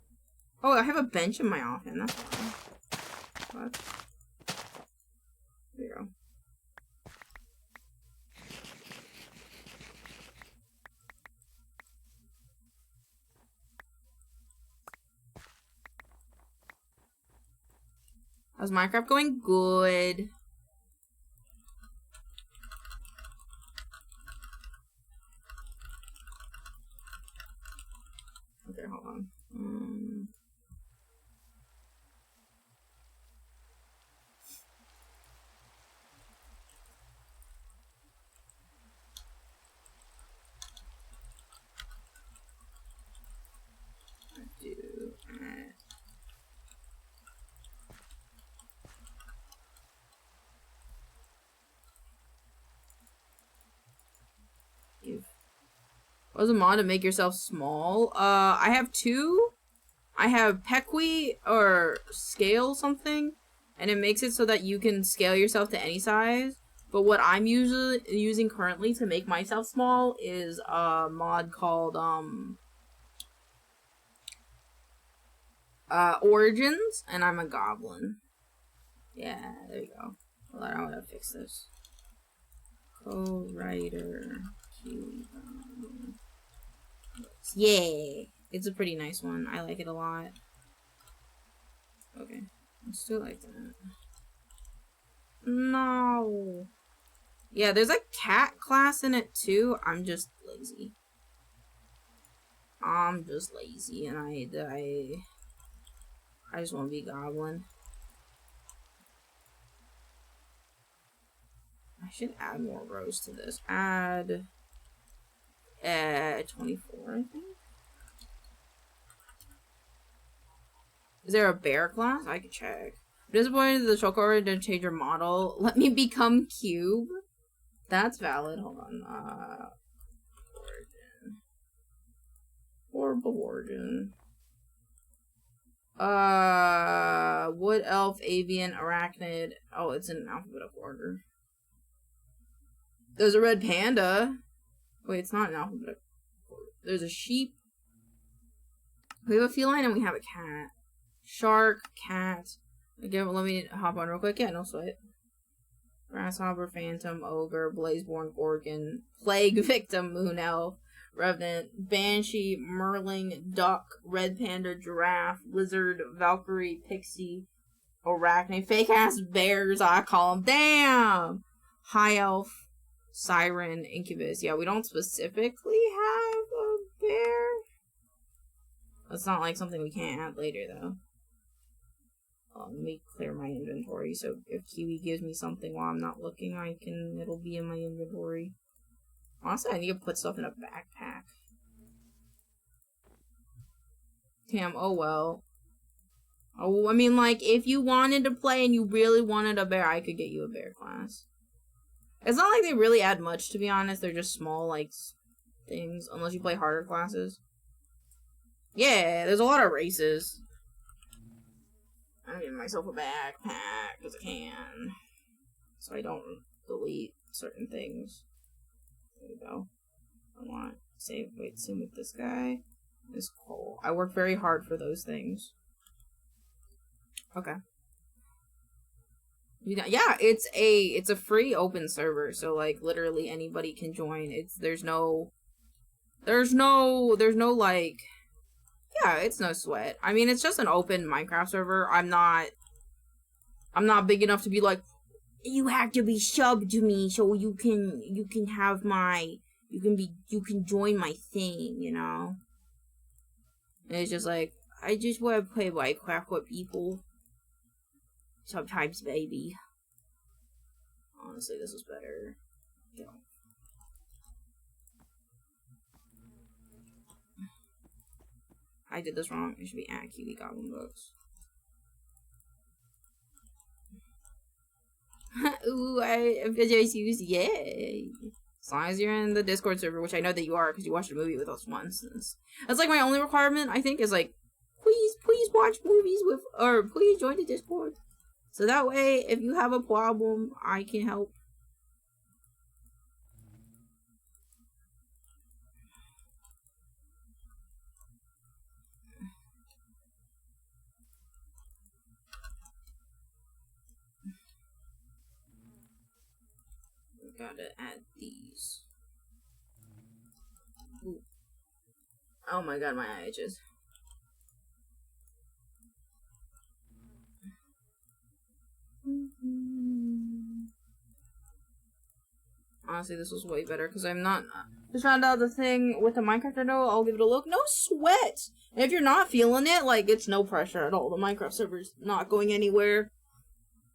Oh, I have a bench in my offhand. That's fine. What? There you go. How's Minecraft going? Good. Okay, hold on. What's a mod to make yourself small? I have two. I have Pequi or scale something, and it makes it so that you can scale yourself to any size. But what I'm usually using currently to make myself small is a mod called Origins, and I'm a goblin. Yeah, there you go. Hold on, I want to fix this. Co-writer. Yeah, it's a pretty nice one. I like it a lot. Okay, let's do it like that. No. Yeah, there's a cat class in it too. I'm just lazy. I'm just lazy, and I just want to be goblin. I should add more rows to this. Add 24, I think. Is there a bear class? I could check. Disappointed the chocobo didn't change your model. Let me become cube. That's valid. Hold on. Origin. Horrible origin. Wood elf, avian, arachnid. Oh, it's in alphabetical order. There's a red panda. Wait, it's not an alphabetical order. There's a sheep. We have a feline and we have a cat. Shark, cat. Again, let me hop on real quick. Yeah, no sweat. Grasshopper, phantom, ogre, blazeborn, gorgon, plague victim, moon elf, revenant, banshee, merling, duck, red panda, giraffe, lizard, valkyrie, pixie, arachnid, fake ass bears, I call them. Damn! High elf, siren, incubus. Yeah, we don't specifically have a bear. That's not like something we can't add later, though. Let me clear my inventory, so if Kiwi gives me something while I'm not looking, it'll be in my inventory. Honestly, I need to put stuff in a backpack. Damn, oh well. Oh, I mean, like, if you wanted to play and you really wanted a bear, I could get you a bear class. It's not like they really add much, to be honest. They're just small, like, things, unless you play harder classes. Yeah, there's a lot of races. I'm giving myself a backpack because I can, so I don't delete certain things. There we go. I want save. Wait, same with this guy. This coal. I work very hard for those things. Okay. Yeah, it's a free open server, so like literally anybody can join. There's no like. Yeah, it's no sweat. I mean, it's just an open Minecraft server. I'm not big enough to be like, you have to be subbed to me so you can have my, you can join my thing, you know? And it's just like, I just want to play Minecraft with people. Sometimes, baby. Honestly, this was better. Go. I did this wrong. It should be at Cutie Goblin Books. Ooh, I'm just used. Yay! As long as you're in the Discord server, which I know that you are because you watched a movie with us once. That's like my only requirement, I think, is like, please watch movies with, or please join the Discord. So that way, if you have a problem, I can help. Gotta add these. Ooh. Oh my god, my eye itches. Honestly, this was way better because I'm not. Just found out the thing with the Minecraft window. I'll give it a look. No sweat! And if you're not feeling it, like, it's no pressure at all. The Minecraft server's not going anywhere.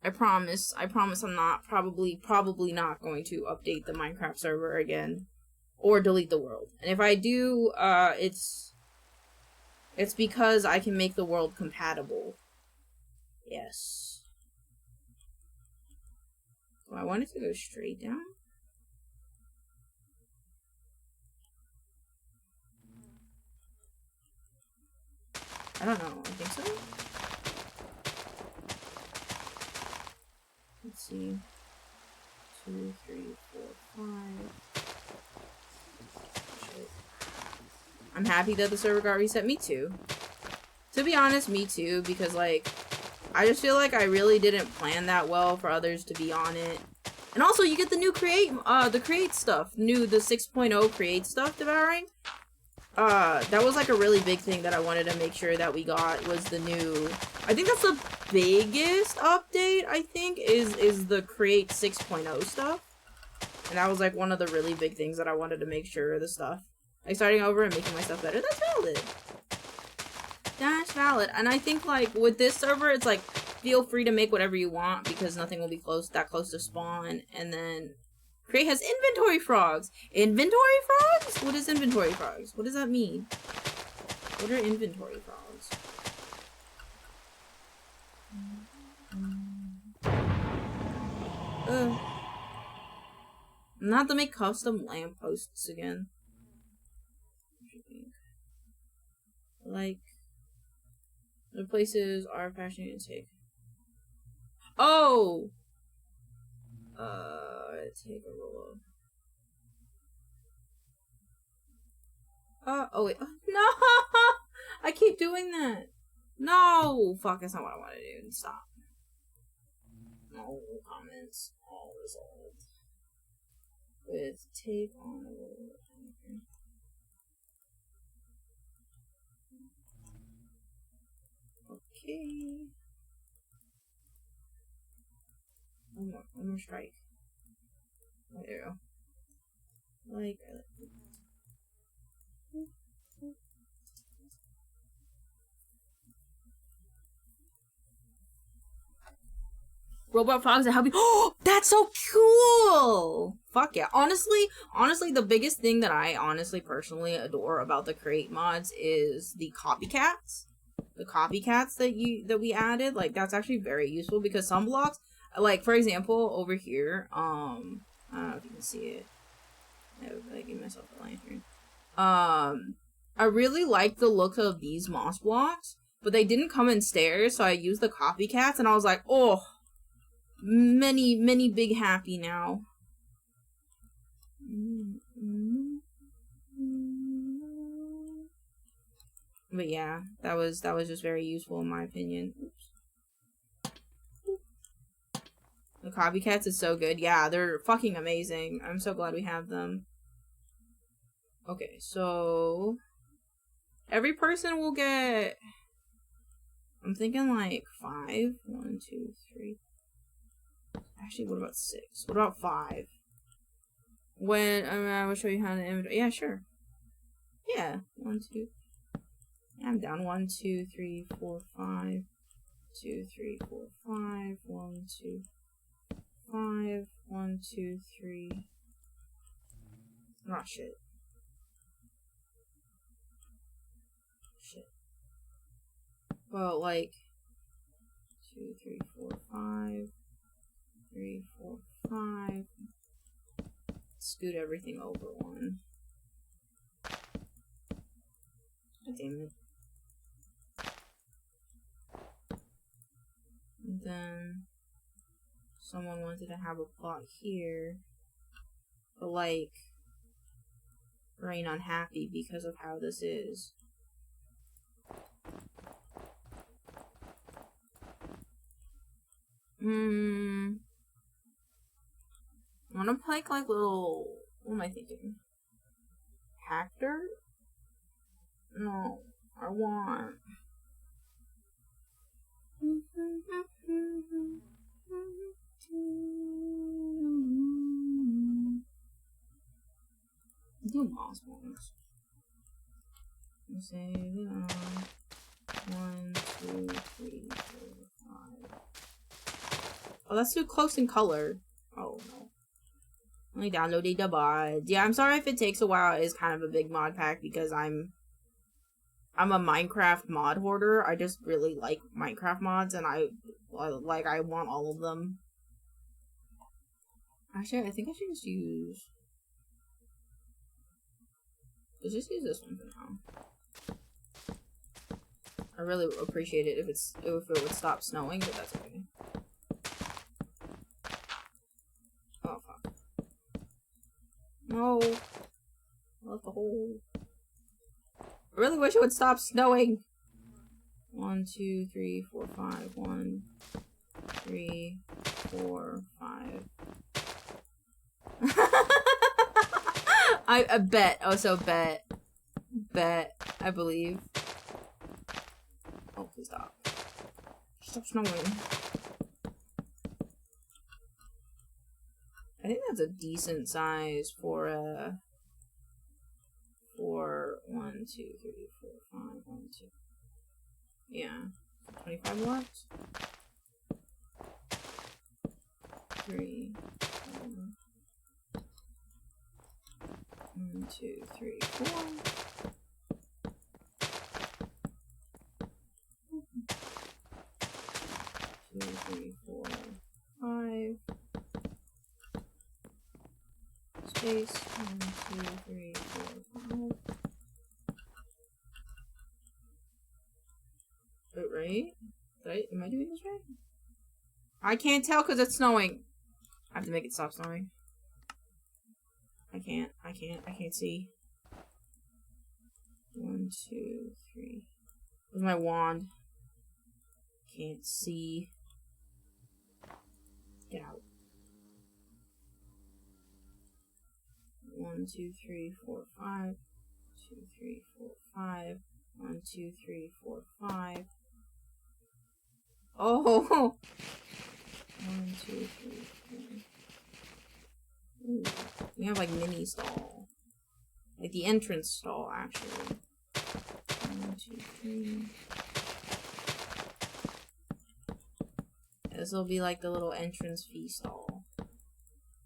I promise I'm not probably not going to update the Minecraft server again. Or delete the world. And if I do, it's because I can make the world compatible. Yes. So I wanted to go straight down. I don't know. I think so. Let's see. 2, 3, 4, 5. Shit. I'm happy that the server got reset. Me too. To be honest, me too. Because, like, I just feel like I really didn't plan that well for others to be on it. And also, you get the new the create stuff. The 6.0 create stuff devouring. That was like a really big thing that I wanted to make sure that we got was the new, I think that's the biggest update, I think, is the create 6.0 stuff. And that was like one of the really big things that I wanted to make sure of the stuff. Like starting over and making my stuff better, that's valid. That's valid. And I think like with this server, it's like, feel free to make whatever you want because nothing will be that close to spawn. And then Create has inventory frogs. Inventory frogs? What is inventory frogs? What does that mean? What are inventory frogs? Not to make custom lampposts again. Like, the places are passionate to take. Oh! Take a roll of. Oh wait. Oh, no! I keep doing that. No! Fuck, that's not what I want to do. Stop. No comments. All resolved. With take on a roll of. Okay. One more strike. Oh, there you go. Like, robot frogs that help you. Oh, that's so cool! Fuck yeah. Honestly, the biggest thing that I personally adore about the create mods is the copycats. The copycats that we added, like, that's actually very useful because some blocks, like, for example, over here, I don't know if you can see it. I give myself a lantern. I really like the look of these moss blocks, but they didn't come in stairs, so I used the copycats, and I was like, oh, many big happy now. But yeah, that was just very useful in my opinion. Oops. The copycats is so good. Yeah, they're fucking amazing. I'm so glad we have them. Okay, so every person will get, I'm thinking like 5. 1, 2, 3. Actually, what about 6? What about 5? When I will show you how to inventory. Yeah, sure. Yeah, 1, 2. I'm down 1, 2, 3, 4, 5. 2, 3, 4, 5. 1, 2, 5. 1, 2, 3. Oh shit. Shit. Well, like 2, 3, 4, 5. 3, 4, 5. Scoot everything over 1. God damn it. And then someone wanted to have a plot here, but like Rain unhappy because of how this is. I wanna play like little. What am I thinking? Hacker? No, I want. Do moss ones. Say 1, 2, 3, 4, 5. Oh, that's too close in color. Oh no. Only downloaded the mod. Yeah, I'm sorry if it takes a while. It's kind of a big mod pack because I'm a Minecraft mod hoarder. I just really like Minecraft mods, and I want all of them. Actually, I think I should just use. Let's just use this one for now. I really appreciate it if it would stop snowing, but that's okay. Oh fuck. No. I left the hole. I really wish it would stop snowing. 1, 2, 3, 4, 5. 1, 3, 4, 5. I bet. Oh, so bet. I believe. Oh, please stop. Stop snowing. I think that's a decent size for 1, 2, 3, 4, 5, 1, 2. Yeah. 25 watts? 3, 4. 1, 2, 3, 4. 2, 3, 4, 5. Space. 1, 2, 3, 4, 5. Wait, right? Am I doing this right? I can't tell because it's snowing. I have to make it stop snowing. I can't see. 1, 2, 3. Where's my wand? Can't see. Get out. 1, 2, 3, 4, 5. 2, 3, 4, 5. 1, 2, 3, 4, 5. Oh! 1, 2, 3, 4. Ooh. We have like mini stall. Like the entrance stall, actually. 1, 2, 3. This will be like the little entrance fee stall.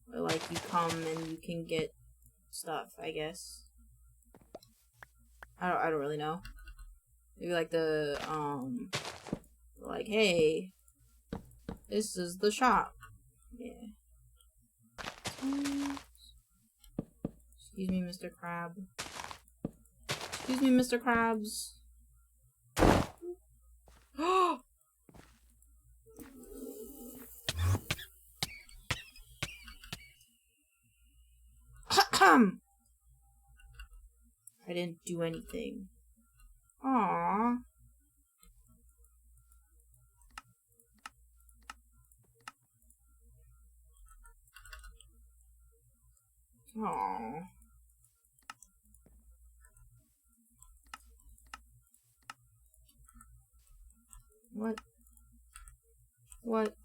Where like you come and you can get stuff, I guess. I don't really know. Maybe like the like, hey, this is the shop. Yeah. Excuse me, Mr. Crab. Excuse me, Mr. Krabs. I didn't do anything. Aww. Aww. What? What?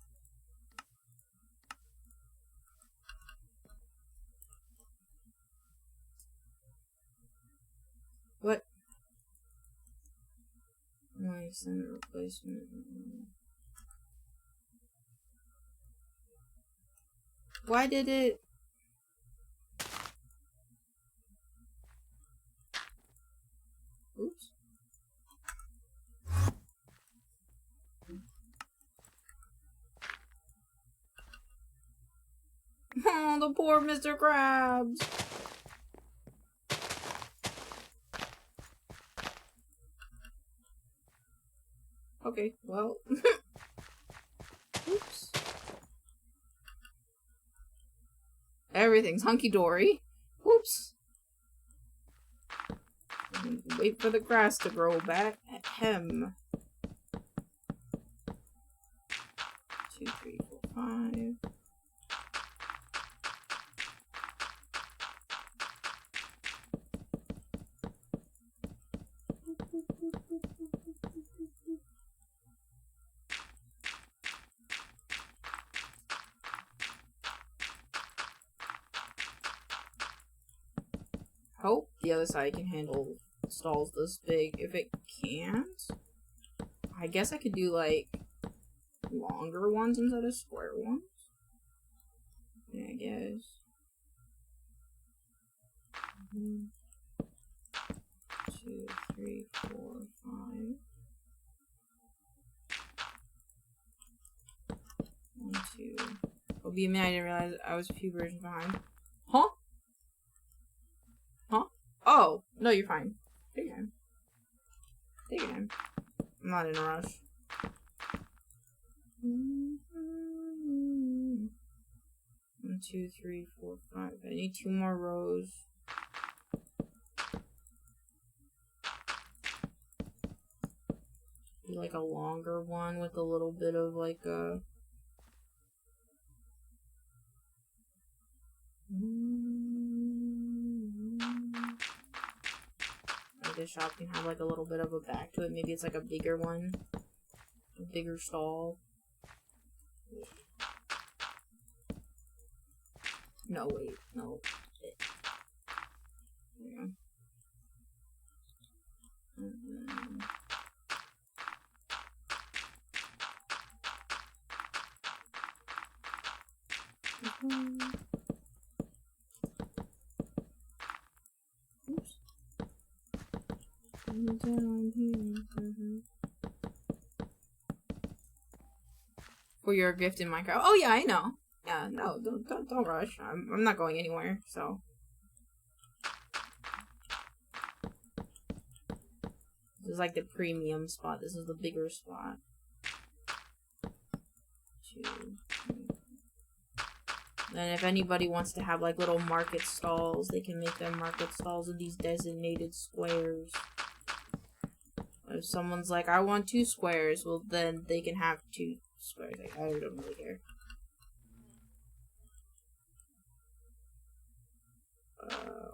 What? extended replacement. Why did it? Oops. Oh, the poor Mr. Krabs. Okay, well. Oops. Everything's hunky-dory. Oops. Wait for the grass to grow back. Ahem. 2, 3, 4, 5. Hope the other side can handle stalls this big. If it can't, I guess I could do like longer ones instead of square ones. Yeah, I guess. 1, 2, 3, 4, 5. 1, 2. Oh, be a minute, I didn't realize I was a few versions behind. Huh? Huh? Oh, no, you're fine. Take your time. Take your time. I'm not in a rush. 1, 2, 3, 4, 5. I need 2 more rows. Do like a longer one with a little bit of like a. The shop can have like a little bit of a back to it. Maybe it's like a bigger one, a bigger stall. No, wait, no. Yeah. Oops. Down here. For your gift in Minecraft. Oh yeah, I know. Yeah, no, don't rush. I'm not going anywhere. So. This is like the premium spot. This is the bigger spot. 2, 3. And if anybody wants to have like little market stalls, they can make their market stalls in these designated squares. If someone's like, I want 2 squares, well then they can have 2 squares. Like, I don't really care.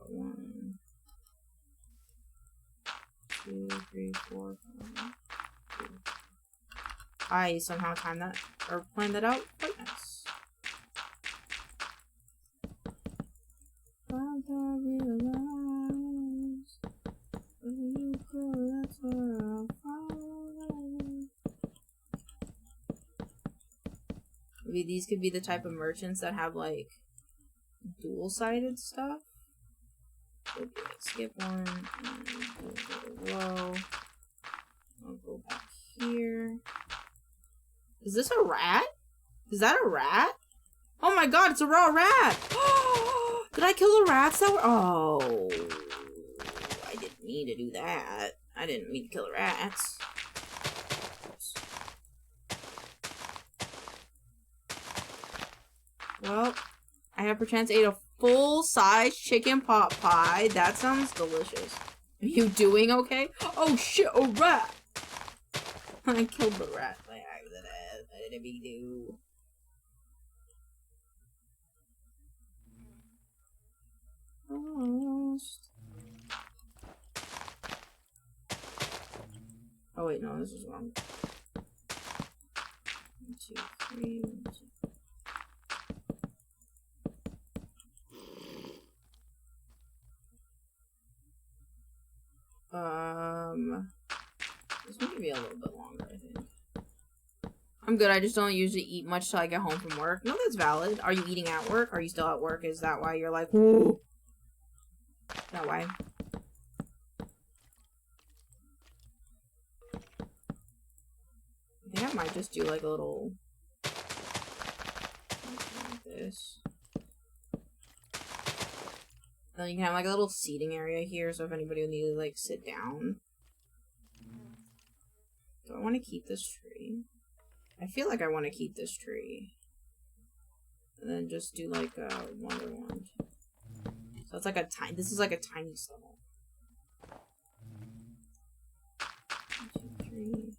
1, 2, 3, 4, 5. 2. I somehow timed that or planned that out quite nice. Maybe these could be the type of merchants that have like dual-sided stuff. So like, skip 1 and go low. I'll go back here. Is this a rat? Is that a rat? Oh my god, it's a raw rat! Did I kill the rats that were— oh. I didn't mean to do that. I didn't mean to kill the rats. Oops. Well, I have perchance ate a full-size chicken pot pie. That sounds delicious. Are you doing okay? Oh shit, a rat! I killed the rat by accident. I didn't mean to. Almost. Oh wait, no, this is wrong. 1, 2, 3. 1, 2. This might be a little bit longer, I think. I'm good. I just don't usually eat much till I get home from work. No, that's valid. Are you eating at work? Are you still at work? Is that why you're like, ooh? Is that why? I think I might just do like a little like this. Then you can have like a little seating area here, so if anybody would need to like sit down. Do I want to keep this tree? I feel like I want to keep this tree. And then just do like one other one. So it's like a tiny, this is like a tiny stubble. 1, 2, 3.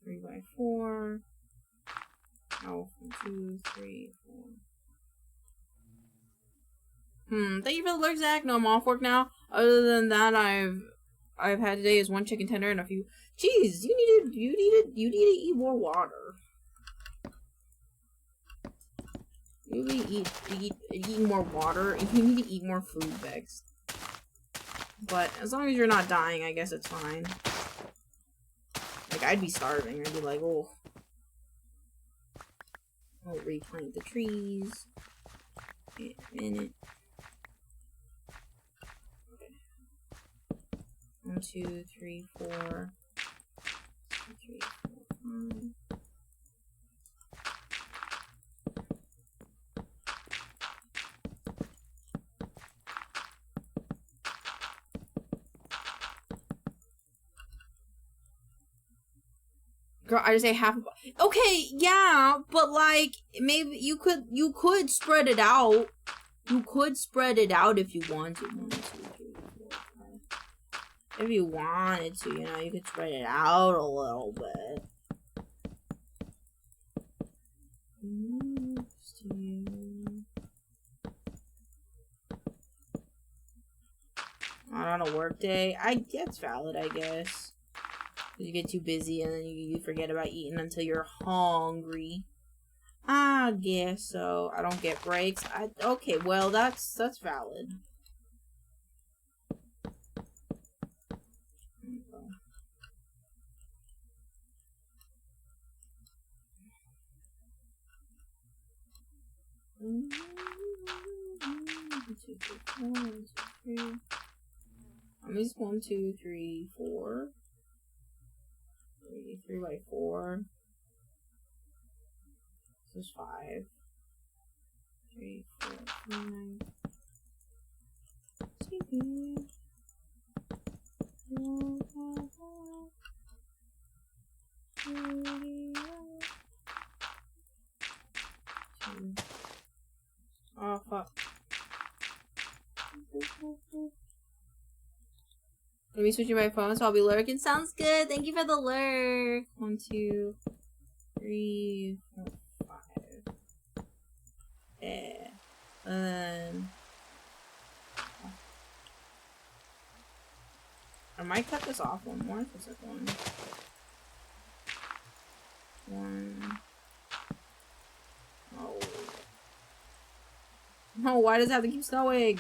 3 by 4. Oh, 1, 2, 3, 4. Thank you for the lurk, Zach. No, I'm off work now. Other than that, I've had today is 1 chicken tender and a few. Jeez, you need to eat more water. You need to eat more water. You need to eat more food, Vex. But as long as you're not dying, I guess it's fine. Like, I'd be starving. I'd be like, oh. I'll replant the trees. Wait a minute. Okay. 1, 2, 3, 4. 2, 3, 4, 5. Girl, I just say half a. Okay, yeah, but like maybe you could spread it out. You could spread it out if you wanted. 1, 2, 3, 4, 5. If you wanted to, you know, you could spread it out a little bit. Not on a work day. That's valid, I guess. You get too busy and then you forget about eating until you're hungry. I guess so. I don't get breaks. Okay, well that's valid. How many's 1, 2, 3, 4? 3 by 4. This is 5. 3, 4, 5. Oh fuck. Let me switch my phone so I'll be lurking. Sounds good. Thank you for the lurk. 1, 2, 3, 4, 5. Yeah. I might cut this off one more. It's like 1. 1. Oh. No, why does it have to keep snowing?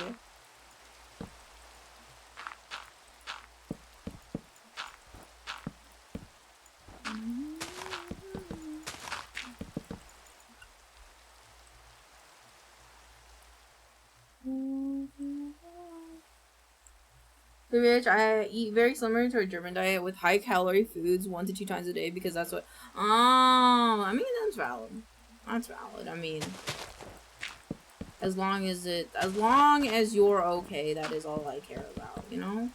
Bitch, I eat very similar to a German diet with high calorie foods 1 to 2 times a day because that's what. Oh, I mean that's valid. That's valid. I mean, as long as you're okay, that is all I care about. You know.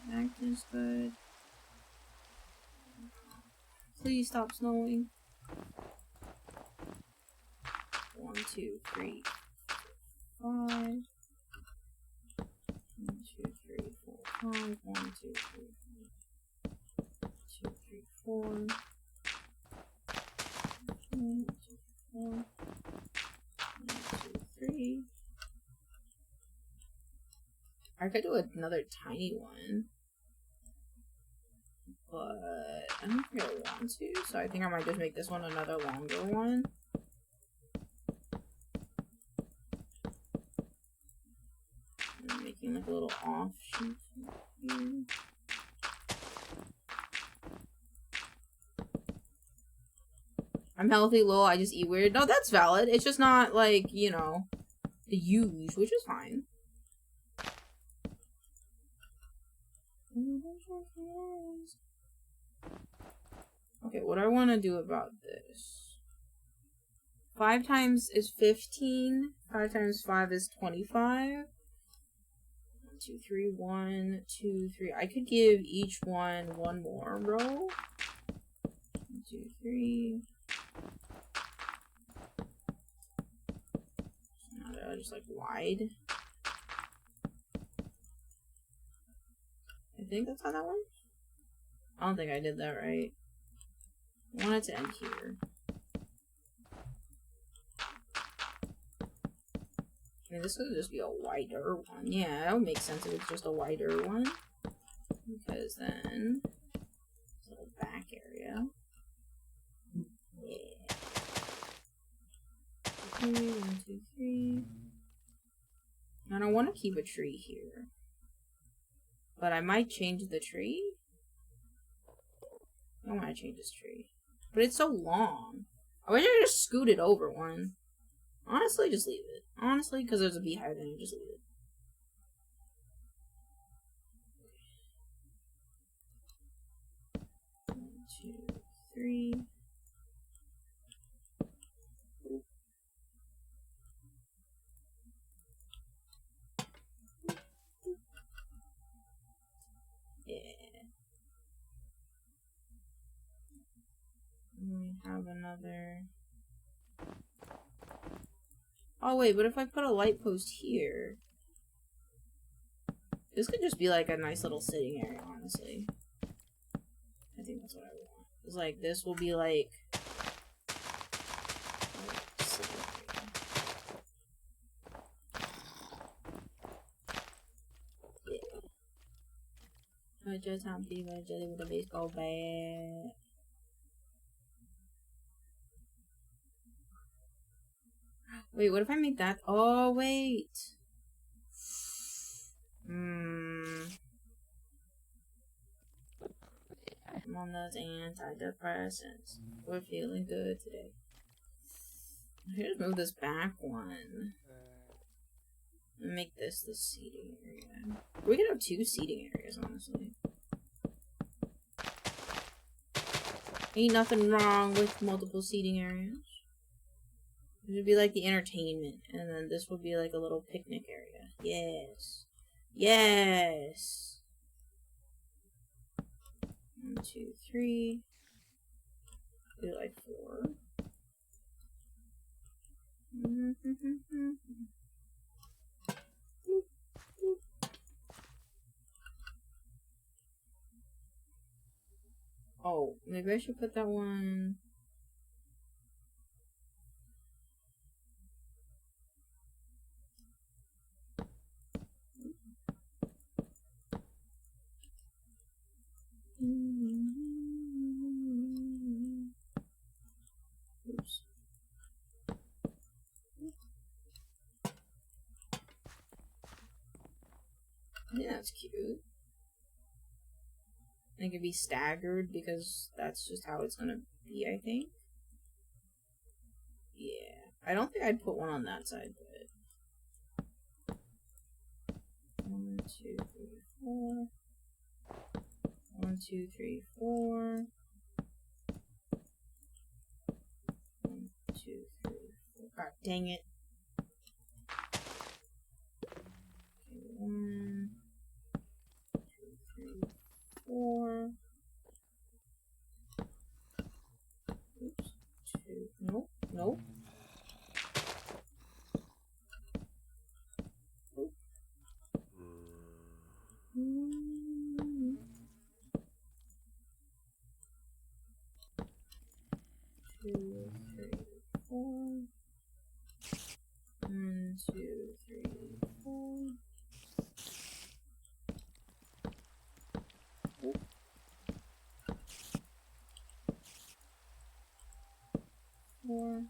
That is good. Please stop snowing. 1, 2, 3, 5. 1, 2, 3, 4, 5. 1, 2, 3, 4. 2, 3, 4. 1, 2, 4. 1, 2, 3. I could do another tiny one, but I don't think I want to, so I think I might just make this one another longer one. making like a little offshoot here. I'm healthy, lol, I just eat weird. No, that's valid. It's just not like, you know, the huge, which is fine. Okay, what do I want to do about this? 5 times is 15. 5 times 5 is 25. 1, 2, 3, 1, 2, 3. I could give each one more row. 1, 2, 3. Just like wide. I think that's how that works. I don't think I did that right. I want it to end here. I mean, this could just be a wider one. Yeah, that would make sense if it's just a wider one. Because then, this little back area. Yeah. 1, 2, 3. And I want to keep a tree here. But I might change the tree. I don't want to change this tree. But it's so long. I wish I could just scoot it over one. Honestly, just leave it. Honestly, because there's a beehive in it, just leave it. One, 2, 3. Yeah. And we have another. Oh wait, but if I put a light post here, this could just be like a nice little sitting area, honestly. I think that's what I want. It's like, this will be like sitting area. Yeah. I just have fever jelly with a baseball bat. Wait, what if I make that? Oh, wait. I'm on those antidepressants. We're feeling good today. Here's move this back one. And make this the seating area. We could have 2 seating areas, honestly. Ain't nothing wrong with multiple seating areas. It would be like the entertainment, and then this would be like a little picnic area. Yes. Yes! 1, 2, 3. Do like 4. Oh, maybe I should put that one. Oops. Yeah, that's cute. It could be staggered because that's just how it's gonna be, I think. Yeah. I don't think I'd put one on that side, but 1, 2, 3, 4. 1, 2, 3, 4. 1, 2, 3, 4. God dang it. Okay, 1, 2, 3, 4. Oops. 2. Nope. Nope. Nope. 2, 3, 4. 1, 2, 3, 4. Oop. 4.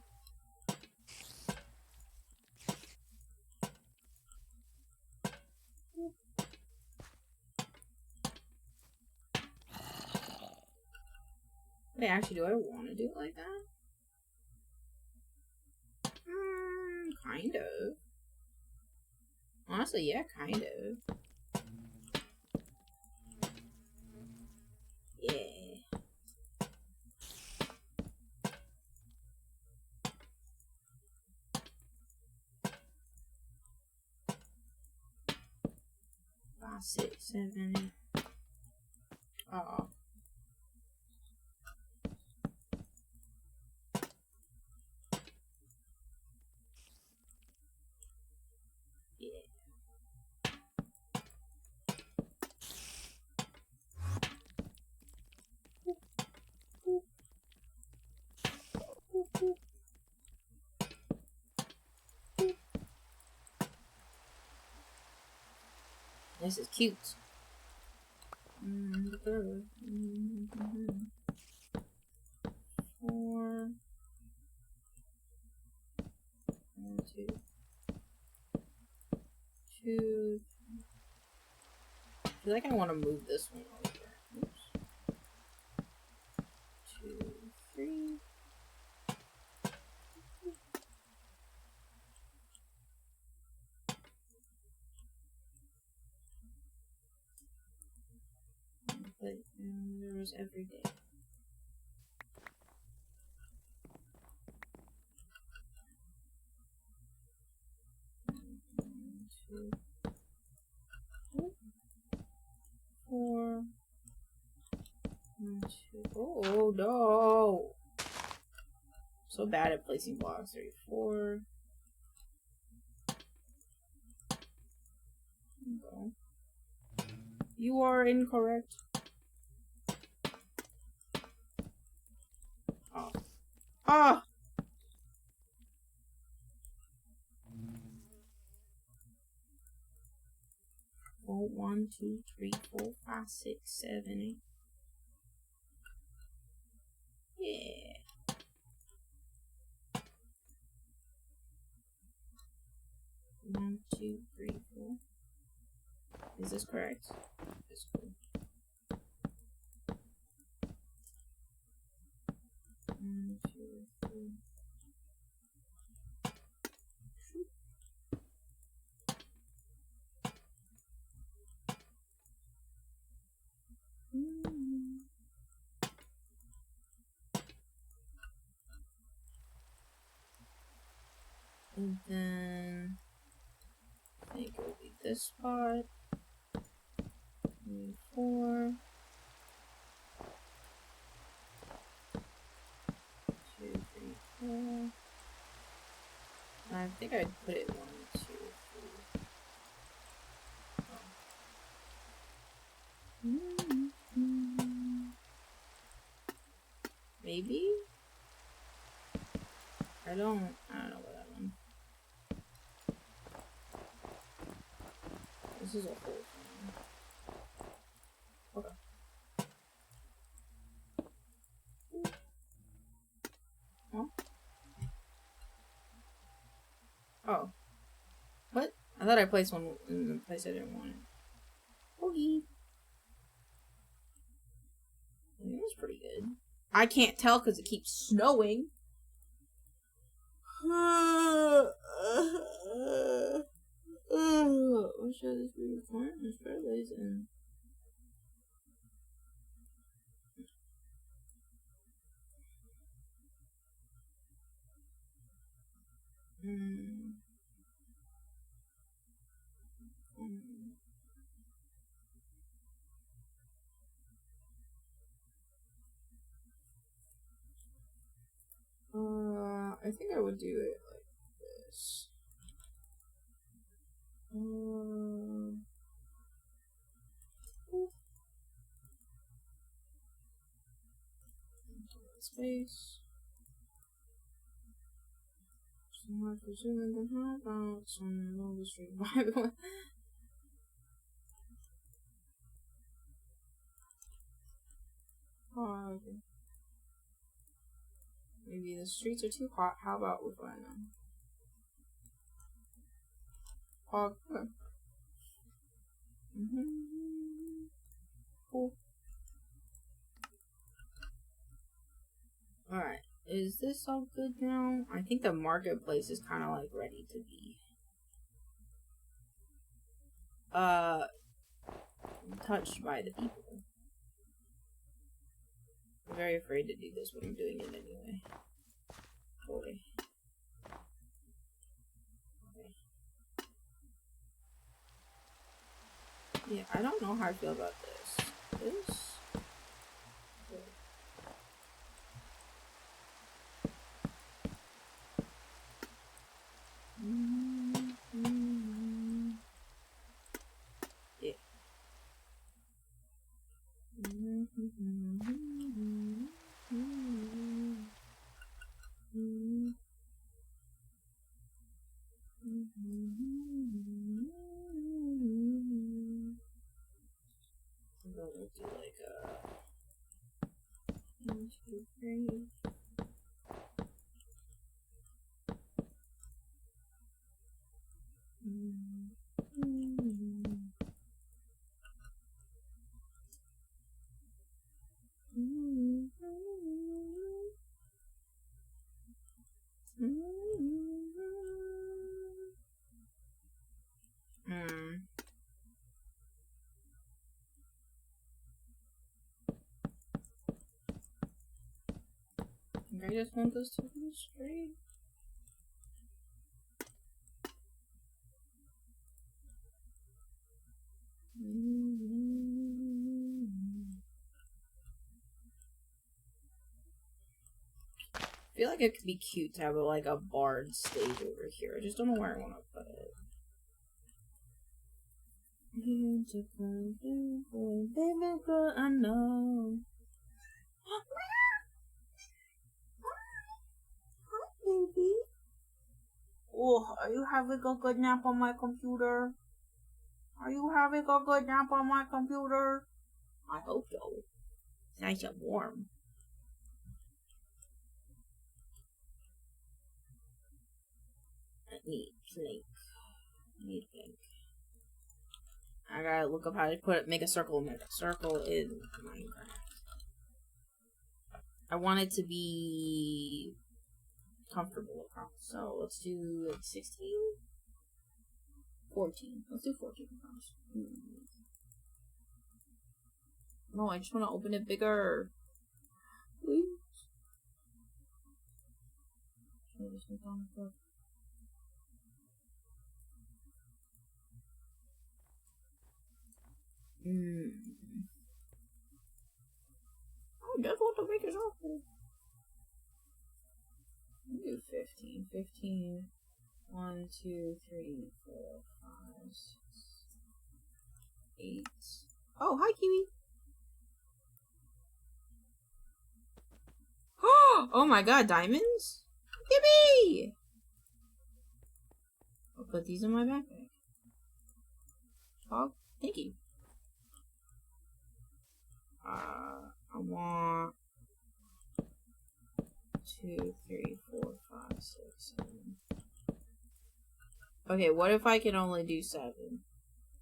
Oop. Wait, actually, do I want to do it like that? Kind of. Honestly, yeah, kind of. Yeah. Five, 6, 7. Oh. Yeah. This is cute. Four. 1, 2. 2. I feel like I want to move this one over. Oops. 2, 3. But there was every day. Two, 4. 1, 2. Oh no! So bad at placing blocks. 3, 4. No. You are incorrect. Oh. Ah! 4, 1, 2, 3, 4, 5, 6, 7, 8. Yeah. 1, 2, 3, 4. Is this correct? That's cool. 1, 2, 3. And then I think it will be this spot. 3, 4. 2, 3, 4. I think I'd put it 1, 2, 3. Maybe? I don't know about that one. This is a whole thing. Okay. Huh? Oh. What? I thought I placed one in the place I didn't want it. Okay. It was pretty good. I can't tell because it keeps snowing. What should this be recording? This Fridays and I think I would do it like this. Space. So I presume then how about some longest revival? Oh, okay. Maybe the streets are too hot. How about we find them? Oh, okay. Cool. Is this all good now? I think the marketplace is kind of like ready to be touched by the people. I'm very afraid to do this, but I'm doing it anyway. Boy. Okay. Yeah, I don't know how I feel about this. This. Yeah. I'm gonna do like a 1, 2, 3. I just want this to be straight. I feel like it could be cute to have like a bard stage over here. I just don't know where I want to put it. Baby girl, I know. Hi, baby. Oh, are you having a good nap on my computer? Are you having a good nap on my computer? I hope so. It's nice and warm. Neat snake. Neat pink. I gotta look up how to make a circle in Minecraft. I want it to be comfortable across. So let's do like 16? 14. Let's do 14 across. No, I just want to open it bigger. Please. I just want to make it awful. Do 15. 15. 1, 2, 3, 4, 5, 6, 8. Oh, hi, Kiwi. Oh my god, diamonds? Yippee! I'll put these in my backpack. Oh, thank you. I want 2, 3, 4, 5, 6, 7. Okay, what if I can only do 7?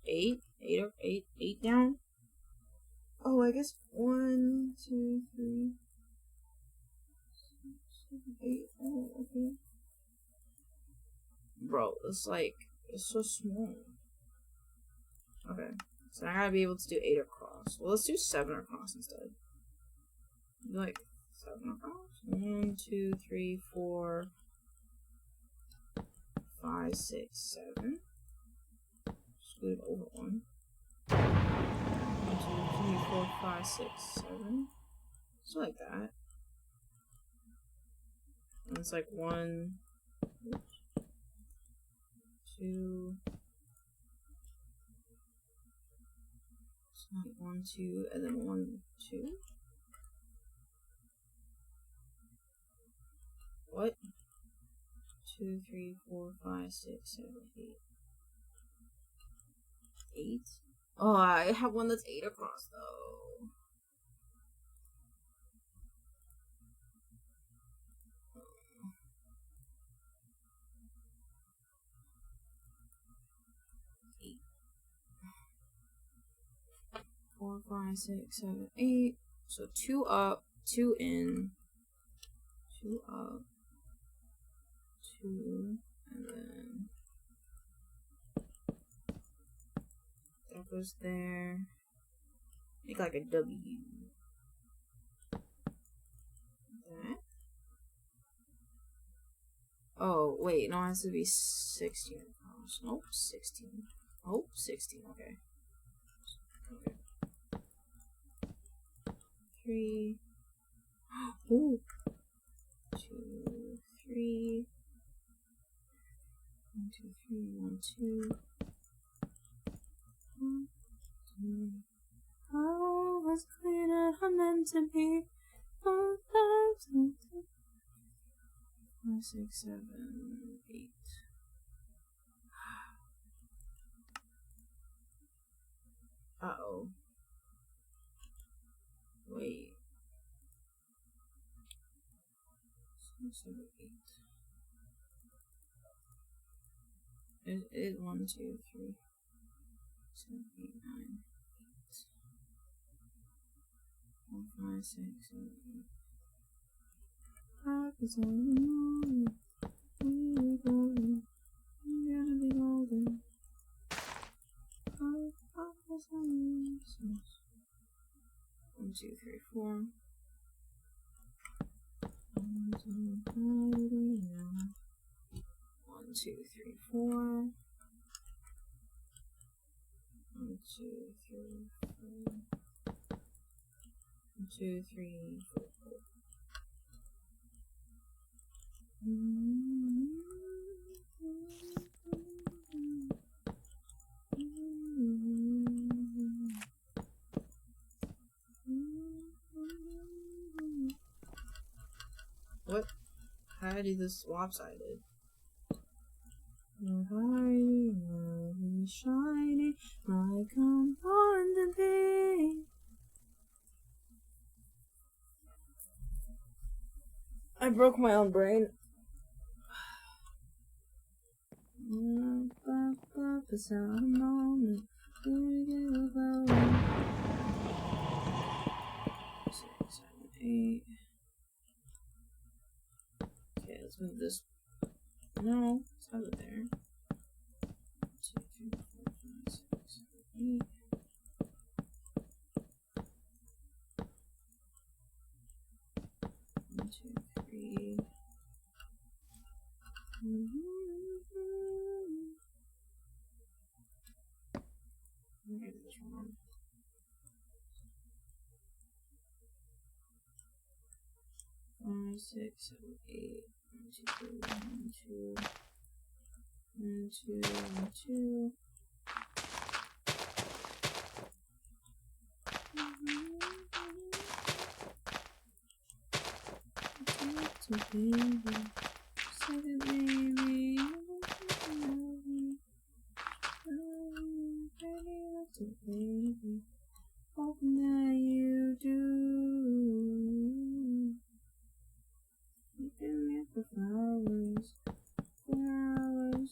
8? 8 down? Oh, I guess 1, 2, 3, 6, 7, 8. Oh, okay. Bro, it's so small. Okay, so I gotta be able to do 8 across. Well, let's do 7 across instead. Like 7 across. 1, 2, 3, 4, 5, 6, 7. Scoot over 1. 1, 2, 3, 4, 5, 6, 7. Just like that. And it's like 1, 2. It's like 1, 2, and then 1, 2. What? 2, 3, 4, 5, 6, 7, 8. 8? Oh, I have one that's 8 across though. Eight. 4, 5, 6, 7, 8. So 2 up, 2 in, 2 up, 2, and then that goes there. Make like a W. That. Oh, wait, no, it has to be 16 across. Nope, 16. Oh, 16, okay. 3. Ooh. 2, 3. 1, 2, 3, 1, 2. 1, 2. Oh, was clear that I'm meant to be. 4, 5, 6, 7, 8. Uh-oh. Wait. 6, 7, 8. It 1, 2, 3, 7, 8, 9, 8. 4, 5, 6, 7, 8. 5 is all the morning. We're golden. We're gonna be golden. 5 is all the morning. 1, 2, 3, 4. 1, 2, 3, 1, 2, 3, 4. 1, 2, 3, 4. 1, 2, 3, 4. What? How do I do this lopsided? Your heart will be shining like I'm born to be. I broke my own brain. It's not a moment. 6, 7, 8. Okay, let's move this. No, let's have it there. 2, 3, 4, 5, 6, 7, 8. 1, 2, 3. I'm gonna do this wrong. 5, 6, 7, 8. 1, 2, 1, 2. 1, 2, 1, 2. Baby, said it, baby. Baby, hoping that you do. You can make the flowers for hours,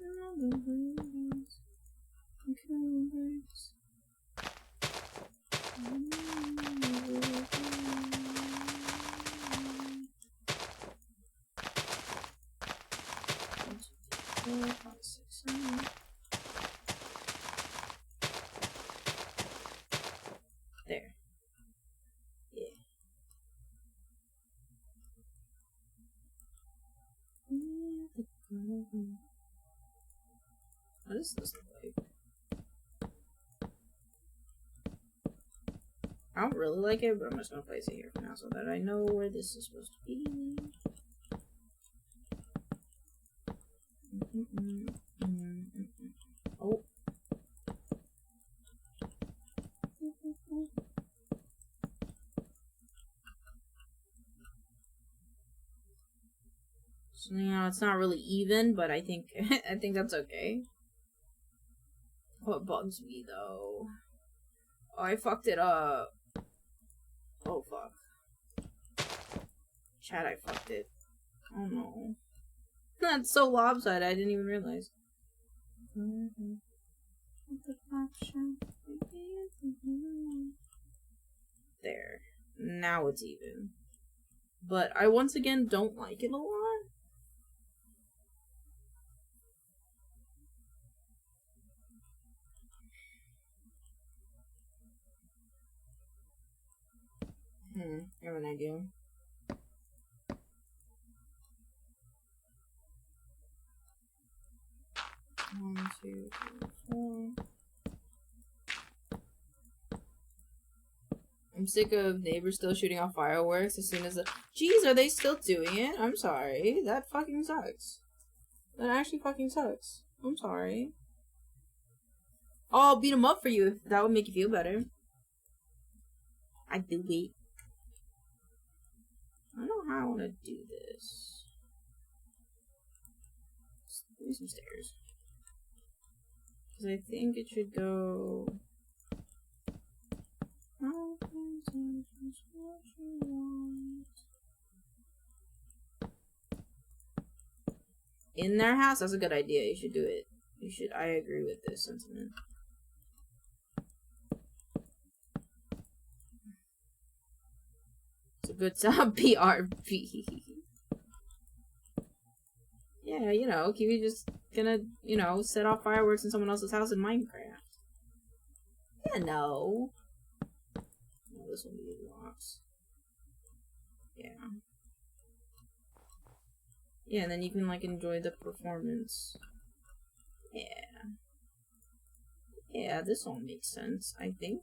and all the bluebirds and killing birds. Four, 5, 6, 7. There. Yeah. What does this look like? I don't really like it, but I'm just gonna place it here for now so that I know where this is supposed to be. Oh. So, you know, it's not really even, but I think I think that's okay. What bugs me though? Oh, I fucked it up. Oh fuck. Chat, I fucked it. Oh no. That's so lopsided, I didn't even realize. There. Now it's even. But I once again don't like it a lot. I have an idea. One, two, three, four. I'm sick of neighbors still shooting off fireworks as soon as the— Jeez, are they still doing it? I'm sorry. That fucking sucks. That actually fucking sucks. I'm sorry. I'll beat them up for you if that would make you feel better. I do beat. I don't know how I want to do this. Give me some stairs. Because I think it should go... in their house? That's a good idea. You should do it. You should. I agree with this sentiment. It's a good sound. PRP. Yeah, you know, Kiwi just gonna, you know, set off fireworks in someone else's house in Minecraft. Yeah, no. No, this one needs rocks. Yeah. Yeah, and then you can, like, enjoy the performance. Yeah. Yeah, this all makes sense, I think.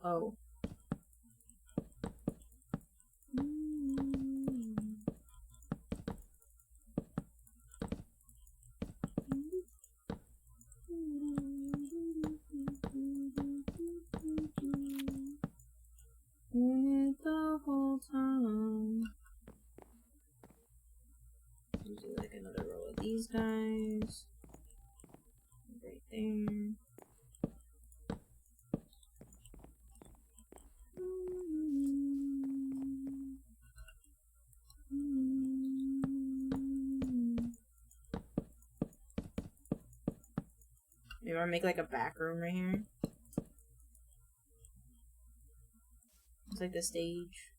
Oh. The whole time. Do like another row of these guys. Right there. Maybe I'll make like a back room right here. It's like the stage.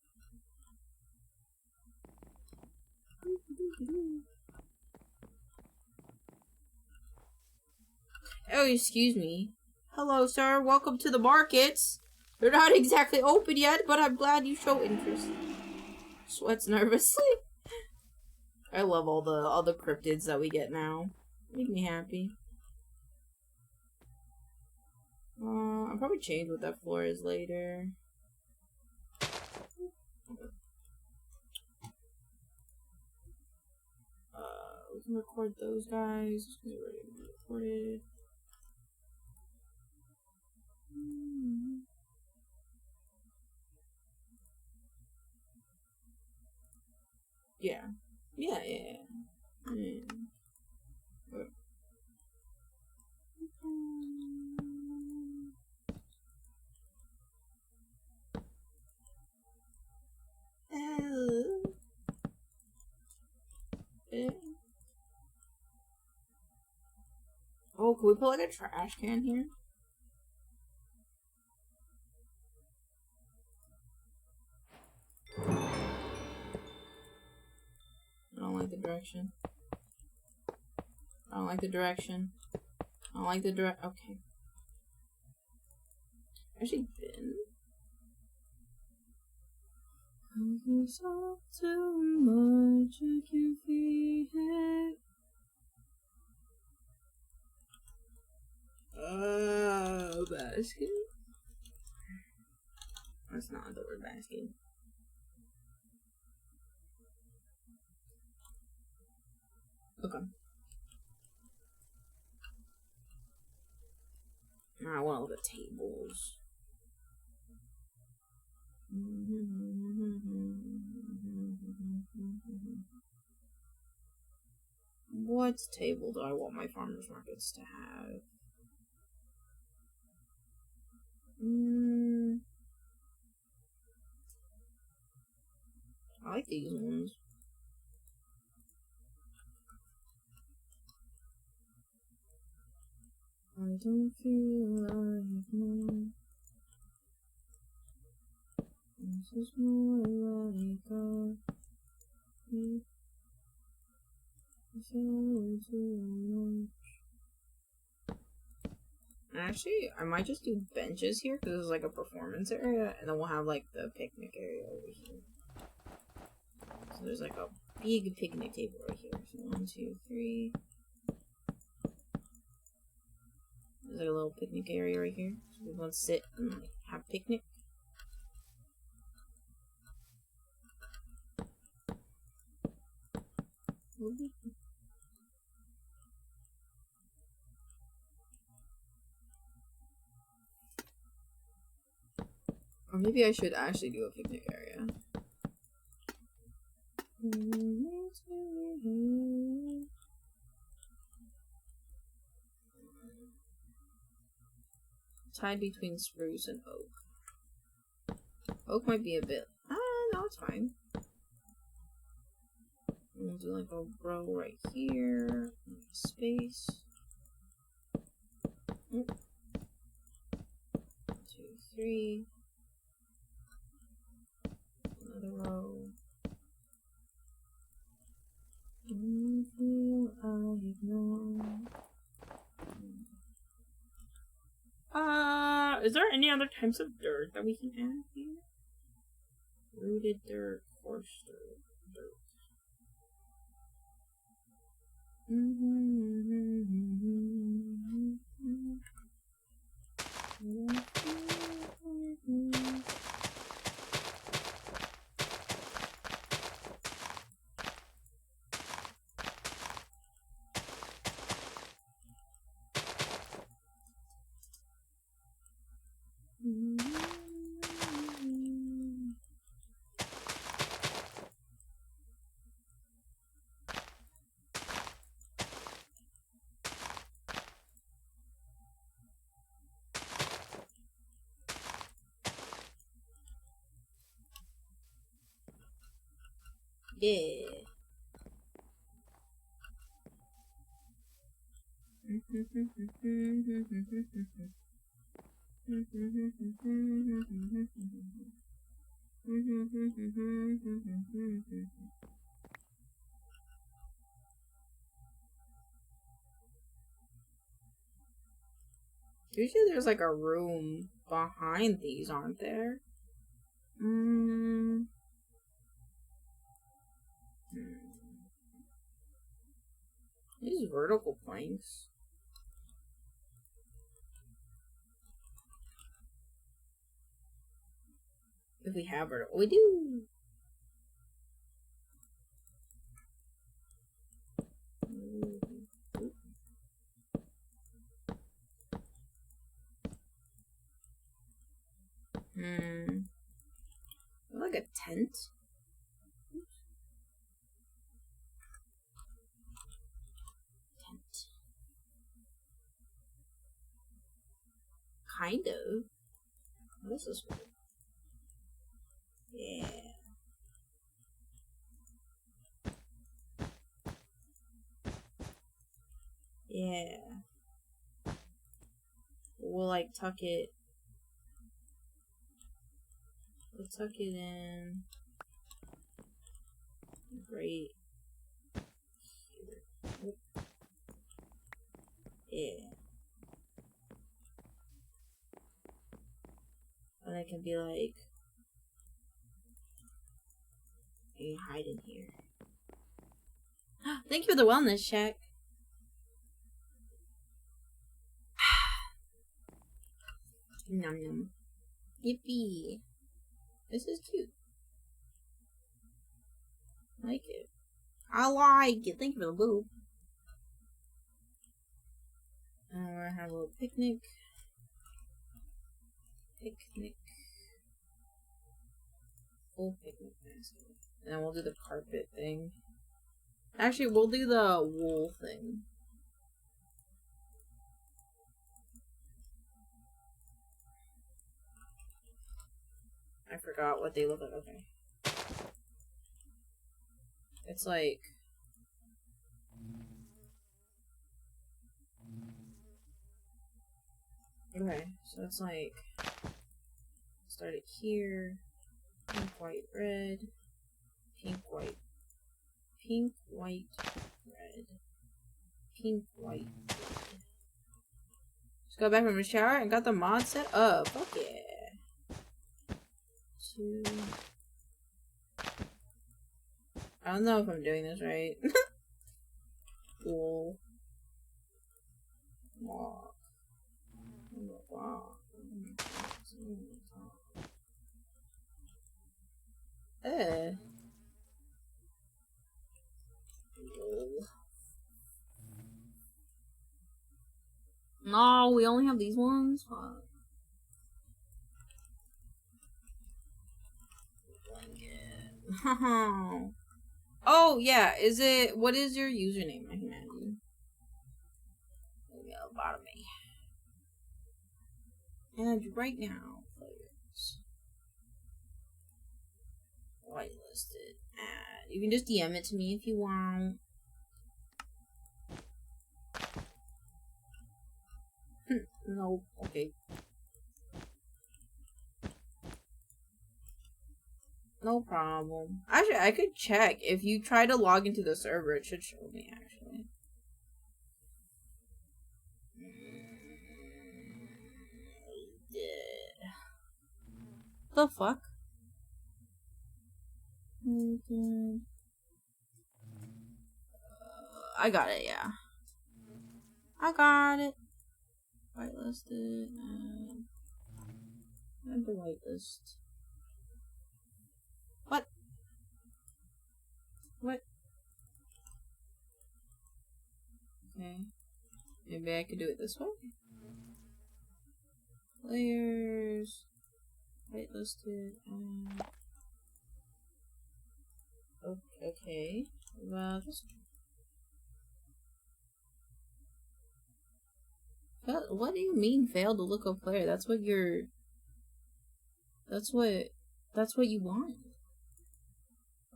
Oh, excuse me. Hello, sir. Welcome to the markets. They're not exactly open yet, but I'm glad you show interest. Sweats nervously. I love all the cryptids that we get now. Make me happy. I'll probably change what that floor is later. We can record those guys because they're already recorded. Yeah. Yeah. Oh, can we put like a trash can here? I don't like the direction. I don't like the direction. I don't like the okay. Actually, been. I saw too much, I can feel it. Basket? That's not the word basket. Okay. Now I want all the tables. What table do I want my farmers markets to have? I like these ones. don't feel like no. This is more like actually, I might just do benches here because it's like a performance area, and then we'll have like the picnic area over here. So there's like a big picnic table right here. So 1, 2, 3. There's like a little picnic area right here. So we want to sit and like have a picnic. Or maybe I should actually do a picnic area. Tied between spruce and oak. Oak might be a bit. No, it's fine. We'll do like a row right here. Space. 1, 2, 3. Another row. Don't feel like no. Is there any other types of dirt that we can add here? Rooted dirt, coarse dirt. Yeah. Usually there's like a room behind these, aren't there? These vertical planks. If we have vertical, we do. Like a tent? Tent. Kind of. What is this one? Yeah. Yeah. We'll like tuck it. We'll tuck it in. Great. Here. Yeah. And I can be like, you can hide in here. Thank you for the wellness check. Nom nom. Yippee. This is cute. I like it. I like it. Thank you for the boob. We're gonna have a little picnic. Picnic. Full picnic basket. And then we'll do the carpet thing. Actually, we'll do the wool thing. I forgot what they look like. Okay. It's like... So it's like, start it here, pink, white, red, pink, white, red, pink, white, red. Just got back from the shower and got the mod set up. Fuck yeah. 2. I don't know if I'm doing this right. Cool. Walk. Eh. No, we only have these ones? Fuck. Blanket. Oh, yeah. Is it... What is your username, my humanity? Maybe I'll bottom me. And right now, players. Whitelisted. Add. You can just DM it to me if you want. No. Okay. No problem. Actually, I could check. If you try to log into the server, it should show me, actually. The fuck? I got it, yeah. I got it. Whitelisted. And the whitelist. What? What? Okay. Maybe I could do it this way. Players. Whitelisted. Okay. Well, just... What do you mean failed to look up player? That's what you're... That's what you want.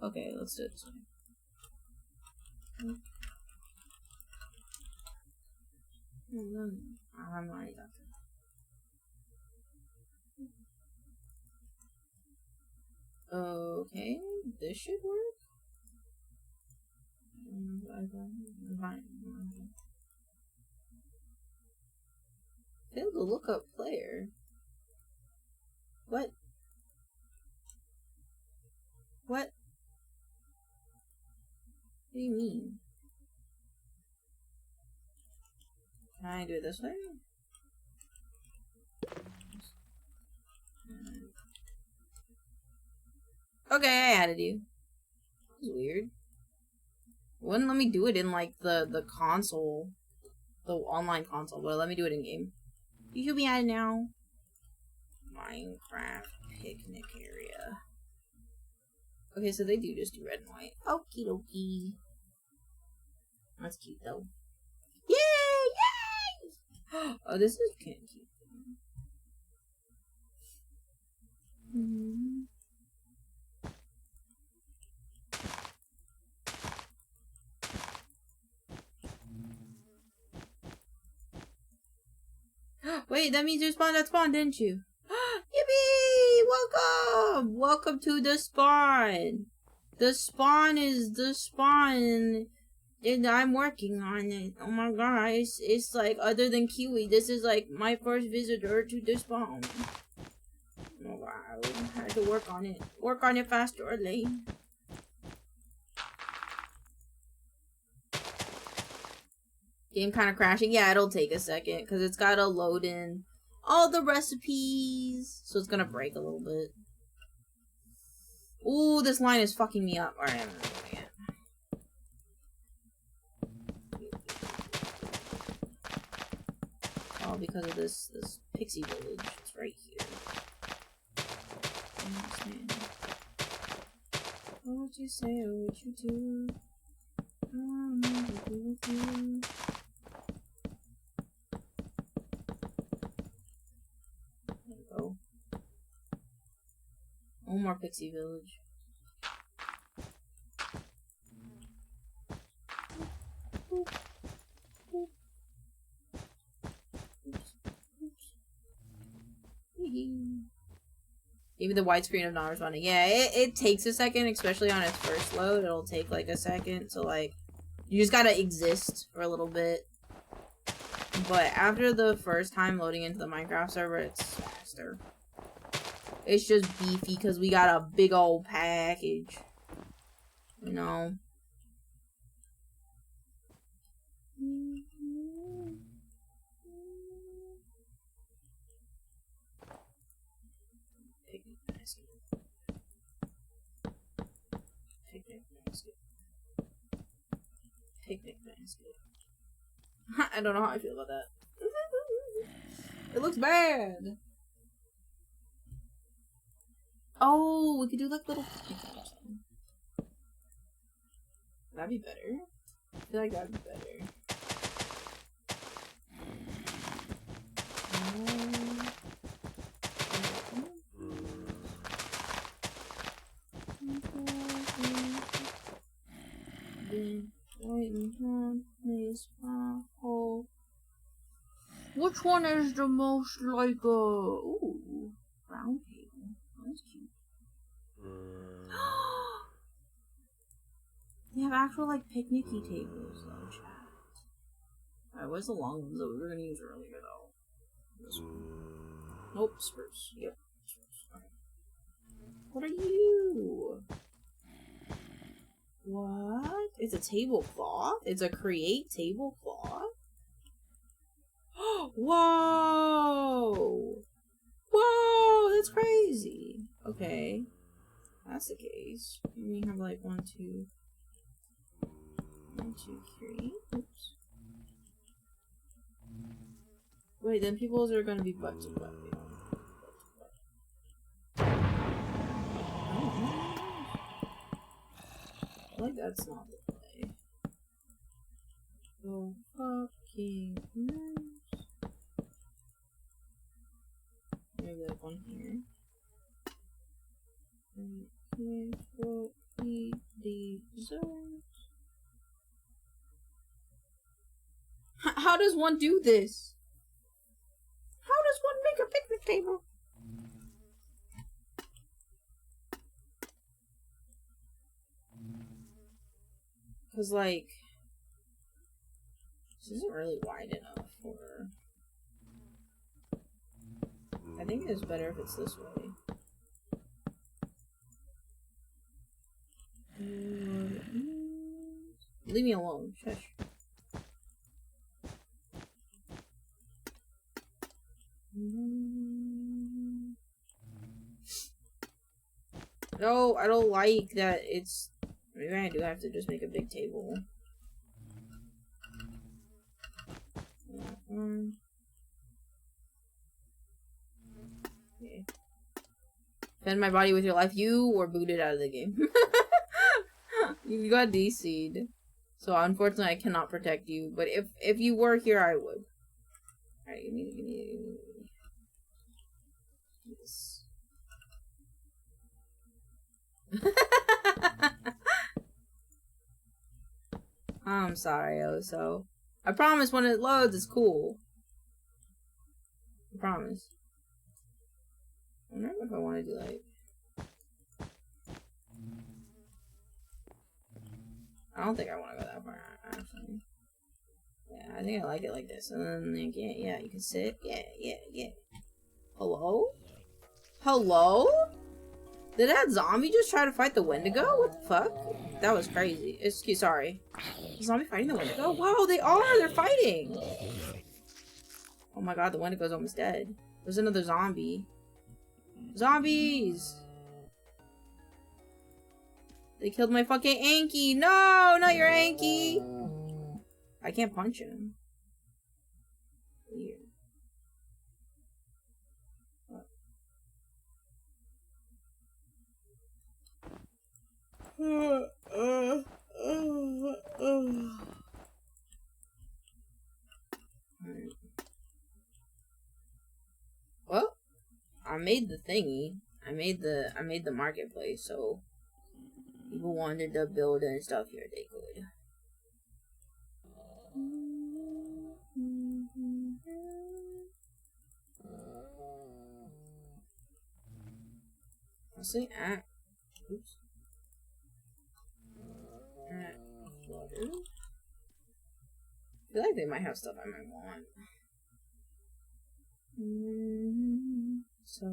Okay, let's do it this way. I'm already done. Okay, this should work. Failed to look up player. What? What? What do you mean? Can I do it this way? Okay, I added you. That's weird. Wouldn't let me do it in like the console, the online console, but let me do it in game. You should be added now. Minecraft picnic area. Okay, so they do just do red and white. Okie dokie. That's cute though. Yay! Yay! Oh, this is kind of cute. Wait, that means you spawned at spawn, didn't you? Yippee! Welcome! Welcome to the spawn! The spawn is the spawn, and I'm working on it. Oh my god, it's like, other than Kiwi, this is like my first visitor to the spawn. Oh wow, I had to work on it. Work on it faster or late. Game kind of crashing. Yeah, it'll take a second because it's got to load in all the recipes. So it's going to break a little bit. Ooh, this line is fucking me up. Alright, I'm not doing it. Oh, because of this pixie village. It's right here. What would you say or what would you do? I want to be with you. One more pixie village. Even the widescreen of not responding. Yeah, it takes a second, especially on its first load. It'll take like a second. So like, you just gotta exist for a little bit. But after the first time loading into the Minecraft server, it's faster. It's just beefy because we got a big old package. You know? Picnic basket. Picnic basket. Picnic basket. I don't know how I feel about that. It looks bad. Oh, we could do like little picnics or something. That'd be better. I feel like that'd be better. Which one is the most like ooh, round table? That's cute. They have actual like picnicky tables though, chat. Alright, where's the long ones that we were gonna use earlier though? This one. Nope, spruce. Yep. Spruce. Okay. What are you? What? It's a tablecloth? It's a create tablecloth? Whoa! Whoa! That's crazy. Okay. That's the case. We have like 1, 2, 3. Oops. Wait, then people's are gonna be butt to butt. I like that's not the play. Oh, fucking nice. Maybe like one here. And here's what he deserves. How does one do this? How does one make a picnic table? Cause like, this isn't really wide enough for. I think it's better if it's this way. Leave me alone, shush. No, I don't like that it's... Maybe I do have to just make a big table. Okay. Defend my body with your life. You were booted out of the game. You got DC'd. So unfortunately I cannot protect you. But if you were here, I would. Alright, give me this. I'm sorry, Oso. I promise when it loads, it's cool. I promise. I wonder if I want to do like... I don't think I want to go that far, actually. Yeah, I think I like it like this. And then, like, yeah, you can sit. Yeah. Hello? Hello? Did that zombie just try to fight the Wendigo? What the fuck? That was crazy. Excuse, sorry. The zombie fighting the Wendigo? Wow, they are! They're fighting! Oh my god, the Wendigo's almost dead. There's another zombie. Zombies! They killed my fucking Anki! No! Not your Anki! I can't punch him. Weird. Well, I made the thingy. I made the marketplace, so people wanted to build and stuff here, they could. Honestly, oops. Flutter. I feel like they might have stuff I might want. So,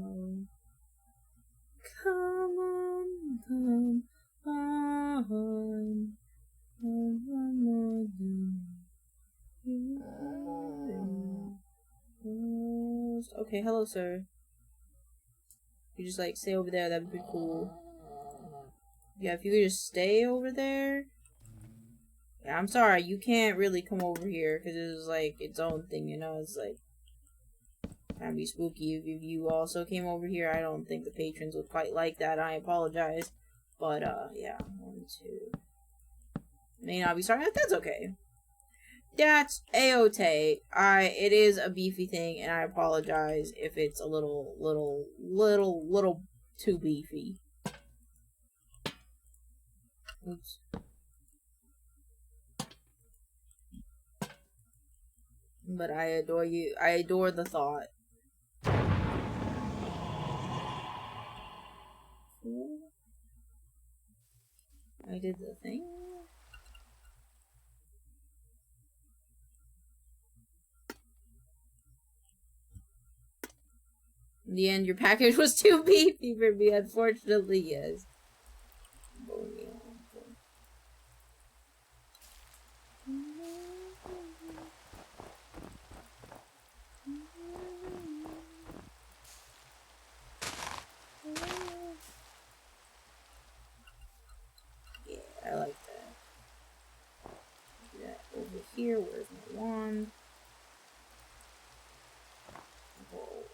come on, come on. Okay, hello, sir. You just like stay over there, that'd be pretty cool. Yeah, if you could just stay over there. Yeah, I'm sorry, you can't really come over here because it's like its own thing, you know? It's like kind of be spooky if you also came over here. I don't think the patrons would quite like that. I apologize. But, yeah. 1, 2. May not be starting. That's okay. That's a-okay. It is a beefy thing, and I apologize if it's a little too beefy. Oops. But I adore you. I adore the thought. I did the thing. In the end, your package was too beefy for me, unfortunately, yes. Yeah, I like that. Do that over here. Where's my wand? Whoa.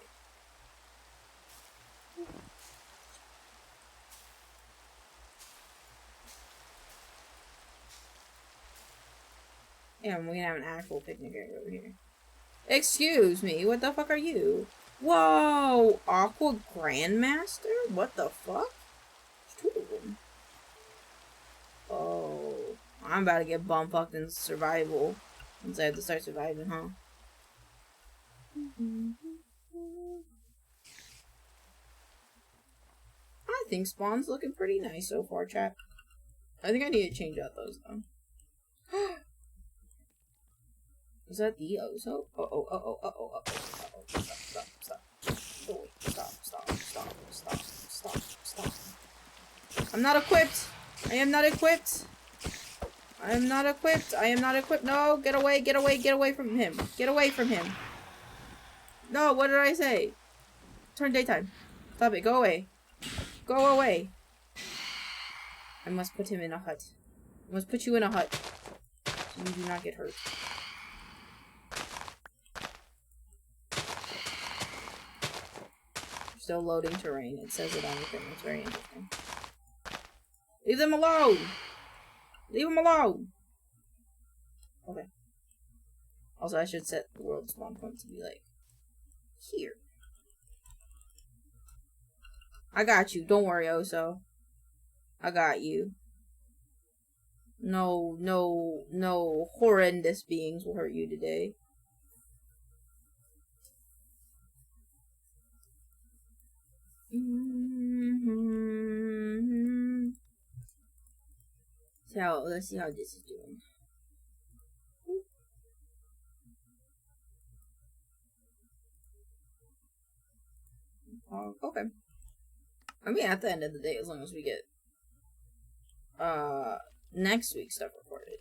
Yeah, we can have an actual picnic area over here. Excuse me, what the fuck are you? Whoa! Aqua Grandmaster? What the fuck? There's 2 of them. Oh. I'm about to get bum-fucked in survival. Once I have to start surviving, huh? I think Spawn's looking pretty nice so far, chat. I think I need to change out those, though. Is that the Ozo? Stop. I'm not equipped! I am not equipped! I am not equipped! I am not equipped! No! Get away from him! Get away from him! No, what did I say? Turn daytime. Stop it, go away. Go away! I must put him in a hut. I must put you in a hut. So you do not get hurt. Still loading terrain. It says it on the thing. It's very interesting. Leave them alone! Leave them alone! Okay. Also, I should set the world spawn point to be like here. I got you. Don't worry, Oso. I got you. No horrendous beings will hurt you today. So let's see how this is doing. Okay. I mean, at the end of the day, as long as we get next week's stuff recorded.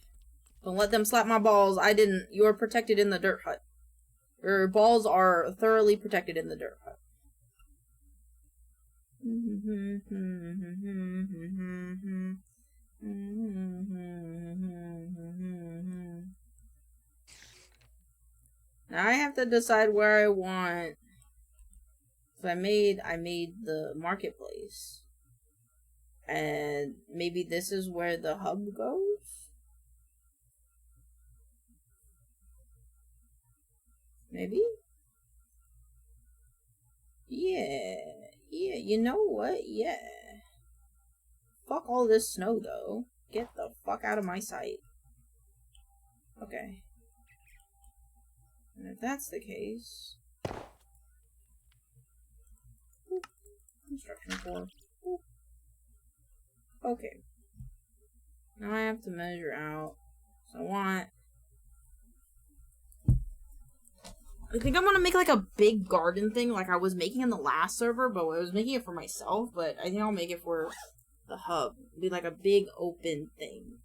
Don't let them slap my balls. I didn't. You are protected in the dirt hut. Your balls are thoroughly protected in the dirt hut. Now I have to decide where I want. So I made the marketplace. And maybe this is where the hub goes? Maybe? Yeah, you know what? Yeah. Fuck all this snow, though. Get the fuck out of my sight. Okay. And if that's the case... Construction core. Okay. Now I have to measure out. So I think I want to make like a big garden thing like I was making in the last server, but I was making it for myself, but I think I'll make it for the hub. It'll be like a big open thing.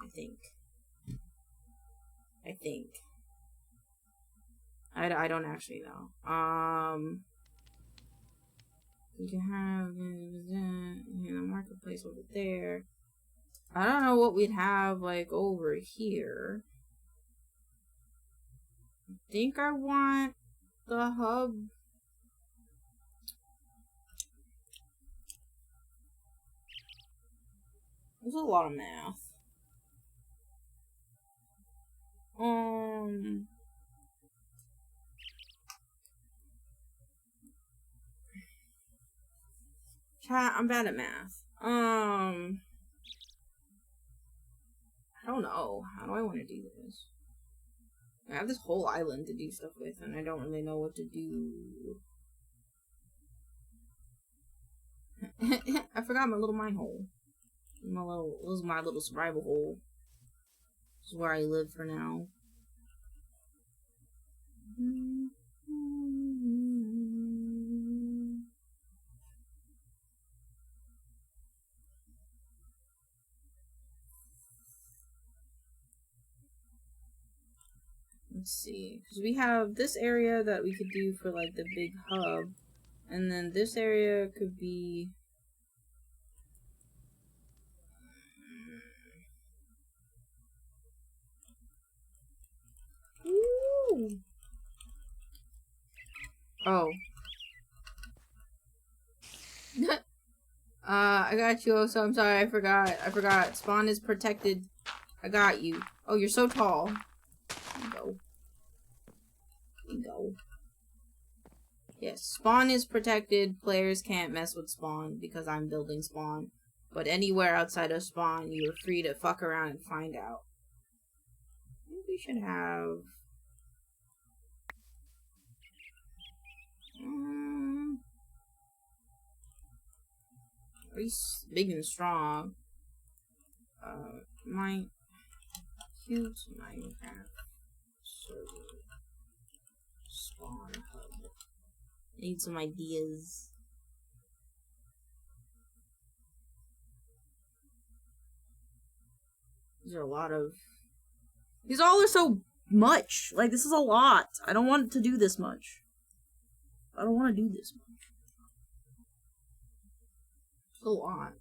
I think. I don't actually know. You can have the marketplace over there. I don't know what we'd have like over here. I think I want the hub. There's a lot of math. Chat, I'm bad at math. I don't know. How do I want to do this? I have this whole island to do stuff with, and I don't really know what to do. I forgot my little mine hole. This is my little survival hole. This is where I live for now. Let's see, because we have this area that we could do for like the big hub, and then this area could be Ooh. Oh. I got you. Oh, so I'm sorry. I forgot. Spawn is protected. I got you. Oh, you're so tall. There you go. There you go. Yes, spawn is protected. Players can't mess with spawn because I'm building spawn. But anywhere outside of spawn, you're free to fuck around and find out. I think we should have... at least big and strong. My cute Minecraft server spawn hub. Need some ideas. These are a lot of. These all are so much. Like, this is a lot. I don't want to do this much. I don't want to do this much. It's a lot.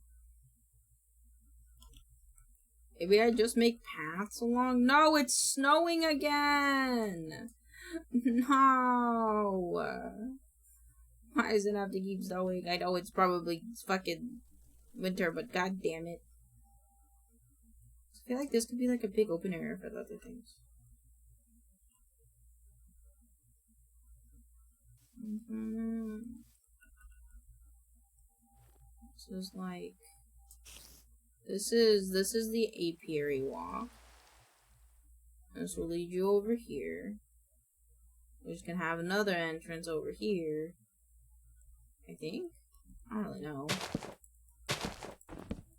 Maybe I just make paths along. No, it's snowing again. No. Why does it have to keep snowing? I know it's probably fucking winter, but god damn it. I feel like this could be like a big open area for the other things. This is like this is the apiary walk. This will lead you over here. We're just gonna have another entrance over here. I think. I don't really know.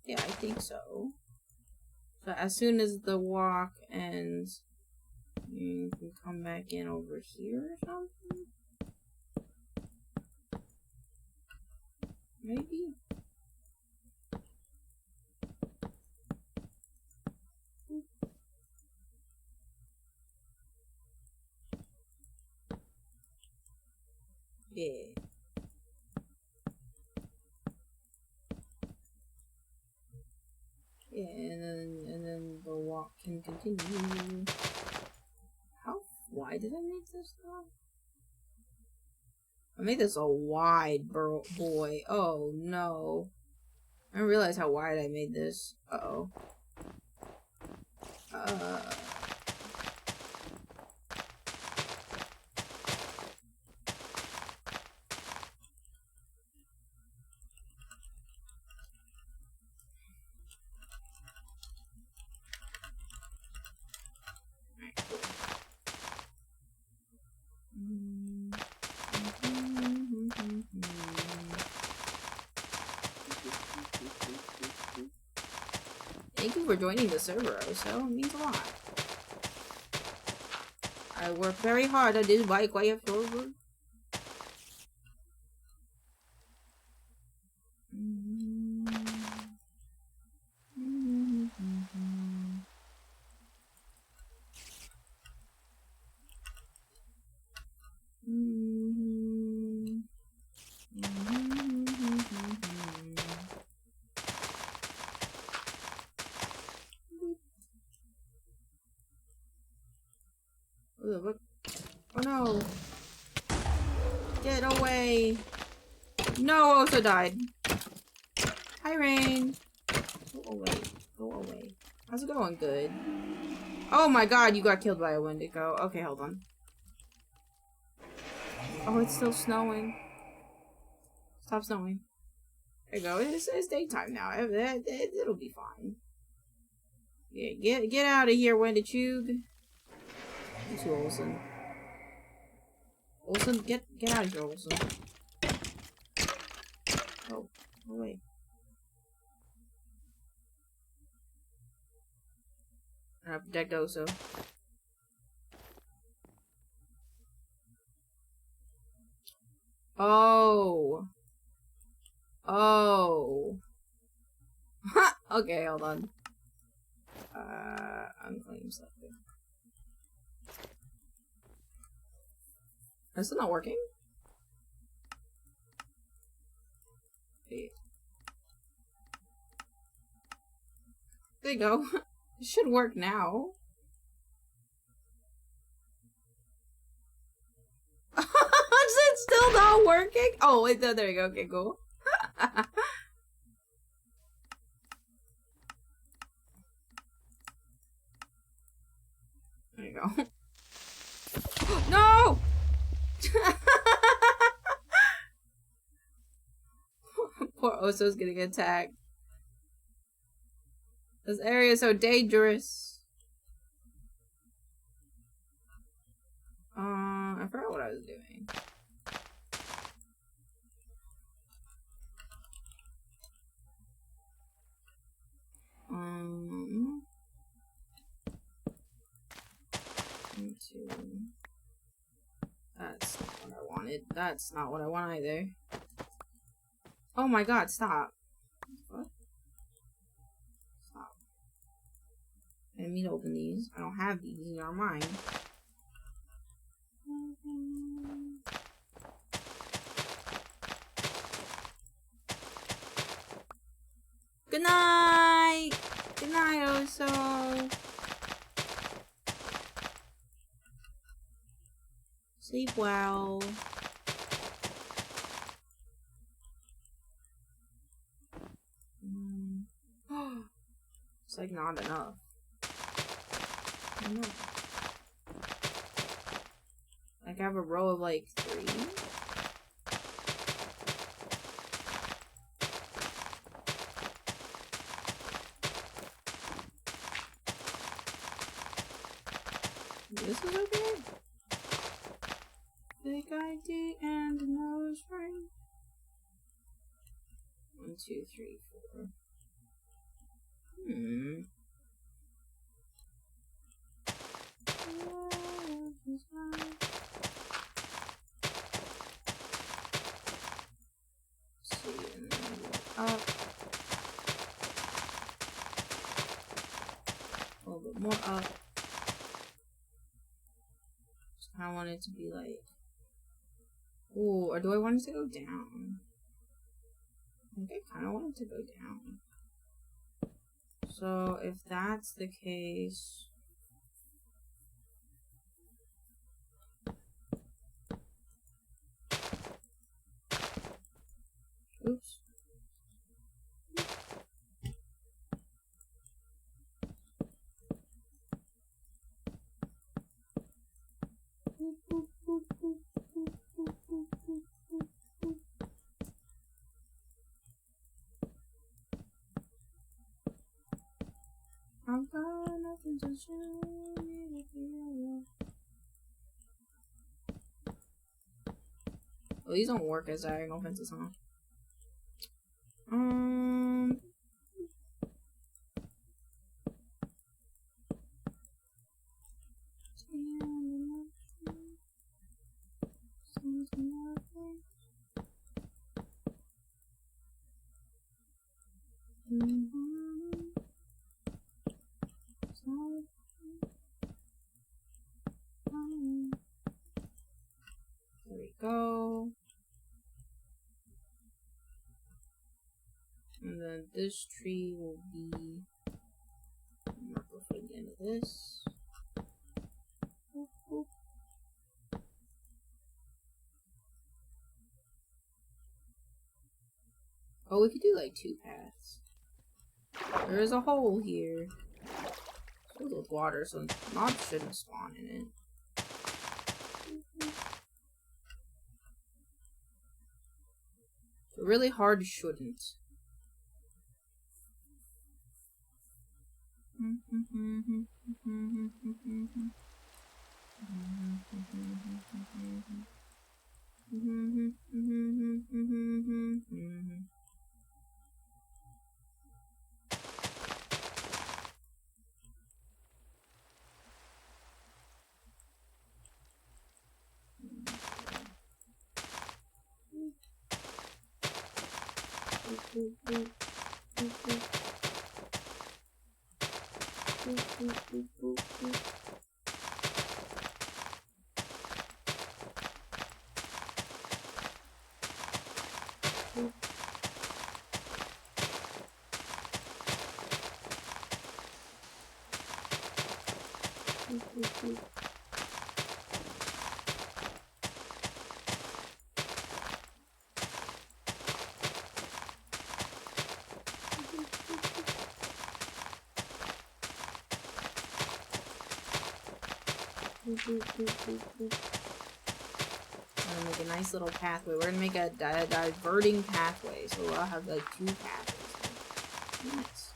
Yeah, I think so. So as soon as the walk ends, you can come back in over here or something? Maybe? Yeah. Yeah, and then the walk can continue. Why did I make this though? I made this a wide boy. Oh no. I didn't realize how wide I made this. Uh-oh. Thank you for joining the server, so it means a lot. I worked very hard on this bike way forward. What? Oh no! Get away! No, I also died. Hi, Rain. Go away. Go away. How's it going? Good. Oh my god, you got killed by a Wendigo. Okay, hold on. Oh, it's still snowing. Stop snowing. There you go. It's daytime now. It'll be fine. Yeah, get out of here, Wendichug. You too, Olsen. Olsen, get out of here, Olsen. Oh, no way. Protect Oso. Oh. Oh. Okay, hold on. Unclaimed something. Is it not working? Wait. There you go. It should work now. Is it still not working? Oh, wait, there you go. Okay, cool. There you go. No! Poor Oso's getting attacked. This area is so dangerous. I forgot what I was doing. That's not what I wanted. That's not what I want either. Oh my god, stop. What? Stop. I didn't mean to open these. I don't have these. These are mine. Good night! Good night, Oso! Sleep well. It's like not enough. I don't know. Like I have a row of like 3. This is okay. Big ID and nose ring. 1, 2, 3, 4. See, and then up. A little bit more up. I want it to be like, ooh, or do I want it to go down? I think I kind of want it to go down. So if that's the case, oops. I've got nothing to show me to feel. Well, these don't work as diagonal fences, huh? go. And then this tree will be marker for the end of this. Boop, boop. Oh, we could do like 2 paths. There is a hole here. It's filled with water, so mobs shouldn't spawn in it. But really hard shouldn't. We're gonna make a nice little pathway. We're gonna make a diverting pathway, so we'll have like 2 pathways. Nice.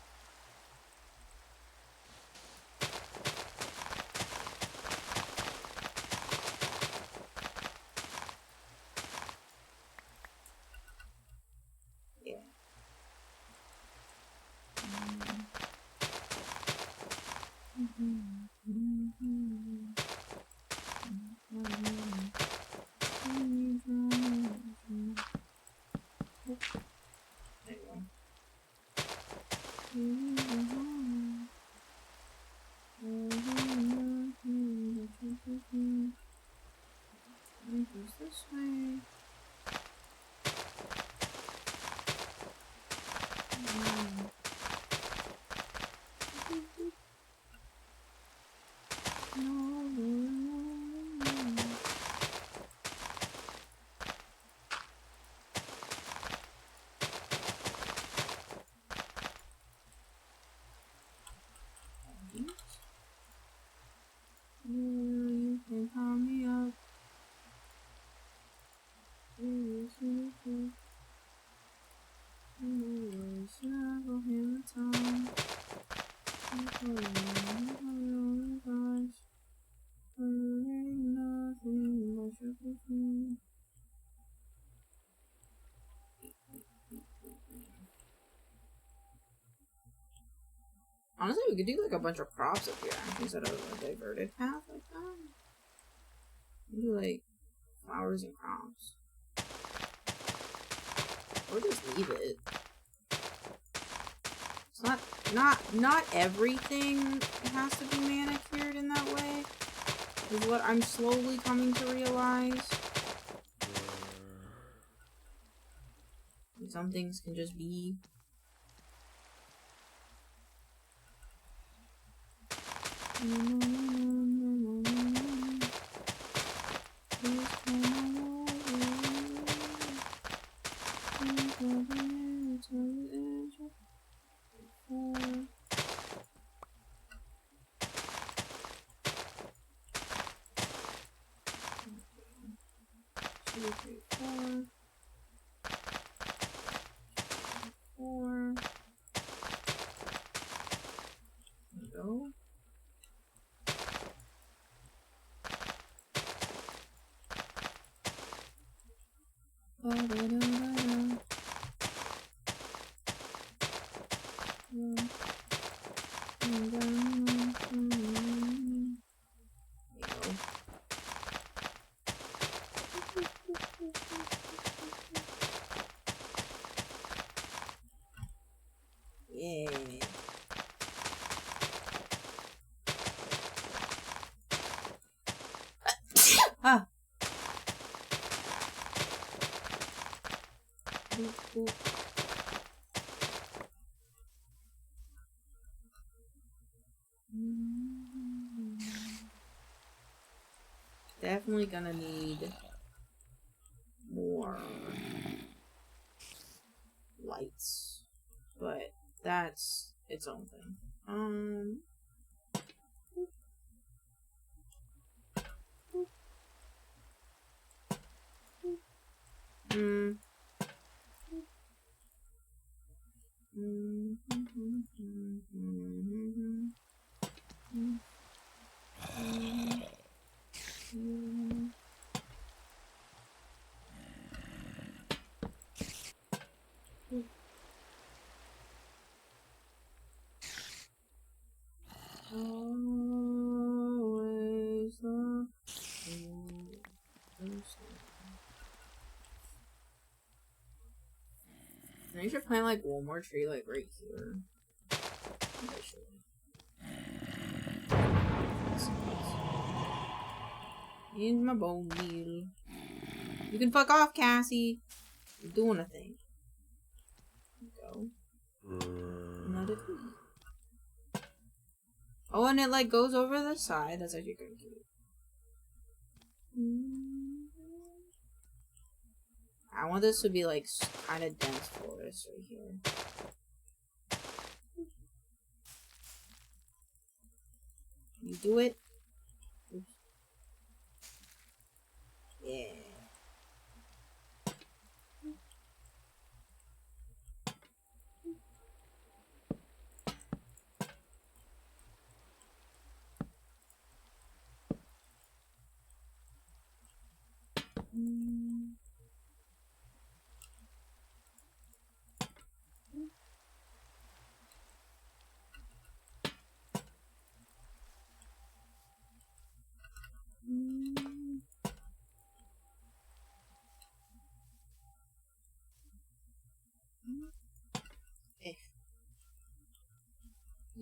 Yeah. There you go. Goes this way. You can call me up. Honestly, we could do like a bunch of props up here actually, instead of a diverted path like that. We do like flowers and crops. Or just leave it. It's not everything has to be manicured in that way, is what I'm slowly coming to realize. And some things can just be. Four. There we go. Yeah. Ah. Definitely gonna need more lights, but that's its own thing. Always the I should plant like one more tree like right here. In my bone meal. You can fuck off, Cassie. I'm doing a thing. Go. Another tree. Oh, and it like goes over the side. That's actually kind of cute. I want this to be like kind of dense forest right here. You do it. Oops. Yeah.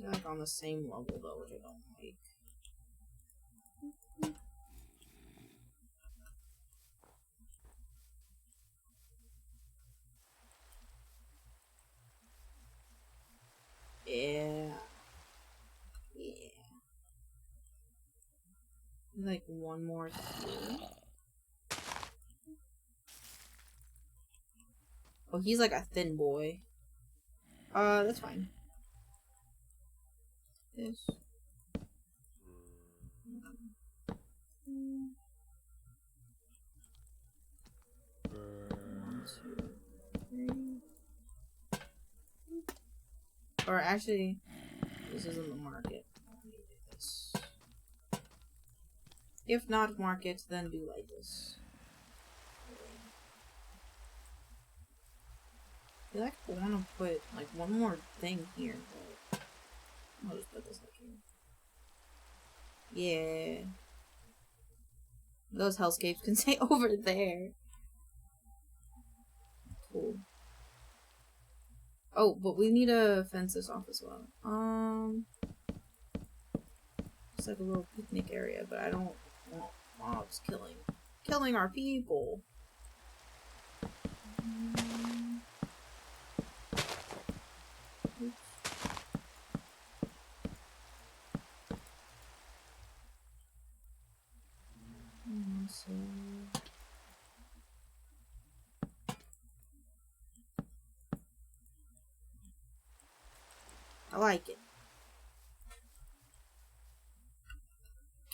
They're like on the same level though, which I don't like. Yeah. Yeah. Like one more here. Oh, he's like a thin boy. That's fine. This. 1, 2, 3. Or actually, this isn't the market. This. If not market, then do like this. I feel like I want to put like one more thing here, but I'll just put this like here. Yeah. Those hellscapes can stay over there. Cool. Oh, but we need to fence this off as well. It's like a little picnic area, but I don't want mobs killing our people. So I like it.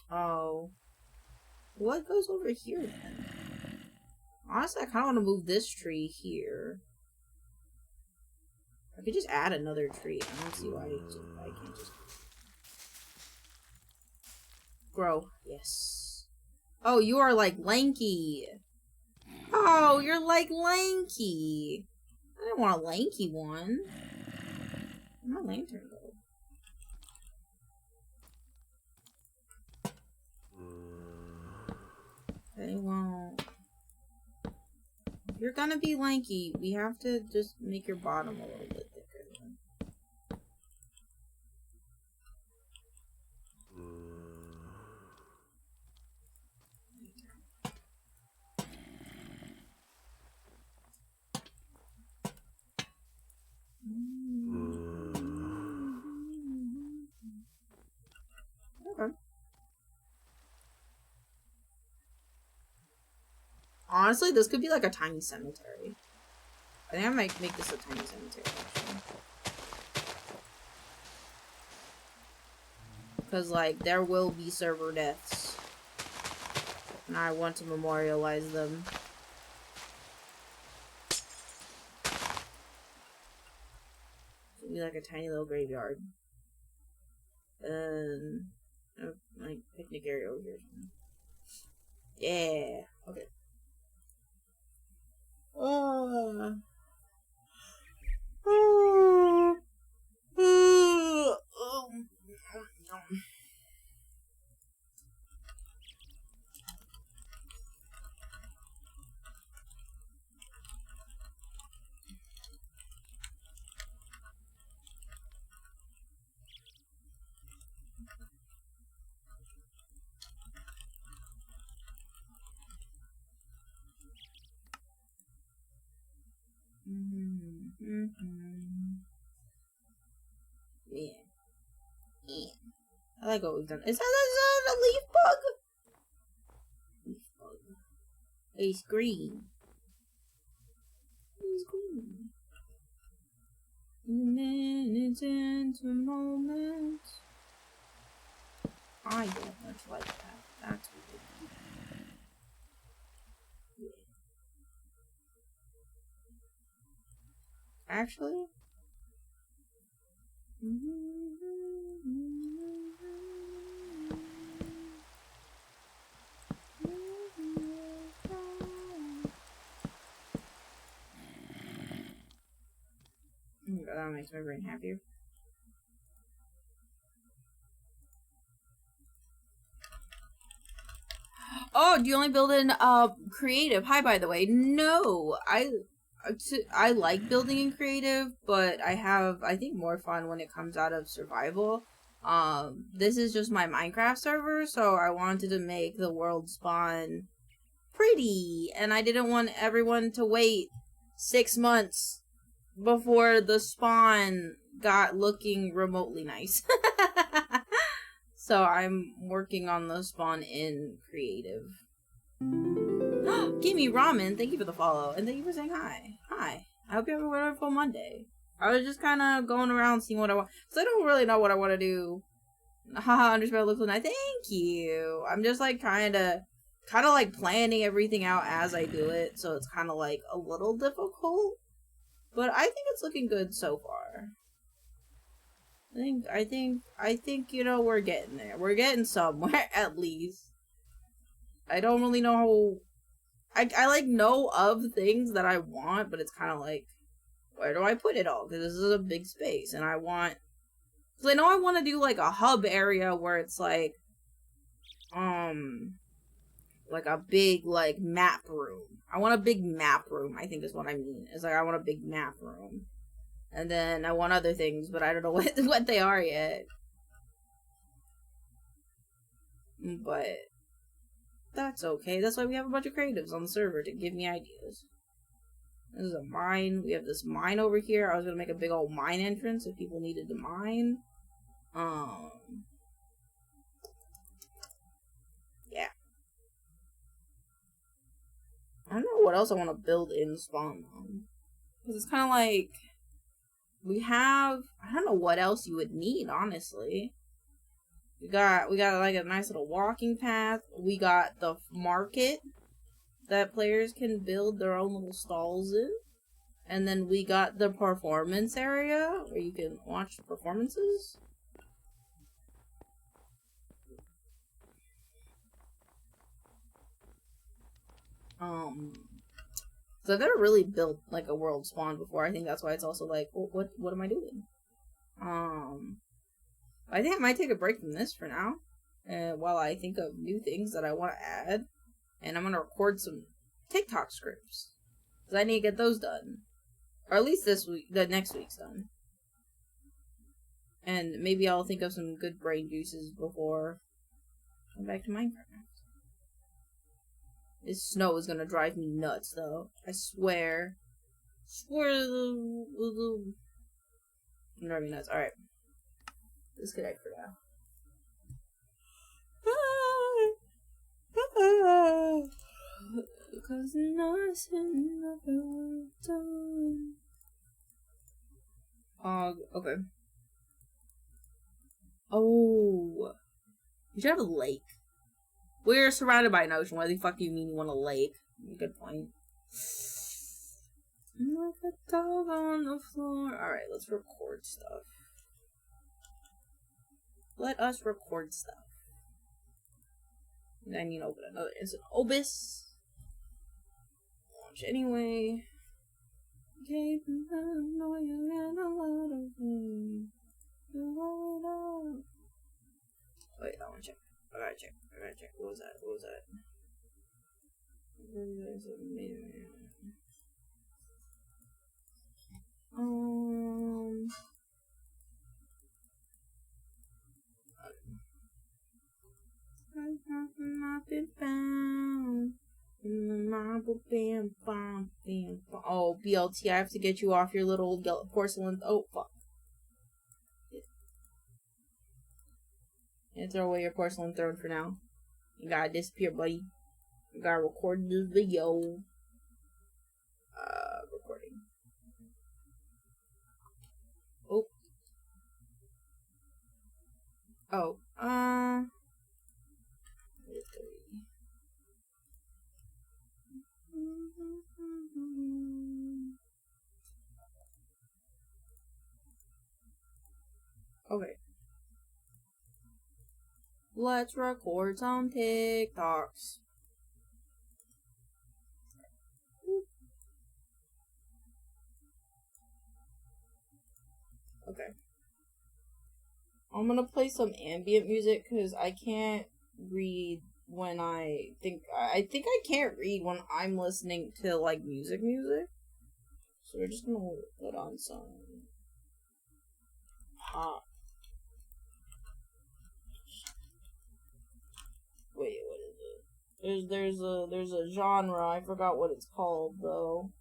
Oh. What goes over here then? Honestly, I kind of want to move this tree here. I could just add another tree. I don't see why I can't just grow. Yes. Oh, you are like lanky. Oh, you're like lanky. I didn't want a lanky one. Where'd my lantern go? They won't. If you're gonna be lanky, we have to just make your bottom a little bit thicker. Honestly, this could be like a tiny cemetery. I think I might make this a tiny cemetery, actually. Because, like, there will be server deaths. And I want to memorialize them. It'll be like a tiny little graveyard. And like picnic area over here. Yeah. Okay. Oh yeah. Yeah. I like what we've done. Is that a leaf bug? Leaf bug. It's green. It's green. Minutes into moments. I don't much like that. That's weird. Yeah. Actually? Oh my god, that makes my brain happier. Oh, do you only build in creative? Hi, by the way. No, I like building in creative, but I have, I think, more fun when it comes out of survival. This is just my Minecraft server, so I wanted to make the world spawn pretty, and I didn't want everyone to wait 6 months before the spawn got looking remotely nice. So I'm working on the spawn in creative. Give me ramen. Thank you for the follow, and thank you for saying hi. Hi. I hope you have a wonderful Monday. I was just kind of going around seeing what I want, because I don't really know what I want to do. Haha, underscore looks nice. Thank you. I'm just like trying to, kind of like planning everything out as I do it, so it's kind of like a little difficult. But I think it's looking good so far. I think, you know, we're getting there. We're getting somewhere, at least. I don't really know how... I like, know of things that I want, but it's kind of like, where do I put it all? Because this is a big space, and I want... Because I know I want to do, like, a hub area where it's, like a big, like, map room. I want a big map room, I think is what I mean. It's like, I want a big map room. And then I want other things, but I don't know what they are yet. But that's okay. That's why we have a bunch of creatives on the server to give me ideas. This is a mine. We have this mine over here. I was gonna make a big old mine entrance if people needed to mine. Yeah. I don't know what else I want to build in spawn though. Because it's kind of like... We have... I don't know what else you would need, honestly. We got like a nice little walking path. We got the market that players can build their own little stalls in. And then we got the performance area where you can watch performances. So I've never really built like a world spawn before. I think that's why it's also like, well, what am I doing? I think I might take a break from this for now, while I think of new things that I want to add. And I'm gonna record some TikTok scripts, because I need to get those done, or at least this week, the next week's done. And maybe I'll think of some good brain juices before I come back to Minecraft. This snow is gonna drive me nuts, though. I swear. It'll drive me nuts. Alright. Disconnect for now. 'cause nothing ever was done. Okay. Oh. You should have a lake. We're surrounded by an ocean. What the fuck do you mean you want a lake? Good point. Like a dog on the floor. Alright, let's record stuff. Let us record stuff. And then you open another instant obis. Launch anyway. Okay, know you had a lot of things. Wait, I wanna check. I gotta check. What was that? Oh, BLT, I have to get you off your little porcelain. Oh, fuck. And throw away your porcelain throne for now. You gotta disappear, buddy. You gotta record this video. Recording. Oh. Okay. Let's record some TikToks. Okay. I'm gonna play some ambient music because I can't read when I think I can't read when I'm listening to like music. So we're just gonna put on some pop. Wait, what is it? There's a genre. I forgot what it's called though.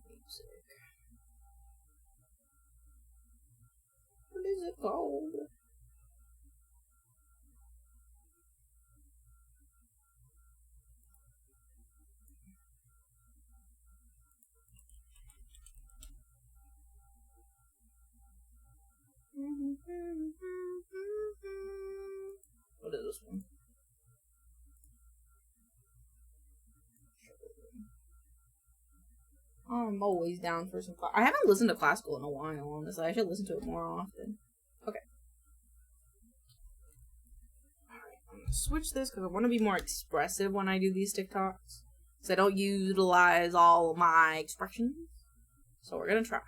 Music. What is it called? What is this one? I'm always down for some I haven't listened to classical in a while, honestly. I should listen to it more often. Okay. Alright, I'm gonna switch this because I want to be more expressive when I do these TikToks. Because I don't utilize all of my expressions. So we're gonna try.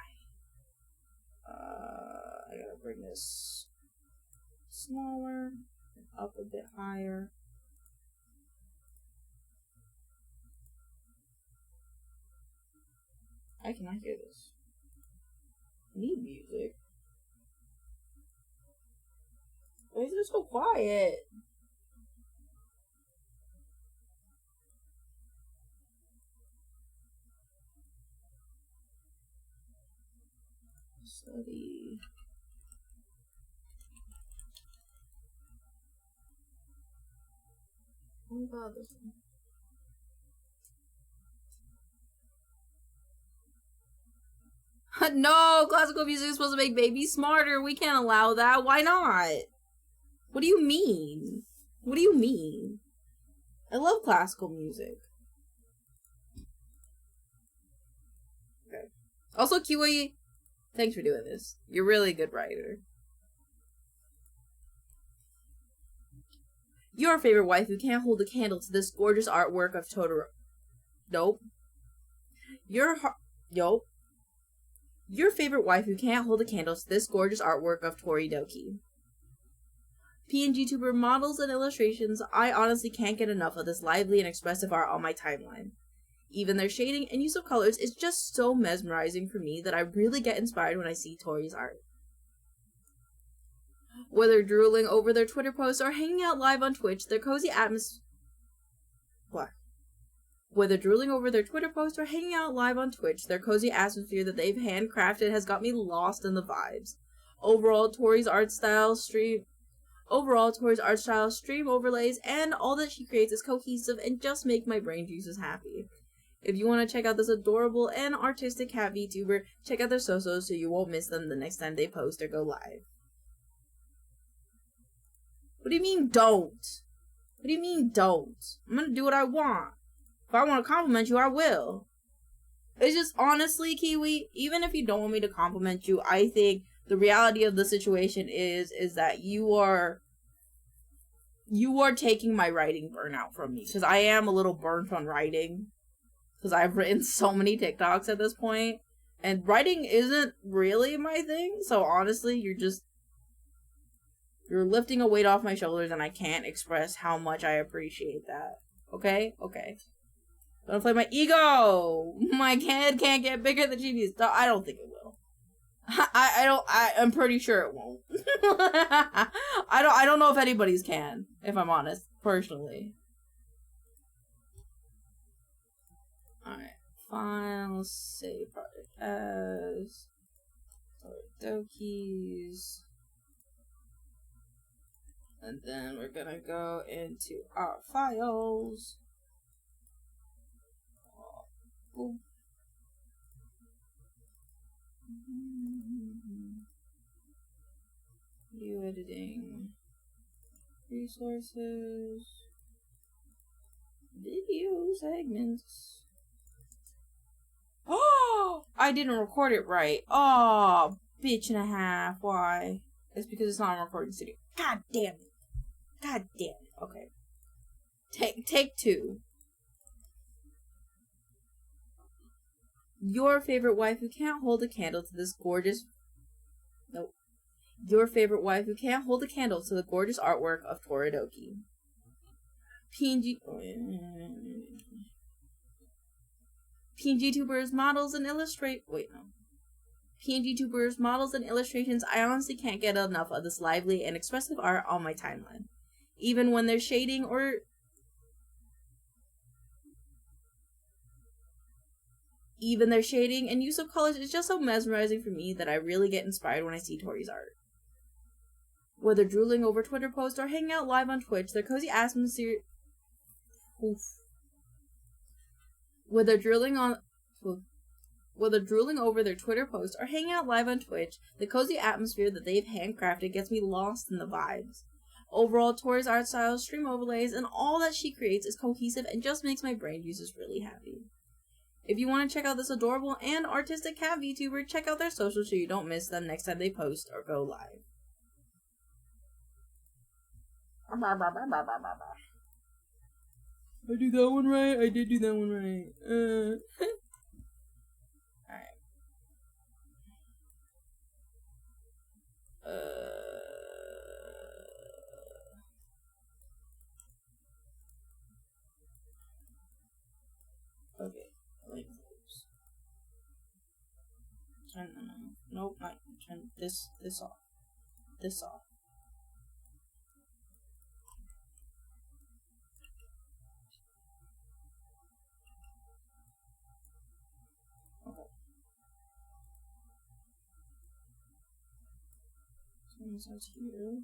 I gotta bring this smaller, up a bit higher. I cannot hear this. I need music. Why is it so quiet? Study. What about this one? No, classical music is supposed to make babies smarter. We can't allow that. Why not? What do you mean? What do you mean? I love classical music. Okay. Also, Kiwi, thanks for doing this. You're really a good writer. Your favorite wife who can't hold a candle to this gorgeous artwork of Totoro. Nope. Your favorite wife who can't hold a candle to this gorgeous artwork of Toridoki. PNGtuber models and illustrations, I honestly can't get enough of this lively and expressive art on my timeline. Even their shading and use of colors is just so mesmerizing for me that I really get inspired when I see Tori's art. Whether drooling over their Twitter posts or hanging out live on Twitch, their cozy atmosphere... Whether drooling over their Twitter post or hanging out live on Twitch, their cozy atmosphere that they've handcrafted has got me lost in the vibes. Overall, Tori's art style Overall, Tori's art style, stream overlays, and all that she creates is cohesive and just make my brain juices happy. If you want to check out this adorable and artistic cat VTuber, check out their socials so you won't miss them the next time they post or go live. What do you mean, don't? What do you mean, don't? I'm gonna do what I want. If I want to compliment you, I will. It's just, honestly, Kiwi, even if you don't want me to compliment you, I think the reality of the situation is that you are taking my writing burnout from me. Because I am a little burnt on writing. Because I've written so many TikToks at this point. And writing isn't really my thing. So honestly, you're lifting a weight off my shoulders and I can't express how much I appreciate that. Okay? Okay. Don't play my ego! My head can't get bigger than she needs. I don't think it will. I'm pretty sure it won't. I don't know if anybody's can, if I'm honest, personally. Alright. File, save project as Dokis. And then we're gonna go into our files. Oh. Video editing. Resources. Video segments. Oh! I didn't record it right. Oh, bitch and a half. Why? It's because it's not a recording studio. God damn it. God damn it. Okay. Take two. Your favorite wife who can't hold a candle to this gorgeous... Nope. Your favorite wife who can't hold a candle to the gorgeous artwork of Toridoki. PNG-tubers, models, and PNG-tubers, models, and illustrations. I honestly can't get enough of this lively and expressive art on my timeline. Even when they're shading and use of colors is just so mesmerizing for me that I really get inspired when I see Tori's art. Whether drooling over Twitter posts or hanging out live on Twitch, their cozy atmosphere... Whether drooling over their Twitter posts or hanging out live on Twitch, the cozy atmosphere that they've handcrafted gets me lost in the vibes. Overall, Tori's art style, stream overlays, and all that she creates is cohesive and just makes my brain juices really happy. If you want to check out this adorable and artistic cat VTuber, check out their socials so you don't miss them next time they post or go live. I do that one right? I did do that one right. Alright. Okay. Nope, not turn this off. This off. Okay. So this is here.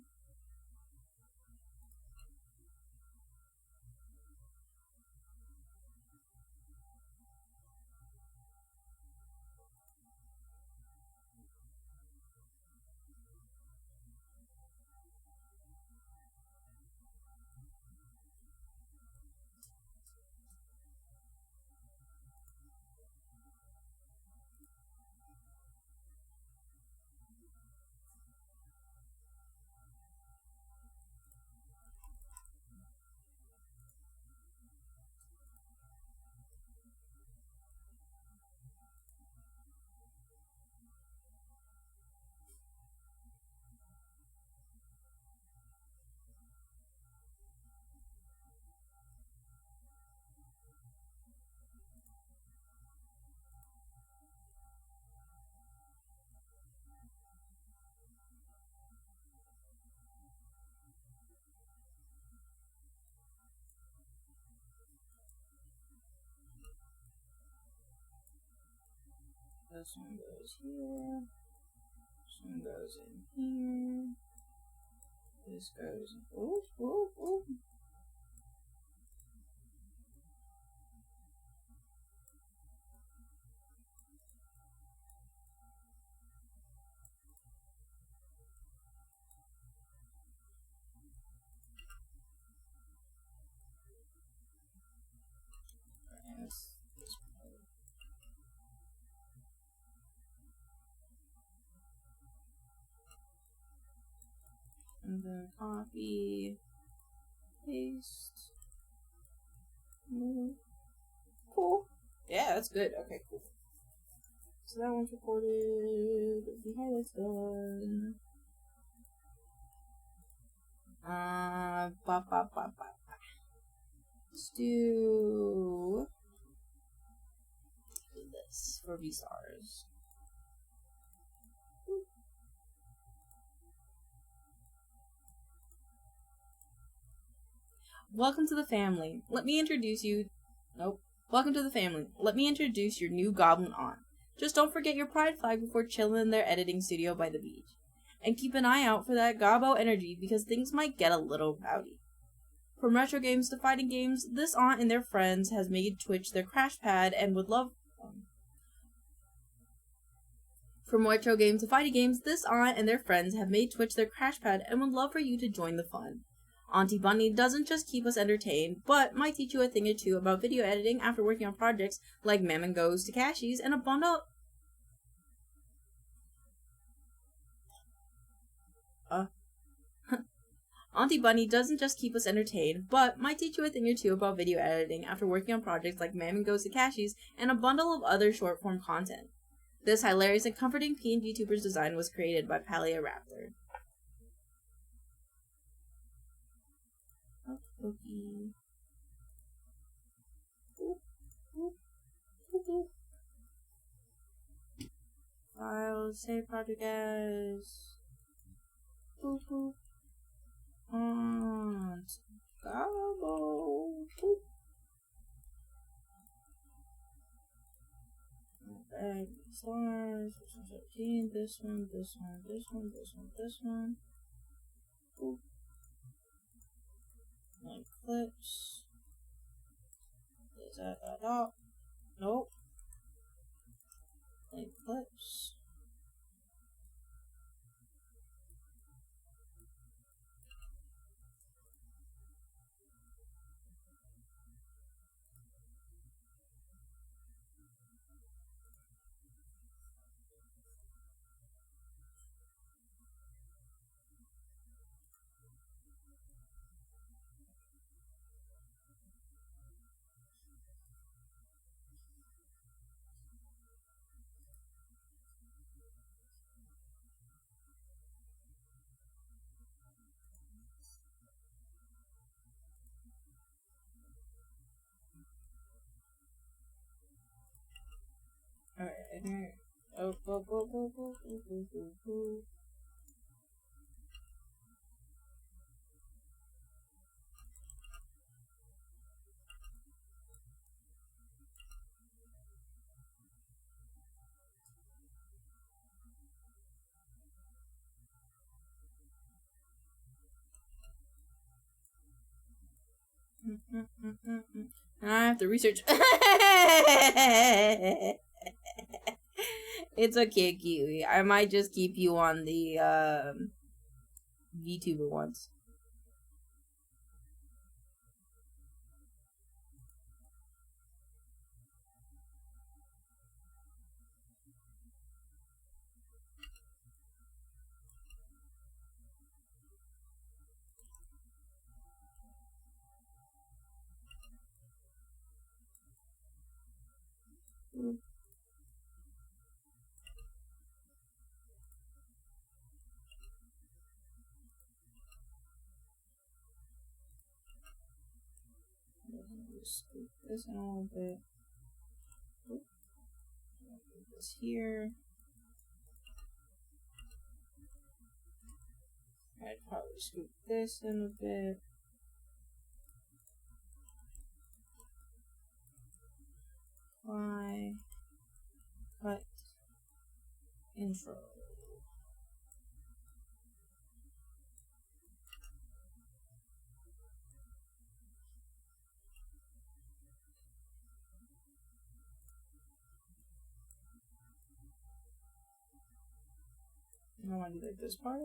This one goes here. This one goes in here. This goes. Ooh, ooh, ooh. And then copy, paste. Cool. Yeah, that's good. Okay, cool. So that one's recorded. The highlight's done. Let's do this for V-stars. Welcome to the family. Let me introduce you. Nope. Welcome to the family. Let me introduce your new goblin aunt. Just don't forget your pride flag before chilling in their editing studio by the beach. And keep an eye out for that gobbo energy because things might get a little rowdy. From retro games to fighting games, this aunt and their friends has made Twitch their crash pad and would love... From retro games to fighting games, this aunt and their friends have made Twitch their crash pad and would love for you to join the fun. Auntie Bunny doesn't just keep us entertained, but might teach you a thing or two about video editing after working on projects like Mammon Goes to Cashies and a bundle... Auntie Bunny doesn't just keep us entertained, but might teach you a thing or two about video editing after working on projects like Mammon Goes to Cashies and a bundle of other short-form content. This hilarious and comforting PNGtuber's design was created by Palia Raptor. Okay. Files, save project as... Boop boop. Gobble. Okay, stars, 13, this one, this one, this one, this one, this one. Boop. Like clips. Is that up? Nope. Like clips. Alright, oh, And I have to research. It's okay, Kiwi. I might just keep you on the VTuber ones. Scoop this in a little bit. Oop. Put this here. I'd probably scoop this in a bit. Apply. Cut. Intro. I want to do like this part.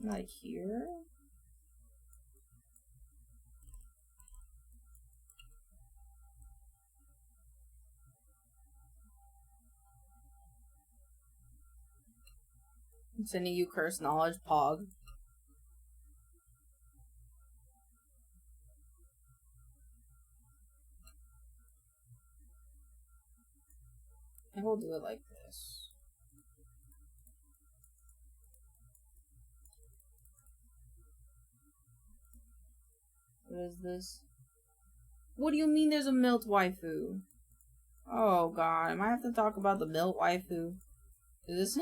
Like here? I'm sending you curse knowledge, Pog. I will do it like this. What is this? What do you mean there's a milk waifu? Oh god, I might have to talk about the milk waifu. Is this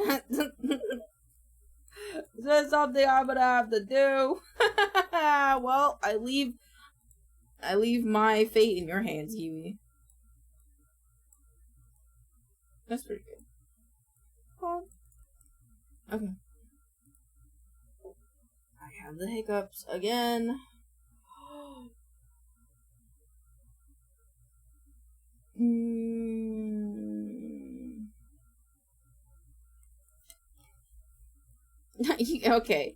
is this something I'm gonna have to do? Well, I leave my fate in your hands, Kiwi. That's pretty good. Oh. Okay. I have the hiccups again. Okay.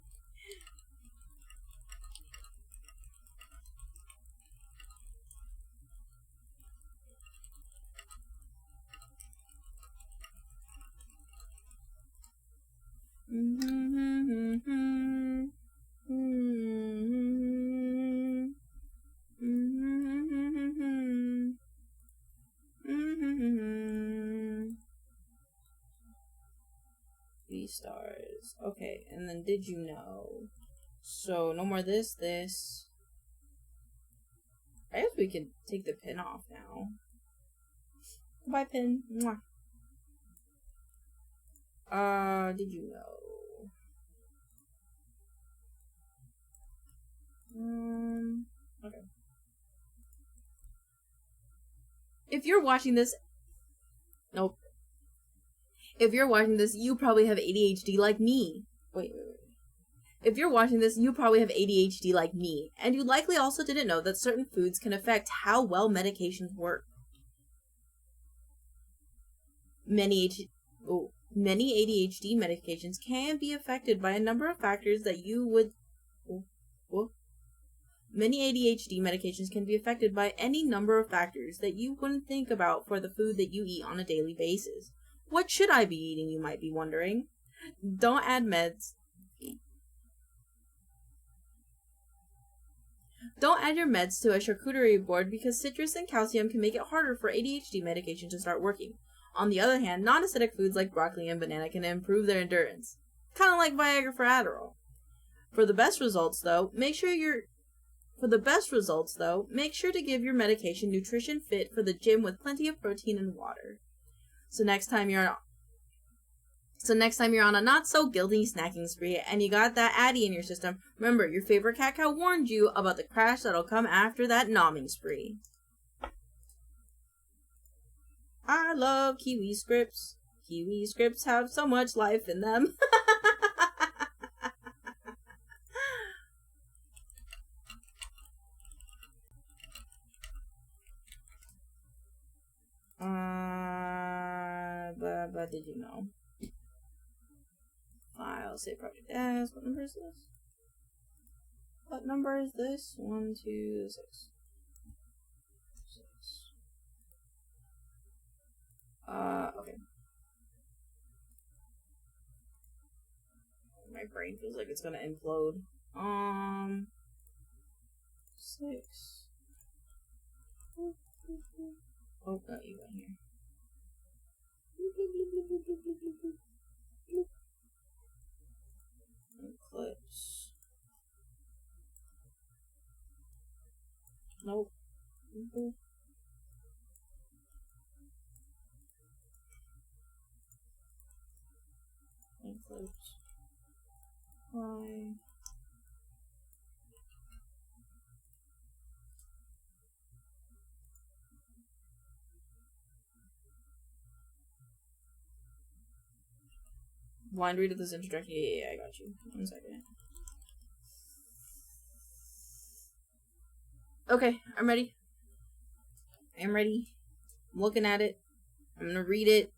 Stars. Okay, and then did you know? So no more this. I guess we could take the pin off now. Goodbye, pin. Mwah. Did you know? Okay. If you're watching this, nope. If you're watching this, you probably have ADHD like me. Wait. If you're watching this, you probably have ADHD like me, and you likely also didn't know that certain foods can affect how well medications work. Many ADHD medications can be affected by a number of factors that you would... Many ADHD medications can be affected by any number of factors that you wouldn't think about for the food that you eat on a daily basis. What should I be eating, you might be wondering? Don't add meds. Don't add your meds to a charcuterie board because citrus and calcium can make it harder for ADHD medication to start working. On the other hand, non-acidic foods like broccoli and banana can improve their endurance. Kind of like Viagra for Adderall. For the best results, though, make sure to give your medication nutrition fit for the gym with plenty of protein and water. So next time you're on a not so guilty snacking spree and you got that Addy in your system, remember your favorite cat cow warned you about the crash that'll come after that nomming spree. I love Kiwi scripts. Kiwi scripts have so much life in them. But did you know? File, save project as. What number is this? What number is this? 1, 2, 6. 6. Okay. My brain feels like it's gonna implode. 6. Oh, no, you went here. Eclipse. Nope. Eclipse. Why? Blind read of this introduction. Yeah, I got you. 1 second. Okay, I'm ready. I'm ready. I'm looking at it. I'm gonna read it.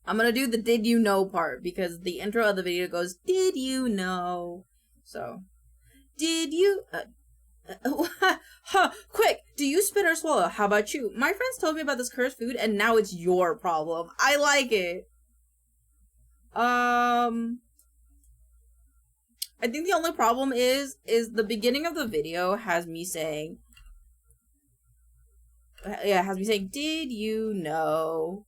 I'm gonna do the did you know part because the intro of the video goes, did you know? So, did you... quick, do you spit or swallow? How about you? My friends told me about this cursed food and now it's your problem. I like it. I think the only problem is the beginning of the video has me saying, did you know?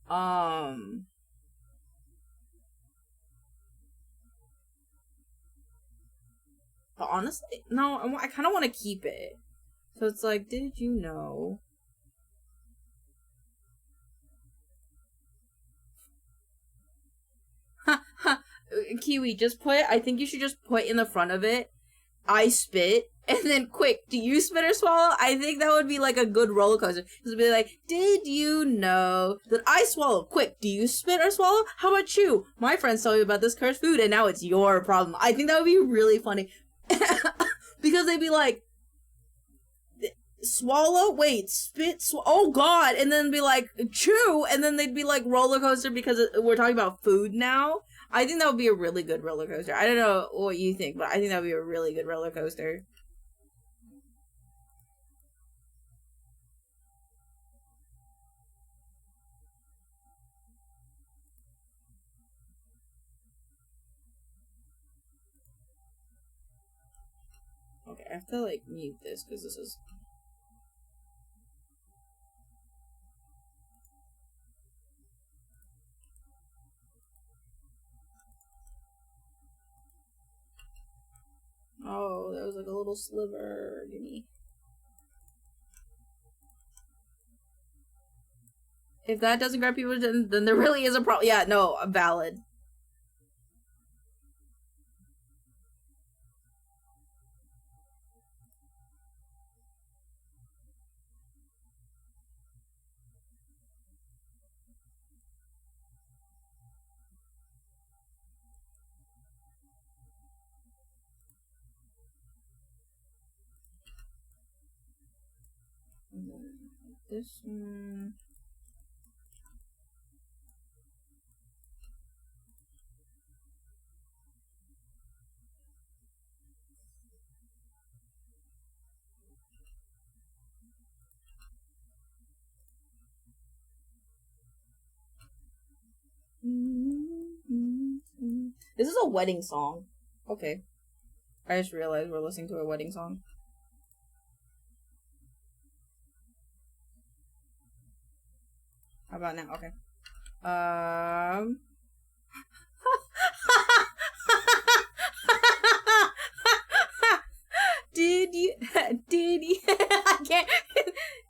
But honestly, no, I kind of want to keep it. So it's like, did you know? Kiwi, I think you should just put in the front of it, I spit, and then quick, do you spit or swallow? I think that would be like a good roller coaster. It would be like, did you know that I swallow? Quick, do you spit or swallow? How about you? My friends told me about this cursed food and now it's your problem. I think that would be really funny. Because they'd be like, swallow, wait, spit, oh god, and then be like, chew, and then they'd be like roller coaster because we're talking about food now. I think that would be a really good roller coaster. I don't know what you think, but I think that would be a really good roller coaster. Okay, I have to like mute this because this is... Oh, there was like a little sliver. Gimme. If that doesn't grab people, then there really is a problem. Yeah, no, valid. This one... This is a wedding song. Okay. I just realized we're listening to a wedding song. How about now? Okay. I can't.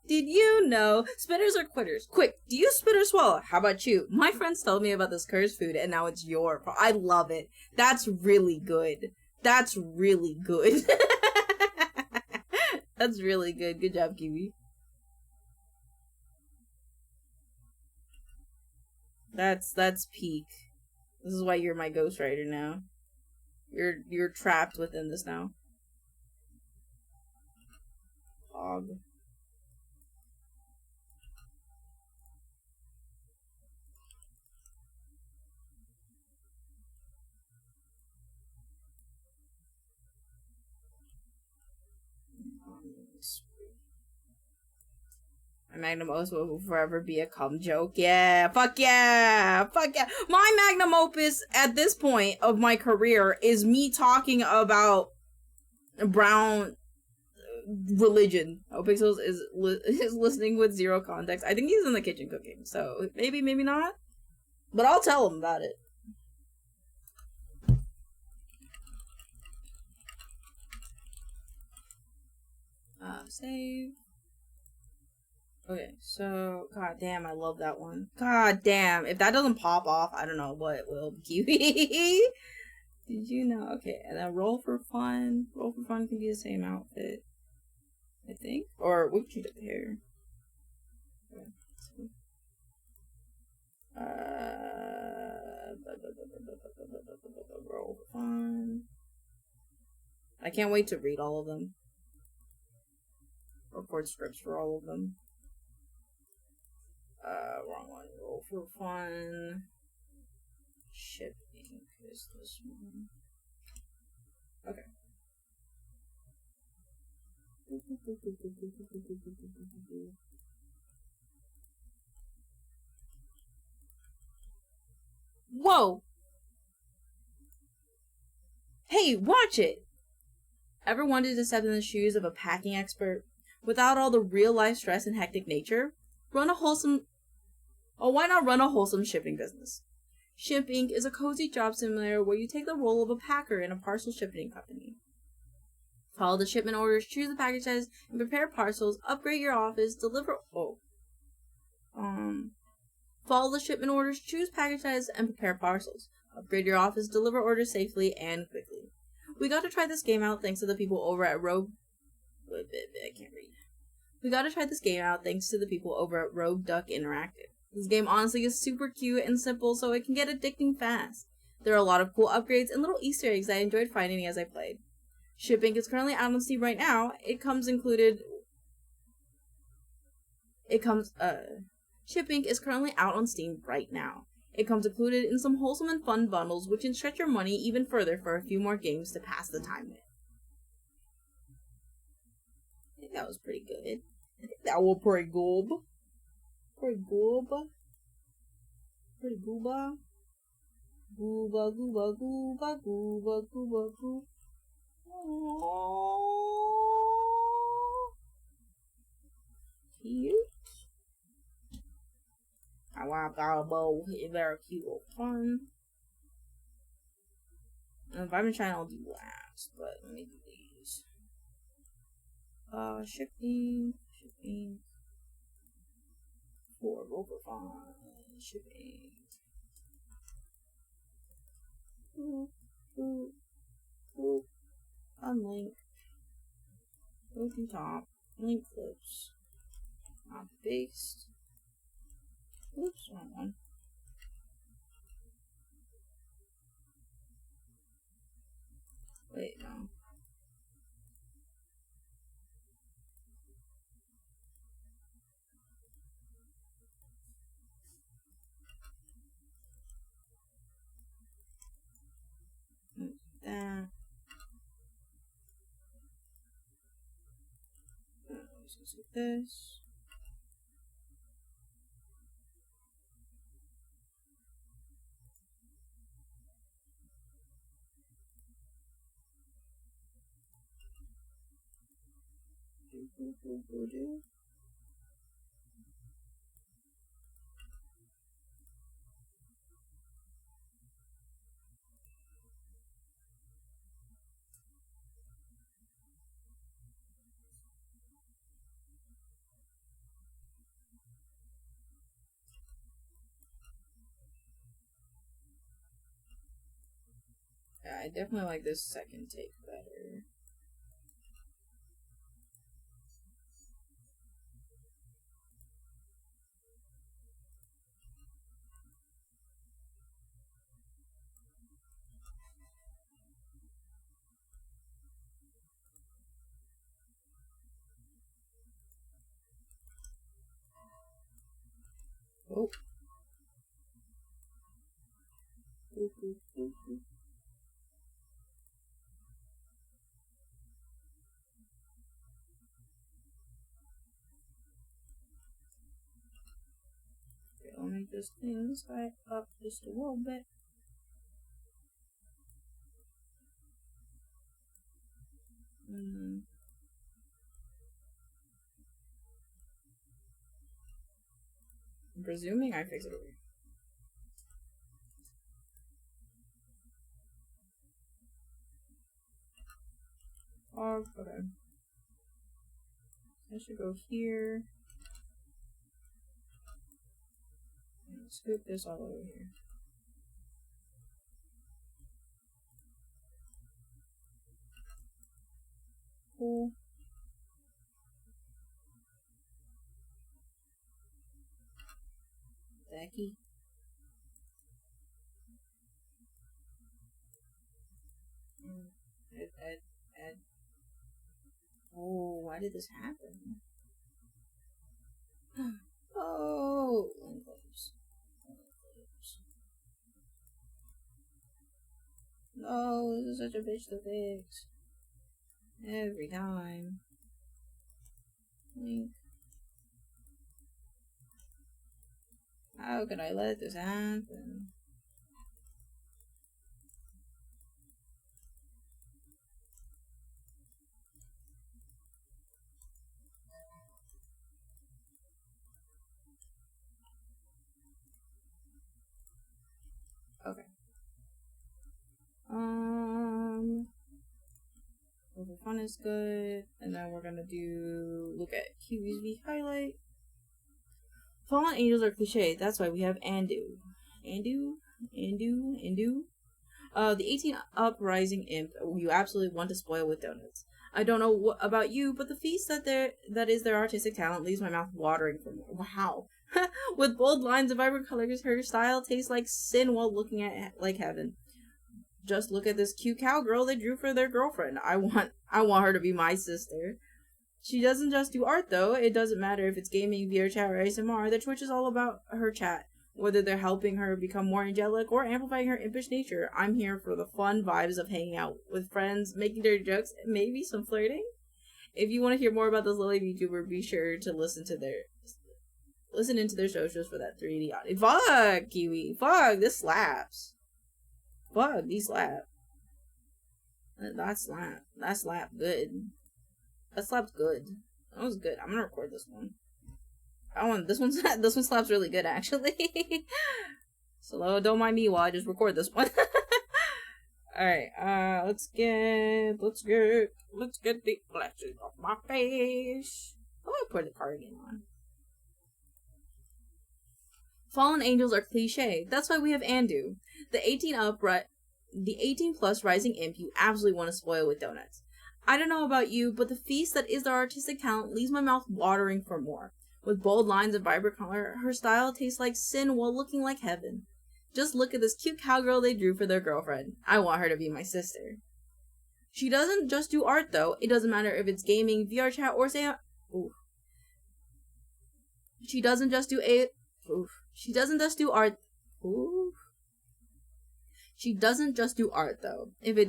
Did you know spitters are quitters? Quick, do you spit or swallow? How about you? My friends told me about this cursed food and now it's your problem. I love it. That's really good. That's really good. That's really good. Good job, Kiwi. That's peak. This is why you're my ghostwriter now. You're trapped within this now. Hog. My magnum opus will forever be a cum joke. Yeah, fuck yeah, fuck yeah. My magnum opus at this point of my career is me talking about brown religion. Opixels is listening with zero context. I think he's in the kitchen cooking, so maybe, maybe not. But I'll tell him about it. Save. Okay, so, god damn, I love that one. God damn, if that doesn't pop off, I don't know what will. Kiwi. Did you know? Okay, and then roll for fun. Roll for fun can be the same outfit, I think. Or we can change up the hair. Roll for fun. I can't wait to read all of them. Record scripts for all of them. Wrong one. Roll for fun. Shipping is this one. Okay. Whoa! Hey, watch it! Ever wanted to step in the shoes of a packing expert without all the real-life stress and hectic nature? Why not run a wholesome shipping business? Shipping is a cozy job simulator where you take the role of a packer in a parcel shipping company. Follow the shipment orders, choose the package size, and prepare parcels. Upgrade your office, Follow the shipment orders, choose package size, and prepare parcels. Upgrade your office, deliver orders safely and quickly. We got to try this game out thanks to the people over at We got to try this game out thanks to the people over at Rogue Duck Interactive. This game honestly is super cute and simple, so it can get addicting fast. There are a lot of cool upgrades and little Easter eggs I enjoyed finding as I played. Shipping is currently out on Steam right now. Shipping is currently out on Steam right now. It comes included in some wholesome and fun bundles, which can stretch your money even further for a few more games to pass the time with. I think that was pretty good. I think that was pretty good. Pretty gooba. Pretty gooba. Gooba, gooba, gooba, gooba, gooba, gooba. Cute. I want our bow. It's very cute or fun. And if I've been trying, I'll do last, but let me do these. Shipping. For over fun. Shipping. Unlink. Go to top. Link clips. Not based. Oops, wrong one. Wait, no. That. Let's just do this. Yeah, I definitely like this second take better. Oh. Okay, I'll make this thing this guy up just a little bit. I'm presuming I fix it over here. Oh, okay. I should go here. And scoop this all over here. Cool. Becky. why did this happen? Oh, Linklaves. No, this is such a bitch to fix. Every time. Link. How could I let this happen? Okay. Over fun is good, and then we're gonna look at Kiwi's V highlight. Fallen angels are cliche. That's why we have Andu. The 18 uprising imp you absolutely want to spoil with donuts. I don't know about you, but the feast that is their artistic talent leaves my mouth watering for more. Wow. With bold lines and vibrant colors, her style tastes like sin while looking at like heaven. Just look at this cute cowgirl they drew for their girlfriend. I want her to be my sister. She doesn't just do art though. It doesn't matter if it's gaming, VR chat, or ASMR. The Twitch is all about her chat. Whether they're helping her become more angelic or amplifying her impish nature, I'm here for the fun vibes of hanging out with friends, making dirty jokes, and maybe some flirting. If you want to hear more about this lovely VTuber, be sure to listen into their socials for that 3D audio. Fuck, Kiwi. Fuck, this slaps. Fuck, these slap. That slap. That slap good. That slaps good. That was good. I'm gonna record this one. This one slaps really good actually. So don't mind me while I just record this one. Alright, let's get the flashes off my face. Oh, I put the cardigan on. Fallen angels are cliche. That's why we have Andu. The 18 plus rising imp you absolutely want to spoil with donuts. I don't know about you, but the feast that is their artistic talent leaves my mouth watering for more. With bold lines and vibrant color, her style tastes like sin while looking like heaven. Just look at this cute cowgirl they drew for their girlfriend. I want her to be my sister. She doesn't just do art though. It doesn't matter if it's gaming, VR chat, or She doesn't just do art. She doesn't just do art though. It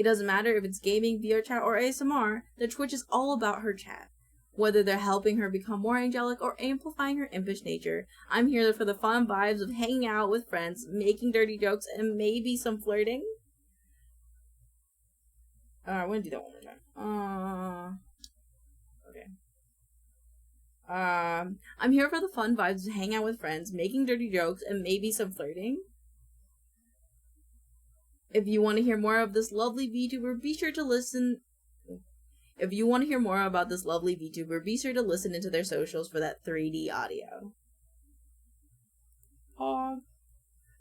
doesn't matter if it's gaming, VR chat, or ASMR. The Twitch is all about her chat. Whether they're helping her become more angelic or amplifying her impish nature, I'm here for the fun vibes of hanging out with friends, making dirty jokes, and maybe some flirting. I'm gonna do that one more time. Okay. I'm here for the fun vibes of hanging out with friends, making dirty jokes, and maybe some flirting. If you want to hear more of this lovely VTuber, be sure to listen. If you want to hear more about this lovely VTuber, be sure to listen into their socials for that 3D audio. Oh.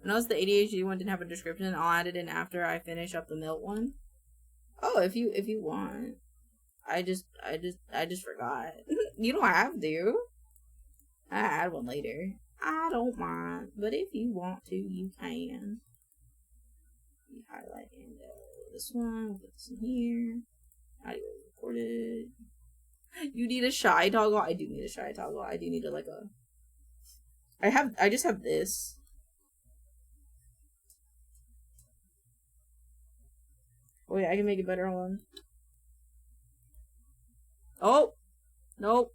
Notice the ADHD one didn't have a description. I'll add it in after I finish up the milk one. Oh, if you want. I just forgot. You don't have to. I add one later. I don't mind, but if you want to, you can. You highlight this one. Put this in here. Audio recorded. You need a shy toggle. I do need a shy toggle. I do need a I just have this. Oh yeah, I can make it better. Hold on. Oh! Nope.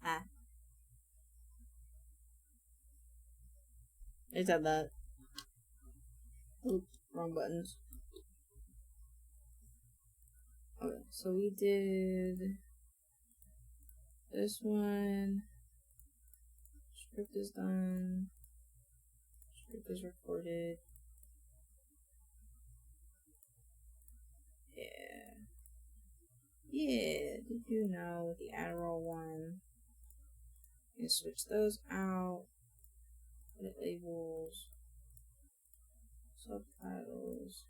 Ah. I just have that. Oops, wrong buttons. Okay, so we did this one. Script is done. Script is recorded. Yeah, did you know the Adderall one? You switch those out. Edit labels. Subtitles.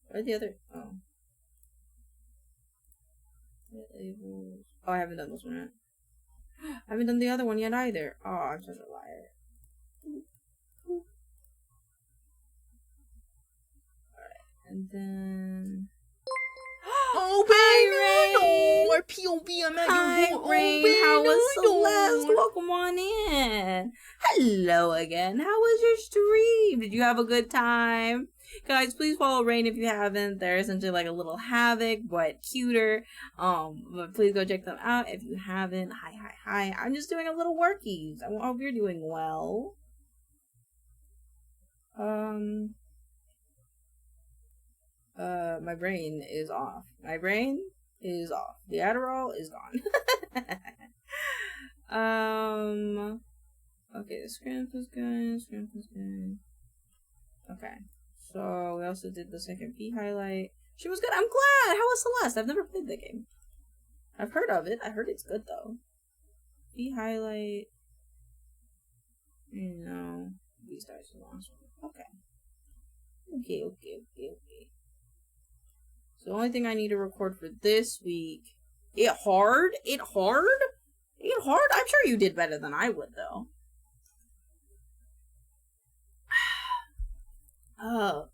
Where's the other? Oh. Edit labels. Oh, I haven't done this one yet. I haven't done the other one yet either. Oh, I'm such a liar. And then... Oh, hi, Rain! Our POV, I'm at Hi, your Rain! How was Celeste? Welcome on in! Hello again. How was your stream? Did you have a good time? Guys, please follow Rain if you haven't. They're essentially like a little Havoc, but cuter. But please go check them out if you haven't. Hi. I'm just doing a little workies. I hope you're doing well. My brain is off. My brain is off. The Adderall is gone. Okay, the script was good. Okay. So, we also did the second P highlight. She was good. I'm glad! How was Celeste? I've never played that game. I've heard of it. I heard it's good, though. P highlight. No. B starts the last one. Okay. Okay. So the only thing I need to record for this week... It hard? I'm sure you did better than I would, though. Oh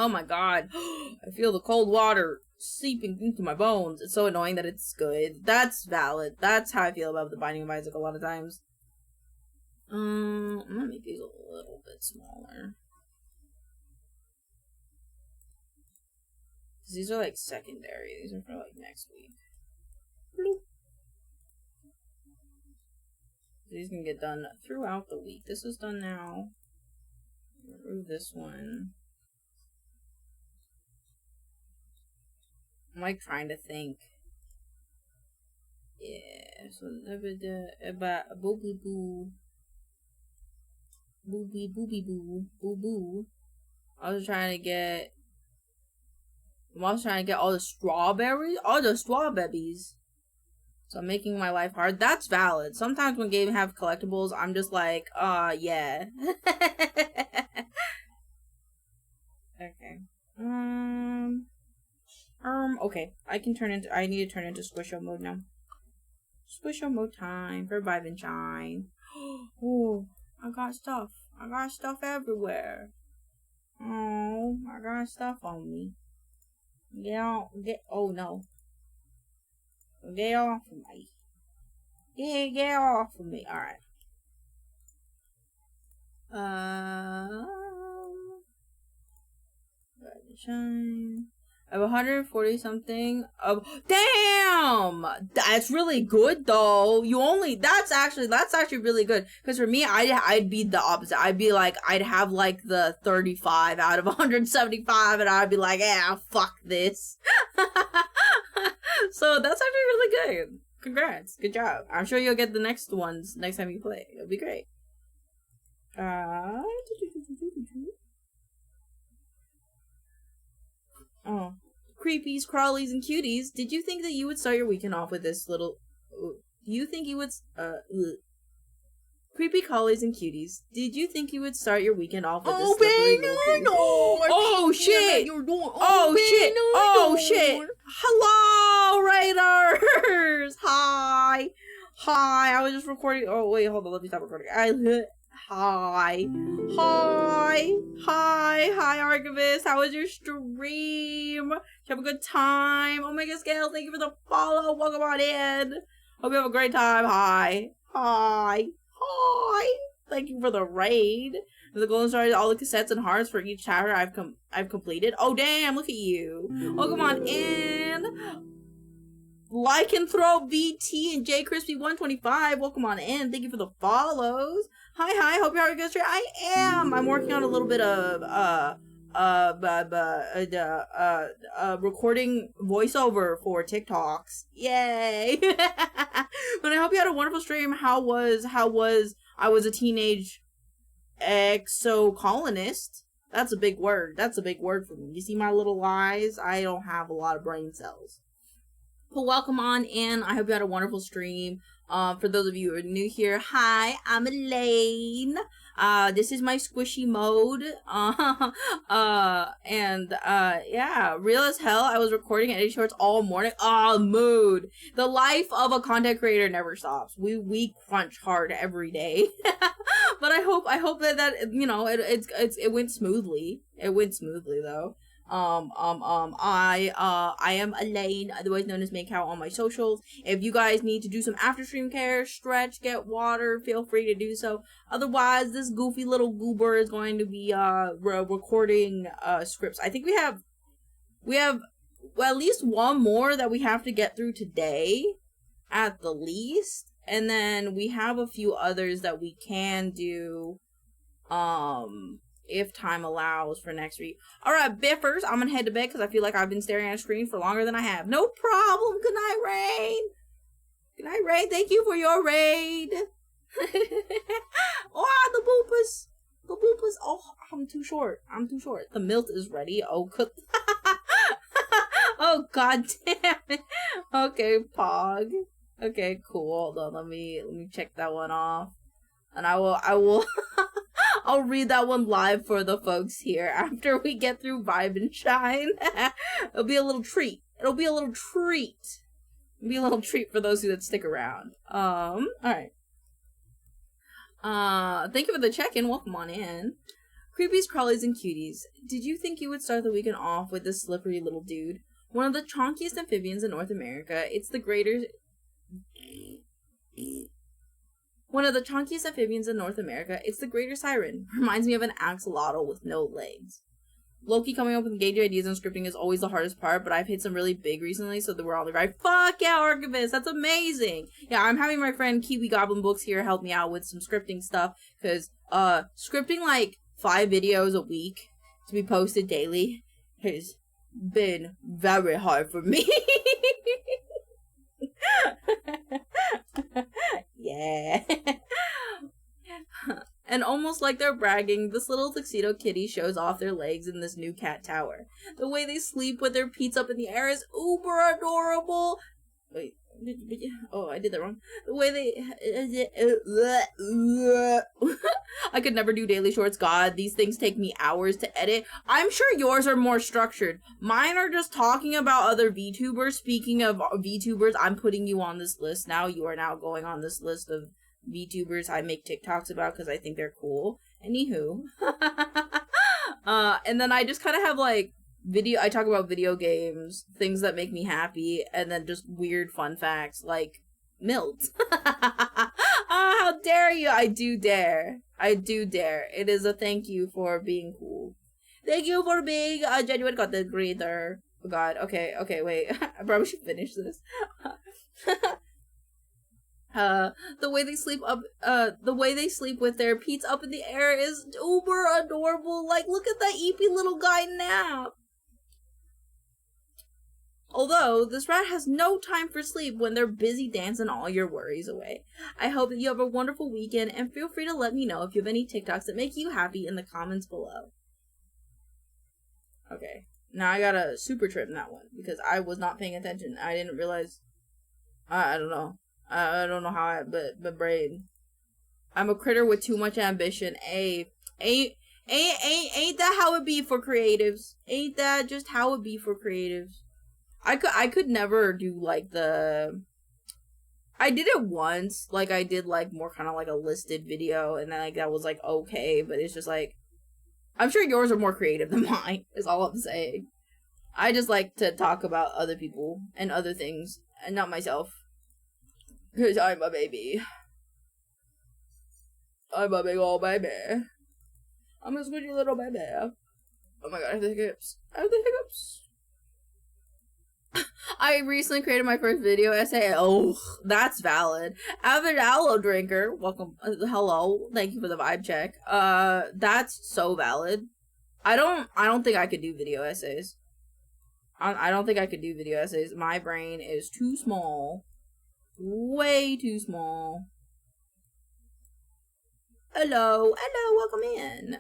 my god. I feel the cold water seeping into my bones. It's so annoying that it's good. That's valid. That's how I feel about the Binding of Isaac a lot of times. I'm gonna make these a little bit smaller. These are like secondary. These are for like next week. Bloop. These can get done throughout the week. This is done now. Remove this one. I'm like trying to think. Yeah, so about booby boo. I was trying to get all the strawberries. So I'm making my life hard. That's valid. Sometimes when games have collectibles, I'm just like, yeah. Okay. Okay. I need to turn into Squisho mode now. Squisho mode time for Vibe and Shine. Oh, I got stuff everywhere. Oh, I got stuff on me. Oh no. Get off of me. Get off of me. Alright. Shine. I have 140 something of damn. That's really good though. That's actually really good. Because for me, I'd be the opposite. I'd be like, I'd have like the 35 out of 175, and I'd be like, yeah, fuck this. So that's actually really good. Congrats, good job. I'm sure you'll get the next ones next time you play. It'll be great. Oh. Creepies, crawlies, and cuties, did you think that you would start your weekend off with this little... Creepy crawlies and cuties, did you think you would start your weekend off with this shit! Oh shit! Hello, Raiders! Hi! I was just recording... Oh, wait, hold on, let me stop recording. Hi, Archivist. How was your stream? Did you have a good time? Omega Scale, thank you for the follow. Welcome on in. Hope you have a great time. Hi. Thank you for the raid. The golden stars, all the cassettes and hearts for each chapter I've completed. Oh damn! Look at you. Welcome on in. Lycanthrope VT and J Crispy 125. Welcome on in. Thank you for the follows. Hi. Hope you're having a good stream. I am. I'm working on a little bit of recording voiceover for TikToks. Yay! But I hope you had a wonderful stream. How was I was a teenage exocolonist. That's a big word. That's a big word for me. You see my little eyes? I don't have a lot of brain cells. But welcome on in. I hope you had a wonderful stream. For those of you who are new here, hi, I'm Elaine. This is my squishy mode. Yeah, real as hell. I was recording editing shorts all morning. Mood. The life of a content creator never stops. We crunch hard every day. But I hope that you know, it went smoothly. It went smoothly though. I am Elaine, otherwise known as maincoow on my socials. If you guys need to do some after stream care, stretch, get water, feel free to do so. Otherwise, this goofy little goober is going to be recording scripts. I think we have well, at least one more that we have to get through today, at the least, and then we have a few others that we can do, if time allows, for next week. Alright, biffers, I'm gonna head to bed because I feel like I've been staring at a screen for longer than I have. No problem. Good night, Rain. Good night, Rain. Thank you for your raid. Oh, the boopers. The boopers. Oh, I'm too short. The milk is ready. Oh, cook. Oh, god damn it. Okay, Pog. Okay, cool. Hold on. Let me check that one off. And I will I'll read that one live for the folks here after we get through Vibe and Shine. It'll be a little treat. It'll be a little treat for those who that stick around. Alright. Thank you for the check-in. Welcome on in. Creepies, crawlies, and cuties. Did you think you would start the weekend off with this slippery little dude? One of the chonkiest amphibians in North America. It's the greater siren. Reminds me of an axolotl with no legs. Loki coming up with engaging ideas and scripting is always the hardest part, but I've hit some really big recently, so that we're all right. Fuck yeah, Archivist! That's amazing! Yeah, I'm having my friend Kiwi Goblin Books here help me out with some scripting stuff, because, scripting like 5 videos a week to be posted daily has been very hard for me. Yeah. And almost like they're bragging, this little tuxedo kitty shows off their legs in this new cat tower. The way they sleep with their feet up in the air is uber adorable. Wait, oh, I did that wrong. The way they... I could never do daily shorts. God, these things take me hours to edit. I'm sure yours are more structured. Mine are just talking about other VTubers. Speaking of VTubers, I'm putting you on this list now. You are now going on this list of VTubers I make TikToks about because I think they're cool. Anywho. And then I just kind of have like I talk about video games, things that make me happy, and then just weird fun facts like Milt. How dare you? I do dare. It is a thank you for being cool. Thank you for being a genuine content creator. Oh god, okay, wait. I probably should finish this. The way they sleep with their feet up in the air is uber adorable. Like, look at that eepy little guy nap. Although, this rat has no time for sleep when they're busy dancing all your worries away. I hope that you have a wonderful weekend, and feel free to let me know if you have any TikToks that make you happy in the comments below. Okay, now I gotta super trim that one, because I was not paying attention. I didn't realize... I don't know. I don't know how but my brain. I'm a critter with too much ambition. Ain't that how it be for creatives? Ain't that just how it be for creatives? I could never do like I did it once, like I did like more kind of like a listed video, and then like that was like okay, but it's just like, I'm sure yours are more creative than mine, is all I'm saying. I just like to talk about other people and other things, and not myself. Because I'm a baby. I'm a big old baby. I'm a squidgy little baby. Oh my god, I have the hiccups. I recently created my first video essay. Oh, that's valid. Avid aloe drinker. Welcome. Hello. Thank you for the vibe check. That's so valid. I don't think I could do video essays. I don't think I could do video essays. My brain is too small. Way too small. Hello, welcome in.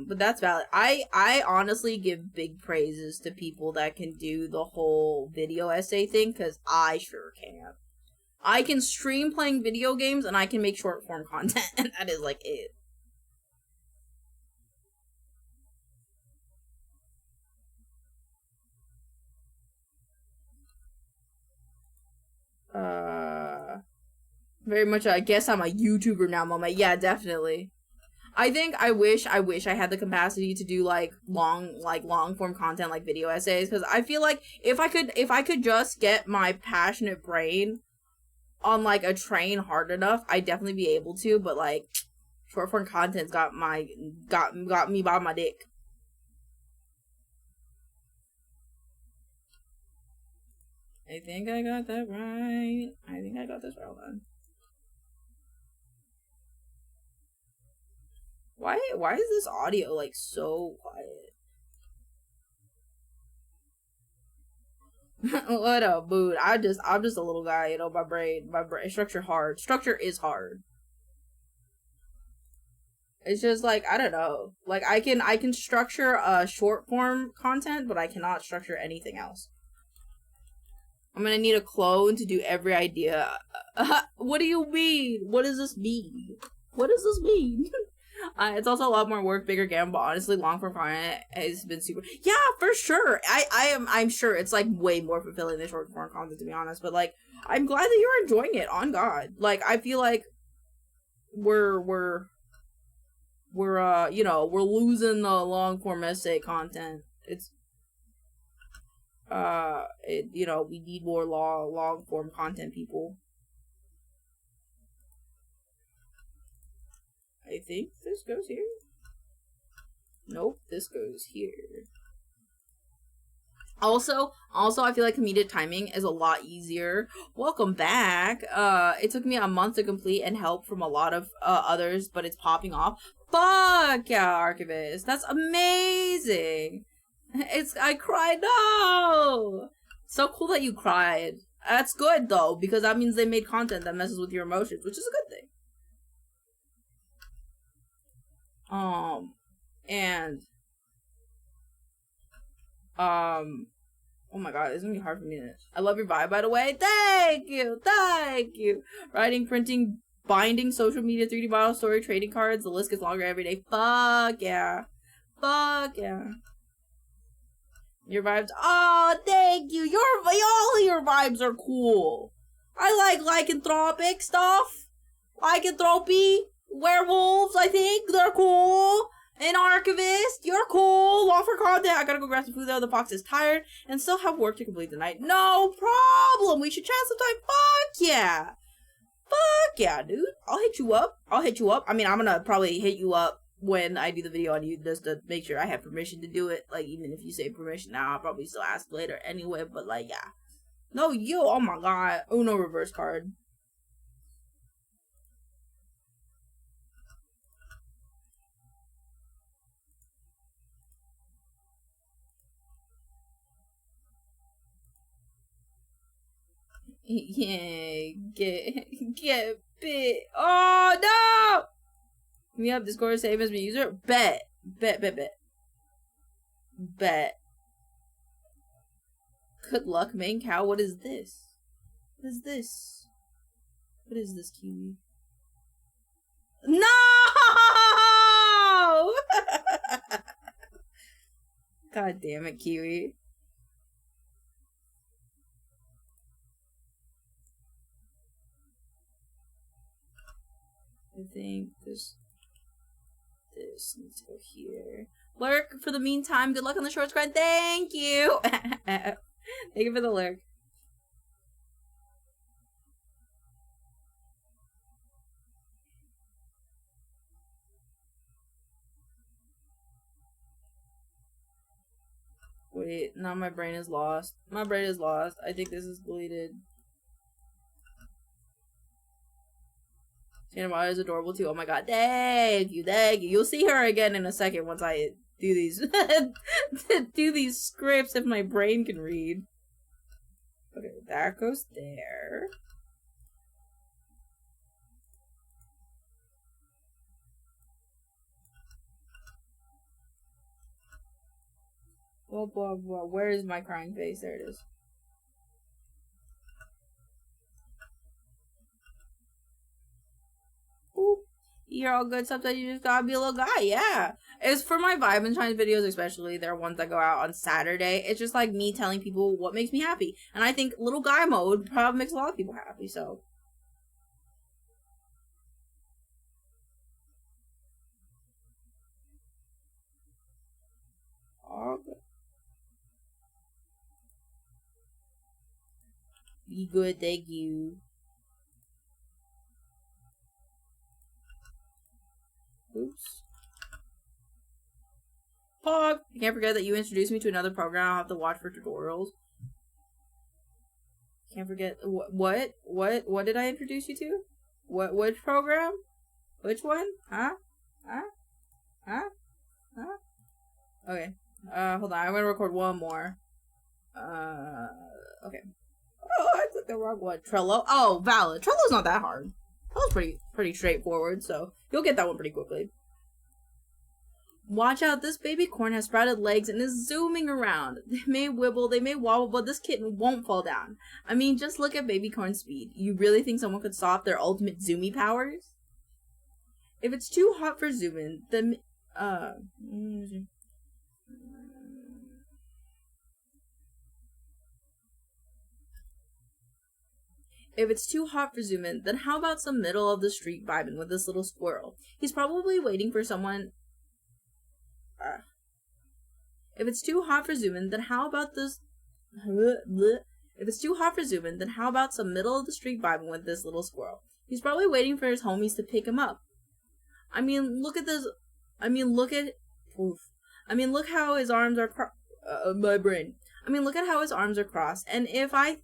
But that's valid. I honestly give big praises to people that can do the whole video essay thing, because I sure can't. I can stream playing video games, and I can make short form content, and that is like it. Very much, I guess I'm a YouTuber now, mama. Yeah, definitely. I wish I had the capacity to do like long form content like video essays, because I feel like if I could just get my passionate brain on like a train hard enough, I'd definitely be able to, but like short form content's got me by my dick. I think I got that right. I think I got this right. Hold on. Why is this audio like so quiet? What up, dude? I'm just a little guy, you know. My brain structure hard. Structure is hard. It's just like, I don't know. Like I can structure short form content, but I cannot structure anything else. I'm gonna need a clone to do every idea. What do you mean? What does this mean? What does this mean? It's also a lot more work, bigger gamble. Honestly, long form content has been super. Yeah, for sure. I'm sure it's like way more fulfilling than short form content, to be honest. But like, I'm glad that you're enjoying it. On God, like I feel like we're you know, we're losing the long form essay content. It's you know, we need more long form content, people. I think this goes here. Nope, this goes here. Also, I feel like comedic timing is a lot easier. Welcome back. It took me a month to complete and help from a lot of others, but it's popping off. Fuck yeah, Archivist. That's amazing. I cried. No! So cool that you cried. That's good though, because that means they made content that messes with your emotions, which is a good thing. Oh my god, it's gonna be hard for me to. I love your vibe, by the way. Thank you. Writing, printing, binding, social media, 3D model, story, trading cards. The list gets longer every day. Fuck yeah. Your vibes. Oh, thank you. All of your vibes are cool. I like lycanthropic stuff. Lycanthropy. Werewolves, I think. They're cool. An archivist. You're cool. Long for content. I gotta go grab some food though. The fox is tired and still have work to complete the night. No problem. We should chat sometime. Fuck yeah, dude. I'll hit you up. I mean, I'm gonna probably hit you up when I do the video on you, just to make sure I have permission to do it. Like, even if you say permission now, I'll probably still ask later anyway. But like, yeah. No, you. Oh my god. Oh no, reverse card. Yeah, get bit. Oh no! We have Discord save as my user. Bet. Good luck, maincoow. What is this? What is this, Kiwi? No! God damn it, Kiwi. I think this needs to go here. Lurk, for the meantime, good luck on the short grind. Thank you. Thank you for the lurk. Wait, now my brain is lost. I think this is deleted. Santa is adorable too. Oh my god. Thank you. You'll see her again in a second once I do these do these scripts if my brain can read. Okay, that goes there. Blah blah blah. Where is my crying face? There it is. You're all good. Sometimes you just gotta be a little guy. Yeah. It's for my vibe and Chinese videos, especially. They're ones that go out on Saturday. It's just like me telling people what makes me happy. And I think little guy mode probably makes a lot of people happy, so. dog. Be good, thank you. Oops. Pog! I can't forget that you introduced me to another program I'll have to watch for tutorials. Can't forget. What did I introduce you to? Which program? Which one? Huh? Okay. Hold on. I'm gonna record one more. Okay. Oh, I clicked the wrong one. Trello. Oh, valid. Trello's not that hard. Trello's pretty straightforward, so you'll get that one pretty quickly. Watch out, this baby corn has sprouted legs and is zooming around. They may wibble, they may wobble, but this kitten won't fall down. I mean, just look at baby corn's speed. You really think someone could stop their ultimate zoomy powers? If it's too hot for zooming, then, If it's too hot for zooming, then how about some middle of the street vibing with this little squirrel? He's probably waiting for someone. If it's too hot for zooming, then how about this? If it's too hot for zooming, then how about some middle of the street vibing with this little squirrel? He's probably waiting for his homies to pick him up. I mean, look at this. I mean, look at. Oof. I mean, look how his arms are. My brain. I mean, look at how his arms are crossed. And if I.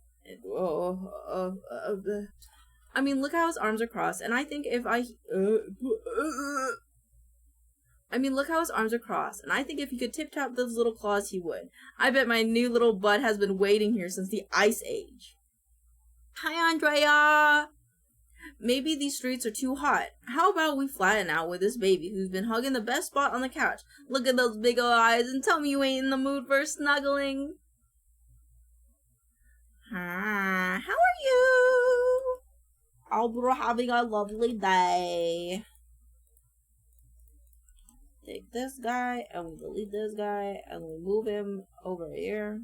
I mean, look how his arms are crossed. And I think if I. I mean, look how his arms are crossed. And I think if he could tip-tap those little claws, he would. I bet my new little bud has been waiting here since the Ice Age. Hi, Andrea! Maybe these streets are too hot. How about we flatten out with this baby who's been hugging the best spot on the couch? Look at those big old eyes and tell me you ain't in the mood for snuggling. Hi, how are you? Hope you're having a lovely day. Take this guy and we delete this guy and we move him over here.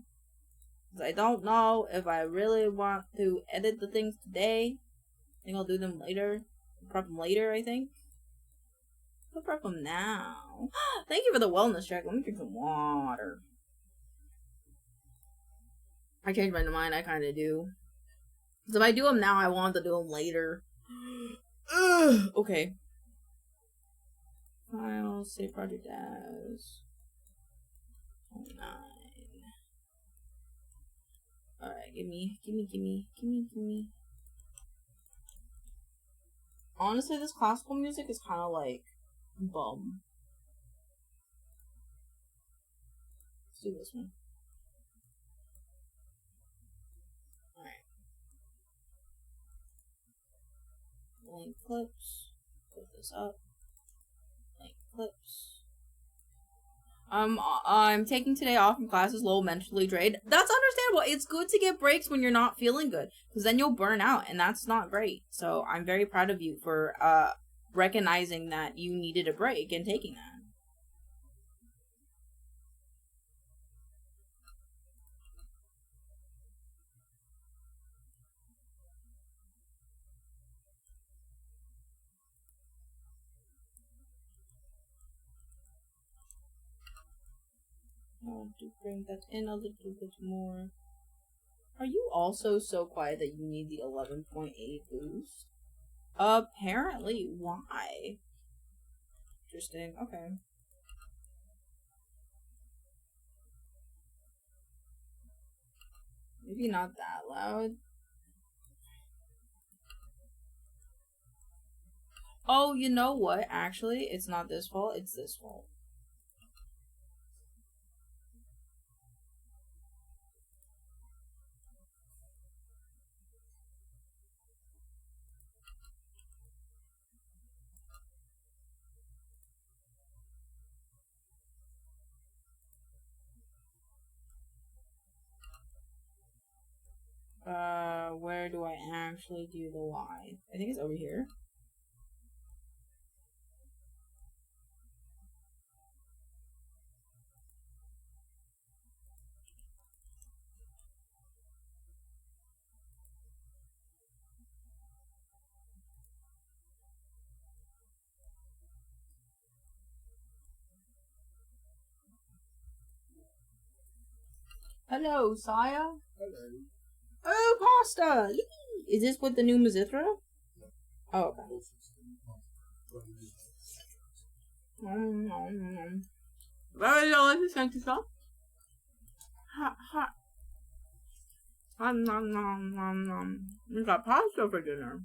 Because I don't know if I really want to edit the things today. I think I'll do them later. Prep them later, I think. I'll prep them now. Thank you for the wellness check. Let me drink some water. I changed my mind, I kind of do. Because if I do them now, I want to do them later. Okay. File, save project as 29. Alright, gimme. Honestly, this classical music is kind of like bum. Let's do this one. Alright. Link clips. Put this up. Link clips. I'm taking today off from classes, low mentally drained. That's understandable. It's good to get breaks when you're not feeling good, because then you'll burn out, and that's not great. So I'm very proud of you for recognizing that you needed a break and taking that. I want to bring that in a little bit more. Are you also so quiet that you need the 11.8 boost? Apparently. Why? Interesting. Okay. Maybe not that loud. Oh, you know what? Actually, it's not this fault. It's this fault. Where do I actually do the Y? I think it's over here. Hello, Saya. Hello. Oh, pasta. Yee. Is this with the new Mazithra? Oh, okay. Very delicious, thank you, sir. Hot, hot. Nom, nom, nom, nom. We got pasta for dinner.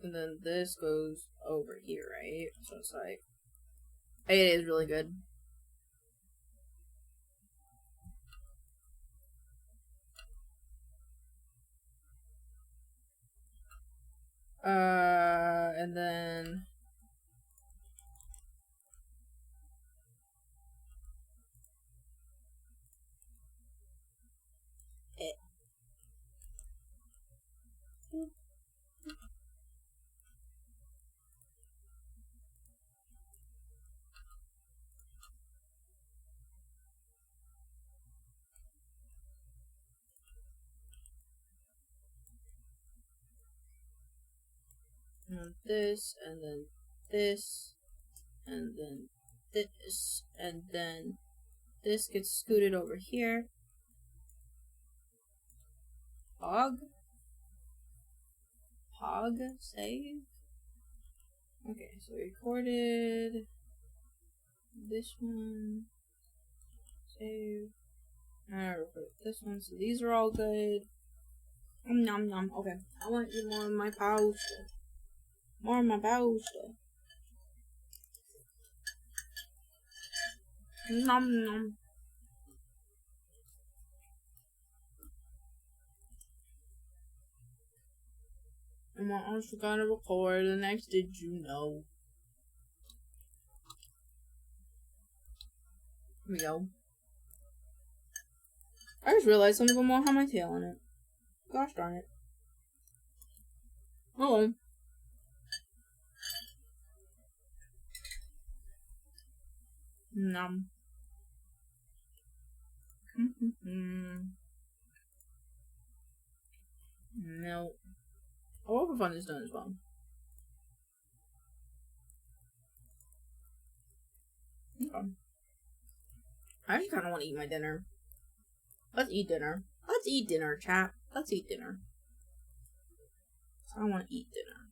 And then this goes over here, right? So it's like, it is really good. And then it. And this, and then this, and then this, and then this gets scooted over here. Pog? Pog? Save? Okay, so we recorded this one. Save. Alright, record this one. So these are all good. Nom nom. Okay, I want you more of my pasta. More of my pasta. Nom nom. And what else you gotta record? The next did you know? Here we go. I just realized some of them won't have my tail in it. Gosh darn it. Oh well. Nom. No. Oh, all for fun is done as well. Okay. I just kind of want to eat my dinner. Let's eat dinner. Let's eat dinner, chat. Let's eat dinner. I want to eat dinner.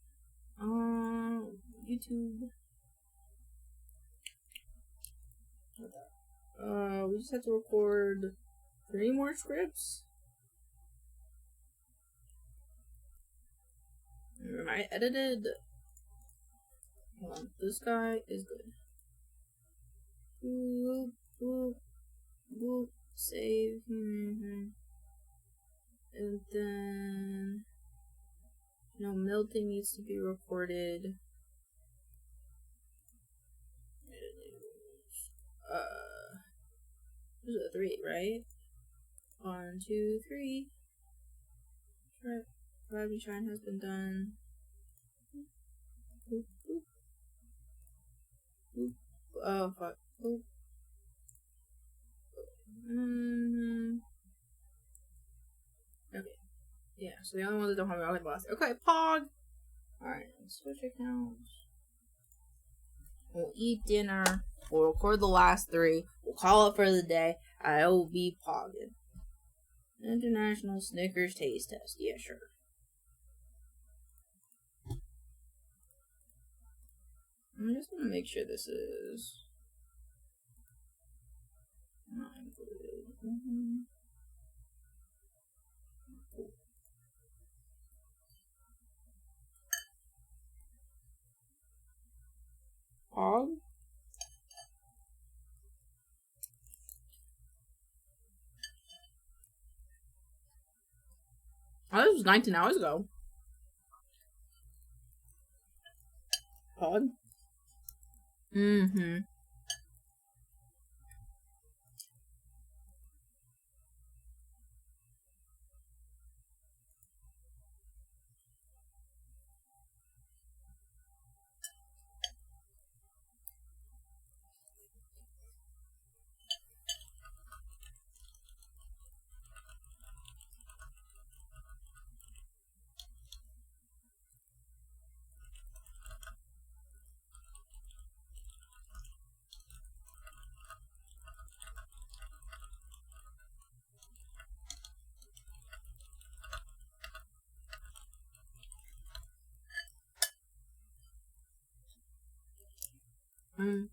YouTube. We just have to record 3 more scripts. I edited. Hold on. This guy is good. Boop, boop, boop. Save. And then. No, melting needs to be recorded. This is a 3, right? 1, 2, 3. Rev enshrined has been done. Boop, boop. Boop. Oh, fuck. Boop. Okay. Yeah, so the only ones that don't have me are last. Okay, Pog! Alright, let's switch accounts. We'll eat dinner. We'll record the last 3. We'll call it for the day. I will be pogging. International Snickers taste test. Yeah, sure. I just want to make sure this is not included. Pog? Oh, this was 19 hours ago. Pog? Mm.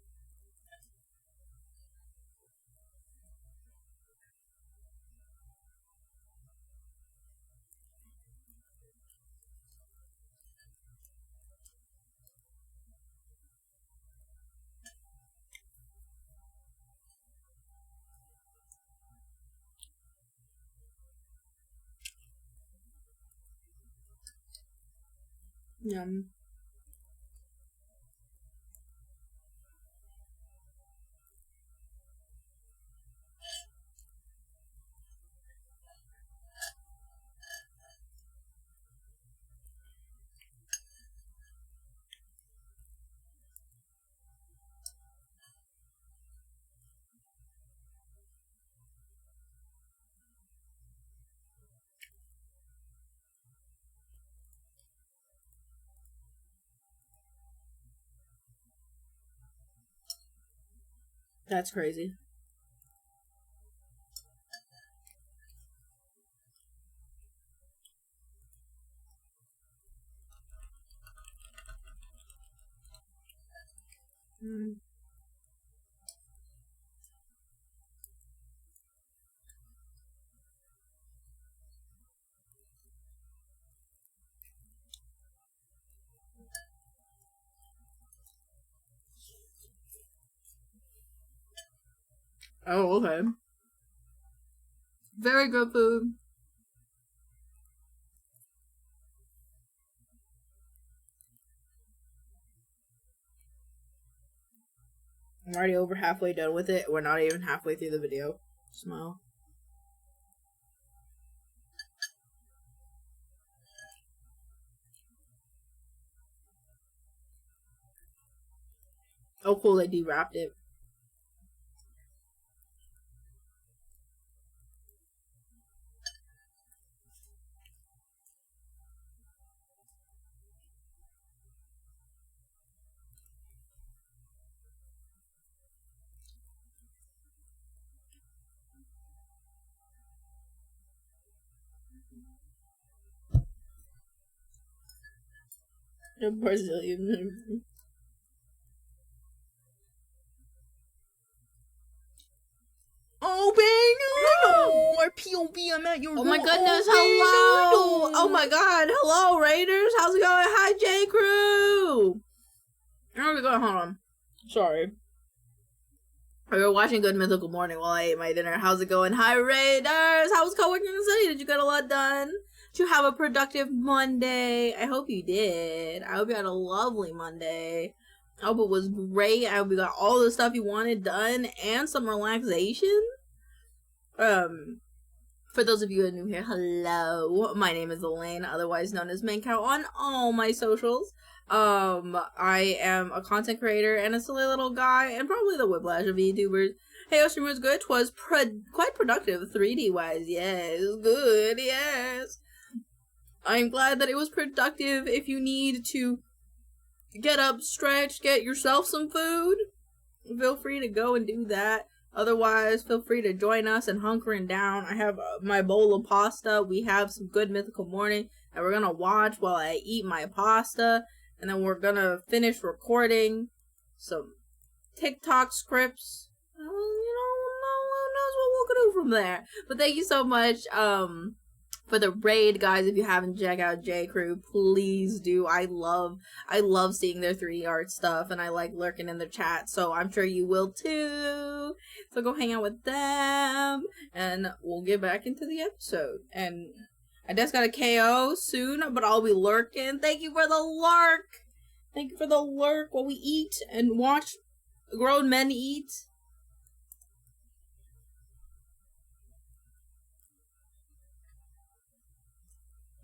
Yum. That's crazy. Mm. Oh, okay. Very good food. I'm already over halfway done with it. We're not even halfway through the video. Smile. Oh, cool. They de-wrapped it. The Brazilian. Oh, bang! More POV, I'm at your Oh my door. goodness, Oh, hello! Oh my god, hello, Raiders! How's it going? Hi, J Crew! How's it going? Hold on. Sorry. We were watching Good Mythical Morning while I ate my dinner. How's it going? Hi, Raiders! How was coworking in the city? Did you get a lot done? Did you have a productive Monday? I hope you did. I hope you had a lovely Monday. I hope it was great. I hope you got all the stuff you wanted done and some relaxation. For those of you who are new here, hello. My name is Elaine, otherwise known as maincoow on all my socials. I am a content creator and a silly little guy, and probably the whiplash of VTubers. Hey, stream was good. 'Twas quite productive, 3D wise. Yes, good. Yes. I'm glad that it was productive. If you need to get up, stretch, get yourself some food, feel free to go and do that. Otherwise, feel free to join us in hunkering down. I have my bowl of pasta. We have some Good Mythical Morning that we're gonna watch while I eat my pasta. And then we're gonna finish recording some TikTok scripts. You know, who knows what we'll do from there. But thank you so much for the raid, guys. If you haven't checked out J Crew, please do. I love seeing their 3D art stuff, and I like lurking in the chat, so I'm sure you will too. So go hang out with them, and we'll get back into the episode. And I just got a KO soon, but I'll be lurking. Thank you for the lurk. Thank you for the lurk while we eat and watch grown men eat.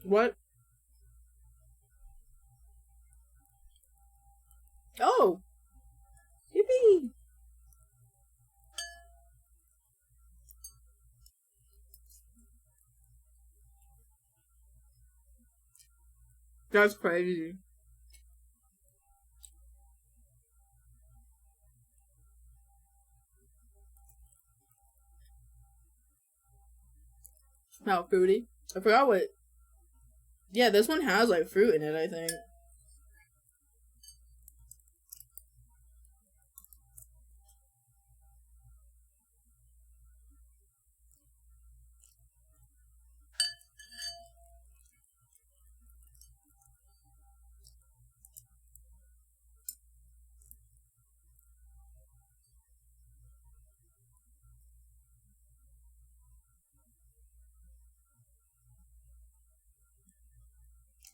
What? Oh. Yippee. That's crazy. Smell fruity. I forgot what. Yeah, this one has like fruit in it, I think.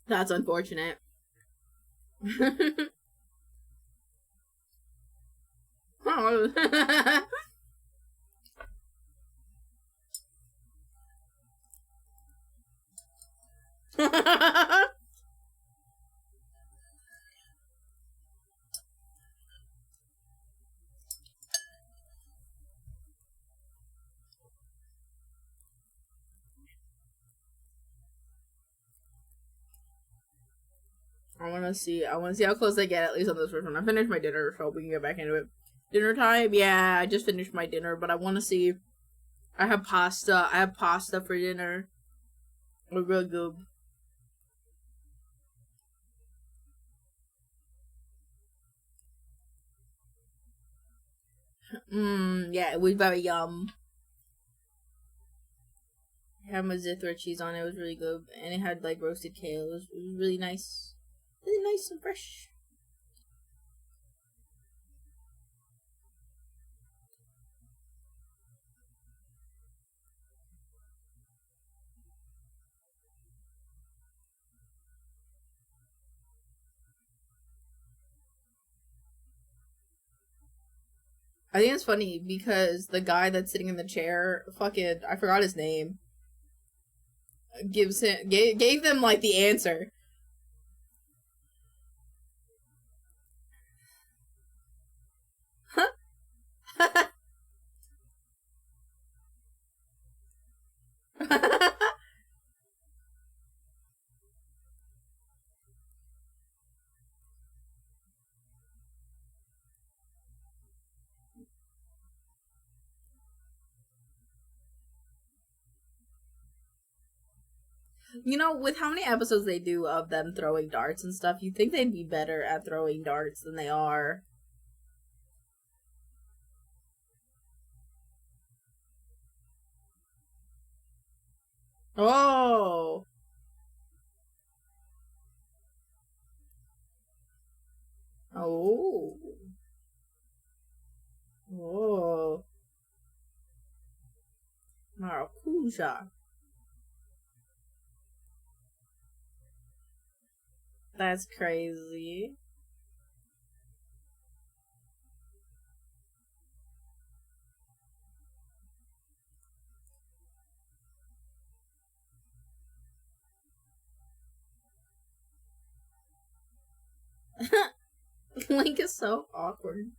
That's unfortunate. Oh. I want to see how close I get, at least on this first one. I finished my dinner, so we can get back into it. Dinner time? Yeah, I just finished my dinner, but I want to see. I have pasta for dinner. We're real good. Yeah, it was very yum. It had Mazithra cheese on it. It was really good, and it had like roasted kale. It was really nice and fresh. I think it's funny because the guy that's sitting in the chair, fucking, I forgot his name, gave them like the answer. You know, with how many episodes they do of them throwing darts and stuff, you'd think they'd be better at throwing darts than they are. Oh. Oh. Oh. Maracuja. That's crazy. Link is so awkward.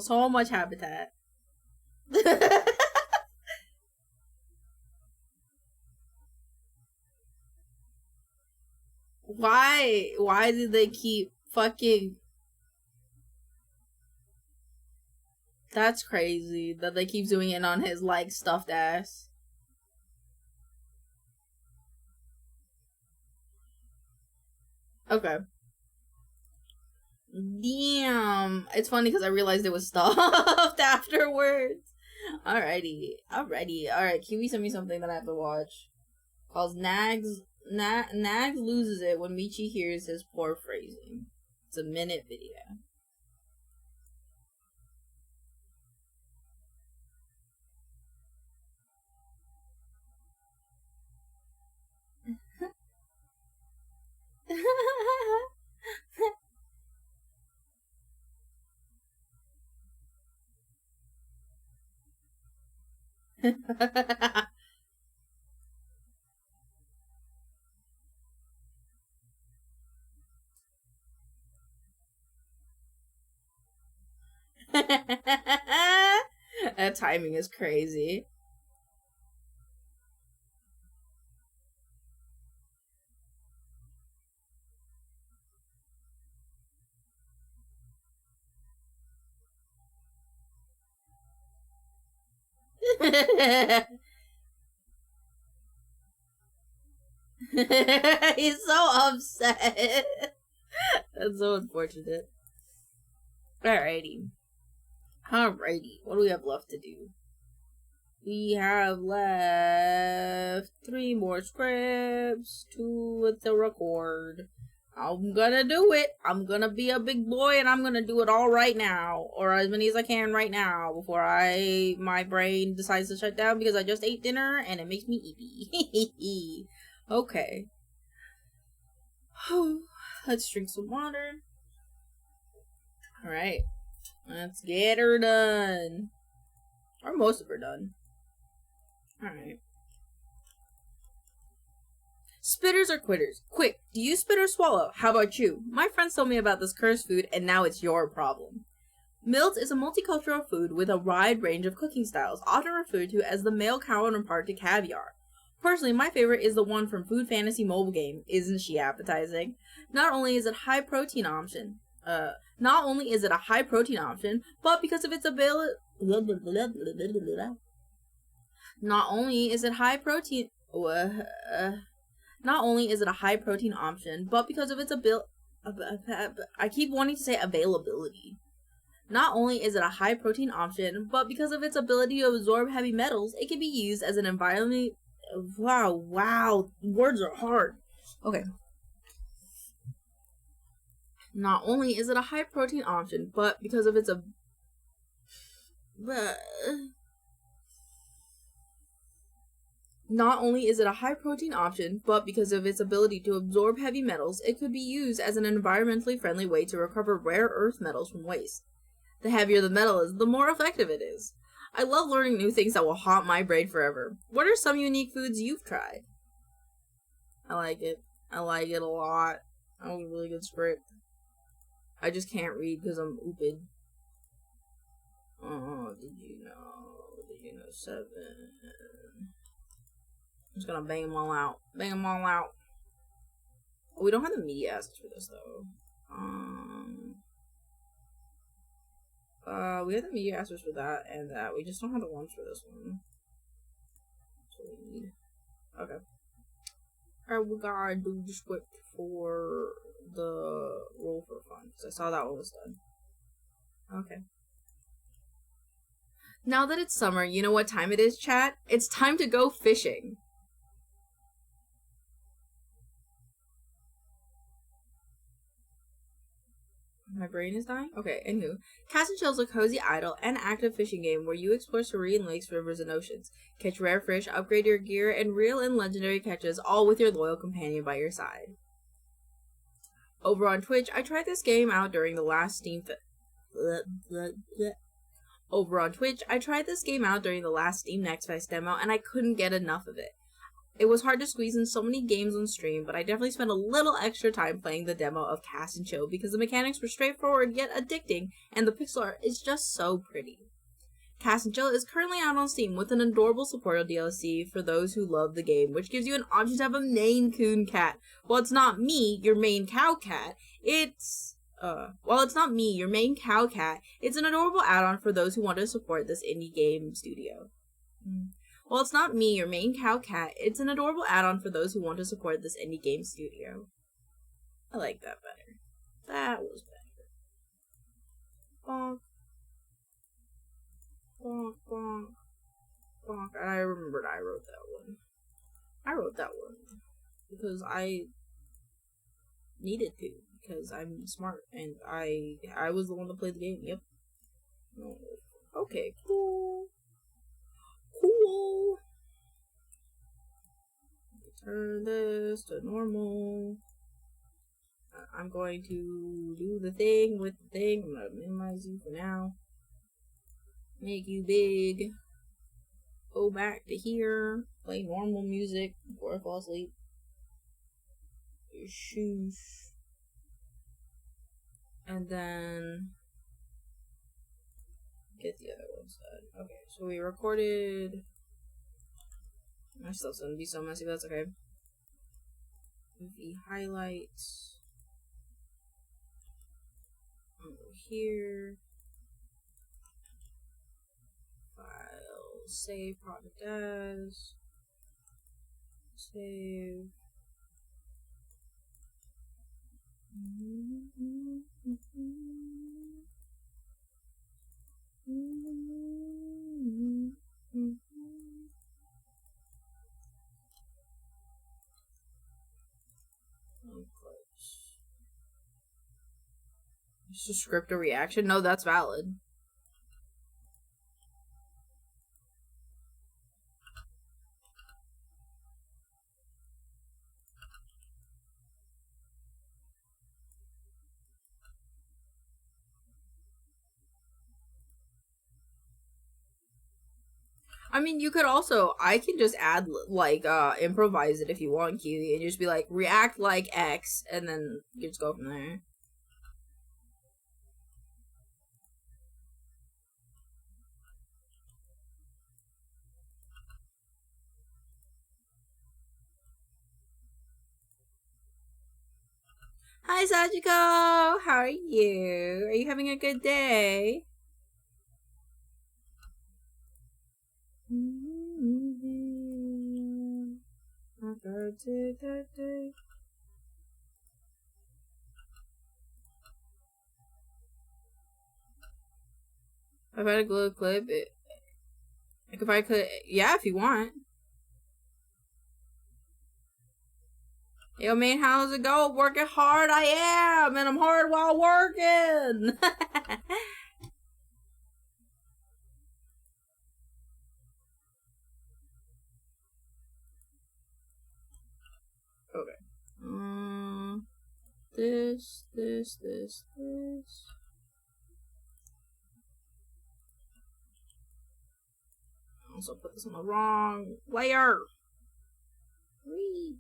So much habitat. Why? Why did they keep fucking... That's crazy that they keep doing it on his, like, stuffed ass. Okay. Damn. It's funny because I realized it was stuffed afterwards. Alrighty. Alright, Kiwi sent me something that I have to watch. Called Nags loses it when Michi hears his poor phrasing. It's a minute video. That timing is crazy. He's so upset. That's so unfortunate. Alrighty. What do we have left to do? We have left 3 more scripts to record. I'm gonna do it. I'm gonna be a big boy and I'm gonna do it all right now. Or as many as I can right now before my brain decides to shut down because I just ate dinner and it makes me eepy. Okay. Let's drink some water. Alright. Let's get her done. Or most of her done. Alright. Spitters or quitters? Quick, do you spit or swallow? How about you? My friends told me about this cursed food, and now it's your problem. Milt is a multicultural food with a wide range of cooking styles, often referred to as the male counterpart to caviar. Personally, my favorite is the one from Food Fantasy mobile game. Isn't she appetizing? Not only is it a high protein option, but because of its ability, not only is it a high protein option, but because of its I keep wanting to say availability. Not only is it a high protein option, but because of its ability to absorb heavy metals, it can be used as an environment. Wow, words are hard. Okay. Not only is it a high protein option, but because of its Not only is it a high protein option, but because of its ability to absorb heavy metals, it could be used as an environmentally friendly way to recover rare earth metals from waste. The heavier the metal is, the more effective it is. I love learning new things that will haunt my brain forever. What are some unique foods you've tried? I like it. I like it a lot. That was a really good script. I just can't read because I'm ooped. Oh, did you know 7? I'm just gonna bang them all out. Bang them all out. Oh, we don't have the media assets for this though. We have the media assets for that and that. We just don't have the ones for this one. That's what we need. Okay. Alright, we gotta do the script for the roll for fun. Because I saw that one was done. Okay. Now that it's summer, you know what time it is, chat? It's time to go fishing. My brain is dying? Okay, anywho. Cast and Chill is a cozy, idle, and active fishing game where you explore serene lakes, rivers, and oceans. Catch rare fish, upgrade your gear, and reel in legendary catches, all with your loyal companion by your side. Over on Twitch, I tried this game out during the last Steam Next Fest demo, and I couldn't get enough of it. It was hard to squeeze in so many games on stream, but I definitely spent a little extra time playing the demo of Cast and Chill because the mechanics were straightforward yet addicting, and the pixel art is just so pretty. Cast and Chill is currently out on Steam with an adorable supporter DLC for those who love the game, which gives you an option to have a maincoow cat. While it's not me, your maincoow cat, it's an adorable add-on for those who want to support this indie game studio. While it's not me, your maincoow cat, it's an adorable add-on for those who want to support this indie game studio. I like that better. That was better. Bonk. Bonk, bonk. Bonk. And I remembered I wrote that one. I wrote that one because I needed to, because I'm smart, and I was the one that played the game, yep. Okay, cool. Cool. Turn this to normal. I'm going to do the thing with the thing. I'm gonna minimize you for now. Make you big. Go back to here. Play normal music before I fall asleep. Shoosh. And then get the other ones done. Okay, so we recorded. My stuff's gonna be so messy, but that's okay. The highlights over here. File, save project as. Save. Just script a reaction? No, that's valid. I mean, you could also, I can just add, like, improvise it if you want, Kiwi, and just be like, react like X, and then you just go from there. Hi, Sajiko! How are you? Are you having a good day? If I had a glue clip, if I could, yeah, if you want. Yo, man, how's it go? Working hard, I am, and I'm hard while working. Okay. This. I also put this on the wrong layer. Whee.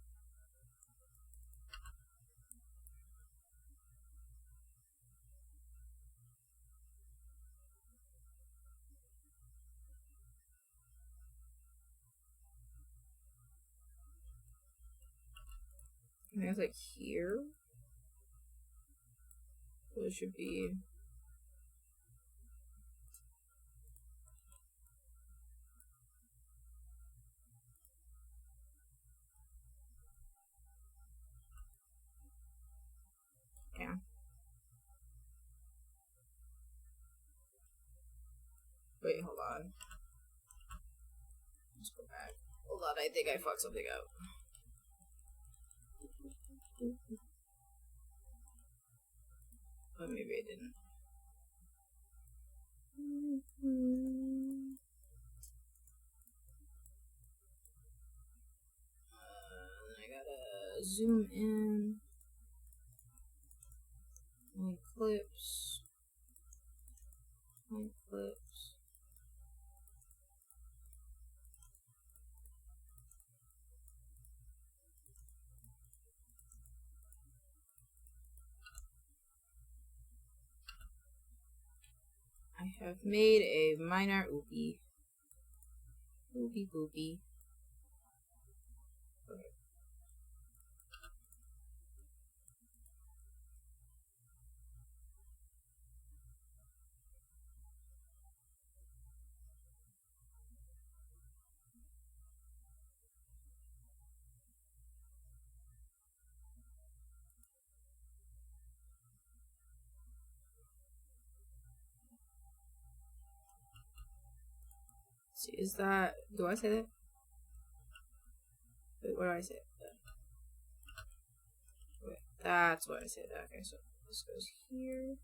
I think it's like here. So it should be. Yeah. Wait, hold on. Let's go back. Hold on, I think I fucked something up. But maybe I didn't. I gotta zoom in. My clips. I have made a minor oopie. Oopie boopie. Okay. See, is that, do I say that? Wait, what do I say? Wait, that's what I said. Okay, so this goes here.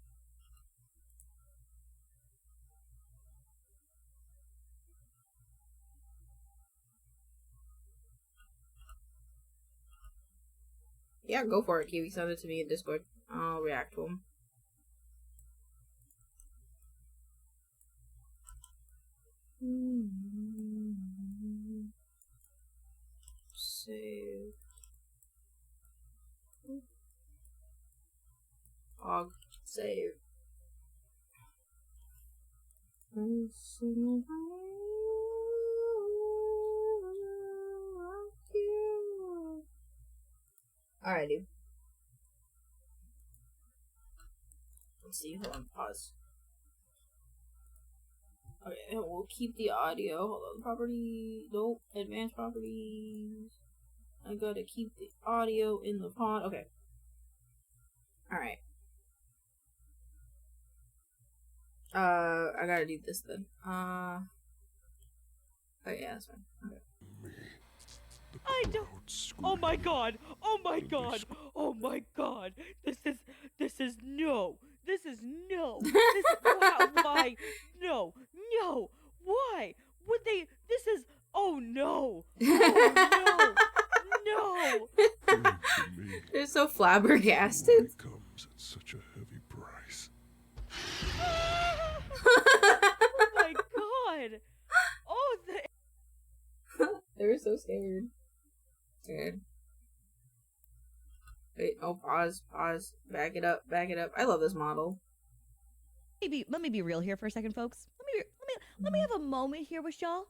Yeah, go for it, Kiwi. Send it to me in Discord. I'll react to him. Save. Og. Save. Alrighty. Let's see. Hold on. Pause. Okay, we'll keep the audio. Hold on. Property. Nope. Advanced properties. I gotta keep the audio in the pod. Okay. Alright. I gotta do this then. Oh yeah, that's fine. Okay. I don't. Oh my god! Oh my god! Oh my god! This is no! This is no. This is why? No. Why would they? This is. Oh no. Oh no. No. They're so flabbergasted. It comes at such a heavy price. Oh my god. Oh, They were so scared. Scared. Wait, oh, pause. Back it up. I love this model. let me be real here for a second, folks. Let me have a moment here with y'all.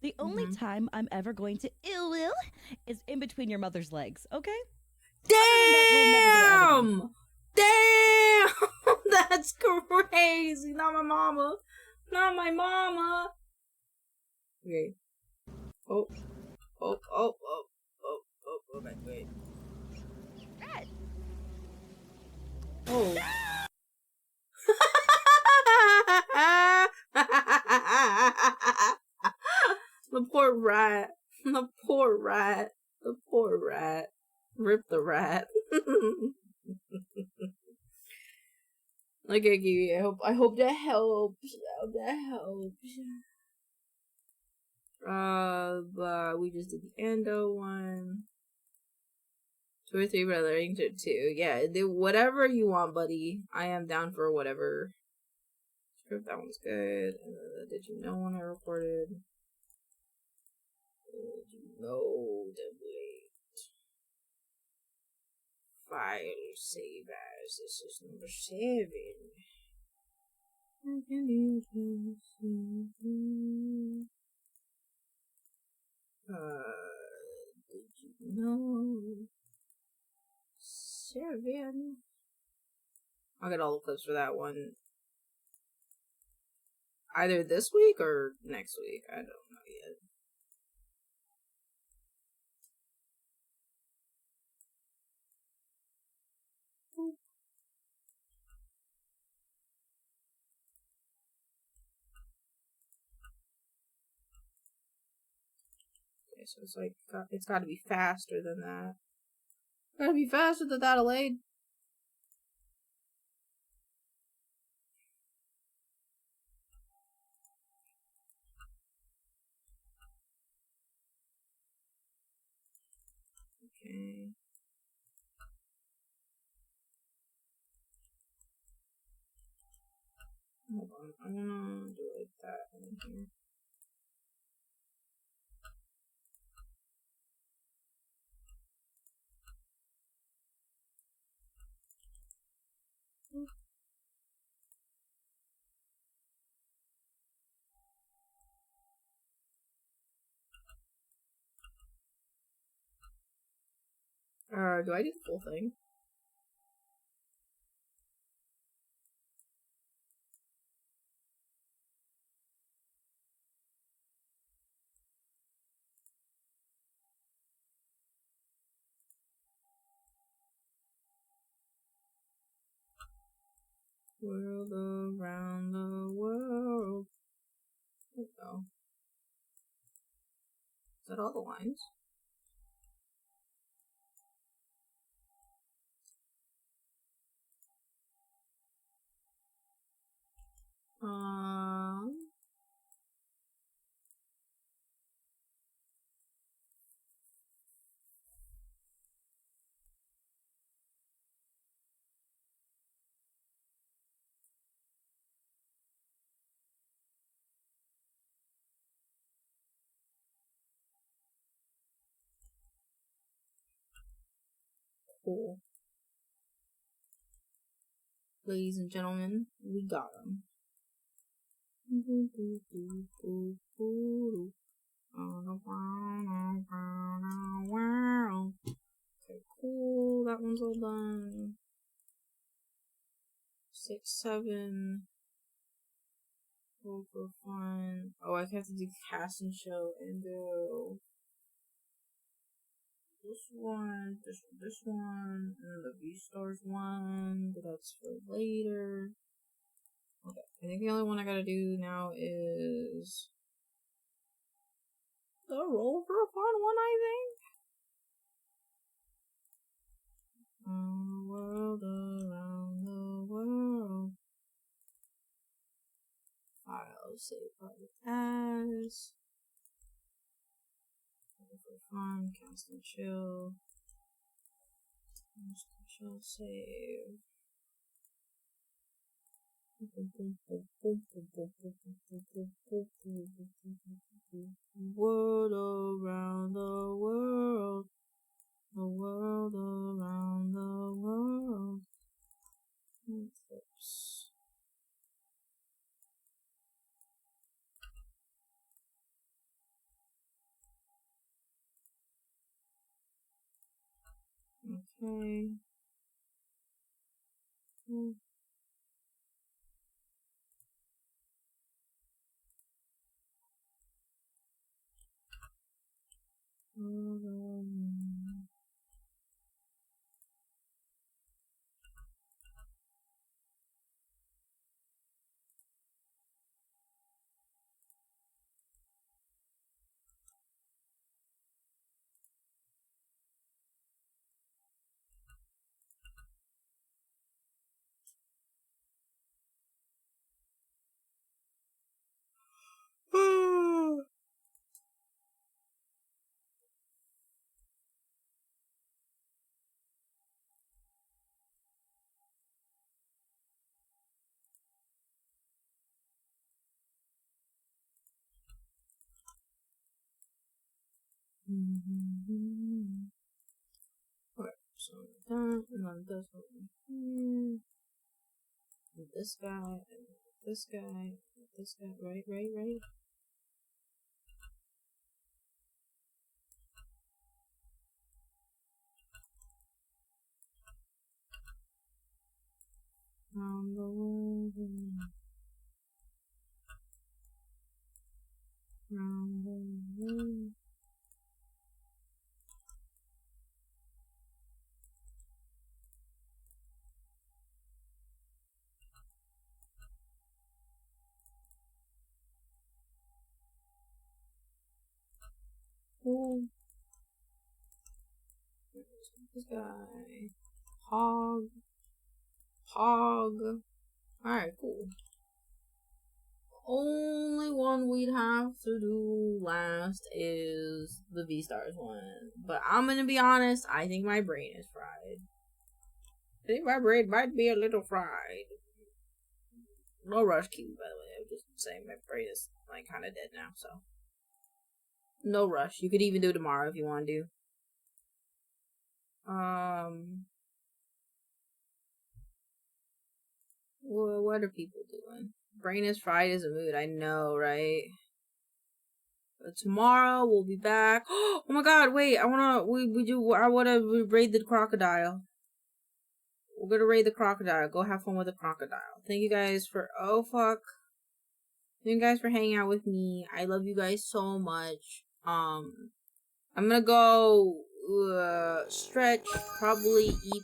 The only time I'm ever going to ill is in between your mother's legs, okay? Damn! Damn! That's crazy. Not my mama. Okay. Oh, wait. Red. Oh. The poor rat. Rip the rat. Okay, Kiwi, I hope that helps. But we just did the endo one. 2 or 3 learning to 2. Yeah, whatever you want, buddy. I am down for whatever. Script, that one's good. Did you know when I recorded? Did you know template? File save as. This is number 7. Did you know? 7. I'll get all the clips for that one either this week or next week. I don't know yet. Okay, so it's like it's got to be faster than that. Gotta be faster than that, Elaine. Okay. Hold on, I'm gonna do it like that in here. Do I do the full thing? World around the world. There we go. Is that all the lines? Cool. Ladies and gentlemen, we got him. Okay, cool. That one's all done. 6, 7. Go for fun. Oh, I have to do cast and show and do this one, and then the V-Stars one, but that's for later. Okay, I think the only one I gotta do now is the roll for fun one, I think. World around the world. save private as. For fun, cast and chill. Chill save. World around the world. The world around the world. Oops. Okay. Okay, so that, and then this over here. And this guy, and this guy, and this guy, right? Round the world, round the world. Cool. This guy. Hog. Alright, cool. Only one we'd have to do last is the V-Stars one. But I'm gonna be honest, I think my brain is fried. I think my brain might be a little fried. No rush, Q, by the way. I'm just saying my brain is, like, kind of dead now, so. No rush. You could even do it tomorrow if you want to. What are people doing? Brain is fried as a mood. I know, right? But tomorrow we'll be back. Oh my god! Wait, I wanna raid the crocodile. We're gonna raid the crocodile. Go have fun with the crocodile. Thank you guys for Thank you guys for hanging out with me. I love you guys so much. I'm gonna go stretch, probably eat,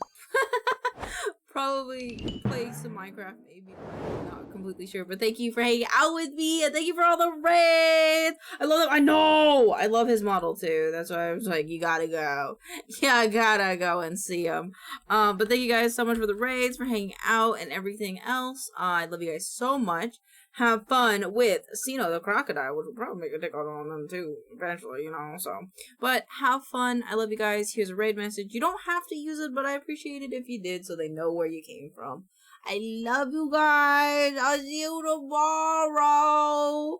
probably play some Minecraft, maybe. I'm not completely sure, but thank you for hanging out with me, and thank you for all the raids. I love him. I know. I love his model too. That's why I was like, you gotta go. Yeah, I gotta go and see him. But thank you guys so much for the raids, for hanging out, and everything else. I love you guys so much. Have fun with Sino the crocodile, which will probably make a dick on them too, eventually, so. But have fun. I love you guys. Here's a raid message. You don't have to use it, but I appreciate it if you did, so they know where you came from. I love you guys. I'll see you tomorrow.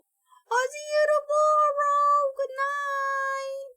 Good night.